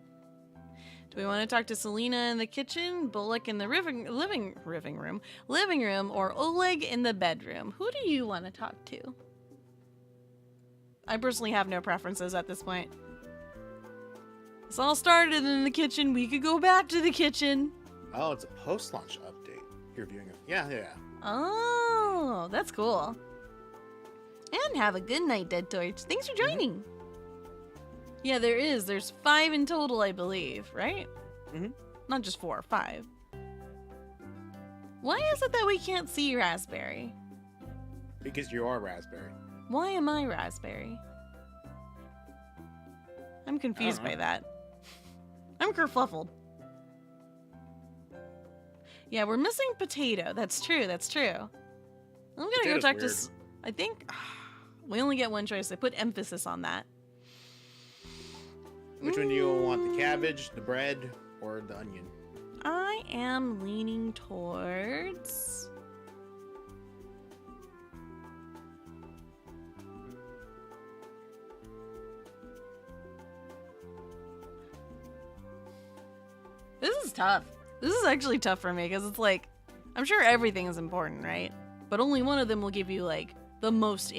Do we want to talk to Selena in the kitchen, Bullock in the living room, or Oleg in the bedroom? Who do you want to talk to? I personally have no preferences at this point. This all started in the kitchen. We could go back to the kitchen. Oh, it's a post-launch update. You're viewing it. Yeah. Oh, that's cool. And have a good night, Dead Torch. Thanks for joining. Yeah, there is. There's 5 in total, I believe, right? Mhm. Not just 4, 5. Why is it that we can't see Raspberry? Because you are raspberry. Why am I Raspberry? I'm confused by that. I'm kerfluffled. Yeah, we're missing potato. That's true. That's true. I'm gonna go Potato's talk weird. to. I think we only get one choice. I put emphasis on that. Which one do you want? The cabbage, the bread, or the onion? I am leaning towards. This is tough. This is actually tough for me because it's like, I'm sure everything is important, right? But only one of them will give you like the most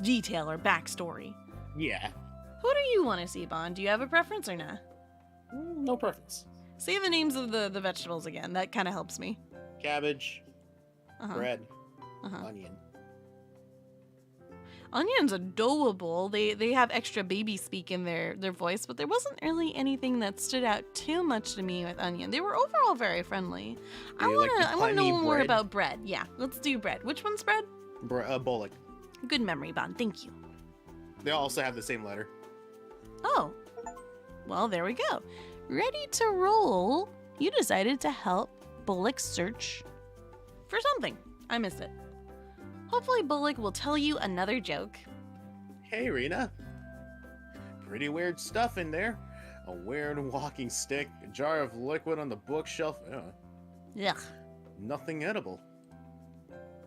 detail or backstory. Yeah. Who do you want to see, Bahn? Do you have a preference or not? No preference. Say the names of the vegetables again. That kind of helps me. Cabbage, Uh-huh. bread, Uh-huh. onion. Onion's adorable. They have extra baby speak in their voice, but there wasn't really anything that stood out too much to me with Onion. They were overall very friendly. Do you like the I wanna know punny more bread? about bread. Yeah, let's do bread. Which one's bread? Bullock. Good memory, Bahn. Thank you. They also have the same letter. Oh. Well, there we go. Ready to roll. You decided to help Bullock search for something. I missed it. Hopefully Bullock will tell you another joke. Hey, Rena. Pretty weird stuff in there. A weird walking stick, a jar of liquid on the bookshelf. Ugh. Nothing edible.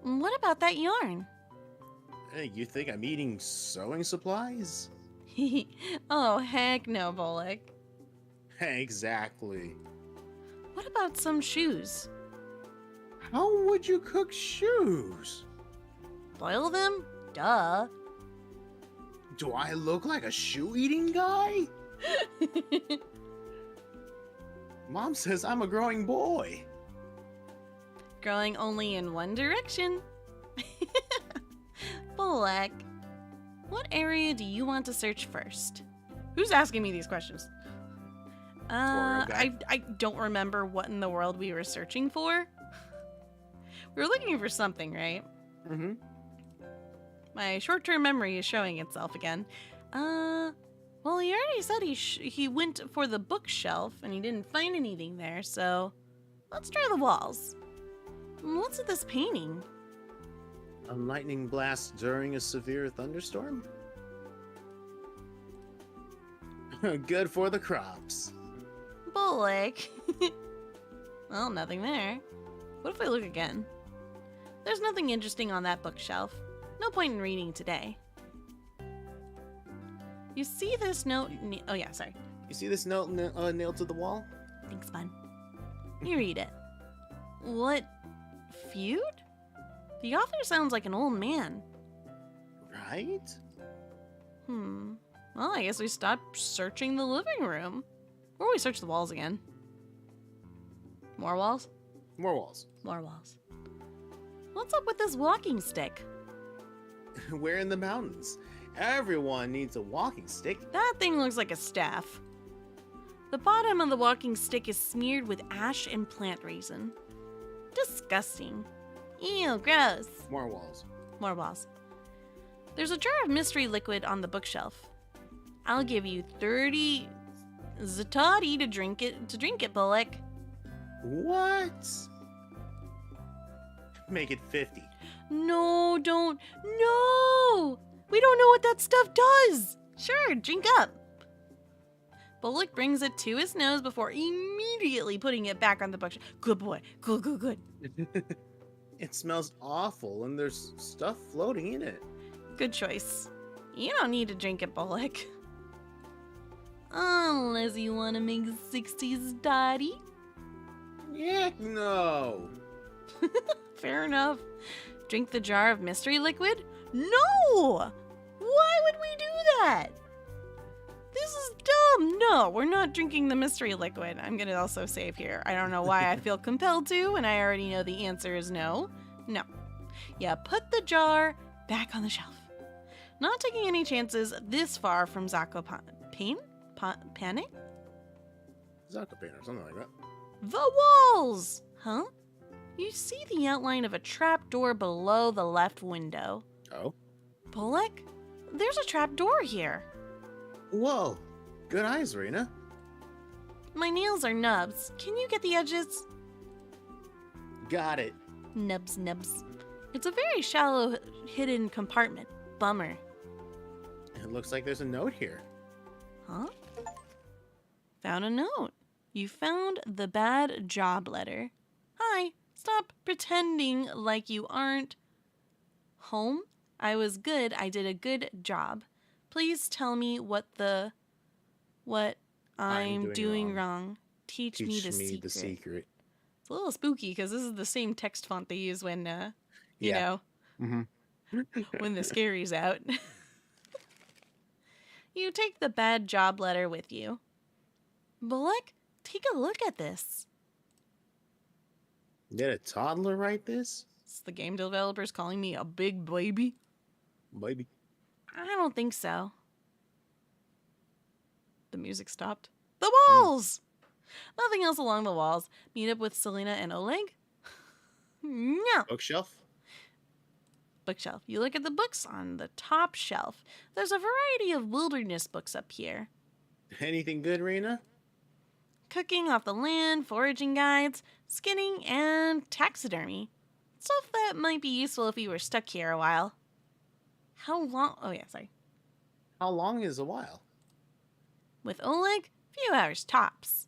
What about that yarn? Hey, you think I'm eating sewing supplies? Oh, heck no, Bullock. Exactly. What about some shoes? How would you cook shoes? Boil them? Duh. Do I look like a shoe-eating guy? Mom says I'm a growing boy. Growing only in one direction. Bullock, what area do you want to search first? Who's asking me these questions? guy. I don't remember what in the world we were searching for. We were looking for something, right? Mm-hmm. My short-term memory is showing itself again. Well, he already said he went for the bookshelf and he didn't find anything there, so let's try the walls. What's with this painting? A lightning blast during a severe thunderstorm? Good for the crops. Bullock. Well, nothing there. What if I look again? There's nothing interesting on that bookshelf. No point in reading today. You see this note? Oh yeah, sorry. You see this note nailed to the wall? Thanks, Bun. You read it. What? Feud? The author sounds like an old man. Right? Well, I guess we stopped searching the living room. Or we search the walls again. More walls? More walls. More walls. What's up with this walking stick? We're in the mountains. Everyone needs a walking stick. That thing looks like a staff. The bottom of the walking stick is smeared with ash and plant resin. Disgusting. Ew, gross. More walls. More walls. There's a jar of mystery liquid on the bookshelf. I'll give you 30 Satori to drink it, Bullock. What? Make it 50. No, don't. No! We don't know what that stuff does. Sure, drink up. Bullock brings it to his nose before immediately putting it back on the bookshelf. Good boy. Good, good, good. It smells awful and there's stuff floating in it. Good choice. You don't need to drink it, Bullock. Unless you want to make 60s daddy. Heck no. Fair enough. Drink the jar of mystery liquid? No! Why would we do that? This is dumb. No, we're not drinking the mystery liquid. I'm going to also save here. I don't know why I feel compelled to, and I already know the answer is no. No. Yeah, put the jar back on the shelf. Not taking any chances this far from Panic? Zakopane or something like that. The walls! Huh? You see the outline of a trapdoor below the left window. Oh? Bullock, there's a trapdoor here. Whoa. Good eyes, Rena. My nails are nubs. Can you get the edges? Got it. Nubs, nubs. It's a very shallow hidden compartment. Bummer. It looks like there's a note here. Huh? Found a note. You found the bad job letter. Hi, stop pretending like you aren't home. I was good. I did a good job. Please tell me what I'm doing wrong. Teach me the secret. It's a little spooky because this is the same text font they use when, you know, when the scary's out. You take the bad job letter with you. Bullock, take a look at this. Did a toddler write this? It's the game developers calling me a big baby. Maybe. I don't think so. The music stopped. The walls! Nothing else along the walls. Meet up with Selena and Oleg? No. Bookshelf? Bookshelf. You look at the books on the top shelf. There's a variety of wilderness books up here. Anything good, Rena? Cooking off the land, foraging guides, skinning, and taxidermy. Stuff that might be useful if you were stuck here a while. How long? Oh, yeah, sorry. How long is a while? With Oleg, few hours tops.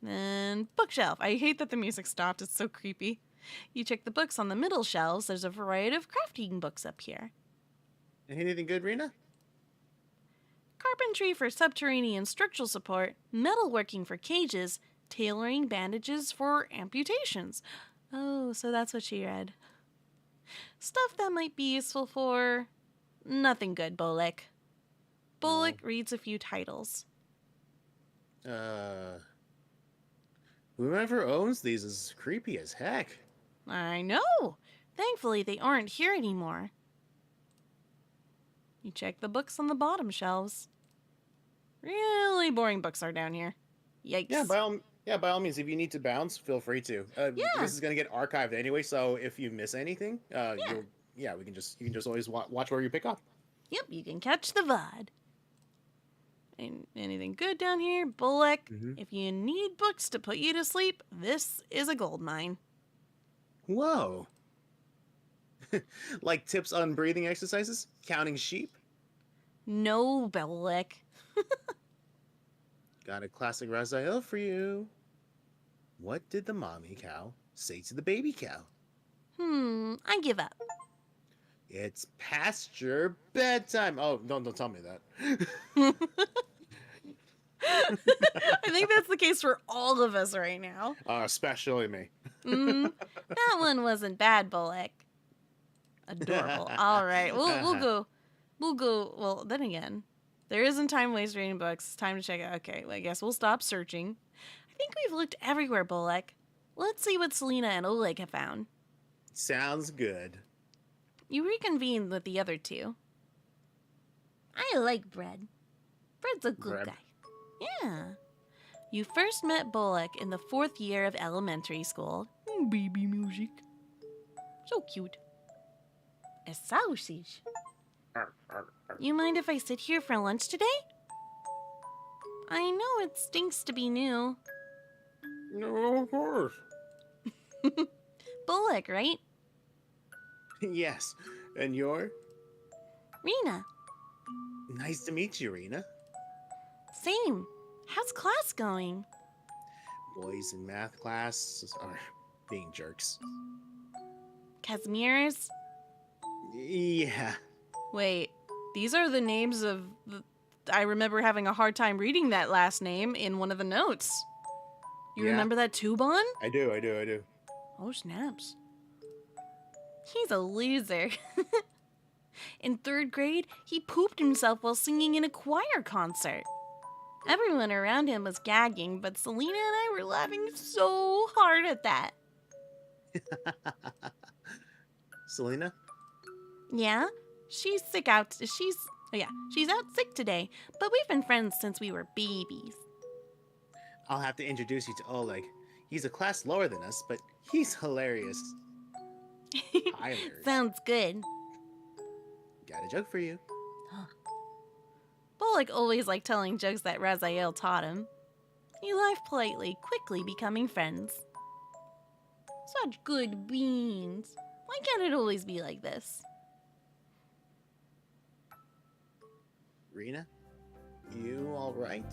Then bookshelf. I hate that the music stopped. It's so creepy. You check the books on the middle shelves. There's a variety of crafting books up here. Anything good, Rena? Carpentry for subterranean structural support, metalworking for cages, tailoring bandages for amputations. Oh, so that's what she read. Stuff that might be useful for... Nothing good, Bullock. Bullock reads a few titles. Whoever owns these is creepy as heck. I know. Thankfully, they aren't here anymore. You check the books on the bottom shelves. Really boring books are down here. Yikes. Yeah, by all means, if you need to bounce, feel free to. This is gonna get archived anyway, so if you miss anything, you can just always watch where you pick up. Yep, you can catch the VOD. And anything good down here? Bullock, if you need books to put you to sleep, this is a gold mine. Whoa. Like tips on breathing exercises? Counting sheep? No, Bullock. Got a classic Raziel for you. What did the mommy cow say to the baby cow? I give up. It's past your bedtime. Oh, don't tell me that. I think that's the case for all of us right now. Especially me. That one wasn't bad, Bullock. Adorable. All right, we'll go. Well, then again, there isn't time to waste reading books. It's time to check it. Okay, well, I guess we'll stop searching. I think we've looked everywhere, Bullock. Let's see what Selena and Oleg have found. Sounds good. You reconvene with the other two. I like Bread. Bread's a good guy. Yeah. You first met Bullock in the 4th year of elementary school. Baby music. So cute. A sausage. You mind if I sit here for lunch today? I know it stinks to be new. No, of course. Bullock, right? Yes. And you're? Rena. Nice to meet you, Rena. Same. How's class going? Boys in math class are being jerks. Casimir's? Yeah. Wait, these are the names of the... I remember having a hard time reading that last name in one of the notes. You remember that too, Bahn? I do. Oh, snaps. He's a loser. In 3rd grade, he pooped himself while singing in a choir concert. Everyone around him was gagging, but Selena and I were laughing so hard at that. Selena? Yeah? She's out sick today, but we've been friends since we were babies. I'll have to introduce you to Oleg. He's a class lower than us, but he's hilarious. Hilarious. Sounds good. Got a joke for you. Bullock always liked telling jokes that Raziel taught him. He laughed politely, quickly becoming friends. Such good beans. Why can't it always be like this? Rena, you all right?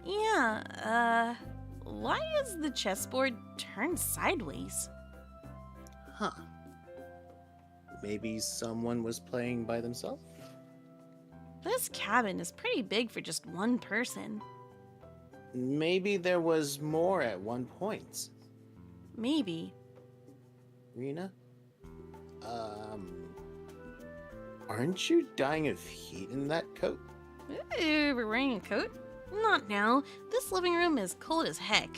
Yeah, why is the chessboard turned sideways? Huh. Maybe someone was playing by themselves? This cabin is pretty big for just one person. Maybe there was more at one point. Maybe. Rena? Aren't you dying of heat in that coat? Ooh, we're wearing a coat? Not now. This living room is cold as heck.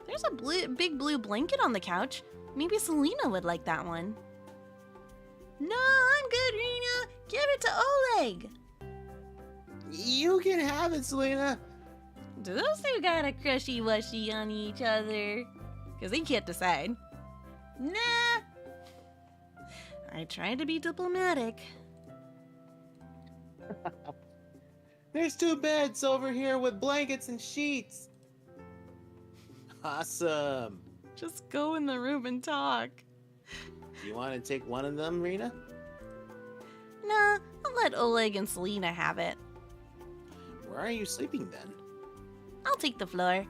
There's a big blue blanket on the couch. Maybe Selena would like that one. No, I'm good, Rena. Give it to Oleg. You can have it, Selena. Do those two got a crushy-wushy on each other? Because they can't decide. Nah. I tried to be diplomatic. There's 2 beds over here with blankets and sheets. Awesome. Just go in the room and talk. You want to take one of them, Rena? Nah, I'll let Oleg and Selena have it. Where are you sleeping then? I'll take the floor.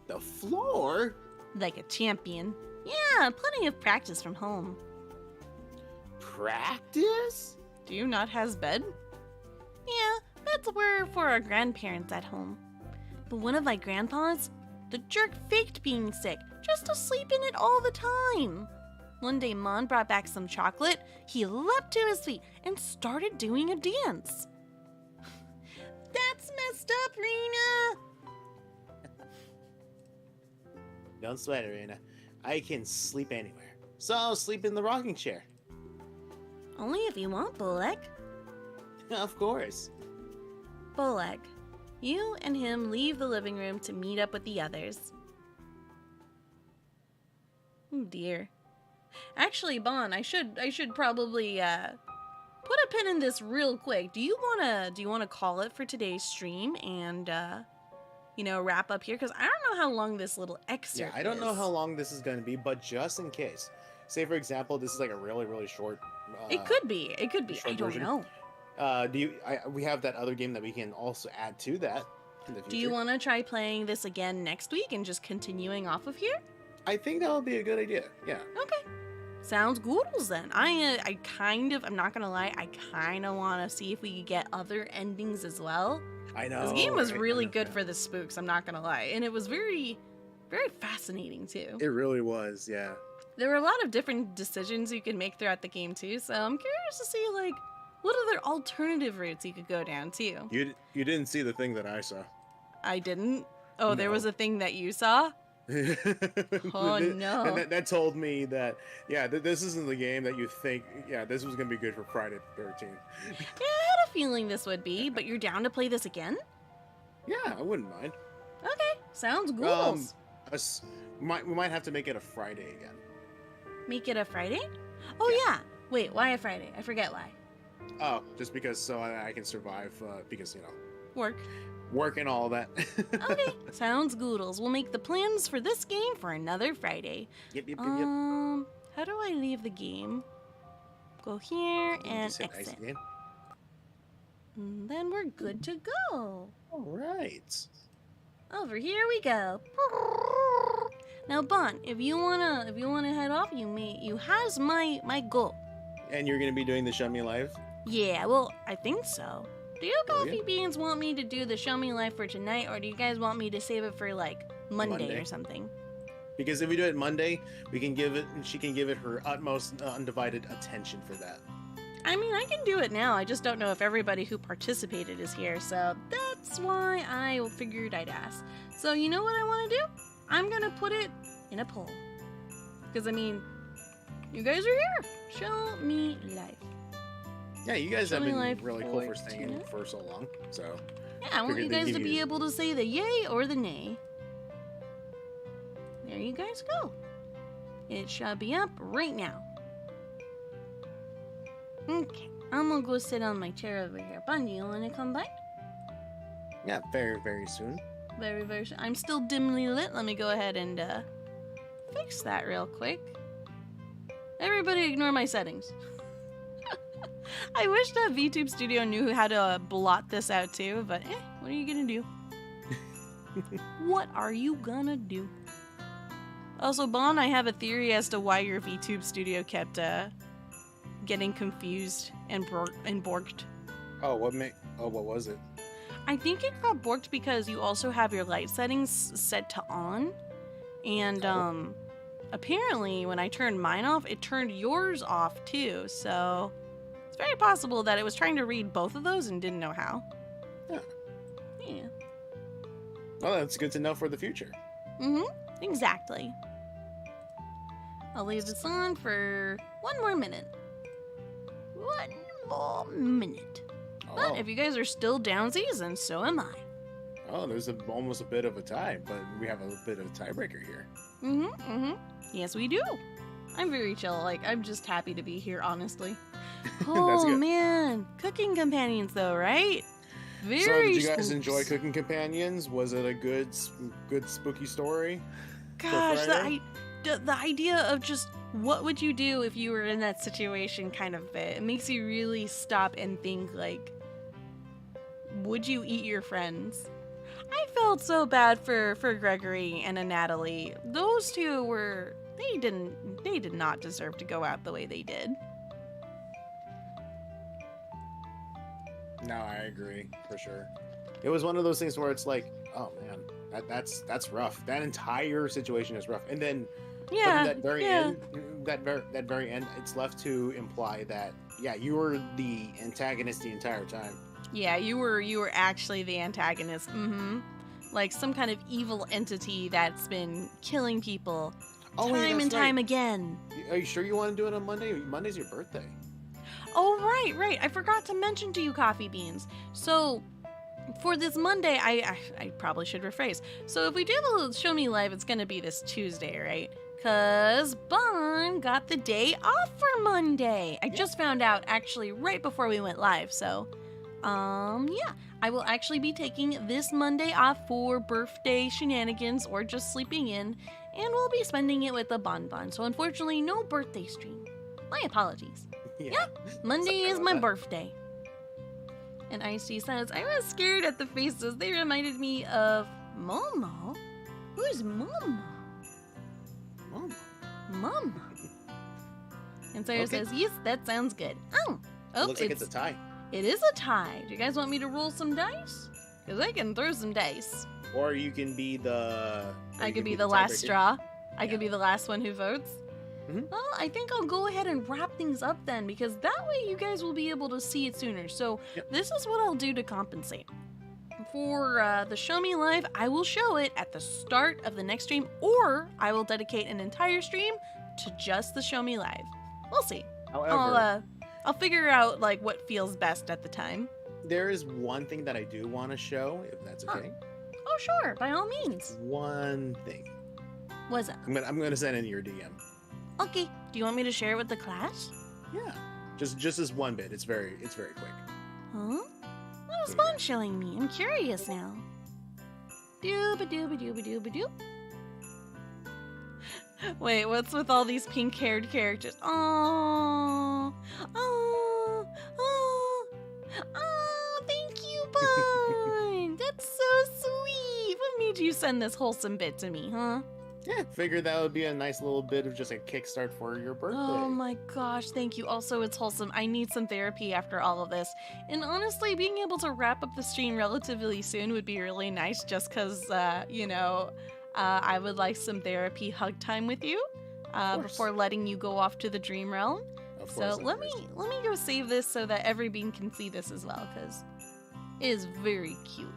The floor? Like a champion. Yeah, plenty of practice from home. Practice? Do you not has bed? Yeah, beds were for our grandparents at home. But one of my grandpas, the jerk faked being sick just to sleep in it all the time. One day Mon brought back some chocolate, he leapt to his feet and started doing a dance. That's messed up, Rena! Don't sweat it, Rena. I can sleep anywhere. So I'll sleep in the rocking chair. Only if you want, Bolek. Of course. Bolek, you and him leave the living room to meet up with the others. Oh dear. Actually, Bahn, I should probably put a pin in this real quick. Do you wanna call it for today's stream and wrap up here? Because I don't know how long this little excerpt Yeah, I don't know is. how long this is going to be, but just in case, say for example, this is like a really, really short. It could be. I short don't version. know. We have that other game that we can also add to that in the future. Do you want to try playing this again next week and just continuing off of here? I think that would be a good idea. Yeah. Okay. Sounds goodles then. I'm not gonna lie, I kind of want to see if we could get other endings as well. I know. This game was right? really I know, good yeah. for the spooks, I'm not gonna lie. And it was very, very fascinating too. It really was, yeah. There were a lot of different decisions you could make throughout the game too, so I'm curious to see like what other alternative routes you could go down too. You didn't see the thing that I saw. I didn't. Oh, there No. was a thing that you saw? Oh, no. And that told me that, yeah, this isn't the game that you think, yeah, this was going to be good for Friday the 13th. Yeah, I had a feeling this would be, but you're down to play this again? Yeah, I wouldn't mind. Okay, sounds good. We might have to make it a Friday again. Make it a Friday? Oh yeah. Wait, why a Friday? I forget why. Oh, just because so I can survive, because, Work. work and all that. Okay, sounds goodles. We'll make the plans for this game for another Friday. Yep. How do I leave the game? Go here You and just hit exit. exit again. And then we're good to go. All right. Over here we go. Now, Bahn, if you wanna head off, you has my go. And you're going to be doing the Show Me Live? Yeah, well, I think so. Do you Oh, coffee yeah? beans want me to do the Show Me Life for tonight, or do you guys want me to save it for like Monday. Or something? Because if we do it Monday, she can give it her utmost undivided attention for that. I mean, I can do it now. I just don't know if everybody who participated is here, so that's why I figured I'd ask. So you know what I want to do? I'm gonna put it in a poll. Because I mean, you guys are here. Show me life. Yeah, you guys Show have me been life really cool for for staying in tonight. for so long. So Yeah, I want Figured you they'd guys give to be you- able to say the yay or the nay. There you guys go. It shall be up right now. Okay, I'm gonna go sit on my chair over here. Bahn, do you want to come by? Yeah, very, very soon. Very, very. I'm still dimly lit. Let me go ahead and fix that real quick. Everybody ignore my settings. I wish that VtubeStudio knew how to blot this out too, but what are you gonna do? What are you gonna do? Also, Bahn, I have a theory as to why your VtubeStudio kept getting confused and borked. Oh, what was it? I think it got borked because you also have your light settings set to on, and apparently when I turned mine off, it turned yours off too. So it's very possible that it was trying to read both of those and didn't know how. Yeah. Yeah. Well, that's good to know for the future. Exactly. I'll leave this on for one more minute. One more minute. But if you guys are still downsies, and so am I. Oh, there's almost a bit of a tie, but we have a bit of a tiebreaker here. Yes, we do. I'm very chill. Like, I'm just happy to be here, honestly. That's Oh, good. man. Cooking companions, though, right? Very So, did you guys spooks. enjoy Cooking Companions? Was it a good spooky story? Gosh, Friday? the idea of just what would you do if you were in that situation kind of it makes you really stop and think, like, would you eat your friends? I felt so bad for Gregory and Natalie. Those two they did not deserve to go out the way they did. No, I agree for sure. It was one of those things where it's like, oh man, that's rough. That entire situation is rough, and then Yeah, that very yeah. end, that very end, it's left to imply that you were the antagonist the entire time. Yeah, you were actually the antagonist. Like some kind of evil entity that's been killing people Oh, wait, time that's and time right. again. Are you sure you want to do it on Monday? Monday's your birthday. Oh, right. I forgot to mention to you, Coffee Beans. So, for this Monday, I probably should rephrase. So, if we do the Show Me Live, it's going to be this Tuesday, right? Because Bahn got the day off for Monday. I just found out, actually, right before we went live. So, yeah. I will actually be taking this Monday off for birthday shenanigans or just sleeping in. And we'll be spending it with the Bon Bon. So, unfortunately, no birthday stream. My apologies. Yeah. Monday Sorry is about my that. birthday. And Icy says, I was scared at the faces. They reminded me of Momo. Who's Momo? Oh, Momo. And Sarah Okay. says, yes, that sounds good. Oh, looks like it's a tie. it is a tie. Do you guys want me to roll some dice? Because I can throw some dice. Or you can be the. I could be the last tiebreaker. straw. I Yeah. could be the last one who votes. Mhm. Well, I think I'll go ahead and wrap things up then, because that way you guys will be able to see it sooner. So Yep. this is what I'll do to compensate. For the Show Me Live, I will show it at the start of the next stream, or I will dedicate an entire stream to just the Show Me Live. We'll see. However, I'll figure out like what feels best at the time. there is one thing that I do want to show, if that's Huh. okay. Oh, sure, by all means. One thing. What's up? I'm gonna send in your DM. Okay. Do you want me to share it with the class? Yeah. Just as one bit. It's very quick. Huh? What is Bahn showing me? I'm curious now. Dooba dooba dooba dooba doop. Wait, what's with all these pink-haired characters? Oh, thank you, Bahn. That's so sweet. What made you send this wholesome bit to me, huh? Yeah. Figured that would be a nice little bit of just a kickstart for your birthday. Oh my gosh, thank you. Also, it's wholesome. I need some therapy after all of this. And honestly, being able to wrap up the stream relatively soon would be really nice just because, I would like some therapy hug time with you course. before letting you go off to the dream realm. Of So course, let me go save this so that every bean can see this as well, because it is very cute.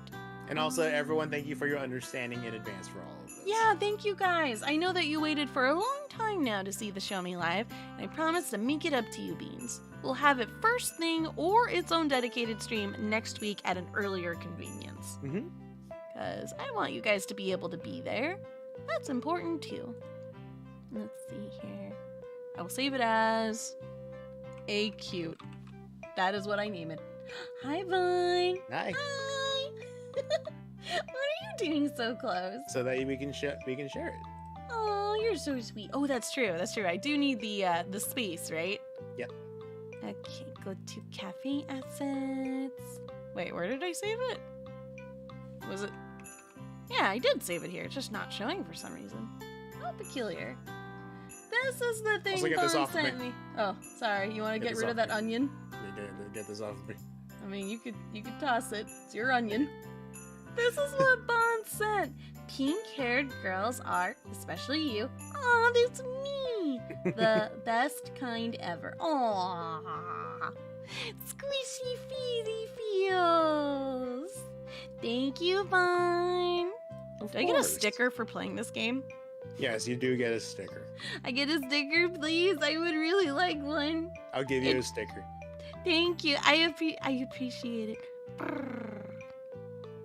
And also, everyone, thank you for your understanding in advance for all of this. Yeah, thank you guys. I know that you waited for a long time now to see the Show Me Live, and I promise to make it up to you, Beans. We'll have it first thing or its own dedicated stream next week at an earlier convenience. Mm-hmm. Because I want you guys to be able to be there. That's important too. Let's see here. I will save it as a cute. That is what I name it. Hi, Vine. Hi. Hi. What are you doing so close. so that we can share it. Oh, you're so sweet. Oh, that's true. That's true. I do need the space, right? Yep. Okay, go to cafe assets. Wait, where did I save it? Was it? Yeah, I did save it here. It's just not showing for some reason. How peculiar. This is the thing get this Bahn off of sent me. Oh, sorry. You want to Get get this rid of off that onion? Get this off of me. I mean, you could toss it. It's your onion. This is what Bahn sent. Pink-haired girls are, especially you. Aw, that's me. The best kind ever. Aw. Squishy feely feels. Thank you, Bahn. Of Do I get a course. sticker for playing this game? Yes, you do get a sticker. I get a sticker, please. I would really like one. I'll give you a sticker. Thank you. I appreciate it. Brrr.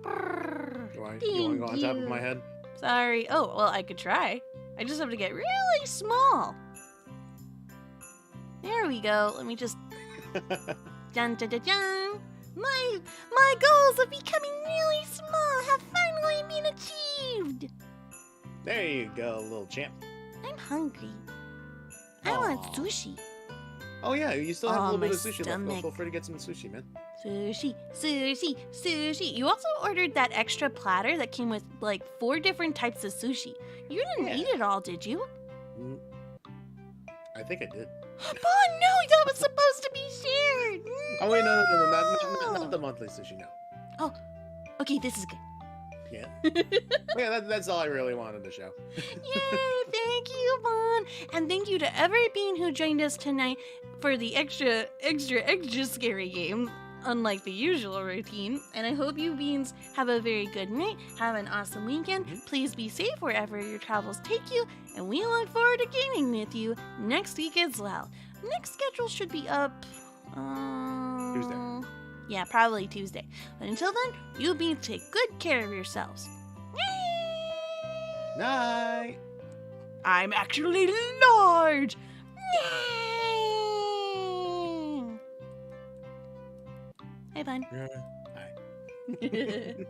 Brrr. You want to go on top of you. my head? Sorry. Oh, well, I could try. I just have to get really small. There we go. Let me just... Dun, dun, dun, dun. My goals of becoming really small have finally been achieved. There you go, little champ. I'm hungry. I want Aw. sushi. Oh yeah, you still have a Oh, little bit my of sushi left. stomach. Feel free to get some sushi, man. Sushi, sushi, sushi. You also ordered that extra platter that came with like 4 different types of sushi. You didn't Yeah. eat it all, did you? Mm, I think I did. Oh no, that was supposed to be shared. Oh wait, no, not the monthly sushi, no. Oh, okay, this is good. Yeah. Yeah, that's all I really wanted to show. Yay, thank you, Bahn. And thank you to every bean who joined us tonight for the extra scary game, unlike the usual routine. And I hope you beans have a very good night. Have an awesome weekend. Please be safe wherever your travels take you. And we look forward to gaming with you next week as well. Next schedule should be up... Tuesday. Yeah, probably Tuesday. But until then, you beans take good care of yourselves. Night. I'm actually large. Hey, Bun. Hi. Bye.